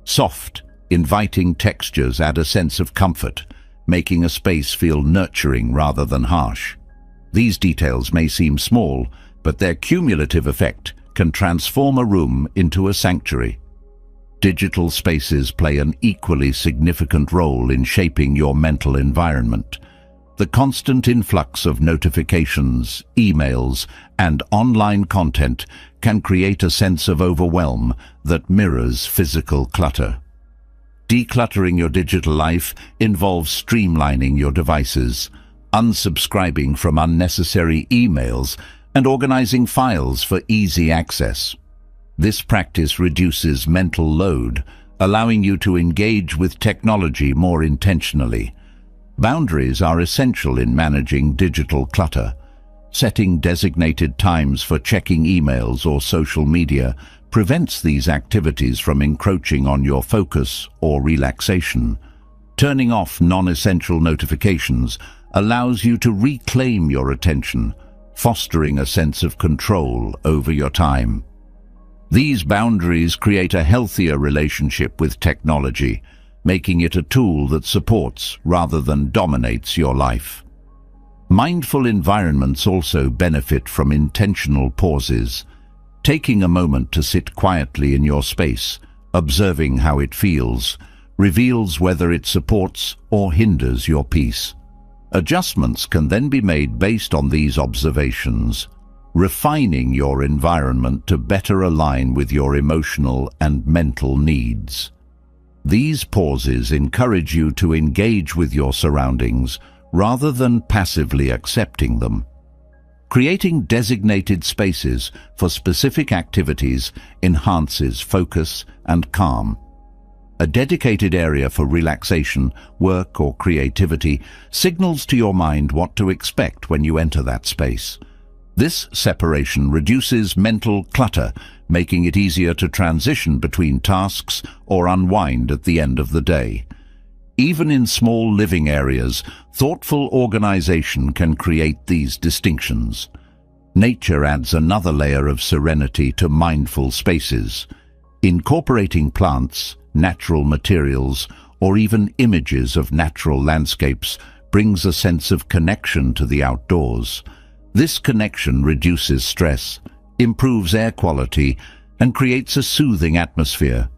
Soft, inviting textures add a sense of comfort, making a space feel nurturing rather than harsh. These details may seem small, but their cumulative effect can transform a room into a sanctuary. Digital spaces play an equally significant role in shaping your mental environment. The constant influx of notifications, emails, and online content can create a sense of overwhelm that mirrors physical clutter. Decluttering your digital life involves streamlining your devices, unsubscribing from unnecessary emails, and organizing files for easy access. This practice reduces mental load, allowing you to engage with technology more intentionally. Boundaries are essential in managing digital clutter. Setting designated times for checking emails or social media prevents these activities from encroaching on your focus or relaxation. Turning off non-essential notifications allows you to reclaim your attention, fostering a sense of control over your time. These boundaries create a healthier relationship with technology, making it a tool that supports rather than dominates your life. Mindful environments also benefit from intentional pauses. Taking a moment to sit quietly in your space, observing how it feels, reveals whether it supports or hinders your peace. Adjustments can then be made based on these observations, refining your environment to better align with your emotional and mental needs. These pauses encourage you to engage with your surroundings rather than passively accepting them. Creating designated spaces for specific activities enhances focus and calm. A dedicated area for relaxation, work, or creativity signals to your mind what to expect when you enter that space. This separation reduces mental clutter, making it easier to transition between tasks or unwind at the end of the day. Even in small living areas, thoughtful organization can create these distinctions. Nature adds another layer of serenity to mindful spaces. Incorporating plants, natural materials, or even images of natural landscapes brings a sense of connection to the outdoors. This connection reduces stress, improves air quality, and creates a soothing atmosphere.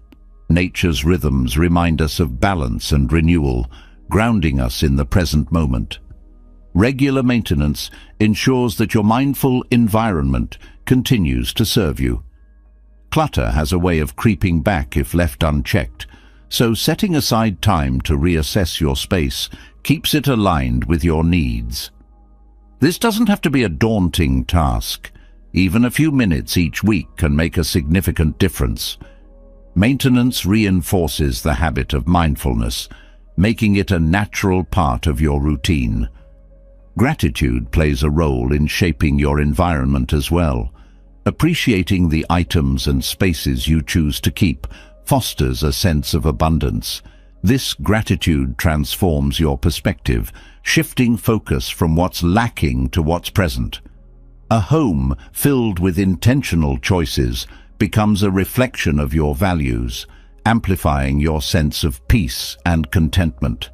Nature's rhythms remind us of balance and renewal, grounding us in the present moment. Regular maintenance ensures that your mindful environment continues to serve you. Clutter has a way of creeping back if left unchecked, so setting aside time to reassess your space keeps it aligned with your needs. This doesn't have to be a daunting task. Even a few minutes each week can make a significant difference. Maintenance reinforces the habit of mindfulness, making it a natural part of your routine. Gratitude plays a role in shaping your environment as well. Appreciating the items and spaces you choose to keep fosters a sense of abundance. This gratitude transforms your perspective, shifting focus from what's lacking to what's present. A home filled with intentional choices becomes a reflection of your values, amplifying your sense of peace and contentment.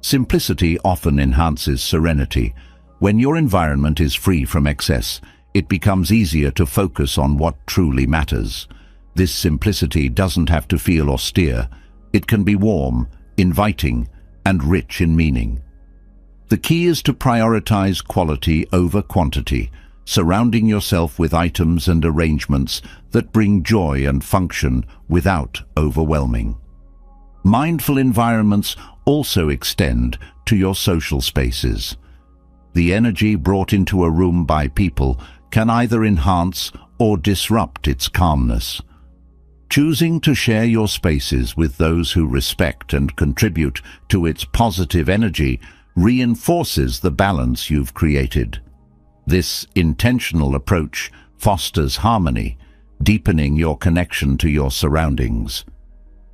Simplicity often enhances serenity. When your environment is free from excess, it becomes easier to focus on what truly matters. This simplicity doesn't have to feel austere. It can be warm, inviting, and rich in meaning. The key is to prioritize quality over quantity, surrounding yourself with items and arrangements that bring joy and function without overwhelming. Mindful environments also extend to your social spaces. The energy brought into a room by people can either enhance or disrupt its calmness. Choosing to share your spaces with those who respect and contribute to its positive energy reinforces the balance you've created. This intentional approach fosters harmony, deepening your connection to your surroundings.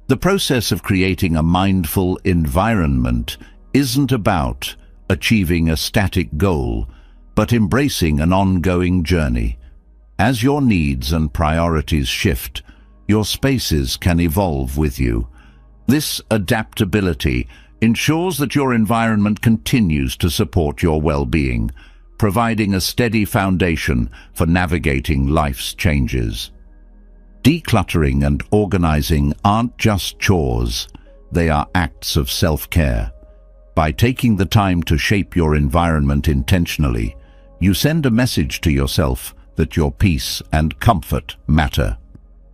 The process of creating a mindful environment isn't about achieving a static goal, but embracing an ongoing journey. As your needs and priorities shift, your spaces can evolve with you. This adaptability ensures that your environment continues to support your well-being, providing a steady foundation for navigating life's changes. Decluttering and organizing aren't just chores, they are acts of self-care. By taking the time to shape your environment intentionally, you send a message to yourself that your peace and comfort matter.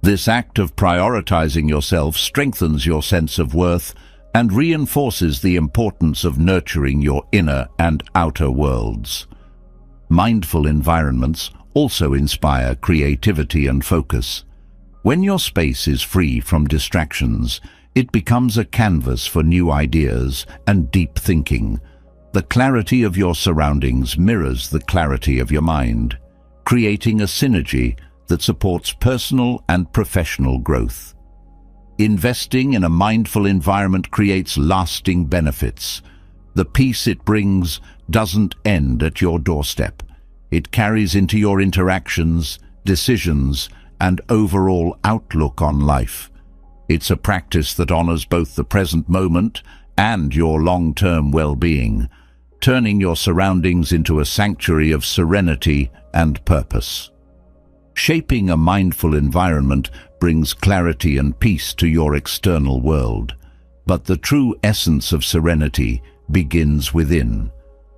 This act of prioritizing yourself strengthens your sense of worth and reinforces the importance of nurturing your inner and outer worlds. Mindful environments also inspire creativity and focus. When your space is free from distractions, it becomes a canvas for new ideas and deep thinking. The clarity of your surroundings mirrors the clarity of your mind, creating a synergy that supports personal and professional growth. Investing in a mindful environment creates lasting benefits. The peace it brings doesn't end at your doorstep. It carries into your interactions, decisions, and overall outlook on life. It's a practice that honors both the present moment and your long-term well-being, turning your surroundings into a sanctuary of serenity and purpose. Shaping a mindful environment brings clarity and peace to your external world, but the true essence of serenity begins within.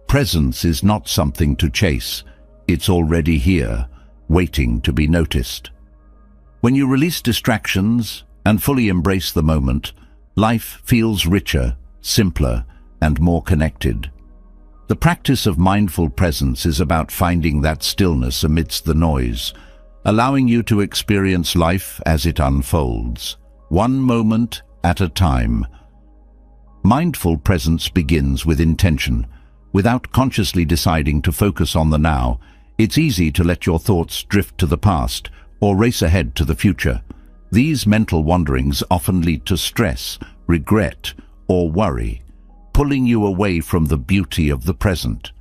Presence is not something to chase. It's already here, waiting to be noticed. When you release distractions and fully embrace the moment, life feels richer, simpler, and more connected. The practice of mindful presence is about finding that stillness amidst the noise, allowing you to experience life as it unfolds, one moment at a time. Mindful presence begins with intention. Without consciously deciding to focus on the now, it's easy to let your thoughts drift to the past or race ahead to the future. These mental wanderings often lead to stress, regret, or worry, pulling you away from the beauty of the present.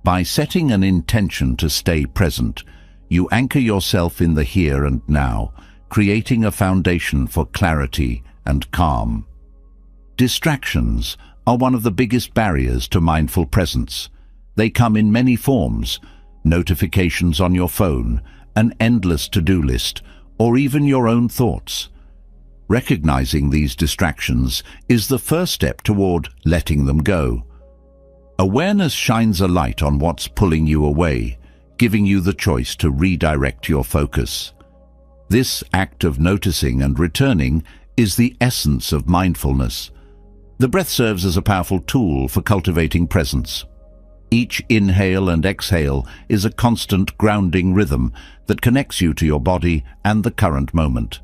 By setting an intention to stay present, you anchor yourself in the here and now, creating a foundation for clarity and calm. Distractions are one of the biggest barriers to mindful presence. They come in many forms: notifications on your phone, an endless to-do list, or even your own thoughts. Recognizing these distractions is the first step toward letting them go. Awareness shines a light on what's pulling you away, giving you the choice to redirect your focus. This act of noticing and returning is the essence of mindfulness. The breath serves as a powerful tool for cultivating presence. Each inhale and exhale is a constant grounding rhythm that connects you to your body and the current moment.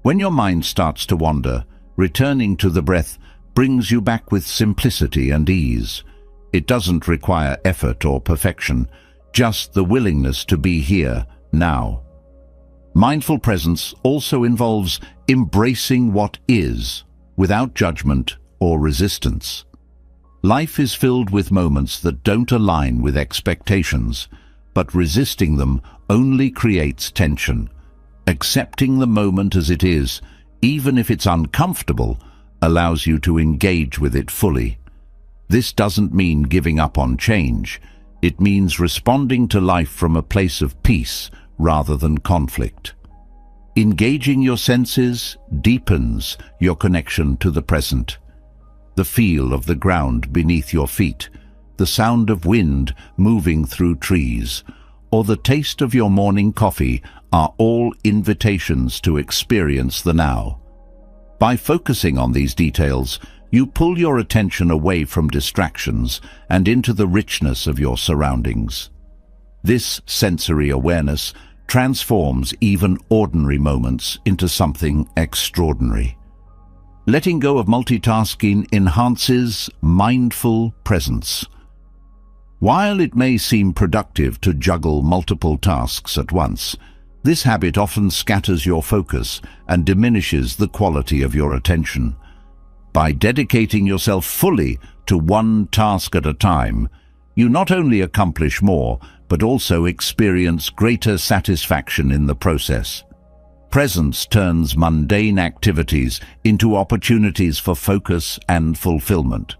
When your mind starts to wander, returning to the breath brings you back with simplicity and ease. It doesn't require effort or perfection, just the willingness to be here, now. Mindful presence also involves embracing what is, without judgment or resistance. Life is filled with moments that don't align with expectations, but resisting them only creates tension. Accepting the moment as it is, even if it's uncomfortable, allows you to engage with it fully. This doesn't mean giving up on change. It means responding to life from a place of peace rather than conflict. Engaging your senses deepens your connection to the present. The feel of the ground beneath your feet, the sound of wind moving through trees, or the taste of your morning coffee are all invitations to experience the now. By focusing on these details, you pull your attention away from distractions and into the richness of your surroundings. This sensory awareness transforms even ordinary moments into something extraordinary. Letting go of multitasking enhances mindful presence. While it may seem productive to juggle multiple tasks at once, this habit often scatters your focus and diminishes the quality of your attention. By dedicating yourself fully to one task at a time, you not only accomplish more, but also experience greater satisfaction in the process. Presence turns mundane activities into opportunities for focus and fulfillment.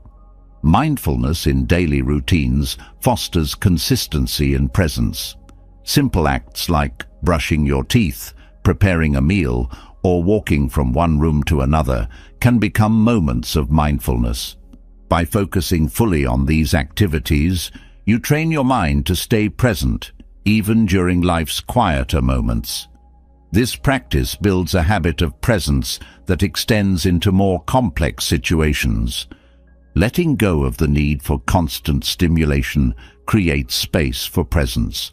Mindfulness in daily routines fosters consistency in presence. Simple acts like brushing your teeth, preparing a meal, or walking from one room to another can become moments of mindfulness. By focusing fully on these activities, you train your mind to stay present, even during life's quieter moments. This practice builds a habit of presence that extends into more complex situations. Letting go of the need for constant stimulation creates space for presence.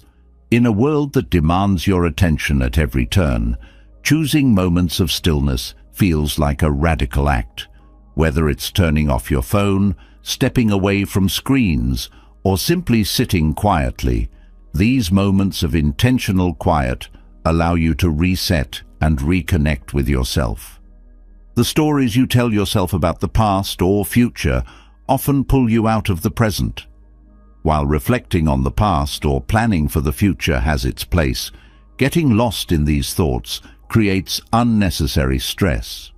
In a world that demands your attention at every turn, choosing moments of stillness feels like a radical act. Whether it's turning off your phone, stepping away from screens, or simply sitting quietly. These moments of intentional quiet allow you to reset and reconnect with yourself. The stories you tell yourself about the past or future often pull you out of the present. While reflecting on the past or planning for the future has its place, getting lost in these thoughts creates unnecessary stress.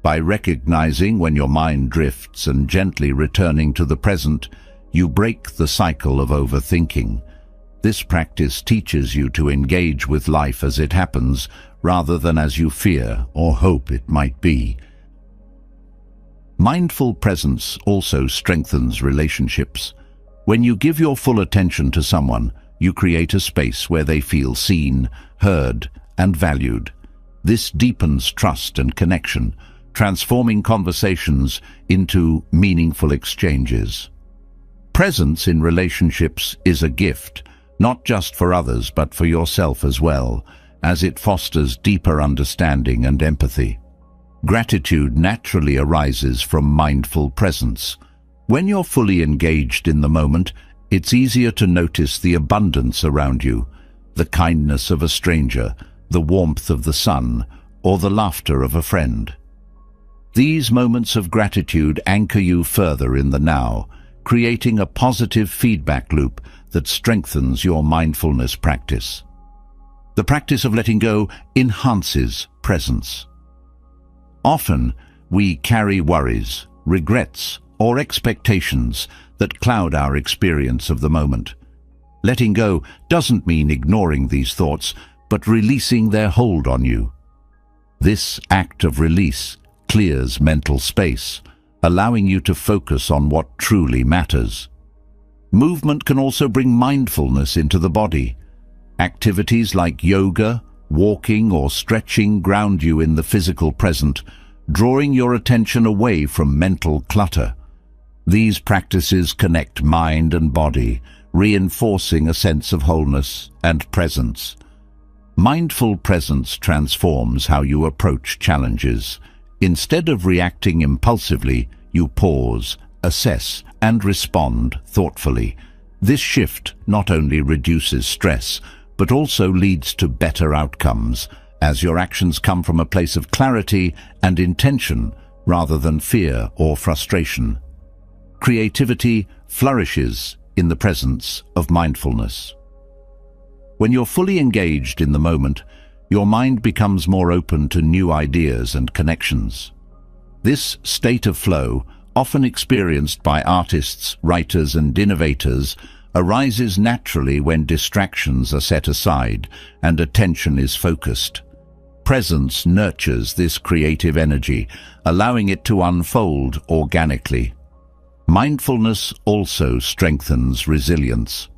By recognizing when your mind drifts and gently returning to the present, you break the cycle of overthinking. This practice teaches you to engage with life as it happens, rather than as you fear or hope it might be. Mindful presence also strengthens relationships. When you give your full attention to someone, you create a space where they feel seen, heard, and valued. This deepens trust and connection, transforming conversations into meaningful exchanges. Presence in relationships is a gift, not just for others but for yourself as well, as it fosters deeper understanding and empathy. Gratitude naturally arises from mindful presence. When you're fully engaged in the moment, it's easier to notice the abundance around you, the kindness of a stranger, the warmth of the sun, or the laughter of a friend. These moments of gratitude anchor you further in the now, creating a positive feedback loop that strengthens your mindfulness practice. The practice of letting go enhances presence. Often, we carry worries, regrets, or expectations that cloud our experience of the moment. Letting go doesn't mean ignoring these thoughts, but releasing their hold on you. This act of release clears mental space, allowing you to focus on what truly matters. Movement can also bring mindfulness into the body. Activities like yoga, walking, or stretching ground you in the physical present, drawing your attention away from mental clutter. These practices connect mind and body, reinforcing a sense of wholeness and presence. Mindful presence transforms how you approach challenges. Instead of reacting impulsively, you pause, assess, and respond thoughtfully. This shift not only reduces stress, but also leads to better outcomes, as your actions come from a place of clarity and intention rather than fear or frustration. Creativity flourishes in the presence of mindfulness. When you're fully engaged in the moment, your mind becomes more open to new ideas and connections. This state of flow, often experienced by artists, writers, and innovators, arises naturally when distractions are set aside and attention is focused. Presence nurtures this creative energy, allowing it to unfold organically. Mindfulness also strengthens resilience.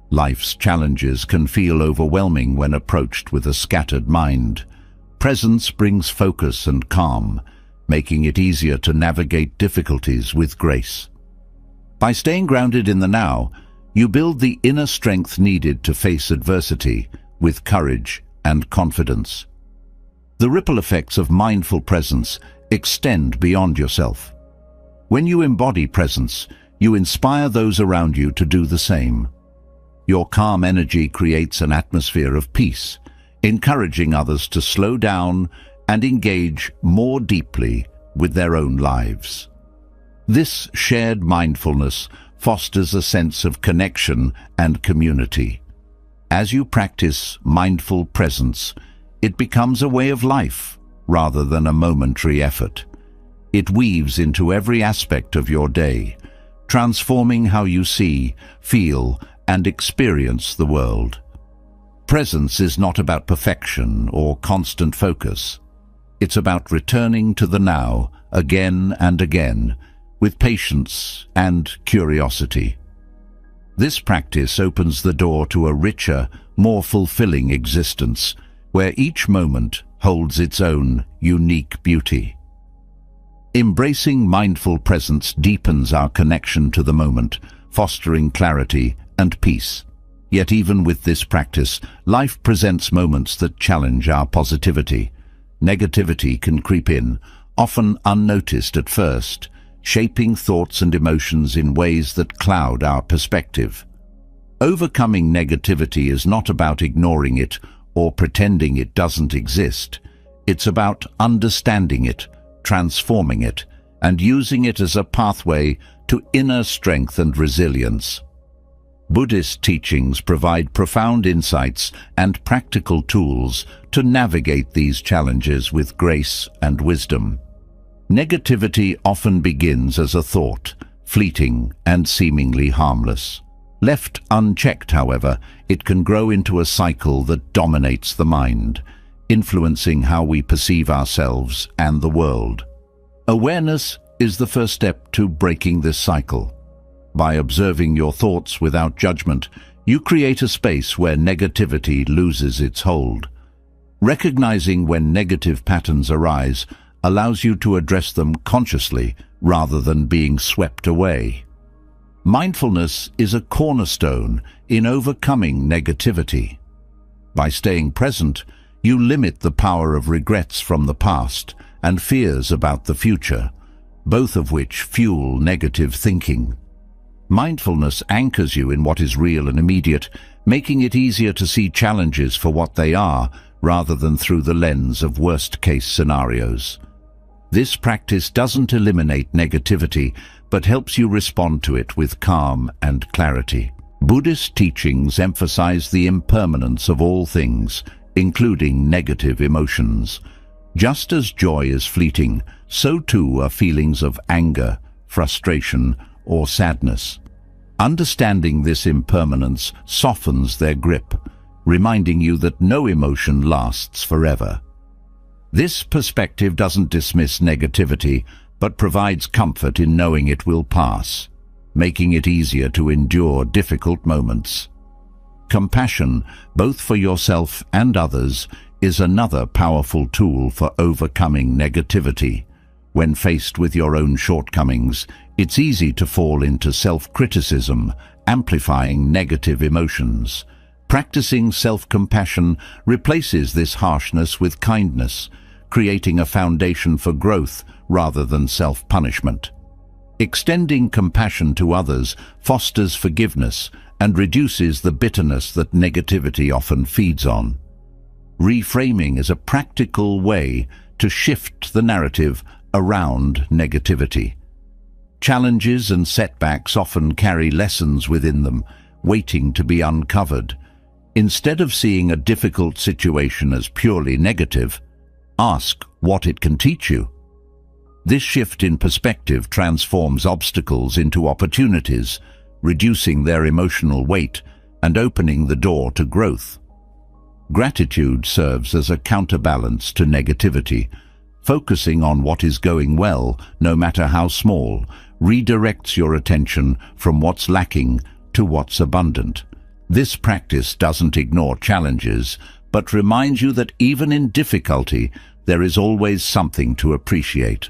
Life's challenges can feel overwhelming when approached with a scattered mind. Presence brings focus and calm, making it easier to navigate difficulties with grace. By staying grounded in the now, you build the inner strength needed to face adversity with courage and confidence. The ripple effects of mindful presence extend beyond yourself. When you embody presence, you inspire those around you to do the same. Your calm energy creates an atmosphere of peace, encouraging others to slow down and engage more deeply with their own lives. This shared mindfulness fosters a sense of connection and community. As you practice mindful presence, it becomes a way of life rather than a momentary effort. It weaves into every aspect of your day, transforming how you see, feel, and experience the world. Presence is not about perfection or constant focus. It's about returning to the now again and again, with patience and curiosity. This practice opens the door to a richer, more fulfilling existence, where each moment holds its own unique beauty. Embracing mindful presence deepens our connection to the moment, fostering clarity and peace. Yet even with this practice, life presents moments that challenge our positivity. Negativity can creep in, often unnoticed at first, shaping thoughts and emotions in ways that cloud our perspective. Overcoming negativity is not about ignoring it or pretending it doesn't exist. It's about understanding it, transforming it, and using it as a pathway to inner strength and resilience. Buddhist teachings provide profound insights and practical tools to navigate these challenges with grace and wisdom. Negativity often begins as a thought, fleeting and seemingly harmless. Left unchecked, however, it can grow into a cycle that dominates the mind, influencing how we perceive ourselves and the world. Awareness is the first step to breaking this cycle. By observing your thoughts without judgment, you create a space where negativity loses its hold. Recognizing when negative patterns arise allows you to address them consciously rather than being swept away. Mindfulness is a cornerstone in overcoming negativity. By staying present, you limit the power of regrets from the past and fears about the future, both of which fuel negative thinking. Mindfulness anchors you in what is real and immediate, making it easier to see challenges for what they are rather than through the lens of worst-case scenarios. This practice doesn't eliminate negativity, but helps you respond to it with calm and clarity. Buddhist teachings emphasize the impermanence of all things, including negative emotions. Just as joy is fleeting, so too are feelings of anger, frustration, or sadness. Understanding this impermanence softens their grip, reminding you that no emotion lasts forever. This perspective doesn't dismiss negativity, but provides comfort in knowing it will pass, making it easier to endure difficult moments. Compassion, both for yourself and others, is another powerful tool for overcoming negativity. When faced with your own shortcomings, it's easy to fall into self-criticism, amplifying negative emotions. Practicing self-compassion replaces this harshness with kindness, creating a foundation for growth rather than self-punishment. Extending compassion to others fosters forgiveness and reduces the bitterness that negativity often feeds on. Reframing is a practical way to shift the narrative around negativity. Challenges and setbacks often carry lessons within them, waiting to be uncovered. Instead of seeing a difficult situation as purely negative, ask what it can teach you. This shift in perspective transforms obstacles into opportunities, reducing their emotional weight and opening the door to growth. Gratitude serves as a counterbalance to negativity. Focusing on what is going well, no matter how small, redirects your attention from what's lacking to what's abundant. This practice doesn't ignore challenges, but reminds you that even in difficulty, there is always something to appreciate.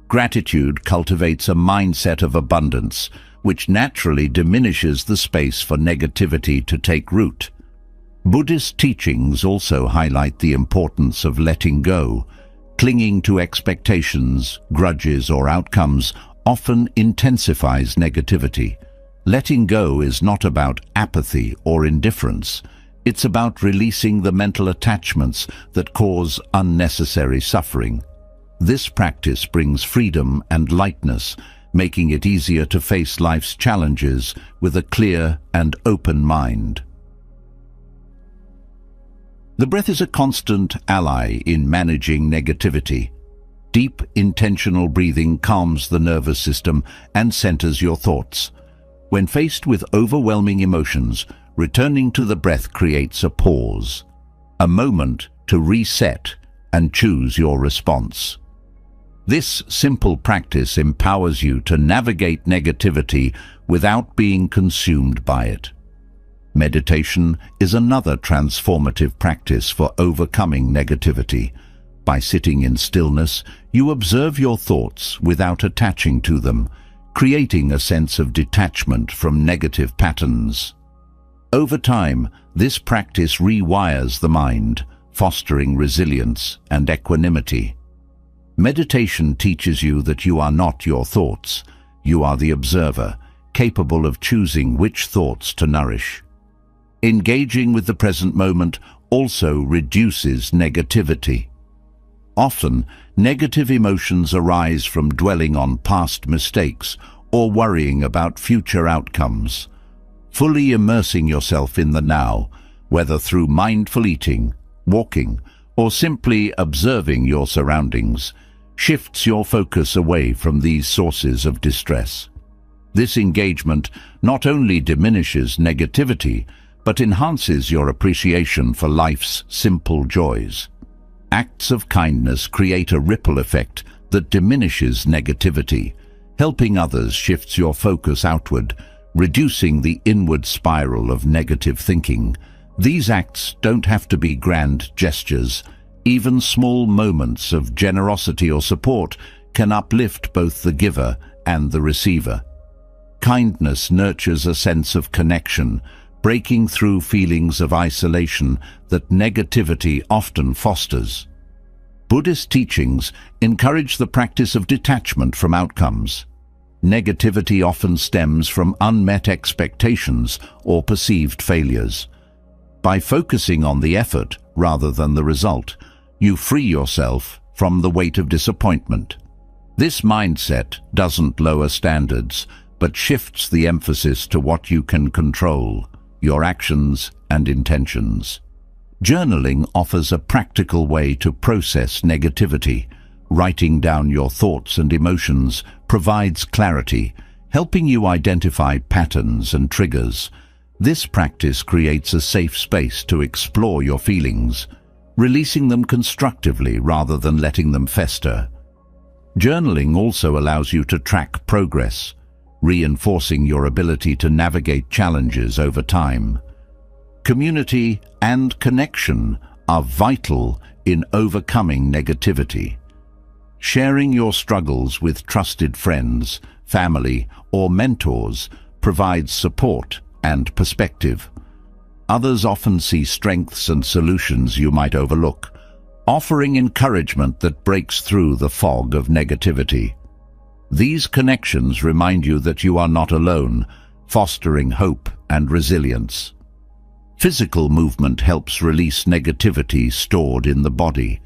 Gratitude cultivates a mindset of abundance, which naturally diminishes the space for negativity to take root. Buddhist teachings also highlight the importance of letting go. Clinging to expectations, grudges, or outcomes often intensifies negativity. Letting go is not about apathy or indifference. It's about releasing the mental attachments that cause unnecessary suffering. This practice brings freedom and lightness, making it easier to face life's challenges with a clear and open mind. The breath is a constant ally in managing negativity. Deep, intentional breathing calms the nervous system and centers your thoughts. When faced with overwhelming emotions, returning to the breath creates a pause, a moment to reset and choose your response. This simple practice empowers you to navigate negativity without being consumed by it. Meditation is another transformative practice for overcoming negativity. By sitting in stillness, you observe your thoughts without attaching to them, creating a sense of detachment from negative patterns. Over time, this practice rewires the mind, fostering resilience and equanimity. Meditation teaches you that you are not your thoughts. You are the observer, capable of choosing which thoughts to nourish. Engaging with the present moment also reduces negativity. Often, negative emotions arise from dwelling on past mistakes or worrying about future outcomes. Fully immersing yourself in the now, whether through mindful eating, walking, or simply observing your surroundings, shifts your focus away from these sources of distress. This engagement not only diminishes negativity, but enhances your appreciation for life's simple joys. Acts of kindness create a ripple effect that diminishes negativity. Helping others shifts your focus outward, reducing the inward spiral of negative thinking. These acts don't have to be grand gestures. Even small moments of generosity or support can uplift both the giver and the receiver. Kindness nurtures a sense of connection, breaking through feelings of isolation that negativity often fosters. Buddhist teachings encourage the practice of detachment from outcomes. Negativity often stems from unmet expectations or perceived failures. By focusing on the effort rather than the result, you free yourself from the weight of disappointment. This mindset doesn't lower standards, but shifts the emphasis to what you can control, your actions and intentions. Journaling offers a practical way to process negativity. Writing down your thoughts and emotions provides clarity, helping you identify patterns and triggers. This practice creates a safe space to explore your feelings, releasing them constructively rather than letting them fester. Journaling also allows you to track progress, reinforcing your ability to navigate challenges over time. Community and connection are vital in overcoming negativity. Sharing your struggles with trusted friends, family, or mentors provides support and perspective. Others often see strengths and solutions you might overlook, offering encouragement that breaks through the fog of negativity. These connections remind you that you are not alone, fostering hope and resilience. Physical movement helps release negativity stored in the body.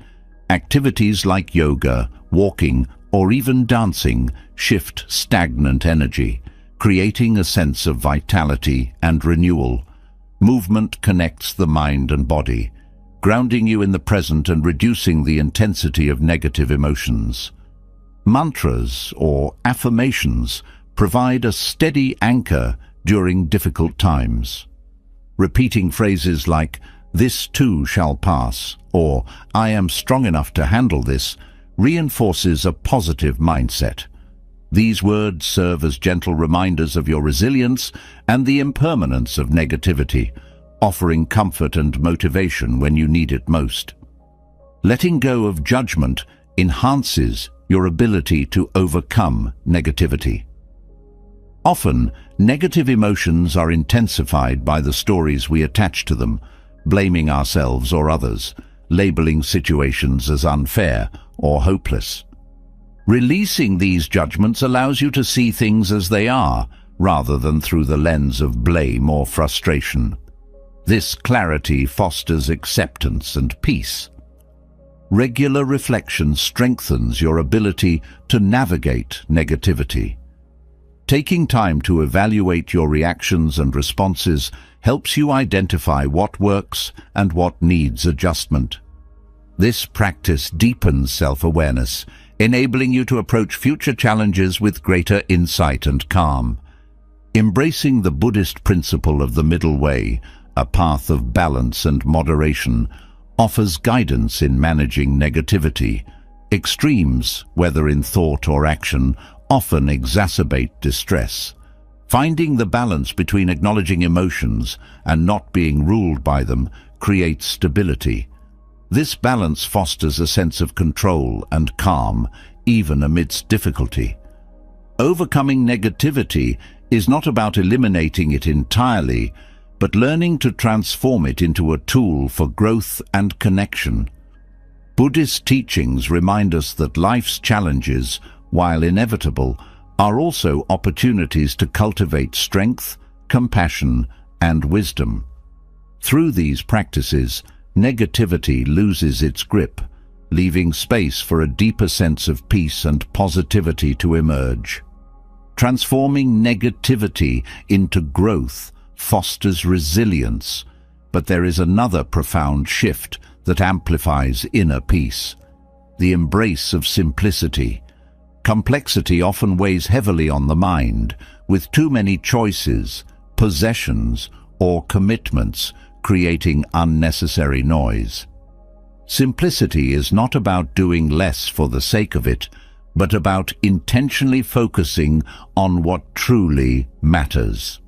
Activities like yoga, walking, or even dancing shift stagnant energy, creating a sense of vitality and renewal. Movement connects the mind and body, grounding you in the present and reducing the intensity of negative emotions. Mantras or affirmations provide a steady anchor during difficult times. Repeating phrases like, "This too shall pass," or "I am strong enough to handle this," reinforces a positive mindset. These words serve as gentle reminders of your resilience and the impermanence of negativity, offering comfort and motivation when you need it most. Letting go of judgment enhances your ability to overcome negativity. Often, negative emotions are intensified by the stories we attach to them, blaming ourselves or others, labeling situations as unfair or hopeless. Releasing these judgments allows you to see things as they are, rather than through the lens of blame or frustration. This clarity fosters acceptance and peace. Regular reflection strengthens your ability to navigate negativity. Taking time to evaluate your reactions and responses helps you identify what works and what needs adjustment. This practice deepens self-awareness, enabling you to approach future challenges with greater insight and calm. Embracing the Buddhist principle of the middle way, a path of balance and moderation, offers guidance in managing negativity. Extremes, whether in thought or action, often exacerbate distress. Finding the balance between acknowledging emotions and not being ruled by them creates stability. This balance fosters a sense of control and calm, even amidst difficulty. Overcoming negativity is not about eliminating it entirely, but learning to transform it into a tool for growth and connection. Buddhist teachings remind us that life's challenges, while inevitable, are also opportunities to cultivate strength, compassion, and wisdom. Through these practices, negativity loses its grip, leaving space for a deeper sense of peace and positivity to emerge. Transforming negativity into growth fosters resilience, but there is another profound shift that amplifies inner peace: the embrace of simplicity. Complexity often weighs heavily on the mind, with too many choices, possessions, or commitments creating unnecessary noise. Simplicity is not about doing less for the sake of it, but about intentionally focusing on what truly matters.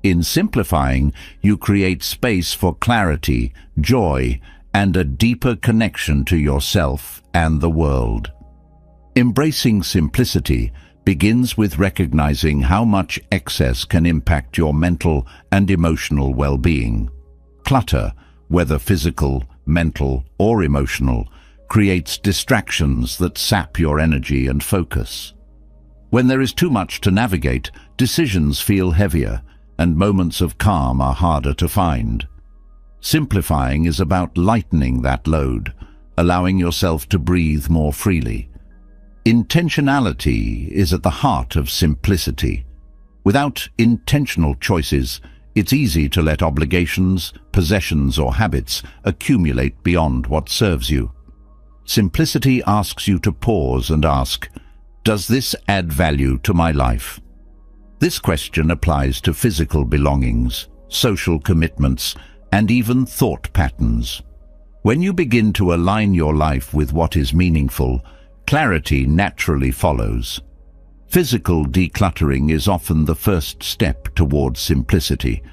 In simplifying, you create space for clarity, joy, and a deeper connection to yourself and the world. Embracing simplicity begins with recognizing how much excess can impact your mental and emotional well-being. Clutter, whether physical, mental, or emotional, creates distractions that sap your energy and focus. When there is too much to navigate, decisions feel heavier, and moments of calm are harder to find. Simplifying is about lightening that load, allowing yourself to breathe more freely. Intentionality is at the heart of simplicity. Without intentional choices, it's easy to let obligations, possessions, or habits accumulate beyond what serves you. Simplicity asks you to pause and ask, does this add value to my life? This question applies to physical belongings, social commitments, and even thought patterns. When you begin to align your life with what is meaningful, clarity naturally follows. Physical decluttering is often the first step towards simplicity.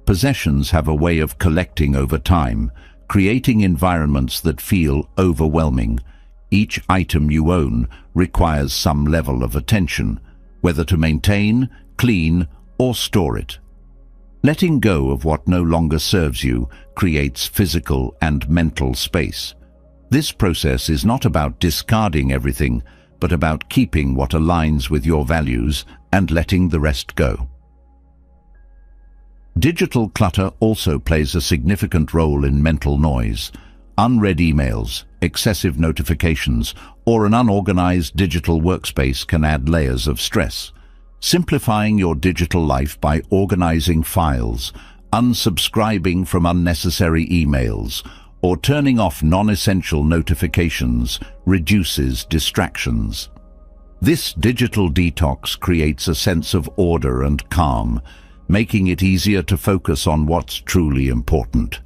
Possessions have a way of collecting over time, creating environments that feel overwhelming. Each item you own requires some level of attention, whether to maintain, clean, or store it. Letting go of what no longer serves you creates physical and mental space. This process is not about discarding everything, but about keeping what aligns with your values and letting the rest go. Digital clutter also plays a significant role in mental noise. Unread emails, excessive notifications, or an unorganized digital workspace can add layers of stress. Simplifying your digital life by organizing files, unsubscribing from unnecessary emails, or turning off non-essential notifications reduces distractions. This digital detox creates a sense of order and calm, making it easier to focus on what's truly important.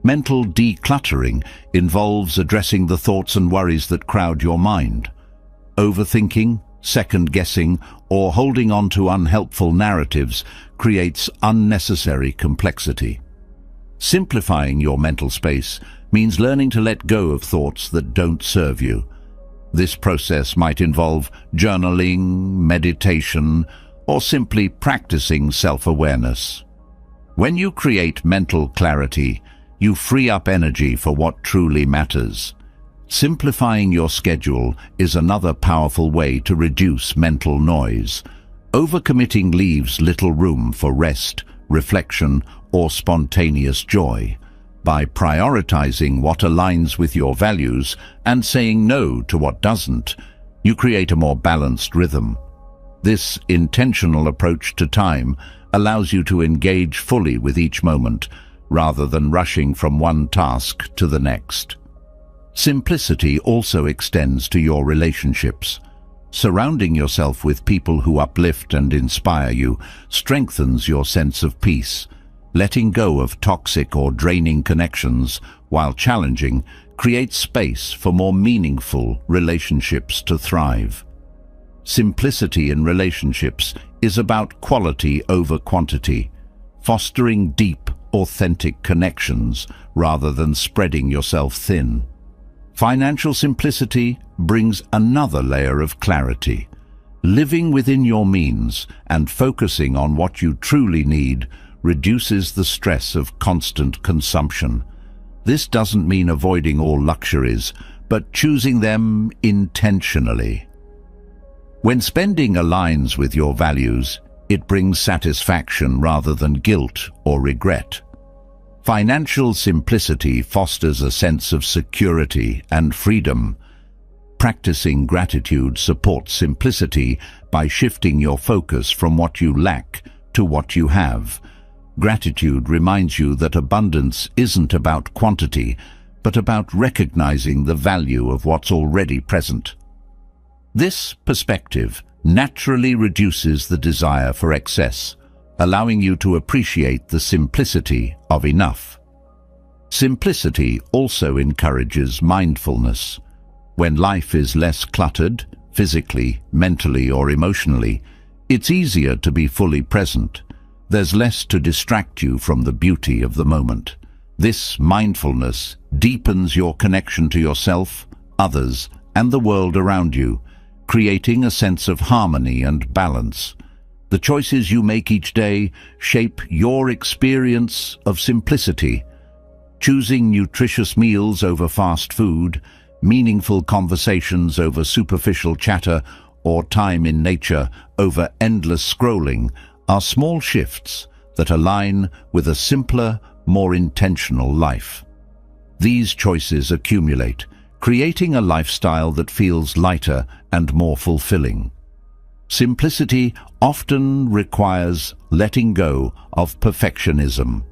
Mental decluttering involves addressing the thoughts and worries that crowd your mind. Overthinking, second-guessing, or holding on to unhelpful narratives creates unnecessary complexity. Simplifying your mental space means learning to let go of thoughts that don't serve you. This process might involve journaling, meditation, or simply practicing self-awareness. When you create mental clarity, you free up energy for what truly matters. Simplifying your schedule is another powerful way to reduce mental noise. Overcommitting leaves little room for rest, reflection, or spontaneous joy. By prioritizing what aligns with your values and saying no to what doesn't, you create a more balanced rhythm. This intentional approach to time allows you to engage fully with each moment, rather than rushing from one task to the next. Simplicity also extends to your relationships. Surrounding yourself with people who uplift and inspire you strengthens your sense of peace. Letting go of toxic or draining connections, while challenging, creates space for more meaningful relationships to thrive. Simplicity in relationships is about quality over quantity, fostering deep, authentic connections rather than spreading yourself thin. Financial simplicity brings another layer of clarity. Living within your means and focusing on what you truly need reduces the stress of constant consumption. This doesn't mean avoiding all luxuries, but choosing them intentionally. When spending aligns with your values, it brings satisfaction rather than guilt or regret. Financial simplicity fosters a sense of security and freedom. Practicing gratitude supports simplicity by shifting your focus from what you lack to what you have. Gratitude reminds you that abundance isn't about quantity, but about recognizing the value of what's already present. This perspective naturally reduces the desire for excess, allowing you to appreciate the simplicity of enough. Simplicity also encourages mindfulness. When life is less cluttered, physically, mentally, or emotionally, it's easier to be fully present. There's less to distract you from the beauty of the moment. This mindfulness deepens your connection to yourself, others, and the world around you, creating a sense of harmony and balance. The choices you make each day shape your experience of simplicity. Choosing nutritious meals over fast food, meaningful conversations over superficial chatter, or time in nature over endless scrolling are small shifts that align with a simpler, more intentional life. These choices accumulate, creating a lifestyle that feels lighter and more fulfilling. Simplicity often requires letting go of perfectionism.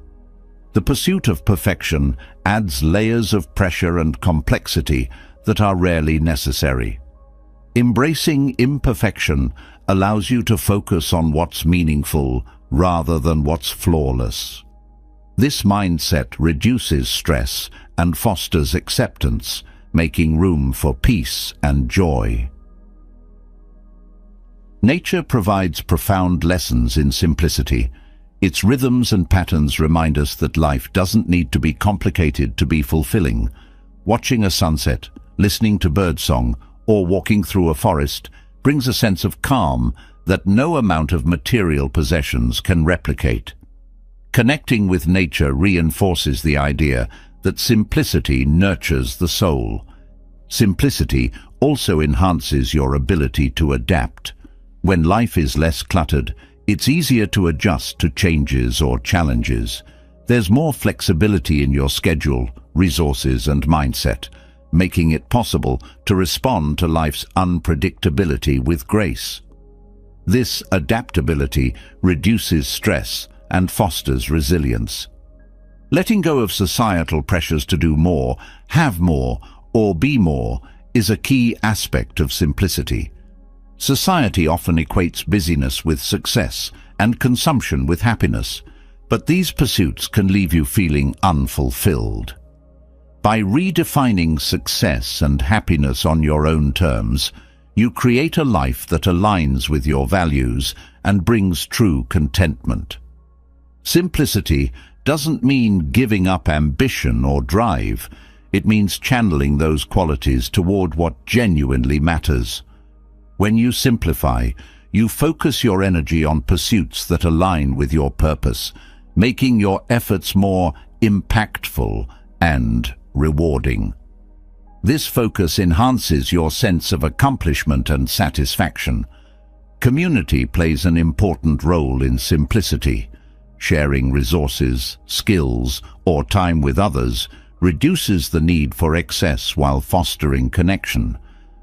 The pursuit of perfection adds layers of pressure and complexity that are rarely necessary. Embracing imperfection allows you to focus on what's meaningful rather than what's flawless. This mindset reduces stress and fosters acceptance, making room for peace and joy. Nature provides profound lessons in simplicity. Its rhythms and patterns remind us that life doesn't need to be complicated to be fulfilling. Watching a sunset, listening to birdsong, or walking through a forest brings a sense of calm that no amount of material possessions can replicate. Connecting with nature reinforces the idea that simplicity nurtures the soul. Simplicity also enhances your ability to adapt. When life is less cluttered, it's easier to adjust to changes or challenges. There's more flexibility in your schedule, resources, and mindset, making it possible to respond to life's unpredictability with grace. This adaptability reduces stress and fosters resilience. Letting go of societal pressures to do more, have more, or be more is a key aspect of simplicity. Society often equates busyness with success and consumption with happiness, but these pursuits can leave you feeling unfulfilled. By redefining success and happiness on your own terms, you create a life that aligns with your values and brings true contentment. Simplicity doesn't mean giving up ambition or drive. It means channeling those qualities toward what genuinely matters. When you simplify, you focus your energy on pursuits that align with your purpose, making your efforts more impactful and rewarding. This focus enhances your sense of accomplishment and satisfaction. Community plays an important role in simplicity. Sharing resources, skills, or time with others reduces the need for excess while fostering connection.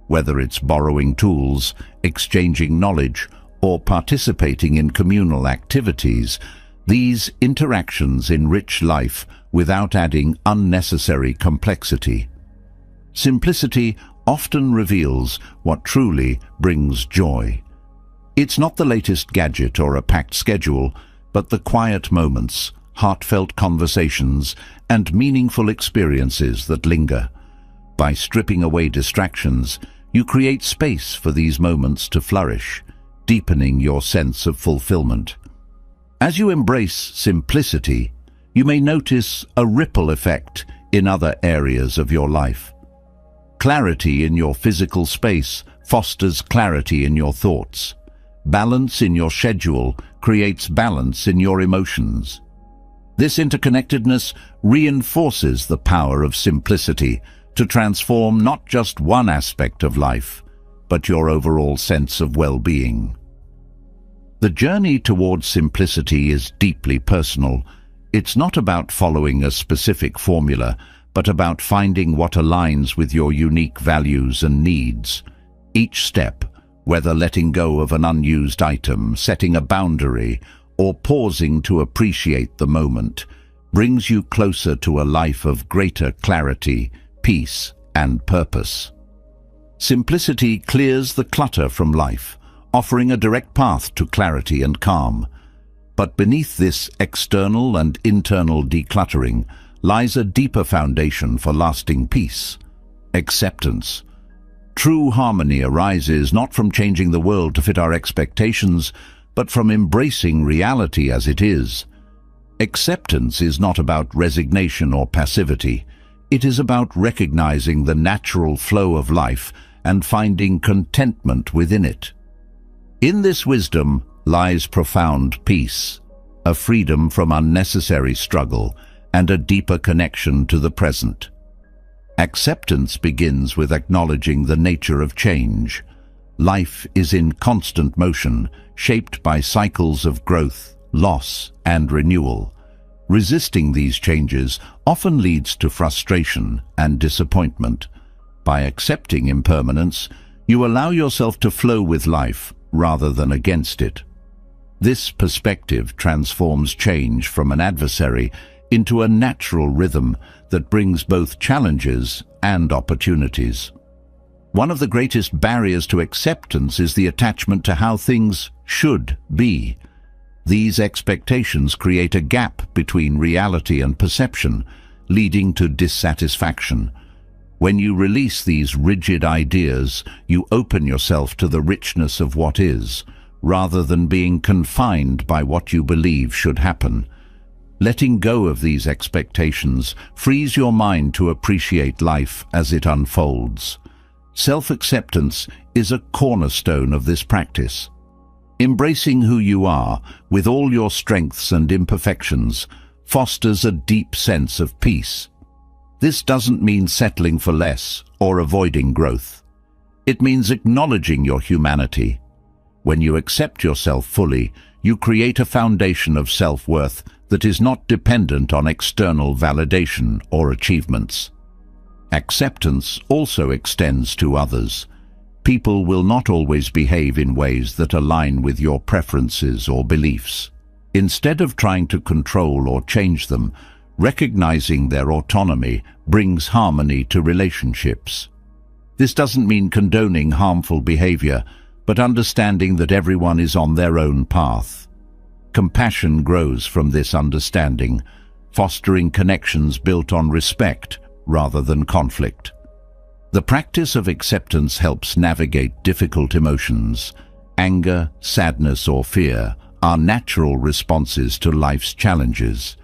Whether it's borrowing tools, exchanging knowledge, or participating in communal activities, these interactions enrich life without adding unnecessary complexity. Simplicity often reveals what truly brings joy. It's not the latest gadget or a packed schedule, but the quiet moments, heartfelt conversations, and meaningful experiences that linger. By stripping away distractions, you create space for these moments to flourish, deepening your sense of fulfillment. As you embrace simplicity, you may notice a ripple effect in other areas of your life. Clarity in your physical space fosters clarity in your thoughts. Balance in your schedule creates balance in your emotions. This interconnectedness reinforces the power of simplicity to transform not just one aspect of life, but your overall sense of well-being. The journey towards simplicity is deeply personal. It's not about following a specific formula, but about finding what aligns with your unique values and needs. Each step, whether letting go of an unused item, setting a boundary, or pausing to appreciate the moment, brings you closer to a life of greater clarity, peace, and purpose. Simplicity clears the clutter from life, offering a direct path to clarity and calm. But beneath this external and internal decluttering lies a deeper foundation for lasting peace: acceptance. True harmony arises not from changing the world to fit our expectations, but from embracing reality as it is. Acceptance is not about resignation or passivity. It is about recognizing the natural flow of life and finding contentment within it. In this wisdom lies profound peace, a freedom from unnecessary struggle, and a deeper connection to the present. Acceptance begins with acknowledging the nature of change. Life is in constant motion, shaped by cycles of growth, loss, and renewal. Resisting these changes often leads to frustration and disappointment. By accepting impermanence, you allow yourself to flow with life rather than against it. This perspective transforms change from an adversary into a natural rhythm that brings both challenges and opportunities. One of the greatest barriers to acceptance is the attachment to how things should be. These expectations create a gap between reality and perception, leading to dissatisfaction. When you release these rigid ideas, you open yourself to the richness of what is, rather than being confined by what you believe should happen. Letting go of these expectations frees your mind to appreciate life as it unfolds. Self-acceptance is a cornerstone of this practice. Embracing who you are, with all your strengths and imperfections, fosters a deep sense of peace. This doesn't mean settling for less or avoiding growth. It means acknowledging your humanity. When you accept yourself fully, you create a foundation of self-worth that is not dependent on external validation or achievements. Acceptance also extends to others. People will not always behave in ways that align with your preferences or beliefs. Instead of trying to control or change them, recognizing their autonomy brings harmony to relationships. This doesn't mean condoning harmful behavior, but understanding that everyone is on their own path. Compassion grows from this understanding, fostering connections built on respect rather than conflict. The practice of acceptance helps navigate difficult emotions. Anger, sadness, or fear are natural responses to life's challenges.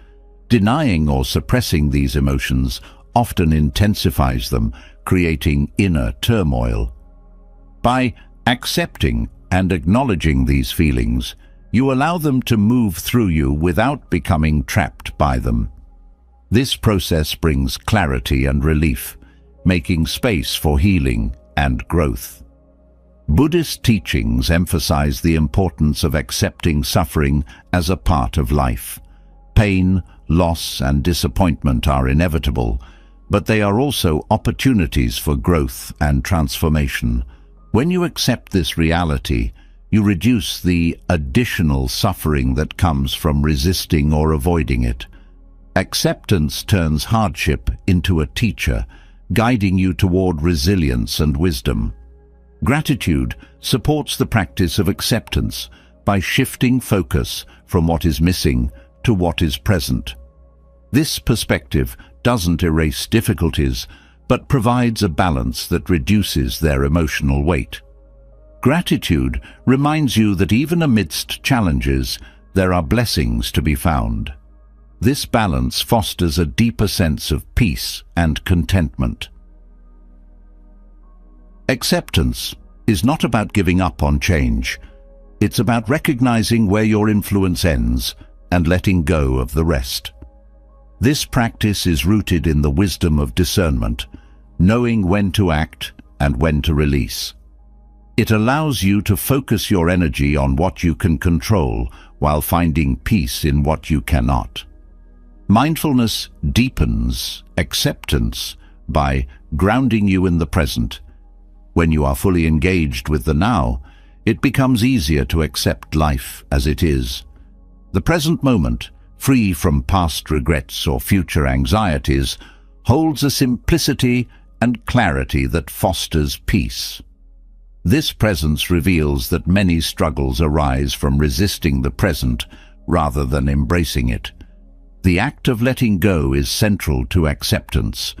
Denying or suppressing these emotions often intensifies them, creating inner turmoil. By accepting and acknowledging these feelings, you allow them to move through you without becoming trapped by them. This process brings clarity and relief, making space for healing and growth. Buddhist teachings emphasize the importance of accepting suffering as a part of life. Pain, loss, and disappointment are inevitable, but they are also opportunities for growth and transformation. When you accept this reality, you reduce the additional suffering that comes from resisting or avoiding it. Acceptance turns hardship into a teacher, guiding you toward resilience and wisdom. Gratitude supports the practice of acceptance by shifting focus from what is missing to what is present. This perspective doesn't erase difficulties, but provides a balance that reduces their emotional weight. Gratitude reminds you that even amidst challenges, there are blessings to be found. This balance fosters a deeper sense of peace and contentment. Acceptance is not about giving up on change. It's about recognizing where your influence ends and letting go of the rest. This practice is rooted in the wisdom of discernment, knowing when to act and when to release. It allows you to focus your energy on what you can control while finding peace in what you cannot. Mindfulness deepens acceptance by grounding you in the present. When you are fully engaged with the now, it becomes easier to accept life as it is. The present moment, free from past regrets or future anxieties, holds a simplicity and clarity that fosters peace. This presence reveals that many struggles arise from resisting the present rather than embracing it. The act of letting go is central to acceptance.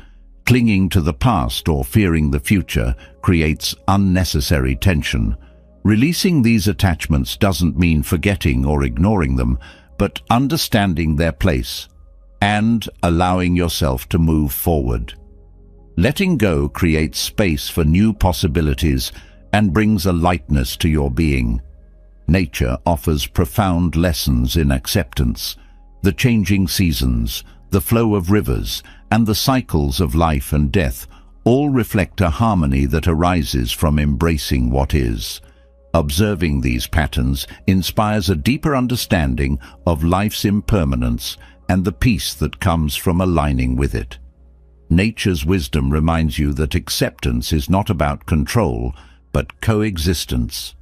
Clinging to the past or fearing the future creates unnecessary tension. Releasing these attachments doesn't mean forgetting or ignoring them, but understanding their place and allowing yourself to move forward. Letting go creates space for new possibilities and brings a lightness to your being. Nature offers profound lessons in acceptance. The changing seasons, the flow of rivers, and the cycles of life and death all reflect a harmony that arises from embracing what is. Observing these patterns inspires a deeper understanding of life's impermanence and the peace that comes from aligning with it. Nature's wisdom reminds you that acceptance is not about control, but coexistence.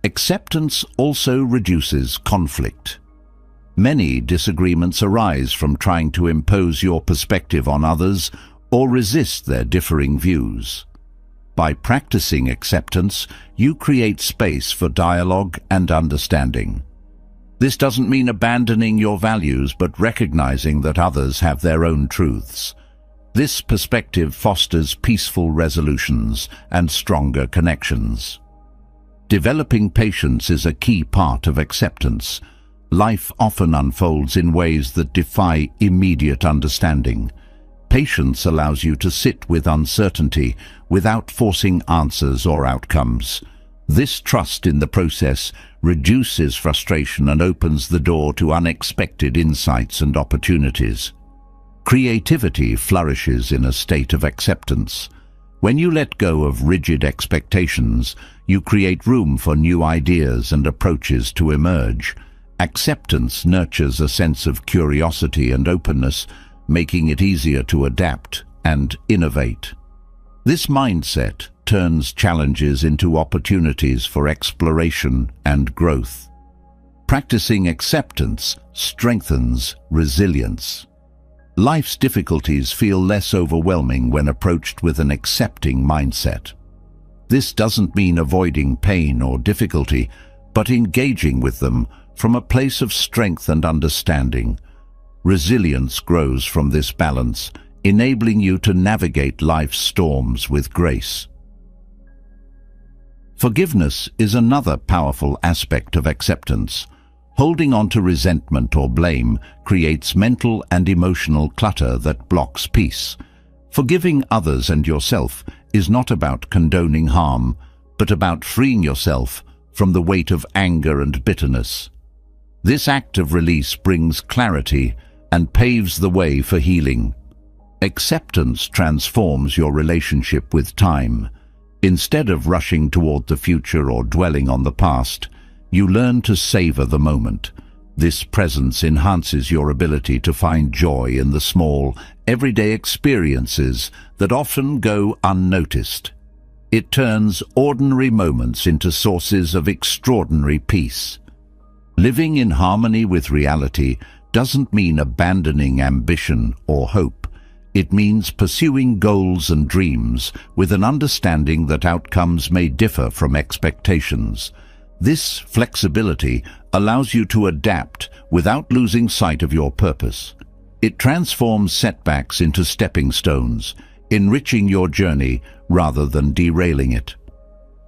Acceptance also reduces conflict. Many disagreements arise from trying to impose your perspective on others or resist their differing views. By practicing acceptance, you create space for dialogue and understanding. This doesn't mean abandoning your values, but recognizing that others have their own truths. This perspective fosters peaceful resolutions and stronger connections. Developing patience is a key part of acceptance. Life often unfolds in ways that defy immediate understanding. Patience allows you to sit with uncertainty without forcing answers or outcomes. This trust in the process reduces frustration and opens the door to unexpected insights and opportunities. Creativity flourishes in a state of acceptance. When you let go of rigid expectations, you create room for new ideas and approaches to emerge. Acceptance nurtures a sense of curiosity and openness, making it easier to adapt and innovate. This mindset turns challenges into opportunities for exploration and growth. Practicing acceptance strengthens resilience. Life's difficulties feel less overwhelming when approached with an accepting mindset. This doesn't mean avoiding pain or difficulty, but engaging with them from a place of strength and understanding. Resilience grows from this balance, enabling you to navigate life's storms with grace. Forgiveness is another powerful aspect of acceptance. Holding on to resentment or blame creates mental and emotional clutter that blocks peace. Forgiving others and yourself is not about condoning harm, but about freeing yourself from the weight of anger and bitterness. This act of release brings clarity and paves the way for healing. Acceptance transforms your relationship with time. Instead of rushing toward the future or dwelling on the past, you learn to savor the moment. This presence enhances your ability to find joy in the small, everyday experiences that often go unnoticed. It turns ordinary moments into sources of extraordinary peace. Living in harmony with reality doesn't mean abandoning ambition or hope. It means pursuing goals and dreams with an understanding that outcomes may differ from expectations. This flexibility allows you to adapt without losing sight of your purpose. It transforms setbacks into stepping stones, enriching your journey rather than derailing it.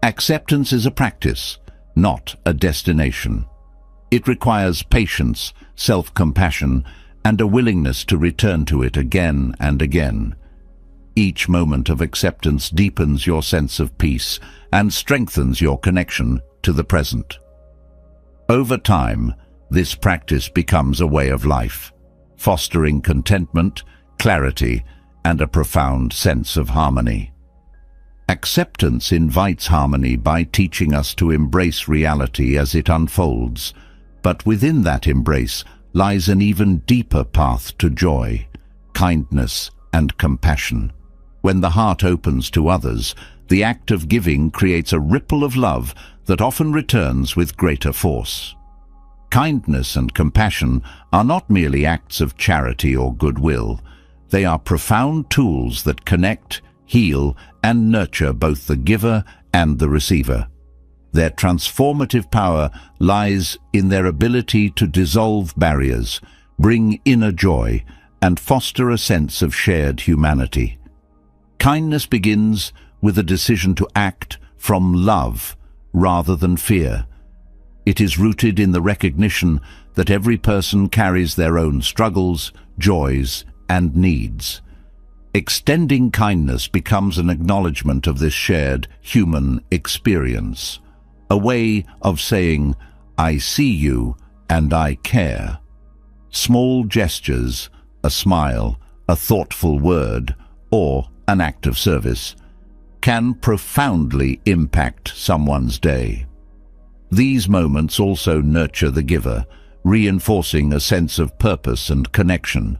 Acceptance is a practice, not a destination. It requires patience, self-compassion, and a willingness to return to it again and again. Each moment of acceptance deepens your sense of peace and strengthens your connection to the present. Over time, this practice becomes a way of life. fostering contentment, clarity, and a profound sense of harmony. Acceptance invites harmony by teaching us to embrace reality as it unfolds, but within that embrace lies an even deeper path to joy, kindness, and compassion. When the heart opens to others, the act of giving creates a ripple of love that often returns with greater force. Kindness and compassion are not merely acts of charity or goodwill. They are profound tools that connect, heal, and nurture both the giver and the receiver. Their transformative power lies in their ability to dissolve barriers, bring inner joy, and foster a sense of shared humanity. Kindness begins with a decision to act from love rather than fear. It is rooted in the recognition that every person carries their own struggles, joys, and needs. Extending kindness becomes an acknowledgement of this shared human experience, a way of saying, "I see you and I care." Small gestures, a smile, a thoughtful word, or an act of service can profoundly impact someone's day. These moments also nurture the giver, reinforcing a sense of purpose and connection.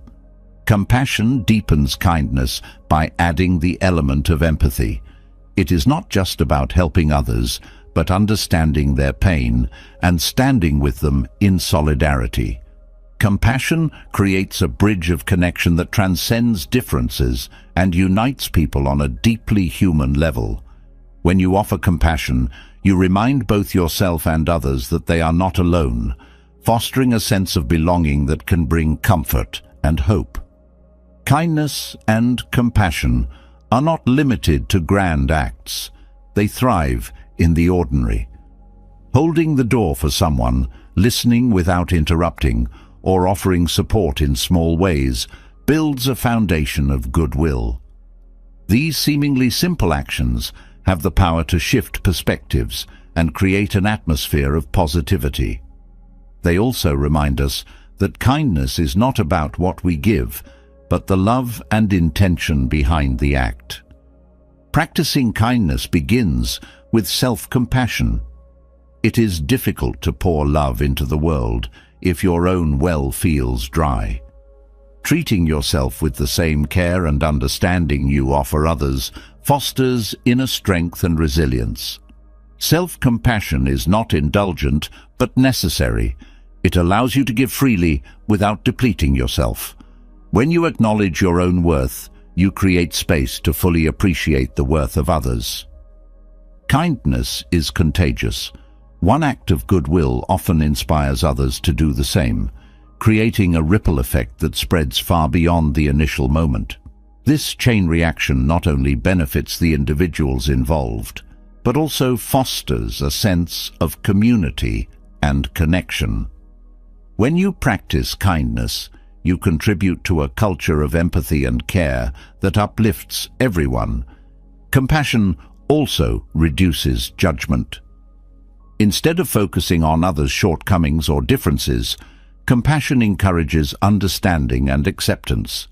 Compassion deepens kindness by adding the element of empathy. It is not just about helping others, but understanding their pain and standing with them in solidarity. Compassion creates a bridge of connection that transcends differences and unites people on a deeply human level. When you offer compassion, you remind both yourself and others that they are not alone, fostering a sense of belonging that can bring comfort and hope. Kindness and compassion are not limited to grand acts. They thrive in the ordinary. Holding the door for someone, listening without interrupting, or offering support in small ways builds a foundation of goodwill. These seemingly simple actions have the power to shift perspectives and create an atmosphere of positivity. They also remind us that kindness is not about what we give, but the love and intention behind the act. Practicing kindness begins with self-compassion. It is difficult to pour love into the world if your own well feels dry. Treating yourself with the same care and understanding you offer others fosters inner strength and resilience. Self-compassion is not indulgent, but necessary. It allows you to give freely without depleting yourself. When you acknowledge your own worth, you create space to fully appreciate the worth of others. Kindness is contagious. One act of goodwill often inspires others to do the same, creating a ripple effect that spreads far beyond the initial moment. This chain reaction not only benefits the individuals involved, but also fosters a sense of community and connection. When you practice kindness, you contribute to a culture of empathy and care that uplifts everyone. Compassion also reduces judgment. Instead of focusing on others' shortcomings or differences, compassion encourages understanding and acceptance.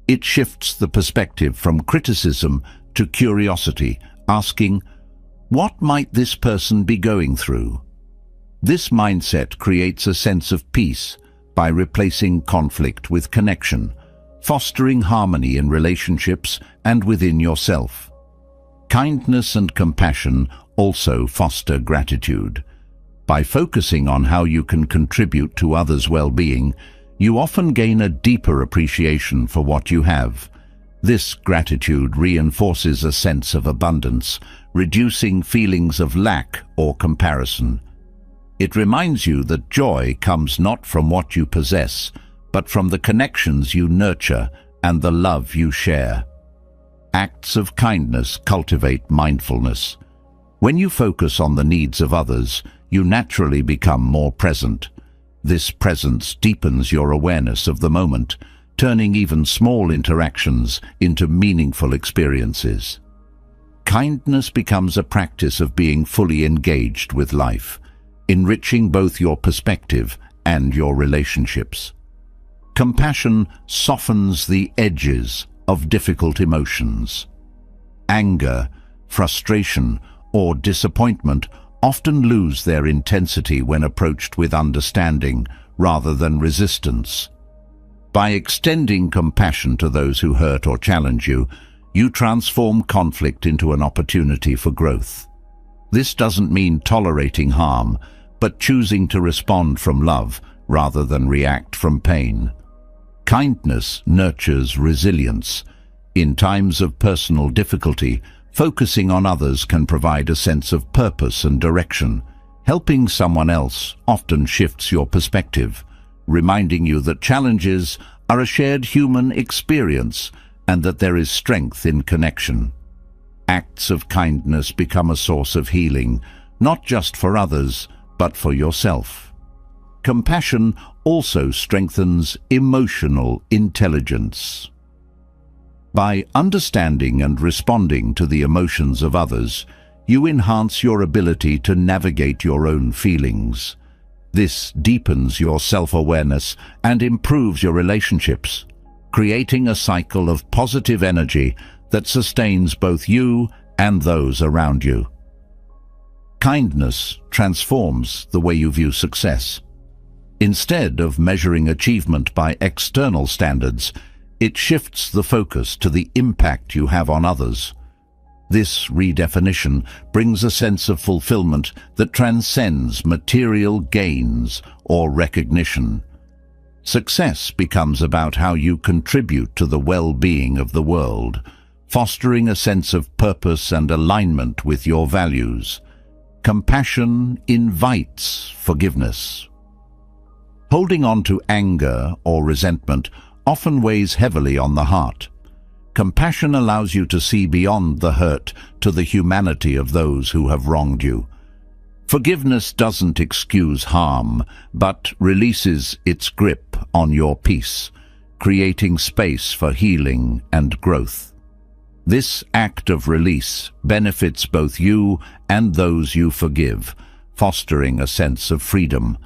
It shifts the perspective from criticism to curiosity, asking, "What might this person be going through?" This mindset creates a sense of peace by replacing conflict with connection, fostering harmony in relationships and within yourself. Kindness and compassion also foster gratitude. By focusing on how you can contribute to others' well-being, you often gain a deeper appreciation for what you have. This gratitude reinforces a sense of abundance, reducing feelings of lack or comparison. It reminds you that joy comes not from what you possess, but from the connections you nurture and the love you share. Acts of kindness cultivate mindfulness. When you focus on the needs of others, you naturally become more present. This presence deepens your awareness of the moment, turning even small interactions into meaningful experiences. Kindness becomes a practice of being fully engaged with life, enriching both your perspective and your relationships. Compassion softens the edges of difficult emotions. Anger, frustration, or disappointment often lose their intensity when approached with understanding rather than resistance. By extending compassion to those who hurt or challenge you, you transform conflict into an opportunity for growth. This doesn't mean tolerating harm, but choosing to respond from love rather than react from pain. Kindness nurtures resilience. In times of personal difficulty, focusing on others can provide a sense of purpose and direction. Helping someone else often shifts your perspective, reminding you that challenges are a shared human experience and that there is strength in connection. Acts of kindness become a source of healing, not just for others, but for yourself. Compassion also strengthens emotional intelligence. By understanding and responding to the emotions of others, you enhance your ability to navigate your own feelings. This deepens your self-awareness and improves your relationships, creating a cycle of positive energy that sustains both you and those around you. Kindness transforms the way you view success. Instead of measuring achievement by external standards, it shifts the focus to the impact you have on others. This redefinition brings a sense of fulfillment that transcends material gains or recognition. Success becomes about how you contribute to the well-being of the world, fostering a sense of purpose and alignment with your values. Compassion invites forgiveness. Holding on to anger or resentment often weighs heavily on the heart. Compassion allows you to see beyond the hurt to the humanity of those who have wronged you. Forgiveness doesn't excuse harm, but releases its grip on your peace, creating space for healing and growth. This act of release benefits both you and those you forgive, fostering a sense of freedom.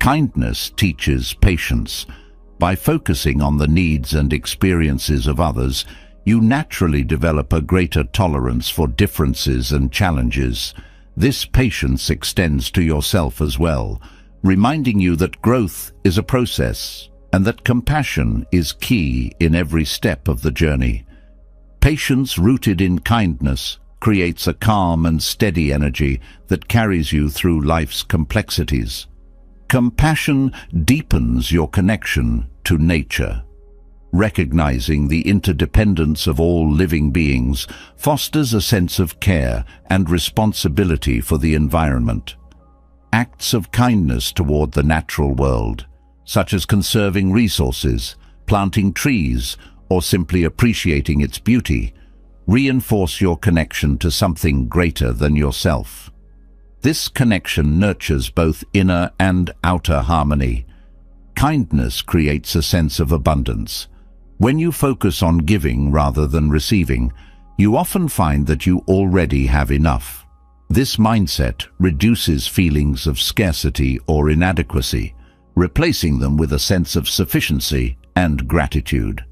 Kindness teaches patience. By focusing on the needs and experiences of others, you naturally develop a greater tolerance for differences and challenges. This patience extends to yourself as well, reminding you that growth is a process and that compassion is key in every step of the journey. Patience rooted in kindness creates a calm and steady energy that carries you through life's complexities. Compassion deepens your connection to nature. Recognizing the interdependence of all living beings fosters a sense of care and responsibility for the environment. Acts of kindness toward the natural world, such as conserving resources, planting trees, or simply appreciating its beauty, reinforce your connection to something greater than yourself. This connection nurtures both inner and outer harmony. Kindness creates a sense of abundance. When you focus on giving rather than receiving, you often find that you already have enough. This mindset reduces feelings of scarcity or inadequacy, replacing them with a sense of sufficiency and gratitude.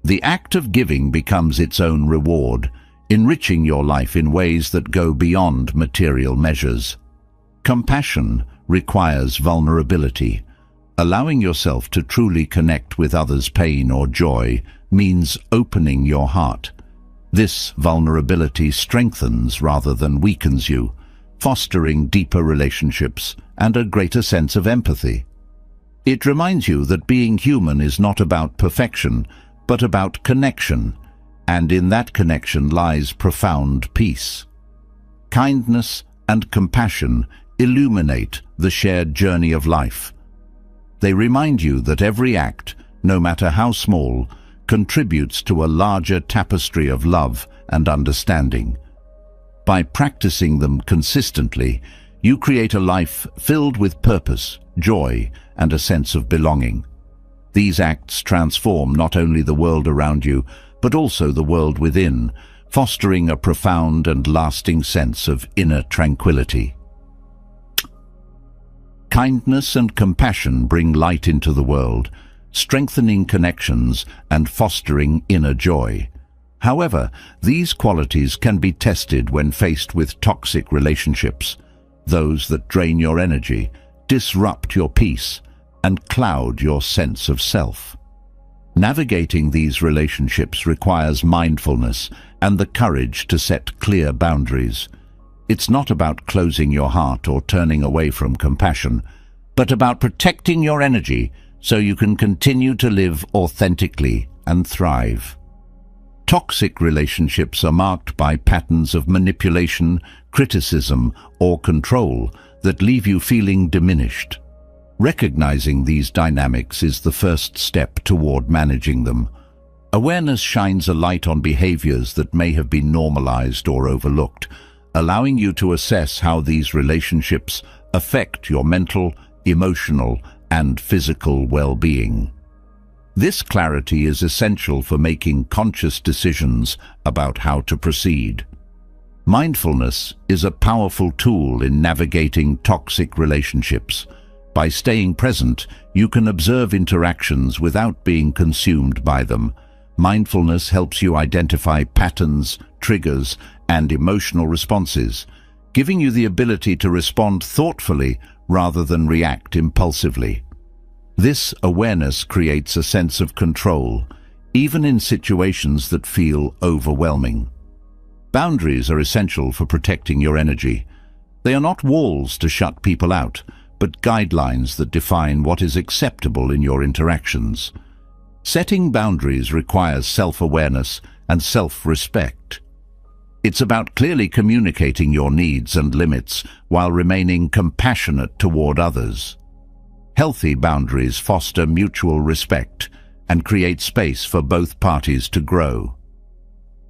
The act of giving becomes its own reward, enriching your life in ways that go beyond material measures. Compassion requires vulnerability. Allowing yourself to truly connect with others' pain or joy means opening your heart. This vulnerability strengthens rather than weakens you, fostering deeper relationships and a greater sense of empathy. It reminds you that being human is not about perfection, but about connection, and in that connection lies profound peace. Kindness and compassion illuminate the shared journey of life. They remind you that every act, no matter how small, contributes to a larger tapestry of love and understanding. By practicing them consistently, you create a life filled with purpose, joy, and a sense of belonging. These acts transform not only the world around you, but also the world within, fostering a profound and lasting sense of inner tranquility. Kindness and compassion bring light into the world, strengthening connections and fostering inner joy. However, these qualities can be tested when faced with toxic relationships, those that drain your energy, disrupt your peace, and cloud your sense of self. Navigating these relationships requires mindfulness and the courage to set clear boundaries. It's not about closing your heart or turning away from compassion, but about protecting your energy so you can continue to live authentically and thrive. Toxic relationships are marked by patterns of manipulation, criticism, or control that leave you feeling diminished. Recognizing these dynamics is the first step toward managing them. Awareness shines a light on behaviors that may have been normalized or overlooked, allowing you to assess how these relationships affect your mental, emotional, and physical well-being. This clarity is essential for making conscious decisions about how to proceed. Mindfulness is a powerful tool in navigating toxic relationships. By staying present, you can observe interactions without being consumed by them. Mindfulness helps you identify patterns, triggers, and emotional responses, giving you the ability to respond thoughtfully rather than react impulsively. This awareness creates a sense of control, even in situations that feel overwhelming. Boundaries are essential for protecting your energy. They are not walls to shut people out, but guidelines that define what is acceptable in your interactions. Setting boundaries requires self-awareness and self-respect. It's about clearly communicating your needs and limits while remaining compassionate toward others. Healthy boundaries foster mutual respect and create space for both parties to grow.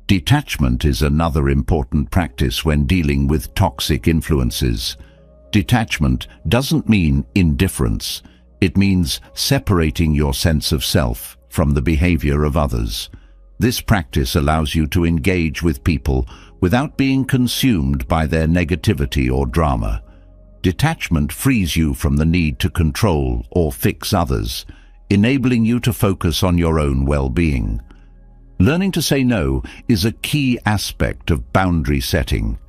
Detachment is another important practice when dealing with toxic influences. Detachment doesn't mean indifference. It means separating your sense of self from the behavior of others. This practice allows you to engage with people without being consumed by their negativity or drama. Detachment frees you from the need to control or fix others, enabling you to focus on your own well-being. Learning to say no is a key aspect of boundary setting.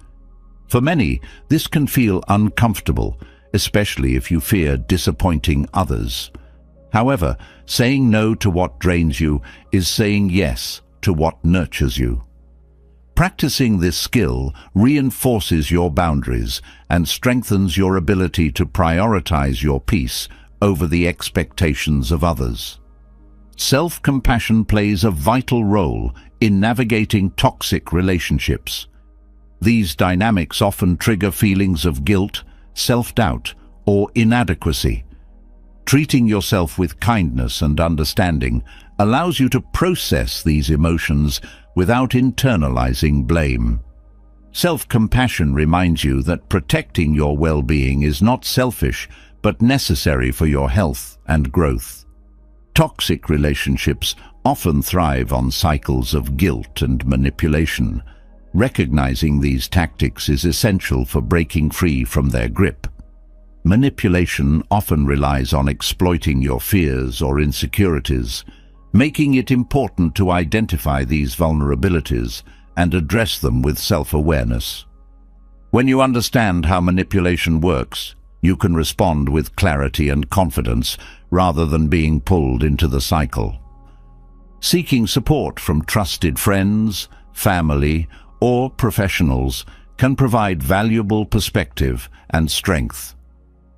For many, this can feel uncomfortable, especially if you fear disappointing others. However, saying no to what drains you is saying yes to what nurtures you. Practicing this skill reinforces your boundaries and strengthens your ability to prioritize your peace over the expectations of others. Self-compassion plays a vital role in navigating toxic relationships. These dynamics often trigger feelings of guilt, self-doubt, or inadequacy. Treating yourself with kindness and understanding allows you to process these emotions without internalizing blame. Self-compassion reminds you that protecting your well-being is not selfish, but necessary for your health and growth. Toxic relationships often thrive on cycles of guilt and manipulation. Recognizing these tactics is essential for breaking free from their grip. Manipulation often relies on exploiting your fears or insecurities, making it important to identify these vulnerabilities and address them with self-awareness. When you understand how manipulation works, you can respond with clarity and confidence rather than being pulled into the cycle. Seeking support from trusted friends, family, or professionals can provide valuable perspective and strength.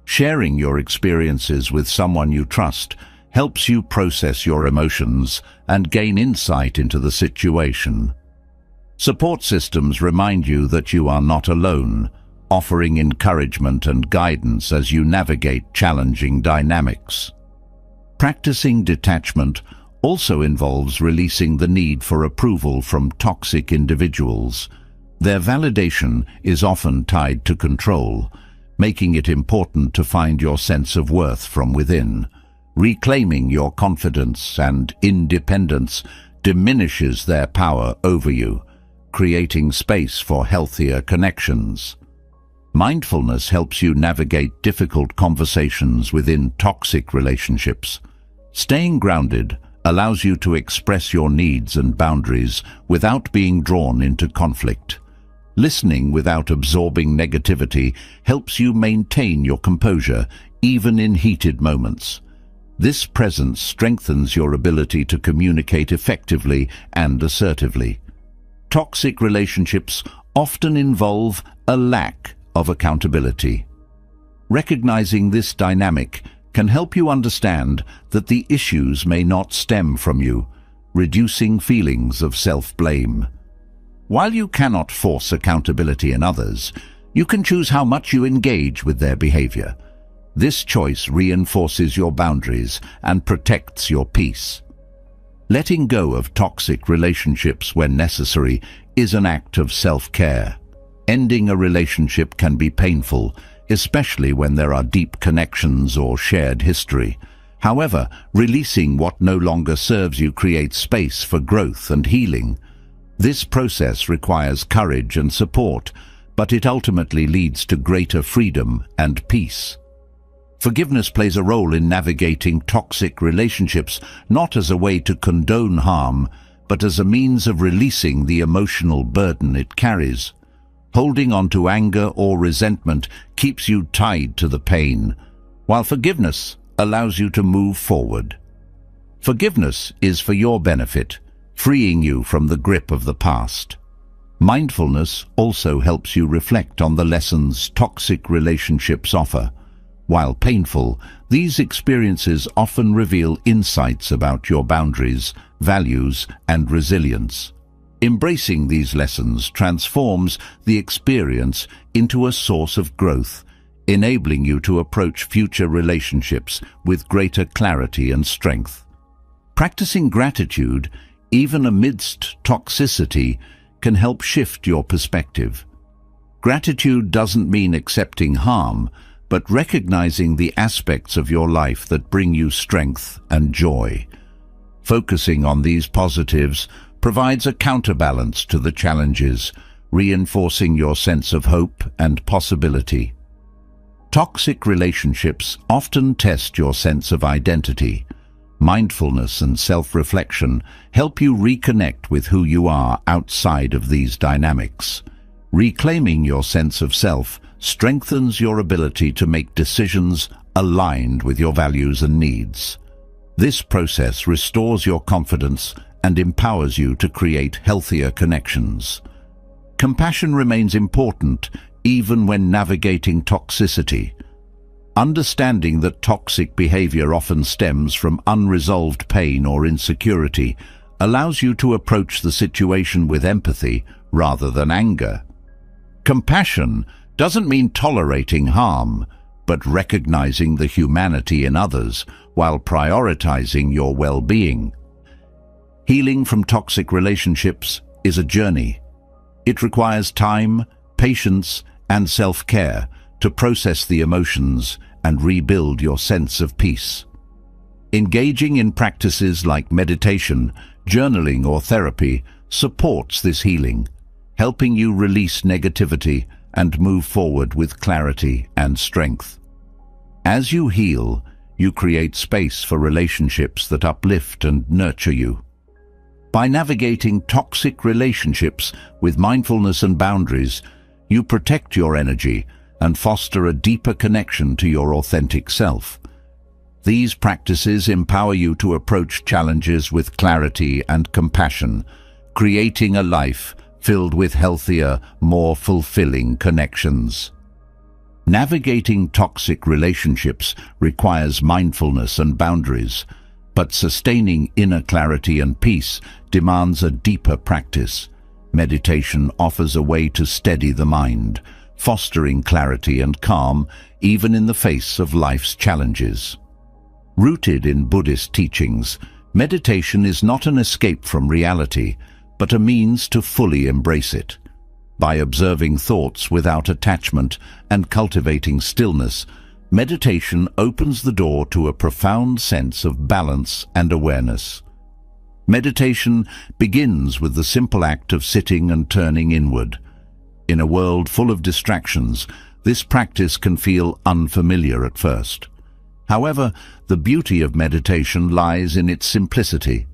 Sharing your experiences with someone you trust helps you process your emotions and gain insight into the situation. Support systems remind you that you are not alone, offering encouragement and guidance as you navigate challenging dynamics. Practicing detachment also involves releasing the need for approval from toxic individuals. Their validation is often tied to control, making it important to find your sense of worth from within. Reclaiming your confidence and independence diminishes their power over you, creating space for healthier connections. Mindfulness helps you navigate difficult conversations within toxic relationships. Staying grounded allows you to express your needs and boundaries without being drawn into conflict. Listening without absorbing negativity helps you maintain your composure, even in heated moments. This presence strengthens your ability to communicate effectively and assertively. Toxic relationships often involve a lack of accountability. Recognizing this dynamic can help you understand that the issues may not stem from you, reducing feelings of self-blame. While you cannot force accountability in others, you can choose how much you engage with their behavior. This choice reinforces your boundaries and protects your peace. Letting go of toxic relationships when necessary is an act of self-care. Ending a relationship can be painful, especially when there are deep connections or shared history. However, releasing what no longer serves you creates space for growth and healing. This process requires courage and support, but it ultimately leads to greater freedom and peace. Forgiveness plays a role in navigating toxic relationships, not as a way to condone harm, but as a means of releasing the emotional burden it carries. Holding on to anger or resentment keeps you tied to the pain, while forgiveness allows you to move forward. Forgiveness is for your benefit, freeing you from the grip of the past. Mindfulness also helps you reflect on the lessons toxic relationships offer. While painful, these experiences often reveal insights about your boundaries, values, and resilience. Embracing these lessons transforms the experience into a source of growth, enabling you to approach future relationships with greater clarity and strength. Practicing gratitude, even amidst toxicity, can help shift your perspective. Gratitude doesn't mean accepting harm, but recognizing the aspects of your life that bring you strength and joy. Focusing on these positives provides a counterbalance to the challenges, reinforcing your sense of hope and possibility. Toxic relationships often test your sense of identity. Mindfulness and self-reflection help you reconnect with who you are outside of these dynamics. Reclaiming your sense of self strengthens your ability to make decisions aligned with your values and needs. This process restores your confidence and empowers you to create healthier connections. Compassion remains important even when navigating toxicity. Understanding that toxic behavior often stems from unresolved pain or insecurity allows you to approach the situation with empathy rather than anger. Compassion doesn't mean tolerating harm, but recognizing the humanity in others while prioritizing your well-being. Healing from toxic relationships is a journey. It requires time, patience, and self-care to process the emotions and rebuild your sense of peace. Engaging in practices like meditation, journaling, or therapy supports this healing, helping you release negativity and move forward with clarity and strength. As you heal, you create space for relationships that uplift and nurture you. By navigating toxic relationships with mindfulness and boundaries, you protect your energy and foster a deeper connection to your authentic self. These practices empower you to approach challenges with clarity and compassion, creating a life filled with healthier, more fulfilling connections. Navigating toxic relationships requires mindfulness and boundaries, but sustaining inner clarity and peace demands a deeper practice. Meditation offers a way to steady the mind, fostering clarity and calm even in the face of life's challenges. Rooted in Buddhist teachings, meditation is not an escape from reality, but a means to fully embrace it. By observing thoughts without attachment and cultivating stillness, meditation opens the door to a profound sense of balance and awareness. Meditation begins with the simple act of sitting and turning inward. In a world full of distractions, this practice can feel unfamiliar at first. However, the beauty of meditation lies in its simplicity.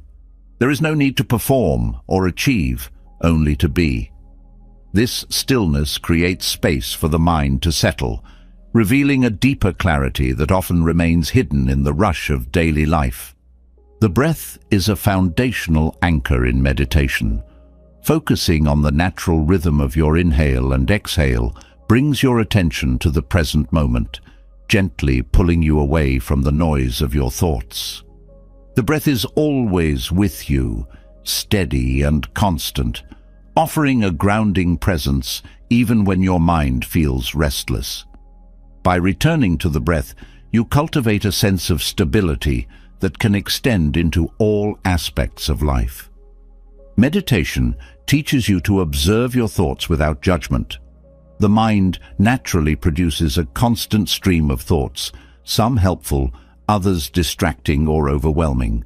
There is no need to perform or achieve, only to be. This stillness creates space for the mind to settle, revealing a deeper clarity that often remains hidden in the rush of daily life. The breath is a foundational anchor in meditation. Focusing on the natural rhythm of your inhale and exhale brings your attention to the present moment, gently pulling you away from the noise of your thoughts. The breath is always with you, steady and constant, offering a grounding presence even when your mind feels restless. By returning to the breath, you cultivate a sense of stability that can extend into all aspects of life. Meditation teaches you to observe your thoughts without judgment. The mind naturally produces a constant stream of thoughts, some helpful, others distracting or overwhelming.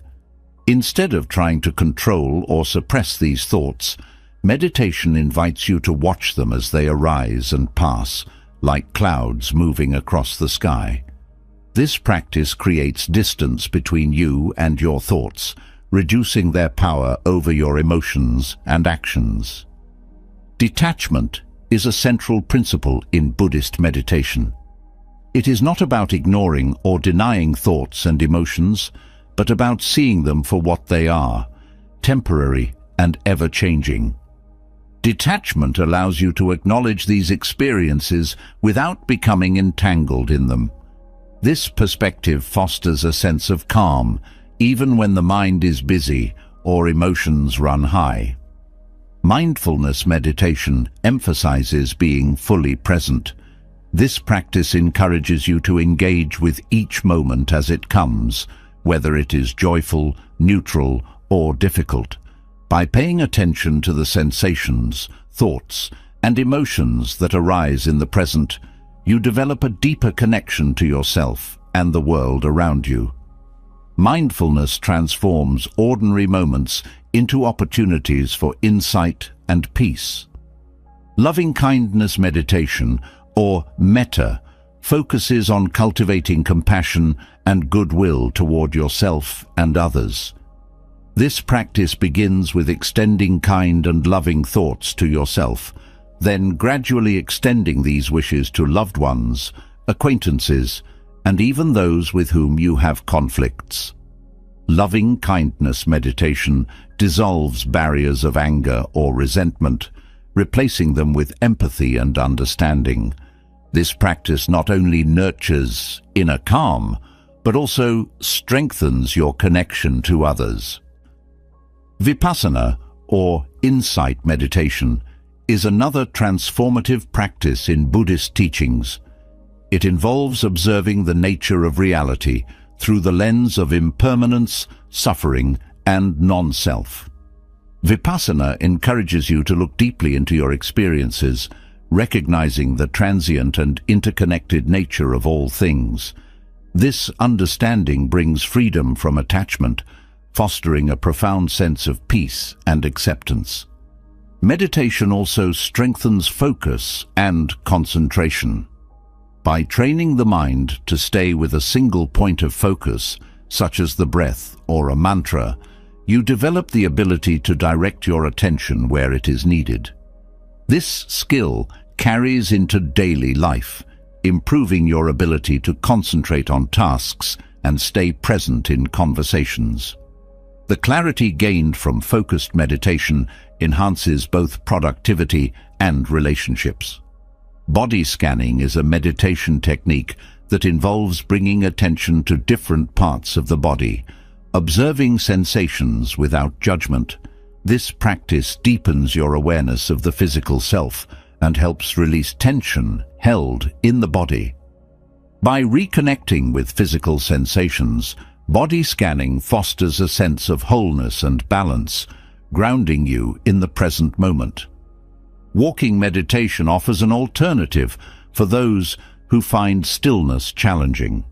Instead of trying to control or suppress these thoughts, meditation invites you to watch them as they arise and pass, like clouds moving across the sky. This practice creates distance between you and your thoughts, reducing their power over your emotions and actions. Detachment is a central principle in Buddhist meditation. It is not about ignoring or denying thoughts and emotions, but about seeing them for what they are, temporary and ever-changing. Detachment allows you to acknowledge these experiences without becoming entangled in them. This perspective fosters a sense of calm, even when the mind is busy or emotions run high. Mindfulness meditation emphasizes being fully present. This practice encourages you to engage with each moment as it comes, whether it is joyful, neutral, or difficult. By paying attention to the sensations, thoughts, and emotions that arise in the present, you develop a deeper connection to yourself and the world around you. Mindfulness transforms ordinary moments into opportunities for insight and peace. Loving-kindness meditation, or metta, focuses on cultivating compassion and goodwill toward yourself and others. This practice begins with extending kind and loving thoughts to yourself, then gradually extending these wishes to loved ones, acquaintances, and even those with whom you have conflicts. Loving-kindness meditation dissolves barriers of anger or resentment, replacing them with empathy and understanding. This practice not only nurtures inner calm, but also strengthens your connection to others. Vipassana, or insight meditation, is another transformative practice in Buddhist teachings. It involves observing the nature of reality through the lens of impermanence, suffering, and non-self. Vipassana encourages you to look deeply into your experiences, recognizing the transient and interconnected nature of all things. This understanding brings freedom from attachment, fostering a profound sense of peace and acceptance. Meditation also strengthens focus and concentration. By training the mind to stay with a single point of focus, such as the breath or a mantra, you develop the ability to direct your attention where it is needed. This skill carries into daily life, improving your ability to concentrate on tasks and stay present in conversations. The clarity gained from focused meditation enhances both productivity and relationships. Body scanning is a meditation technique that involves bringing attention to different parts of the body, observing sensations without judgment. This practice deepens your awareness of the physical self and helps release tension held in the body. By reconnecting with physical sensations, body scanning fosters a sense of wholeness and balance, grounding you in the present moment. Walking meditation offers an alternative for those who find stillness challenging.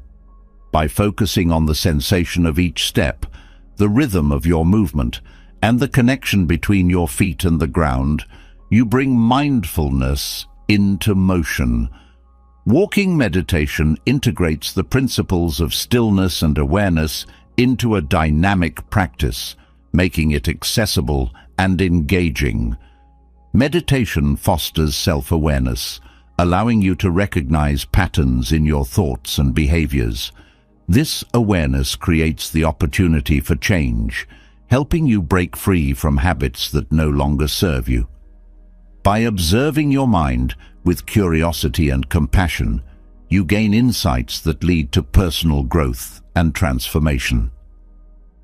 By focusing on the sensation of each step, the rhythm of your movement, and the connection between your feet and the ground, you bring mindfulness into motion. Walking meditation integrates the principles of stillness and awareness into a dynamic practice, making it accessible and engaging. Meditation fosters self-awareness, allowing you to recognize patterns in your thoughts and behaviors. This awareness creates the opportunity for change, helping you break free from habits that no longer serve you. By observing your mind with curiosity and compassion, you gain insights that lead to personal growth and transformation.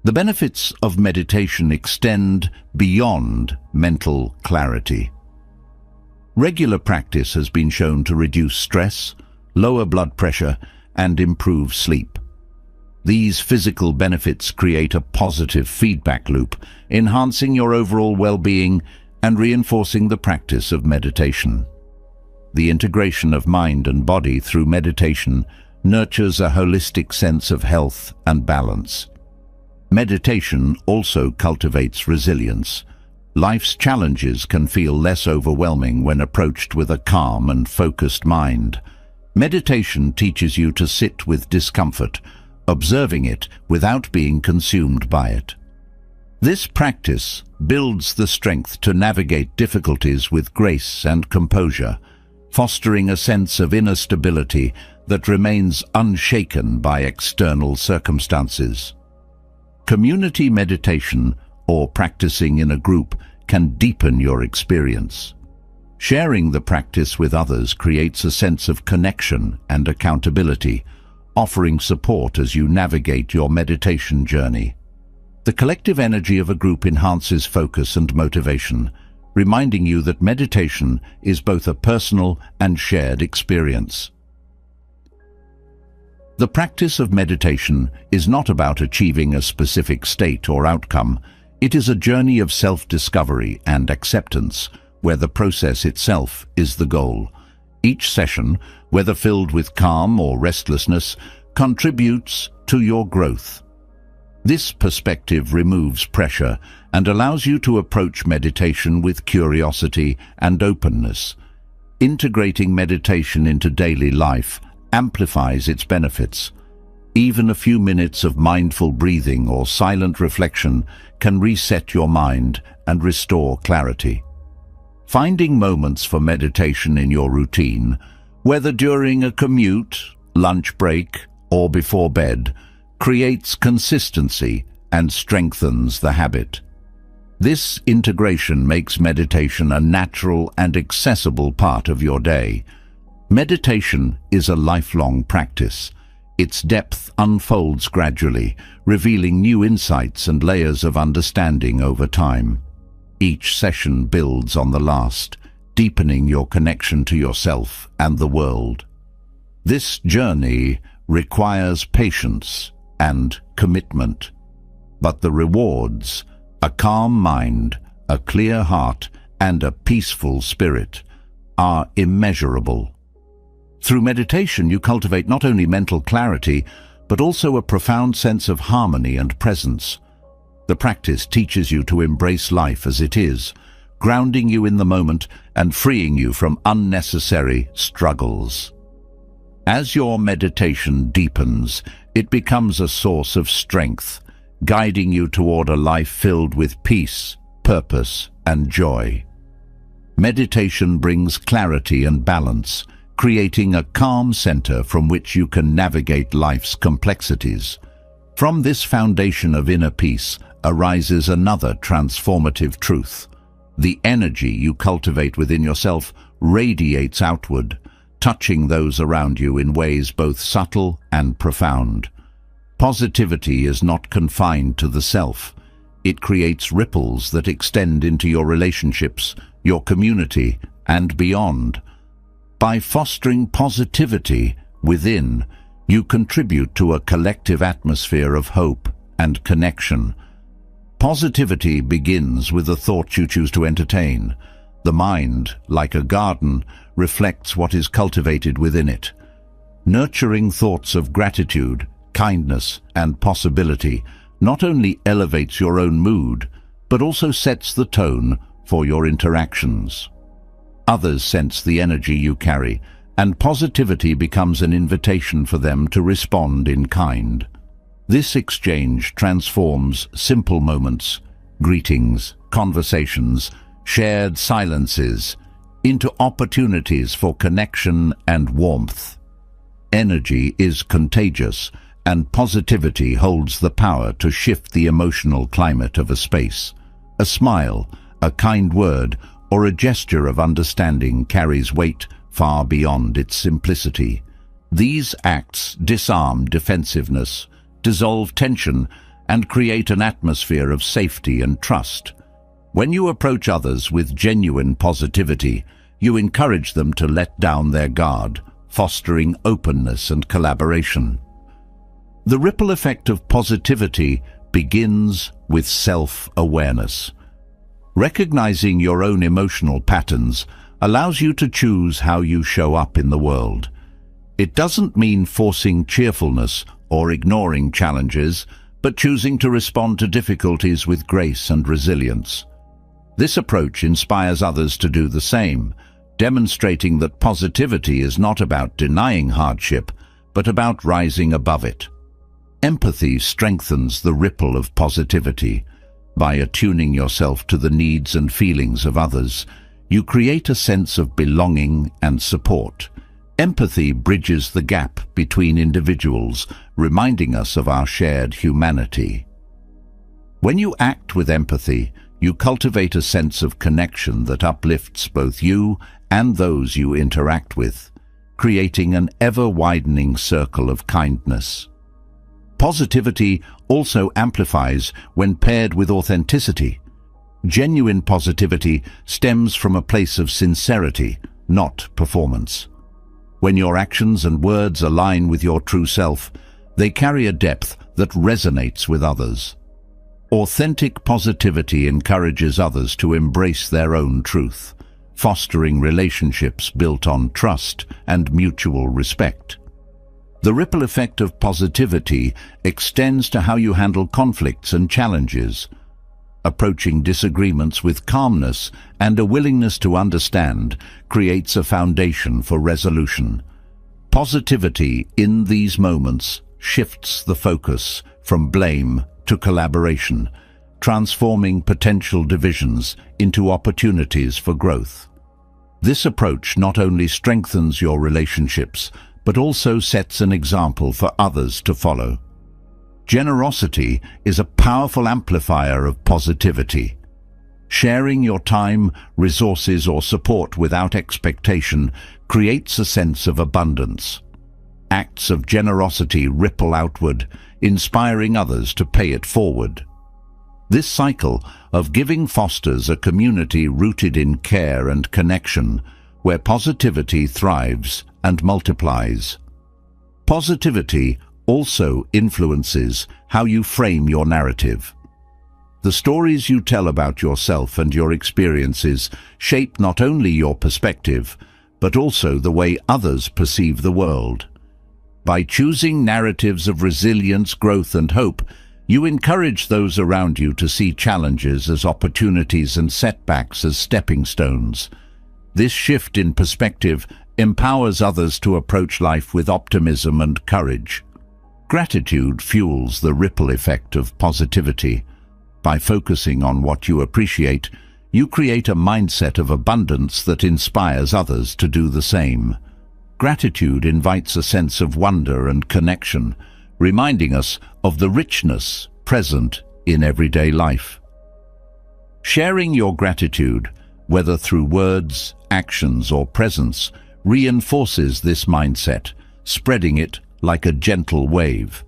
The benefits of meditation extend beyond mental clarity. Regular practice has been shown to reduce stress, lower blood pressure, and improve sleep. These physical benefits create a positive feedback loop, enhancing your overall well-being and reinforcing the practice of meditation. The integration of mind and body through meditation nurtures a holistic sense of health and balance. Meditation also cultivates resilience. Life's challenges can feel less overwhelming when approached with a calm and focused mind. Meditation teaches you to sit with discomfort, observing it without being consumed by it. This practice builds the strength to navigate difficulties with grace and composure, fostering a sense of inner stability that remains unshaken by external circumstances. Community meditation, or practicing in a group, can deepen your experience. Sharing the practice with others creates a sense of connection and accountability, offering support as you navigate your meditation journey. The collective energy of a group enhances focus and motivation, reminding you that meditation is both a personal and shared experience. The practice of meditation is not about achieving a specific state or outcome. It is a journey of self-discovery and acceptance, where the process itself is the goal. Each session, whether filled with calm or restlessness, contributes to your growth. This perspective removes pressure and allows you to approach meditation with curiosity and openness. Integrating meditation into daily life amplifies its benefits. Even a few minutes of mindful breathing or silent reflection can reset your mind and restore clarity. Finding moments for meditation in your routine, whether during a commute, lunch break, or before bed, creates consistency and strengthens the habit. This integration makes meditation a natural and accessible part of your day. Meditation is a lifelong practice. Its depth unfolds gradually, revealing new insights and layers of understanding over time. Each session builds on the last, deepening your connection to yourself and the world. This journey requires patience and commitment, but the rewards, a calm mind, a clear heart, and a peaceful spirit, are immeasurable. Through meditation, you cultivate not only mental clarity, but also a profound sense of harmony and presence. The practice teaches you to embrace life as it is, grounding you in the moment and freeing you from unnecessary struggles. As your meditation deepens, it becomes a source of strength, guiding you toward a life filled with peace, purpose, and joy. Meditation brings clarity and balance, creating a calm center from which you can navigate life's complexities. From this foundation of inner peace arises another transformative truth. The energy you cultivate within yourself radiates outward, touching those around you in ways both subtle and profound. Positivity is not confined to the self. It creates ripples that extend into your relationships, your community, and beyond. By fostering positivity within, you contribute to a collective atmosphere of hope and connection. Positivity begins with the thoughts you choose to entertain. The mind, like a garden, reflects what is cultivated within it. Nurturing thoughts of gratitude, kindness, and possibility not only elevates your own mood, but also sets the tone for your interactions. Others sense the energy you carry, and positivity becomes an invitation for them to respond in kind. This exchange transforms simple moments, greetings, conversations, shared silences, into opportunities for connection and warmth. Energy is contagious, and positivity holds the power to shift the emotional climate of a space. A smile, a kind word, or a gesture of understanding carries weight far beyond its simplicity. These acts disarm defensiveness, dissolve tension, and create an atmosphere of safety and trust. When you approach others with genuine positivity, you encourage them to let down their guard, fostering openness and collaboration. The ripple effect of positivity begins with self-awareness. Recognizing your own emotional patterns allows you to choose how you show up in the world. It doesn't mean forcing cheerfulness or ignoring challenges, but choosing to respond to difficulties with grace and resilience. This approach inspires others to do the same, demonstrating that positivity is not about denying hardship, but about rising above it. Empathy strengthens the ripple of positivity. By attuning yourself to the needs and feelings of others, you create a sense of belonging and support. Empathy bridges the gap between individuals, reminding us of our shared humanity. When you act with empathy, you cultivate a sense of connection that uplifts both you and those you interact with, creating an ever-widening circle of kindness. Positivity also amplifies when paired with authenticity. Genuine positivity stems from a place of sincerity, not performance. When your actions and words align with your true self, they carry a depth that resonates with others. Authentic positivity encourages others to embrace their own truth, fostering relationships built on trust and mutual respect. The ripple effect of positivity extends to how you handle conflicts and challenges. Approaching disagreements with calmness and a willingness to understand creates a foundation for resolution. Positivity in these moments shifts the focus from blame to collaboration, transforming potential divisions into opportunities for growth. This approach not only strengthens your relationships, but also sets an example for others to follow. Generosity is a powerful amplifier of positivity. Sharing your time, resources, or support without expectation creates a sense of abundance. Acts of generosity ripple outward, inspiring others to pay it forward. This cycle of giving fosters a community rooted in care and connection, where positivity thrives and multiplies. Positivity also influences how you frame your narrative. The stories you tell about yourself and your experiences shape not only your perspective, but also the way others perceive the world. By choosing narratives of resilience, growth, and hope, you encourage those around you to see challenges as opportunities and setbacks as stepping stones. This shift in perspective empowers others to approach life with optimism and courage. Gratitude fuels the ripple effect of positivity. By focusing on what you appreciate, you create a mindset of abundance that inspires others to do the same. Gratitude invites a sense of wonder and connection, reminding us of the richness present in everyday life. Sharing your gratitude, whether through words, actions, or presence, reinforces this mindset, spreading it like a gentle wave.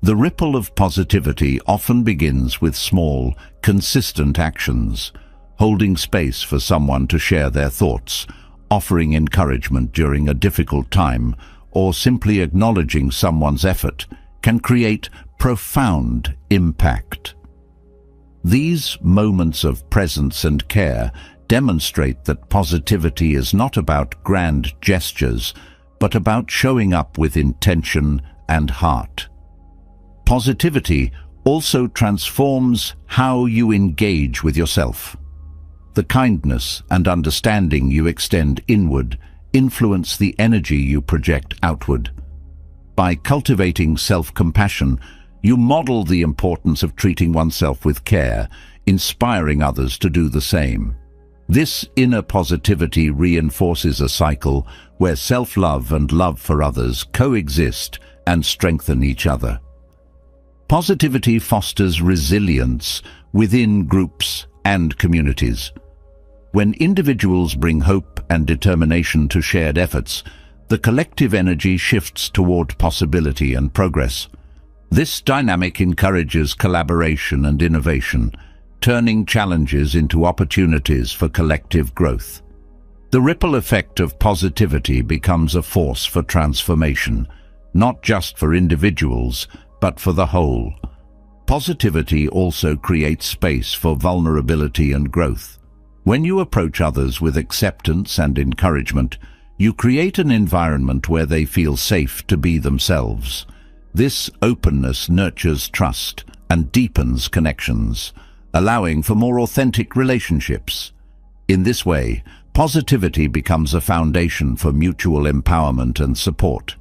The ripple of positivity often begins with small, consistent actions, holding space for someone to share their thoughts, offering encouragement during a difficult time, or simply acknowledging someone's effort can create profound impact. These moments of presence and care demonstrate that positivity is not about grand gestures, but about showing up with intention and heart. Positivity also transforms how you engage with yourself. The kindness and understanding you extend inward influence the energy you project outward. By cultivating self-compassion, you model the importance of treating oneself with care, inspiring others to do the same. This inner positivity reinforces a cycle where self-love and love for others coexist and strengthen each other. Positivity fosters resilience within groups and communities. When individuals bring hope and determination to shared efforts, the collective energy shifts toward possibility and progress. This dynamic encourages collaboration and innovation, turning challenges into opportunities for collective growth. The ripple effect of positivity becomes a force for transformation, not just for individuals, but for the whole. Positivity also creates space for vulnerability and growth. When you approach others with acceptance and encouragement, you create an environment where they feel safe to be themselves. This openness nurtures trust and deepens connections, allowing for more authentic relationships. In this way, positivity becomes a foundation for mutual empowerment and support.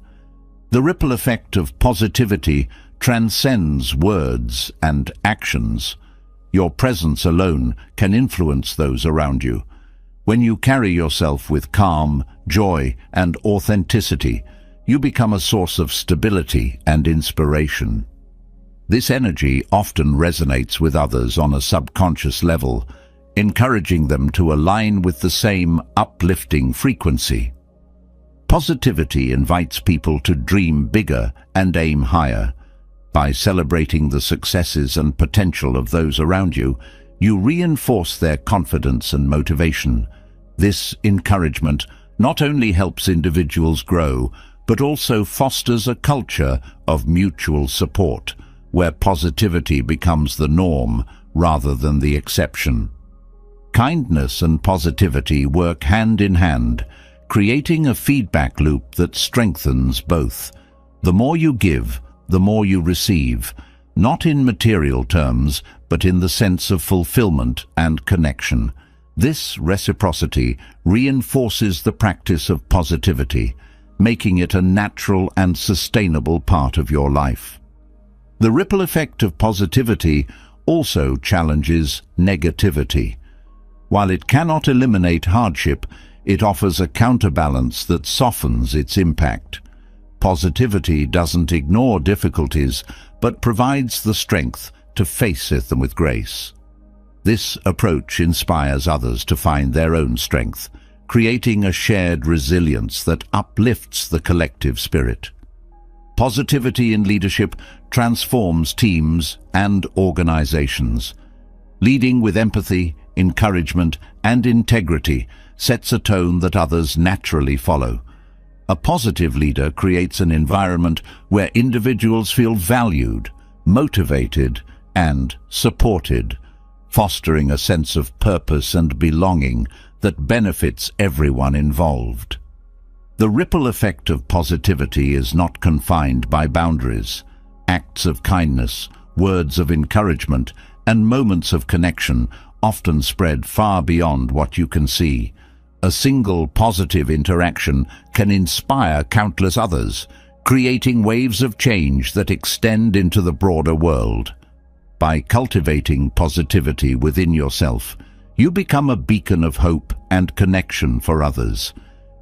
The ripple effect of positivity transcends words and actions. Your presence alone can influence those around you. When you carry yourself with calm, joy, and authenticity, you become a source of stability and inspiration. This energy often resonates with others on a subconscious level, encouraging them to align with the same uplifting frequency. Positivity invites people to dream bigger and aim higher. By celebrating the successes and potential of those around you, you reinforce their confidence and motivation. This encouragement not only helps individuals grow, but also fosters a culture of mutual support, where positivity becomes the norm rather than the exception. Kindness and positivity work hand in hand, creating a feedback loop that strengthens both. The more you give, the more you receive, not in material terms, but in the sense of fulfillment and connection. This reciprocity reinforces the practice of positivity, making it a natural and sustainable part of your life. The ripple effect of positivity also challenges negativity. While it cannot eliminate hardship, it offers a counterbalance that softens its impact. Positivity doesn't ignore difficulties, but provides the strength to face them with grace. This approach inspires others to find their own strength, creating a shared resilience that uplifts the collective spirit. Positivity in leadership transforms teams and organizations. Leading with empathy, encouragement, and integrity sets a tone that others naturally follow. A positive leader creates an environment where individuals feel valued, motivated, and supported, fostering a sense of purpose and belonging that benefits everyone involved. The ripple effect of positivity is not confined by boundaries. Acts of kindness, words of encouragement, and moments of connection often spread far beyond what you can see. A single positive interaction can inspire countless others, creating waves of change that extend into the broader world. By cultivating positivity within yourself, you become a beacon of hope and connection for others.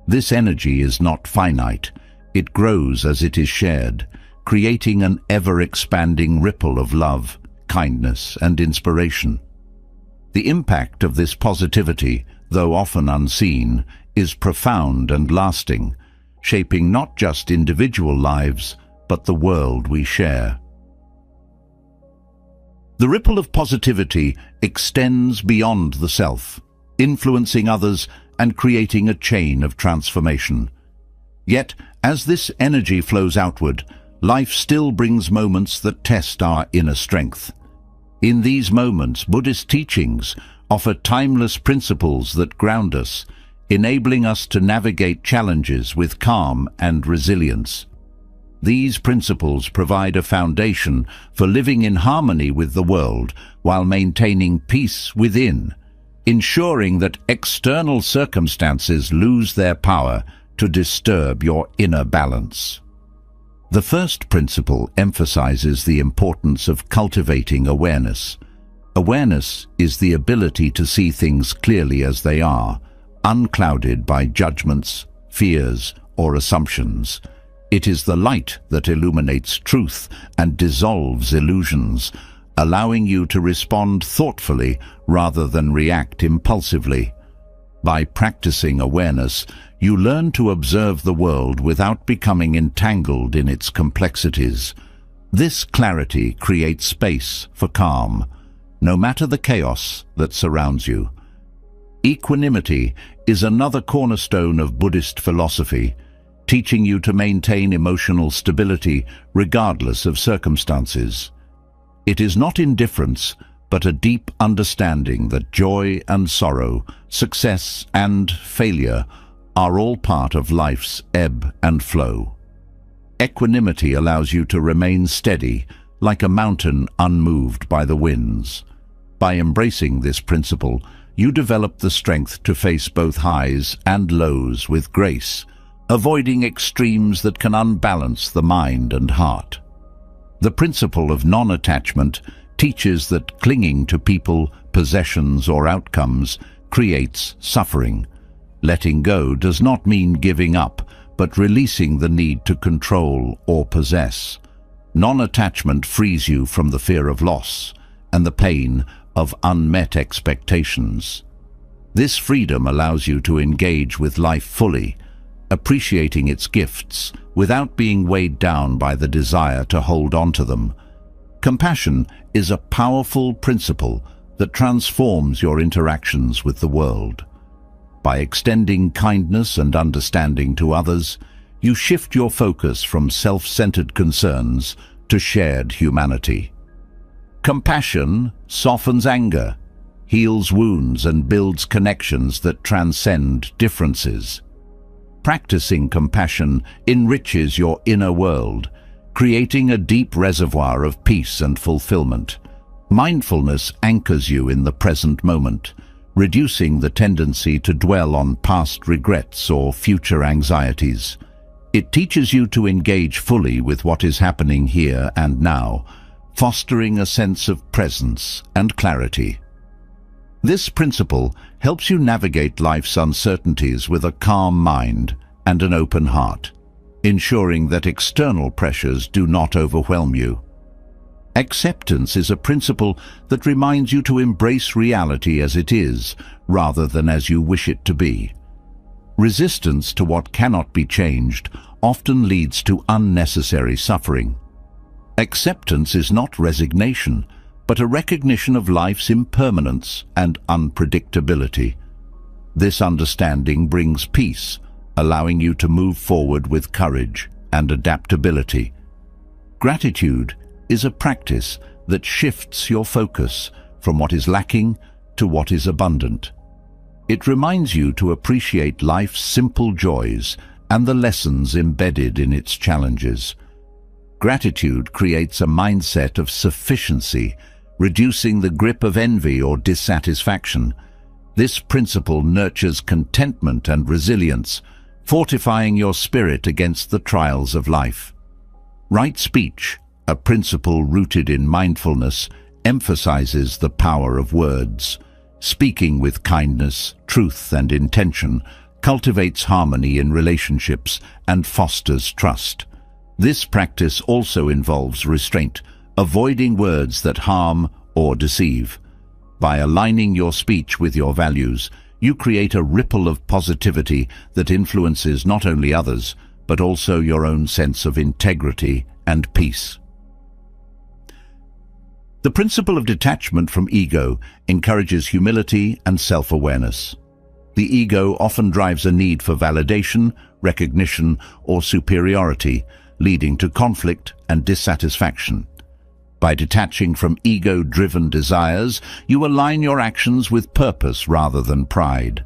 This energy is not finite. It grows as it is shared, creating an ever-expanding ripple of love, kindness, and inspiration. The impact of this positivity, though often unseen, is profound and lasting, shaping not just individual lives, but the world we share. The ripple of positivity extends beyond the self, influencing others and creating a chain of transformation. Yet, as this energy flows outward, life still brings moments that test our inner strength. In these moments, Buddhist teachings offer timeless principles that ground us, enabling us to navigate challenges with calm and resilience. These principles provide a foundation for living in harmony with the world while maintaining peace within, ensuring that external circumstances lose their power to disturb your inner balance. The first principle emphasizes the importance of cultivating awareness. Awareness is the ability to see things clearly as they are, unclouded by judgments, fears, or assumptions. It is the light that illuminates truth and dissolves illusions, allowing you to respond thoughtfully rather than react impulsively. By practicing awareness, you learn to observe the world without becoming entangled in its complexities. This clarity creates space for calm, no matter the chaos that surrounds you. Equanimity is another cornerstone of Buddhist philosophy, teaching you to maintain emotional stability regardless of circumstances. It is not indifference, but a deep understanding that joy and sorrow, success and failure are all part of life's ebb and flow. Equanimity allows you to remain steady, like a mountain unmoved by the winds. By embracing this principle, you develop the strength to face both highs and lows with grace, avoiding extremes that can unbalance the mind and heart. The principle of non-attachment teaches that clinging to people, possessions, or outcomes creates suffering. Letting go does not mean giving up, but releasing the need to control or possess. Non-attachment frees you from the fear of loss and the pain of unmet expectations. This freedom allows you to engage with life fully, appreciating its gifts without being weighed down by the desire to hold on to them. Compassion is a powerful principle that transforms your interactions with the world. By extending kindness and understanding to others, you shift your focus from self-centered concerns to shared humanity. Compassion softens anger, heals wounds, and builds connections that transcend differences. Practicing compassion enriches your inner world, creating a deep reservoir of peace and fulfillment. Mindfulness anchors you in the present moment, reducing the tendency to dwell on past regrets or future anxieties. It teaches you to engage fully with what is happening here and now, fostering a sense of presence and clarity. This principle helps you navigate life's uncertainties with a calm mind and an open heart, ensuring that external pressures do not overwhelm you. Acceptance is a principle that reminds you to embrace reality as it is, rather than as you wish it to be. Resistance to what cannot be changed often leads to unnecessary suffering. Acceptance is not resignation, but a recognition of life's impermanence and unpredictability. This understanding brings peace, allowing you to move forward with courage and adaptability. Gratitude is a practice that shifts your focus from what is lacking to what is abundant. It reminds you to appreciate life's simple joys and the lessons embedded in its challenges. Gratitude creates a mindset of sufficiency, reducing the grip of envy or dissatisfaction. This principle nurtures contentment and resilience, fortifying your spirit against the trials of life. Right speech, a principle rooted in mindfulness, emphasizes the power of words. Speaking with kindness, truth, and intention cultivates harmony in relationships and fosters trust. This practice also involves restraint, avoiding words that harm or deceive. By aligning your speech with your values, you create a ripple of positivity that influences not only others, but also your own sense of integrity and peace. The principle of detachment from ego encourages humility and self-awareness. The ego often drives a need for validation, recognition, or superiority, leading to conflict and dissatisfaction. By detaching from ego-driven desires, you align your actions with purpose rather than pride.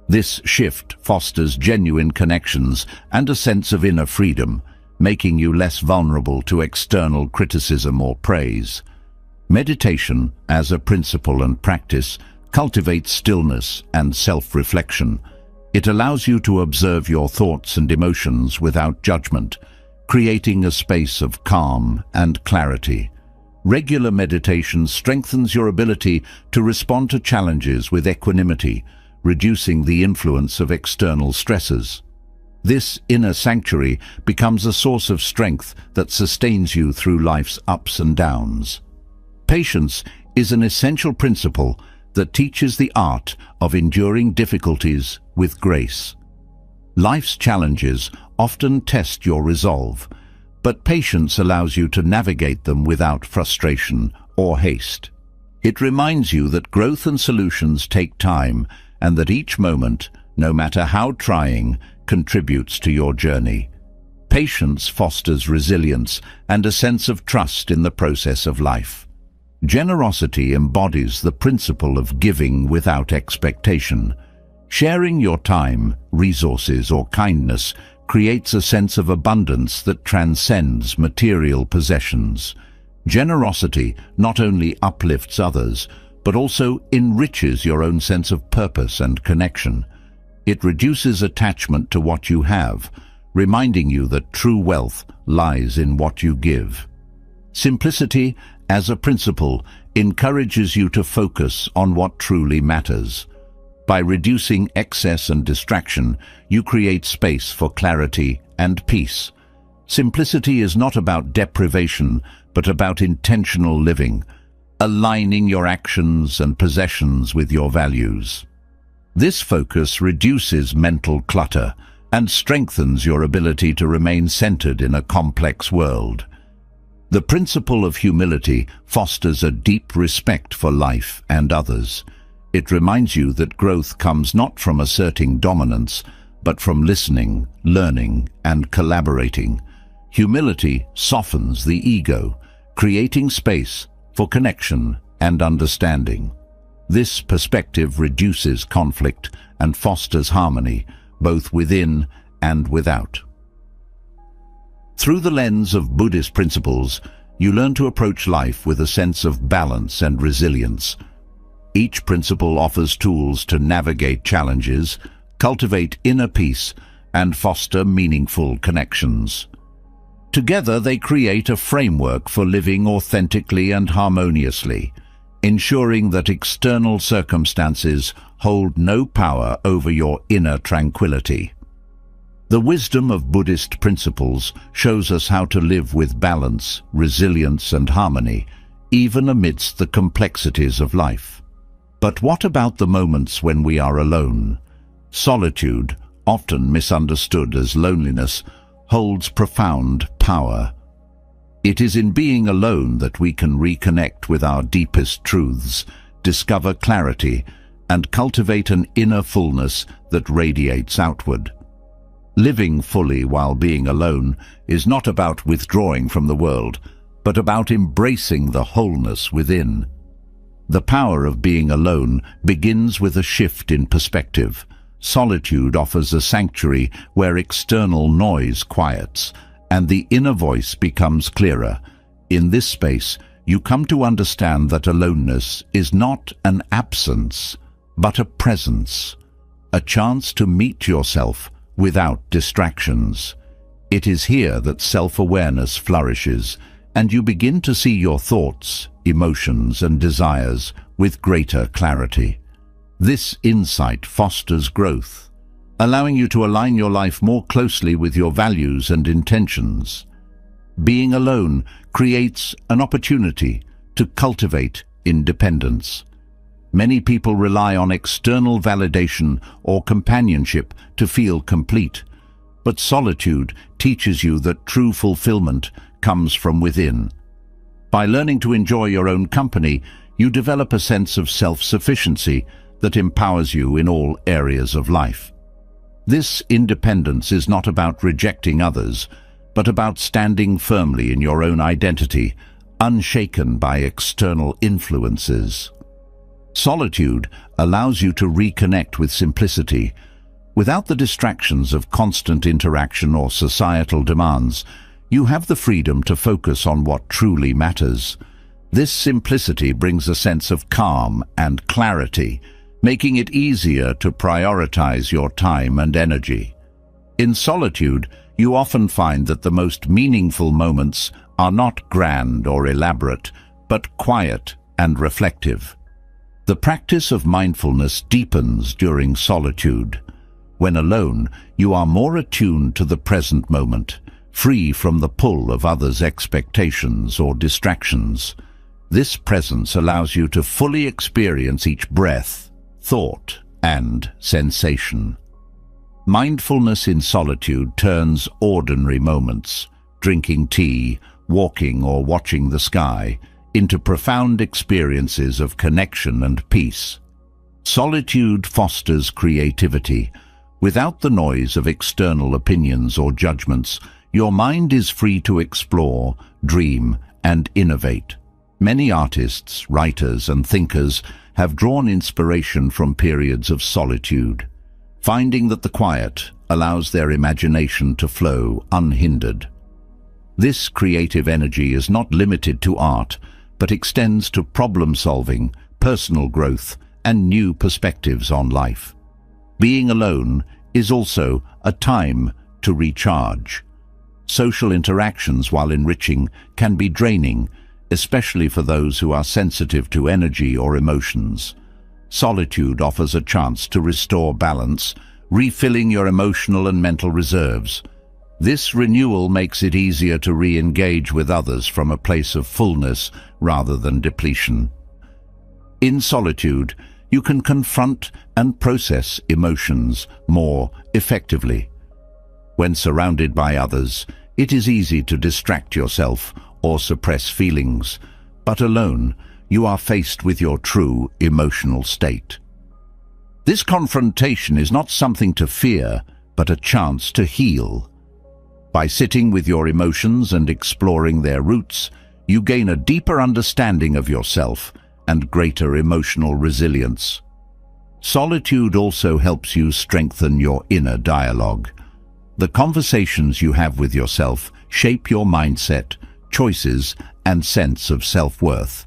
This shift fosters genuine connections and a sense of inner freedom, making you less vulnerable to external criticism or praise. Meditation, as a principle and practice, cultivates stillness and self-reflection. It allows you to observe your thoughts and emotions without judgment, creating a space of calm and clarity. Regular meditation strengthens your ability to respond to challenges with equanimity, reducing the influence of external stresses. This inner sanctuary becomes a source of strength that sustains you through life's ups and downs. Patience is an essential principle that teaches the art of enduring difficulties with grace. Life's challenges often test your resolve, but patience allows you to navigate them without frustration or haste. It reminds you that growth and solutions take time, and that each moment, no matter how trying, contributes to your journey. Patience fosters resilience and a sense of trust in the process of life. Generosity embodies the principle of giving without expectation. Sharing your time, resources, or kindness creates a sense of abundance that transcends material possessions. Generosity not only uplifts others, but also enriches your own sense of purpose and connection. It reduces attachment to what you have, reminding you that true wealth lies in what you give. Simplicity, as a principle, encourages you to focus on what truly matters. By reducing excess and distraction, you create space for clarity and peace. Simplicity is not about deprivation, but about intentional living, aligning your actions and possessions with your values. This focus reduces mental clutter and strengthens your ability to remain centered in a complex world. The principle of humility fosters a deep respect for life and others. It reminds you that growth comes not from asserting dominance, but from listening, learning, and collaborating. Humility softens the ego, creating space for connection and understanding. This perspective reduces conflict and fosters harmony, both within and without. Through the lens of Buddhist principles, you learn to approach life with a sense of balance and resilience. Each principle offers tools to navigate challenges, cultivate inner peace, and foster meaningful connections. Together, they create a framework for living authentically and harmoniously, ensuring that external circumstances hold no power over your inner tranquility. The wisdom of Buddhist principles shows us how to live with balance, resilience, and harmony, even amidst the complexities of life. But what about the moments when we are alone? Solitude, often misunderstood as loneliness, holds profound power. It is in being alone that we can reconnect with our deepest truths, discover clarity, and cultivate an inner fullness that radiates outward. Living fully while being alone is not about withdrawing from the world, but about embracing the wholeness within. The power of being alone begins with a shift in perspective. Solitude offers a sanctuary where external noise quiets, and the inner voice becomes clearer. In this space, you come to understand that aloneness is not an absence, but a presence, a chance to meet yourself without distractions. It is here that self-awareness flourishes, and you begin to see your thoughts, emotions, and desires with greater clarity. This insight fosters growth, allowing you to align your life more closely with your values and intentions. Being alone creates an opportunity to cultivate independence. Many people rely on external validation or companionship to feel complete, but solitude teaches you that true fulfillment comes from within. By learning to enjoy your own company, you develop a sense of self-sufficiency that empowers you in all areas of life. This independence is not about rejecting others, but about standing firmly in your own identity, unshaken by external influences. Solitude allows you to reconnect with simplicity. Without the distractions of constant interaction or societal demands, you have the freedom to focus on what truly matters. This simplicity brings a sense of calm and clarity, making it easier to prioritize your time and energy. In solitude, you often find that the most meaningful moments are not grand or elaborate, but quiet and reflective. The practice of mindfulness deepens during solitude. When alone, you are more attuned to the present moment, free from the pull of others' expectations or distractions. This presence allows you to fully experience each breath, thought, and sensation. Mindfulness in solitude turns ordinary moments, drinking tea, walking or watching the sky, into profound experiences of connection and peace. Solitude fosters creativity. Without the noise of external opinions or judgments, your mind is free to explore, dream, and innovate. Many artists, writers, and thinkers have drawn inspiration from periods of solitude, finding that the quiet allows their imagination to flow unhindered. This creative energy is not limited to art, but extends to problem-solving, personal growth, and new perspectives on life. Being alone is also a time to recharge. Social interactions, while enriching, can be draining, especially for those who are sensitive to energy or emotions. Solitude offers a chance to restore balance, refilling your emotional and mental reserves. This renewal makes it easier to re-engage with others from a place of fullness rather than depletion. In solitude, you can confront and process emotions more effectively. When surrounded by others, it is easy to distract yourself or suppress feelings, but alone, you are faced with your true emotional state. This confrontation is not something to fear, but a chance to heal. By sitting with your emotions and exploring their roots, you gain a deeper understanding of yourself and greater emotional resilience. Solitude also helps you strengthen your inner dialogue. The conversations you have with yourself shape your mindset, choices, and sense of self-worth.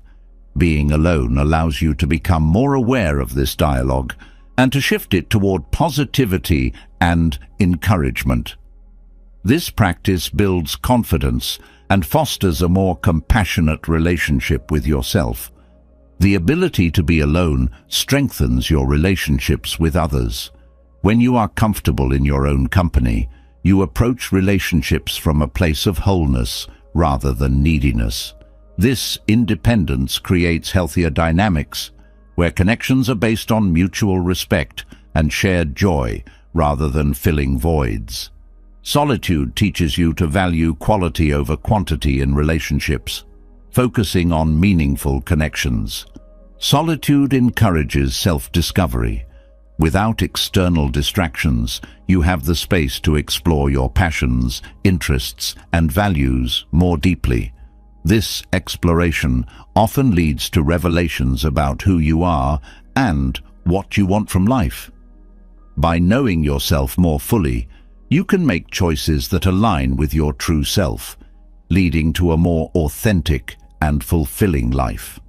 Being alone allows you to become more aware of this dialogue and to shift it toward positivity and encouragement. This practice builds confidence and fosters a more compassionate relationship with yourself. The ability to be alone strengthens your relationships with others. When you are comfortable in your own company, you approach relationships from a place of wholeness rather than neediness. This independence creates healthier dynamics, where connections are based on mutual respect and shared joy rather than filling voids. Solitude teaches you to value quality over quantity in relationships, focusing on meaningful connections. Solitude encourages self-discovery. Without external distractions, you have the space to explore your passions, interests, and values more deeply. This exploration often leads to revelations about who you are and what you want from life. By knowing yourself more fully, you can make choices that align with your true self, leading to a more authentic and fulfilling life.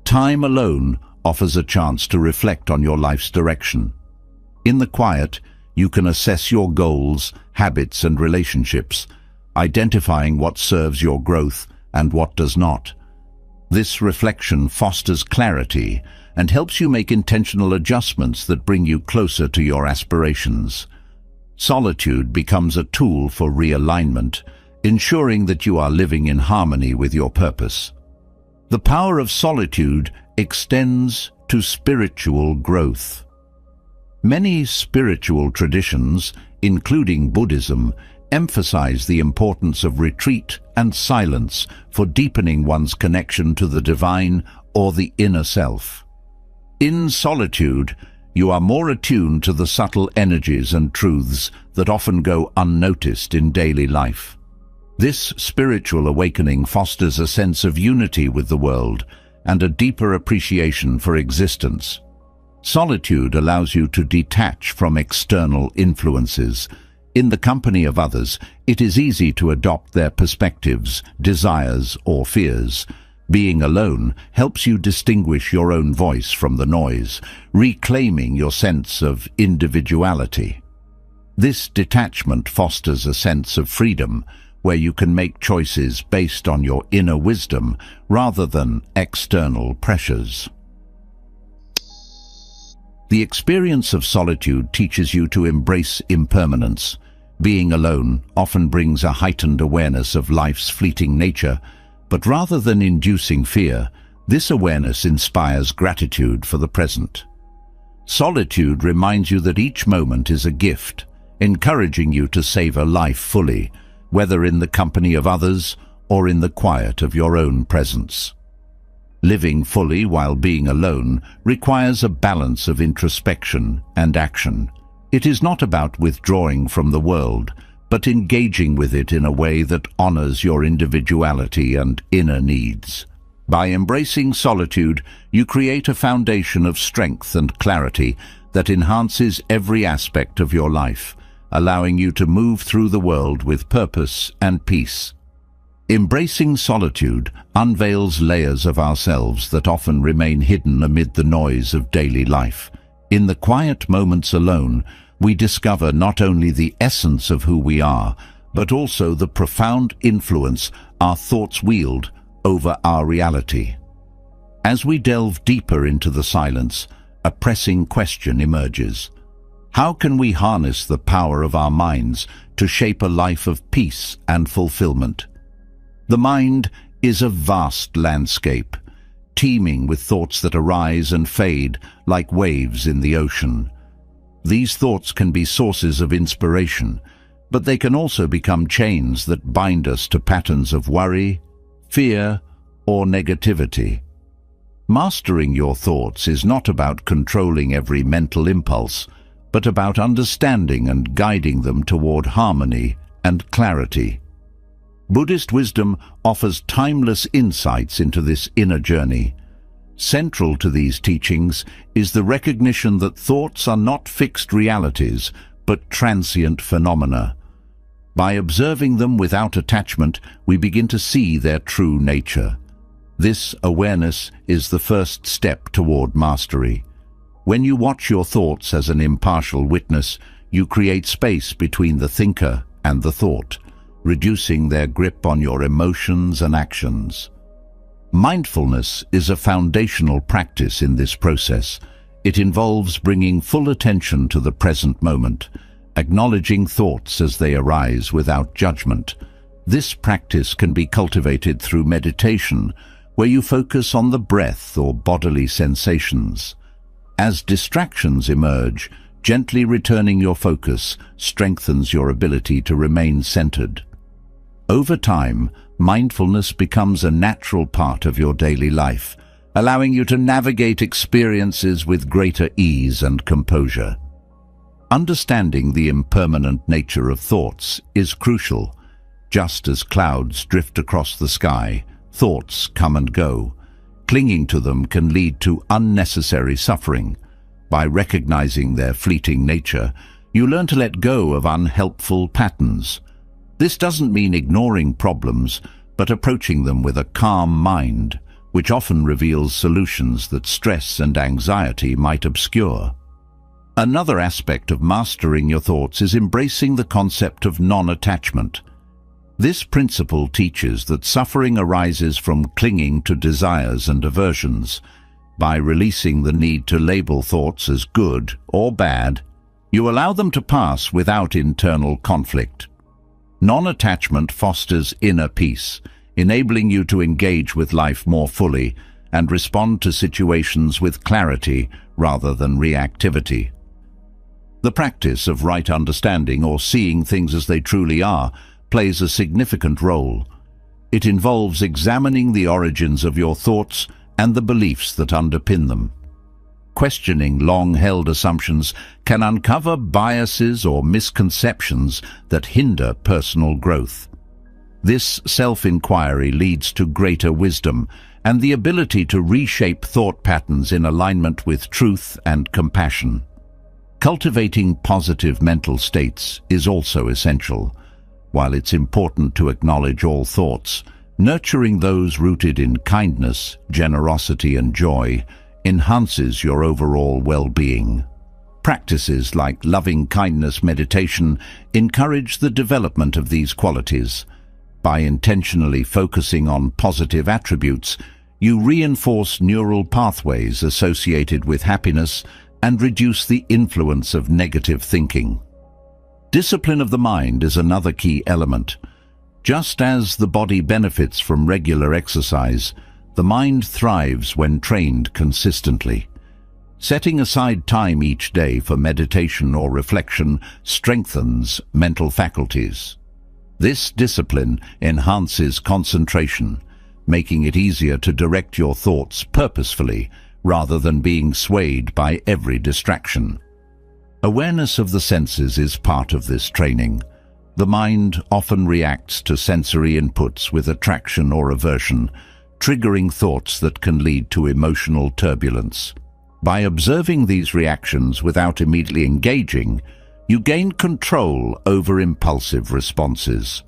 Time alone offers a chance to reflect on your life's direction. In the quiet, you can assess your goals, habits, and relationships, identifying what serves your growth and what does not. This reflection fosters clarity and helps you make intentional adjustments that bring you closer to your aspirations. Solitude becomes a tool for realignment, ensuring that you are living in harmony with your purpose. The power of solitude extends to spiritual growth. Many spiritual traditions, including Buddhism, emphasize the importance of retreat and silence for deepening one's connection to the divine or the inner self. In solitude, you are more attuned to the subtle energies and truths that often go unnoticed in daily life. This spiritual awakening fosters a sense of unity with the world and a deeper appreciation for existence. Solitude allows you to detach from external influences. In the company of others, it is easy to adopt their perspectives, desires, or fears, Being alone helps you distinguish your own voice from the noise, reclaiming your sense of individuality. This detachment fosters a sense of freedom, where you can make choices based on your inner wisdom rather than external pressures. The experience of solitude teaches you to embrace impermanence. Being alone often brings a heightened awareness of life's fleeting nature, but rather than inducing fear, this awareness inspires gratitude for the present. Solitude reminds you that each moment is a gift, encouraging you to savor life fully, whether in the company of others or in the quiet of your own presence. Living fully while being alone requires a balance of introspection and action. It is not about withdrawing from the world, but engaging with it in a way that honors your individuality and inner needs. By embracing solitude, you create a foundation of strength and clarity that enhances every aspect of your life, allowing you to move through the world with purpose and peace. Embracing solitude unveils layers of ourselves that often remain hidden amid the noise of daily life. In the quiet moments alone, we discover not only the essence of who we are, but also the profound influence our thoughts wield over our reality. As we delve deeper into the silence, a pressing question emerges. How can we harness the power of our minds to shape a life of peace and fulfillment? The mind is a vast landscape, teeming with thoughts that arise and fade like waves in the ocean. These thoughts can be sources of inspiration, but they can also become chains that bind us to patterns of worry, fear, or negativity. Mastering your thoughts is not about controlling every mental impulse, but about understanding and guiding them toward harmony and clarity. Buddhist wisdom offers timeless insights into this inner journey. Central to these teachings is the recognition that thoughts are not fixed realities, but transient phenomena. By observing them without attachment, we begin to see their true nature. This awareness is the first step toward mastery. When you watch your thoughts as an impartial witness, you create space between the thinker and the thought, reducing their grip on your emotions and actions. Mindfulness is a foundational practice in this process. It involves bringing full attention to the present moment, acknowledging thoughts as they arise without judgment. This practice can be cultivated through meditation, where you focus on the breath or bodily sensations. As distractions emerge, gently returning your focus strengthens your ability to remain centered. Over time, mindfulness becomes a natural part of your daily life, allowing you to navigate experiences with greater ease and composure. Understanding the impermanent nature of thoughts is crucial. Just as clouds drift across the sky, thoughts come and go. Clinging to them can lead to unnecessary suffering. By recognizing their fleeting nature, you learn to let go of unhelpful patterns. This doesn't mean ignoring problems, but approaching them with a calm mind, which often reveals solutions that stress and anxiety might obscure. Another aspect of mastering your thoughts is embracing the concept of non-attachment. This principle teaches that suffering arises from clinging to desires and aversions. By releasing the need to label thoughts as good or bad, you allow them to pass without internal conflict. Non-attachment fosters inner peace, enabling you to engage with life more fully and respond to situations with clarity rather than reactivity. The practice of right understanding, or seeing things as they truly are, plays a significant role. It involves examining the origins of your thoughts and the beliefs that underpin them. Questioning long-held assumptions can uncover biases or misconceptions that hinder personal growth. This self-inquiry leads to greater wisdom and the ability to reshape thought patterns in alignment with truth and compassion. Cultivating positive mental states is also essential. While it's important to acknowledge all thoughts, Nurturing those rooted in kindness, generosity, and joy enhances your overall well-being. Practices like loving-kindness meditation encourage the development of these qualities. By intentionally focusing on positive attributes, you reinforce neural pathways associated with happiness and reduce the influence of negative thinking. Discipline of the mind is another key element. Just as the body benefits from regular exercise, the mind thrives when trained consistently. Setting aside time each day for meditation or reflection strengthens mental faculties. This discipline enhances concentration, making it easier to direct your thoughts purposefully rather than being swayed by every distraction. Awareness of the senses is part of this training. The mind often reacts to sensory inputs with attraction or aversion, triggering thoughts that can lead to emotional turbulence. By observing these reactions without immediately engaging, you gain control over impulsive responses.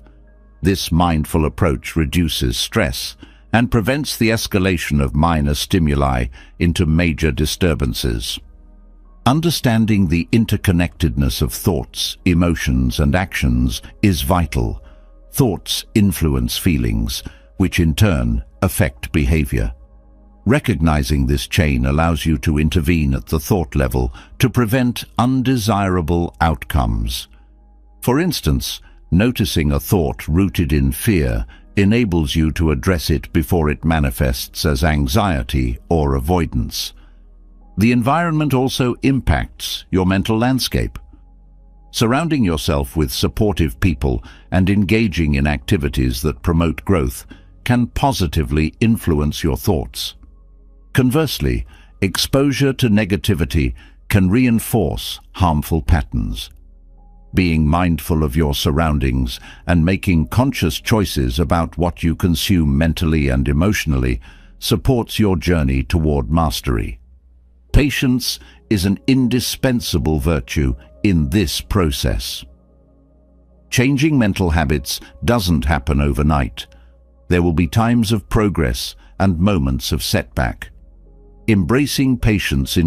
This mindful approach reduces stress and prevents the escalation of minor stimuli into major disturbances. Understanding the interconnectedness of thoughts, emotions, and actions is vital. Thoughts influence feelings, which in turn affect behavior. Recognizing this chain allows you to intervene at the thought level to prevent undesirable outcomes. For instance, noticing a thought rooted in fear enables you to address it before it manifests as anxiety or avoidance. The environment also impacts your mental landscape. Surrounding yourself with supportive people and engaging in activities that promote growth can positively influence your thoughts. Conversely, exposure to negativity can reinforce harmful patterns. Being mindful of your surroundings and making conscious choices about what you consume mentally and emotionally supports your journey toward mastery. Patience is an indispensable virtue in this process. Changing mental habits doesn't happen overnight. There will be times of progress and moments of setback. Embracing patience